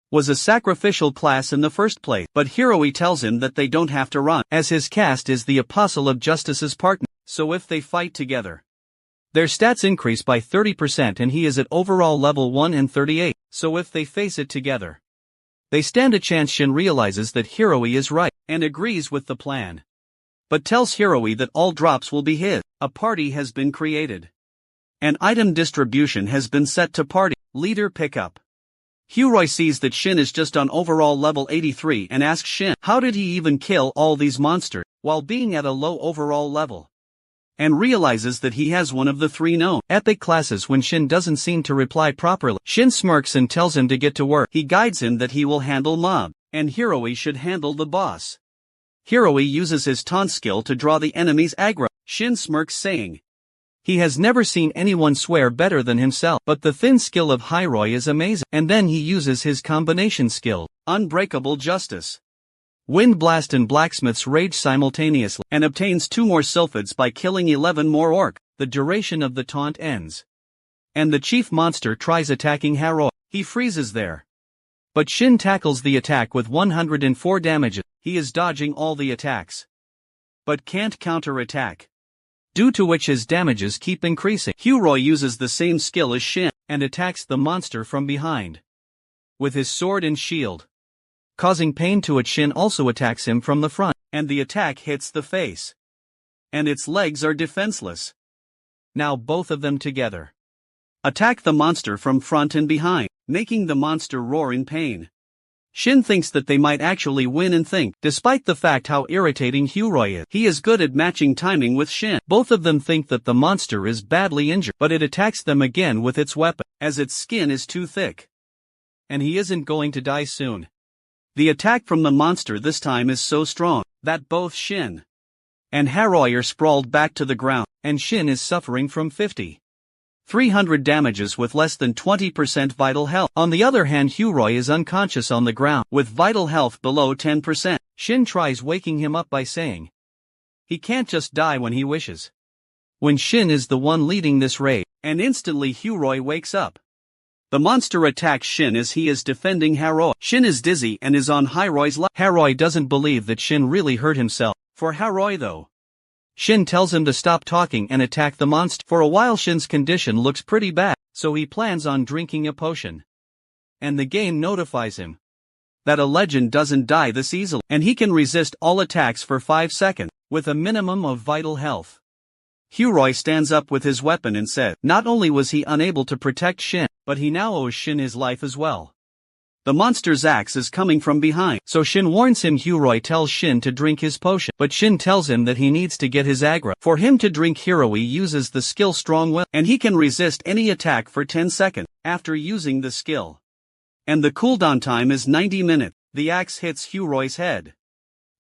was a sacrificial class in the first place. But Huroy tells him that they don't have to run, as his caste is the Apostle of Justice's partner, so if they fight together, Their stats increase by 30% and he is at overall level 1 and 38, so if they face it together, they stand a chance. Shin realizes that Hiroi is right, and agrees with the plan, but tells Hiroi that all drops will be his. A party has been created. An item distribution has been set to party leader pickup. Hiroi sees that Shin is just on overall level 83 and asks Shin how did he even kill all these monsters while being at a low overall level, and realizes that he has one of the 3 known epic classes. When Shin doesn't seem to reply properly, Shin smirks and tells him to get to work. He guides him that he will handle mob, and Hiroi should handle the boss. Hiroi uses his taunt skill to draw the enemy's aggro. Shin smirks, saying he has never seen anyone swear better than himself, but the thin skill of Hiroi is amazing. And then he uses his combination skill, Unbreakable Justice, Wind Blast and Blacksmith's Rage simultaneously, and obtains 2 more sylphids by killing 11 more orc. The duration of the taunt ends, and the chief monster tries attacking Hiroi. He freezes there, but Shin tackles the attack with 104 damage. He is dodging all the attacks, but can't counter-attack, due to which his damages keep increasing. Hiroi uses the same skill as Shin, and attacks the monster from behind with his sword and shield, causing pain to it. Shin also attacks him from the front, and the attack hits the face, and its legs are defenseless. Now both of them together attack the monster from front and behind, making the monster roar in pain. Shin thinks that they might actually win and think, despite the fact how irritating Hiroi is, he is good at matching timing with Shin. Both of them think that the monster is badly injured, but it attacks them again with its weapon, as its skin is too thick, and he isn't going to die soon. The attack from the monster this time is so strong that both Shin and Hiroi are sprawled back to the ground, and Shin is suffering from 300 damages with less than 20% vital health. On the other hand, Hiroi is unconscious on the ground with vital health below 10%. Shin tries waking him up by saying he can't just die when he wishes, when Shin is the one leading this raid, and instantly Hiroi wakes up. The monster attacks Shin as he is defending Hiroi. Shin is dizzy and is on Hiroi's left. Hiroi doesn't believe that Shin really hurt himself. For Hiroi though, Shin tells him to stop talking and attack the monster. For a while Shin's condition looks pretty bad, so he plans on drinking a potion. And the game notifies him that a legend doesn't die this easily, and he can resist all attacks for 5 seconds, with a minimum of vital health. Hiroi stands up with his weapon and says, not only was he unable to protect Shin, but he now owes Shin his life as well. The monster's axe is coming from behind, so Shin warns him. Hiroi tells Shin to drink his potion, but Shin tells him that he needs to get his aggro. For him to drink, Hiroi uses the skill Strong Will, and he can resist any attack for 10 seconds after using the skill. And the cooldown time is 90 minutes. The axe hits Hiroi's head,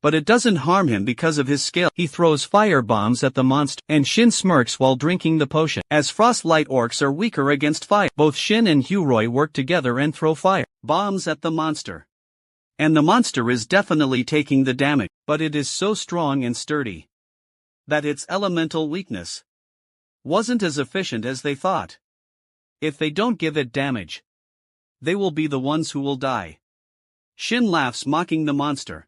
but it doesn't harm him because of his skill. He throws fire bombs at the monster, and Shin smirks while drinking the potion. As frostlight orcs are weaker against fire, both Shin and Hiroi work together and throw fire bombs at the monster. And the monster is definitely taking the damage, but it is so strong and sturdy that its elemental weakness wasn't as efficient as they thought. If they don't give it damage, they will be the ones who will die. Shin laughs, mocking the monster,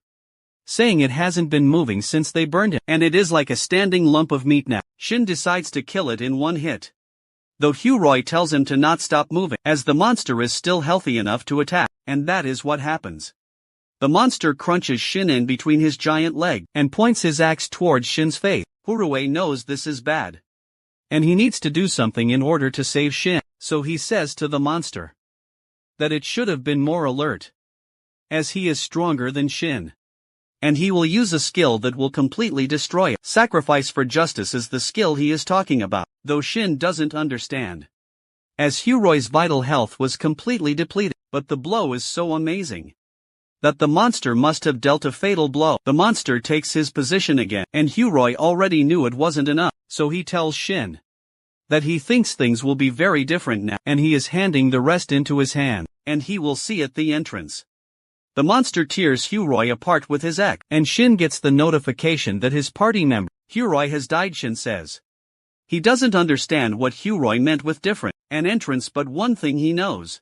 saying it hasn't been moving since they burned it, and it is like a standing lump of meat now. Shin decides to kill it in one hit, though Hiroi tells him to not stop moving, as the monster is still healthy enough to attack, and that is what happens. The monster crunches Shin in between his giant leg, and points his axe towards Shin's face. Hiroi knows this is bad, and he needs to do something in order to save Shin, so he says to the monster that it should have been more alert, as he is stronger than Shin, and he will use a skill that will completely destroy it. Sacrifice for justice is the skill he is talking about, though Shin doesn't understand, as Hiroi's vital health was completely depleted, but the blow is so amazing that the monster must have dealt a fatal blow. The monster takes his position again, and Hiroi already knew it wasn't enough, so he tells Shin that he thinks things will be very different now, and he is handing the rest into his hand, and he will see at the entrance. The monster tears Hiroi apart with his axe, and Shin gets the notification that his party member, Hiroi, has died. Shin says he doesn't understand what Hiroi meant with different an entrance, but one thing he knows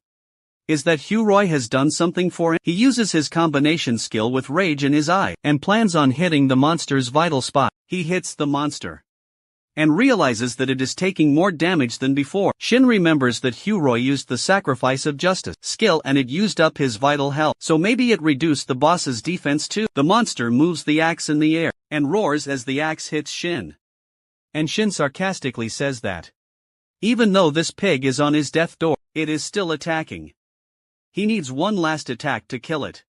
is that Hiroi has done something for him. He uses his combination skill with rage in his eye, and plans on hitting the monster's vital spot. He hits the monster, and realizes that it is taking more damage than before. Shin remembers that Huroi used the sacrifice of justice skill and it used up his vital health, so maybe it reduced the boss's defense too. The monster moves the axe in the air, and roars as the axe hits Shin. And Shin sarcastically says that, even though this pig is on his death door, it is still attacking. He needs one last attack to kill it.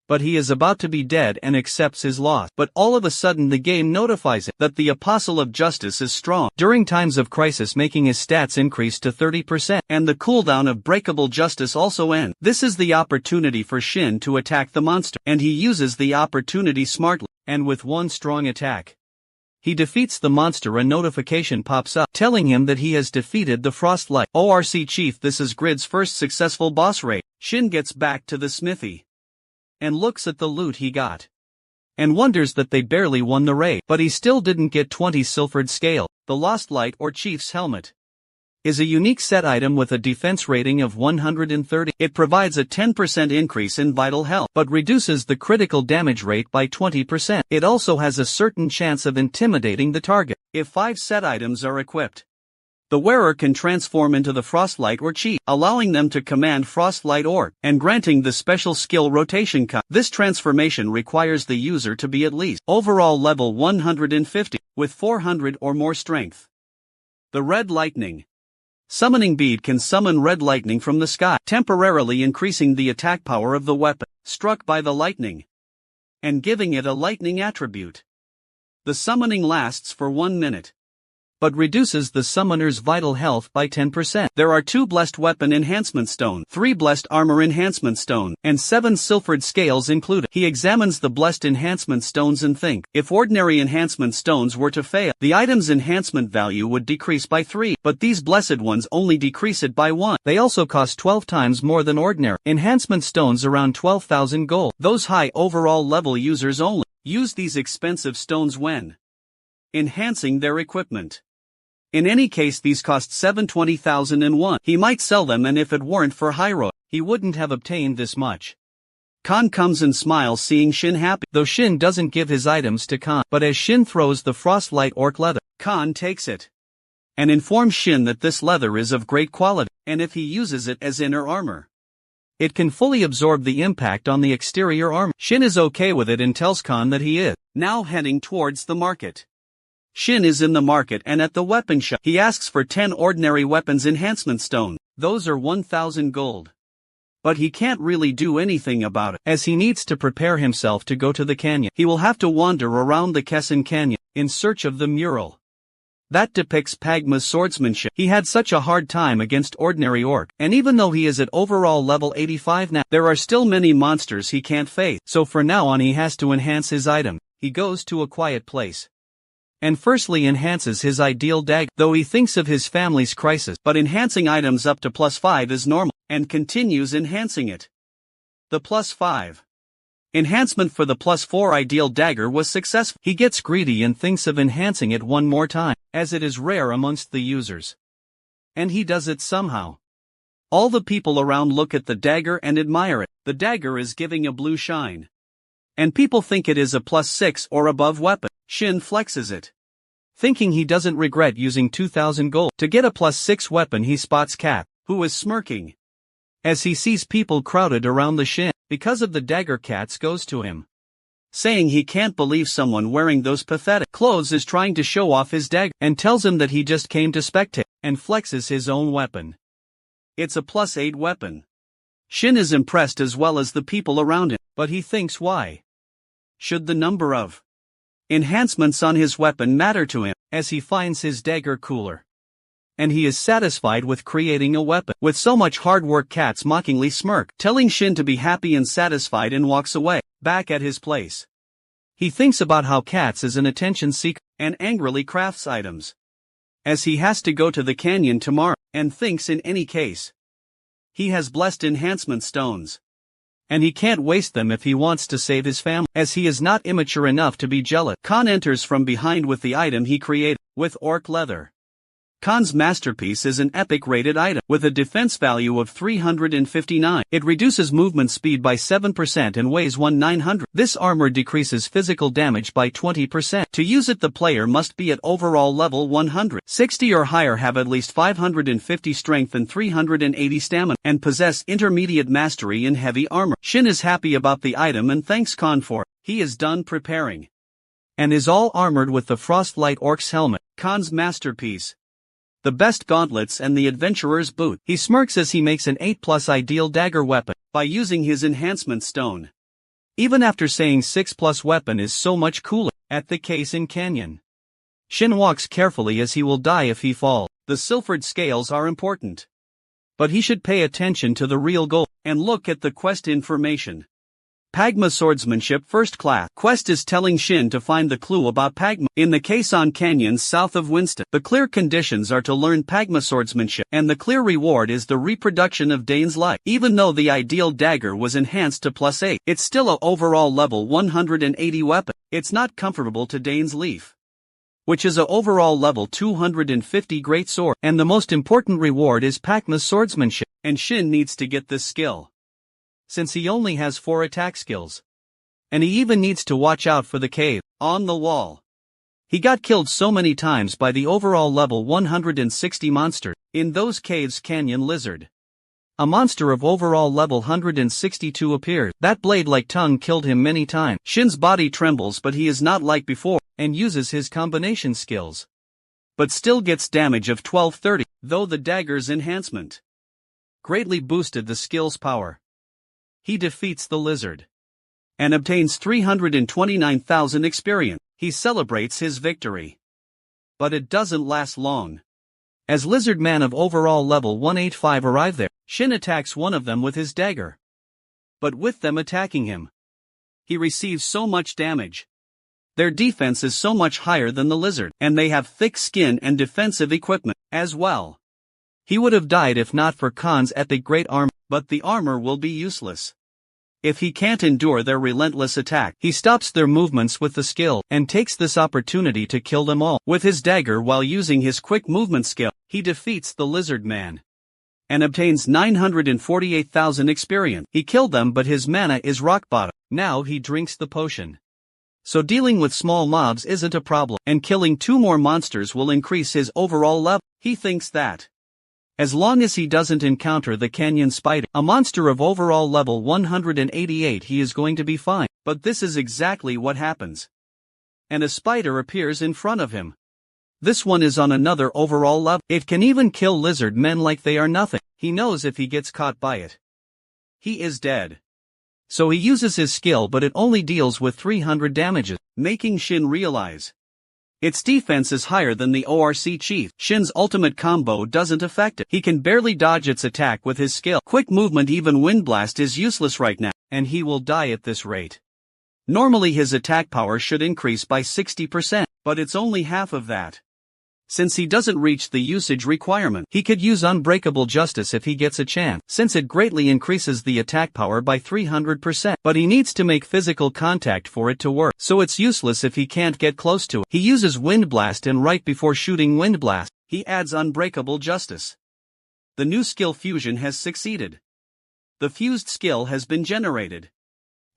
But he is about to be dead and accepts his loss. But all of a sudden the game notifies it that the Apostle of Justice is strong during times of crisis, making his stats increase to 30%, and the cooldown of breakable justice also ends. This is the opportunity for Shin to attack the monster, and he uses the opportunity smartly, and with one strong attack. He defeats the monster. A notification pops up, telling him that he has defeated the Frostlight ORC Chief. This is Grid's first successful boss raid. Shin gets back to the smithy and looks at the loot he got, and wonders that they barely won the raid. But he still didn't get 20 Silvered Scale. The Lost Light or Chief's Helmet is a unique set item with a defense rating of 130. It provides a 10% increase in vital health, but reduces the critical damage rate by 20%. It also has a certain chance of intimidating the target. If 5 set items are equipped, the wearer can transform into the Frostlight or Chief, allowing them to command Frostlight Orc, and granting the special skill rotation cut. This transformation requires the user to be at least overall level 150, with 400 or more strength. The Red Lightning summoning bead can summon red lightning from the sky, temporarily increasing the attack power of the weapon struck by the lightning, and giving it a lightning attribute. The summoning lasts for 1 minute, but reduces the summoner's vital health by 10%. There are 2 Blessed Weapon Enhancement Stone, 3 Blessed Armor Enhancement Stone, and 7 Silvered Scales included. He examines the Blessed Enhancement Stones and thinks, if ordinary enhancement stones were to fail, the item's enhancement value would decrease by 3, but these blessed ones only decrease it by 1. They also cost 12 times more than ordinary enhancement stones, around 12,000 gold. Those high overall level users only use these expensive stones when enhancing their equipment. In any case, these cost 720,001. He might sell them, and if it weren't for Hyrule, he wouldn't have obtained this much. Khan comes and smiles seeing Shin happy, though Shin doesn't give his items to Khan. But as Shin throws the Frostlight Orc leather, Khan takes it and informs Shin that this leather is of great quality, and if he uses it as inner armor, it can fully absorb the impact on the exterior armor. Shin is okay with it and tells Khan that he is now heading towards the market. Shin is in the market and at the weapon shop. He asks for 10 ordinary weapons enhancement stone. Those are 1,000 gold. But he can't really do anything about it, as he needs to prepare himself to go to the canyon. He will have to wander around the Kessin Canyon in search of the mural that depicts Pagma's swordsmanship. He had such a hard time against ordinary orc, and even though he is at overall level 85 now, there are still many monsters he can't face. So for now on he has to enhance his item. He goes to a quiet place and firstly enhances his ideal dagger, though he thinks of his family's crisis. But enhancing items up to +5 is normal, and continues enhancing it. The +5 enhancement for the +4 ideal dagger was successful. He gets greedy and thinks of enhancing it one more time, as it is rare amongst the users. And he does it somehow. All the people around look at the dagger and admire it. The dagger is giving a blue shine, and people think it is a +6 or above weapon. Shin flexes it, thinking he doesn't regret using 2,000 gold to get a +6 weapon. He spots Cat, who is smirking as he sees people crowded around the Shin. Because of the dagger, Cat goes to him, saying he can't believe someone wearing those pathetic clothes is trying to show off his dagger, and tells him that he just came to spectate, and flexes his own weapon. It's a +8 weapon. Shin is impressed as well as the people around him, but he thinks, why should the number of enhancements on his weapon matter to him, as he finds his dagger cooler, and he is satisfied with creating a weapon. With so much hard work, Cats mockingly smirk, telling Shin to be happy and satisfied, and walks away. Back at his place, he thinks about how Cats is an attention seeker, and angrily crafts items, as he has to go to the canyon tomorrow, and thinks in any case he has blessed enhancement stones, and he can't waste them if he wants to save his family, as he is not immature enough to be jealous. Khan enters from behind with the item he created, with orc leather. Khan's masterpiece is an epic rated item with a defense value of 359. It reduces movement speed by 7% and weighs 1900. This armor decreases physical damage by 20%. To use it, the player must be at overall level 160 or higher, have at least 550 strength and 380 stamina, and possess intermediate mastery in heavy armor. Shin is happy about the item and thanks Khan for it. He is done preparing and is all armored with the Frostlight Orc's helmet, Khan's masterpiece, the best gauntlets and the adventurer's boot. He smirks as he makes an 8+ ideal dagger weapon by using his enhancement stone. Even after saying 6+ weapon is so much cooler. At the case in canyon, Shin walks carefully as he will die if he falls. The silvered scales are important, but he should pay attention to the real goal and look at the quest information. Pagma Swordsmanship First Class. Quest is telling Shin to find the clue about Pagma in the Quezon Canyons south of Winston. The clear conditions are to learn Pagma Swordsmanship, and the clear reward is the reproduction of Dane's life. Even though the ideal dagger was enhanced to +8, it's still a overall level 180 weapon. It's not comparable to Dane's Leaf, which is a overall level 250 great sword, and the most important reward is Pagma's Swordsmanship, and Shin needs to get this skill, since he only has 4 attack skills. And he even needs to watch out for the cave on the wall. He got killed so many times by the overall level 160 monster in those caves. Canyon Lizard, a monster of overall level 162, appeared. That blade-like tongue killed him many times. Shin's body trembles, but he is not like before, and uses his combination skills, but still gets damage of 1230, though the dagger's enhancement greatly boosted the skill's power. He defeats the lizard and obtains 329,000 experience. He celebrates his victory, but it doesn't last long. As lizard man of overall level 185 arrive there, Shin attacks one of them with his dagger, but with them attacking him, he receives so much damage. Their defense is so much higher than the lizard, and they have thick skin and defensive equipment as well. He would have died if not for Khan's epic great armor, but the armor will be useless if he can't endure their relentless attack. He stops their movements with the skill, and takes this opportunity to kill them all. With his dagger while using his quick movement skill, he defeats the lizard man and obtains 948,000 experience. He killed them, but his mana is rock bottom. Now he drinks the potion, so dealing with small mobs isn't a problem, and killing 2 more monsters will increase his overall level. He thinks that as long as he doesn't encounter the canyon spider, a monster of overall level 188, he is going to be fine. But this is exactly what happens, and a spider appears in front of him. This one is on another overall level. It can even kill lizard men like they are nothing. He knows if he gets caught by it, he is dead. So he uses his skill, but it only deals with 300 damages, making Shin realize its defense is higher than the ORC chief. Shin's ultimate combo doesn't affect it. He can barely dodge its attack with his skill. Quick movement, even Wind Blast, is useless right now, and he will die at this rate. Normally his attack power should increase by 60%, but it's only half of that. Since he doesn't reach the usage requirement, he could use Unbreakable Justice if he gets a chance, since it greatly increases the attack power by 300%, but he needs to make physical contact for it to work, so it's useless if he can't get close to it. He uses Wind Blast, and right before shooting Wind Blast, he adds Unbreakable Justice. The new skill fusion has succeeded. The fused skill has been generated.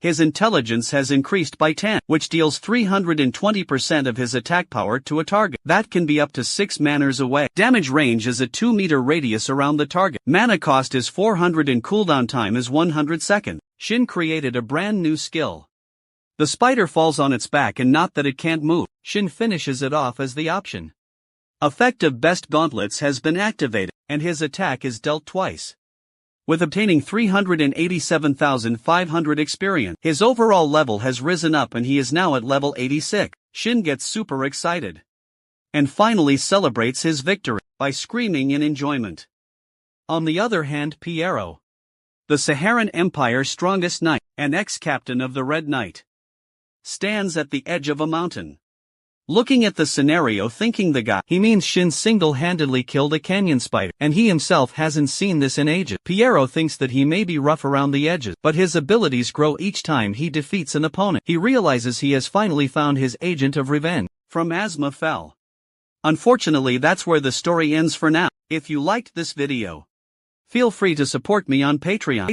His intelligence has increased by 10, which deals 320% of his attack power to a target. That can be up to 6 manas away. Damage range is a 2-meter radius around the target. Mana cost is 400 and cooldown time is 100 seconds. Shin created a brand new skill. The spider falls on its back, and not that it can't move. Shin finishes it off as the option. Effect of Best Gauntlets has been activated, and his attack is dealt twice, with obtaining 387,500 experience. His overall level has risen up, and he is now at level 86. Shin gets super excited and finally celebrates his victory by screaming in enjoyment. On the other hand, Piero, the Saharan Empire's strongest knight, an ex-captain of the Red Knight, stands at the edge of a mountain, looking at the scenario, thinking the guy he means Shin single-handedly killed a canyon spider, and he himself hasn't seen this in ages. Piero thinks that he may be rough around the edges, but his abilities grow each time he defeats an opponent. He realizes he has finally found his agent of revenge. From Asma fell Unfortunately, that's where the story ends for now. If you liked this video, feel free to support me on Patreon.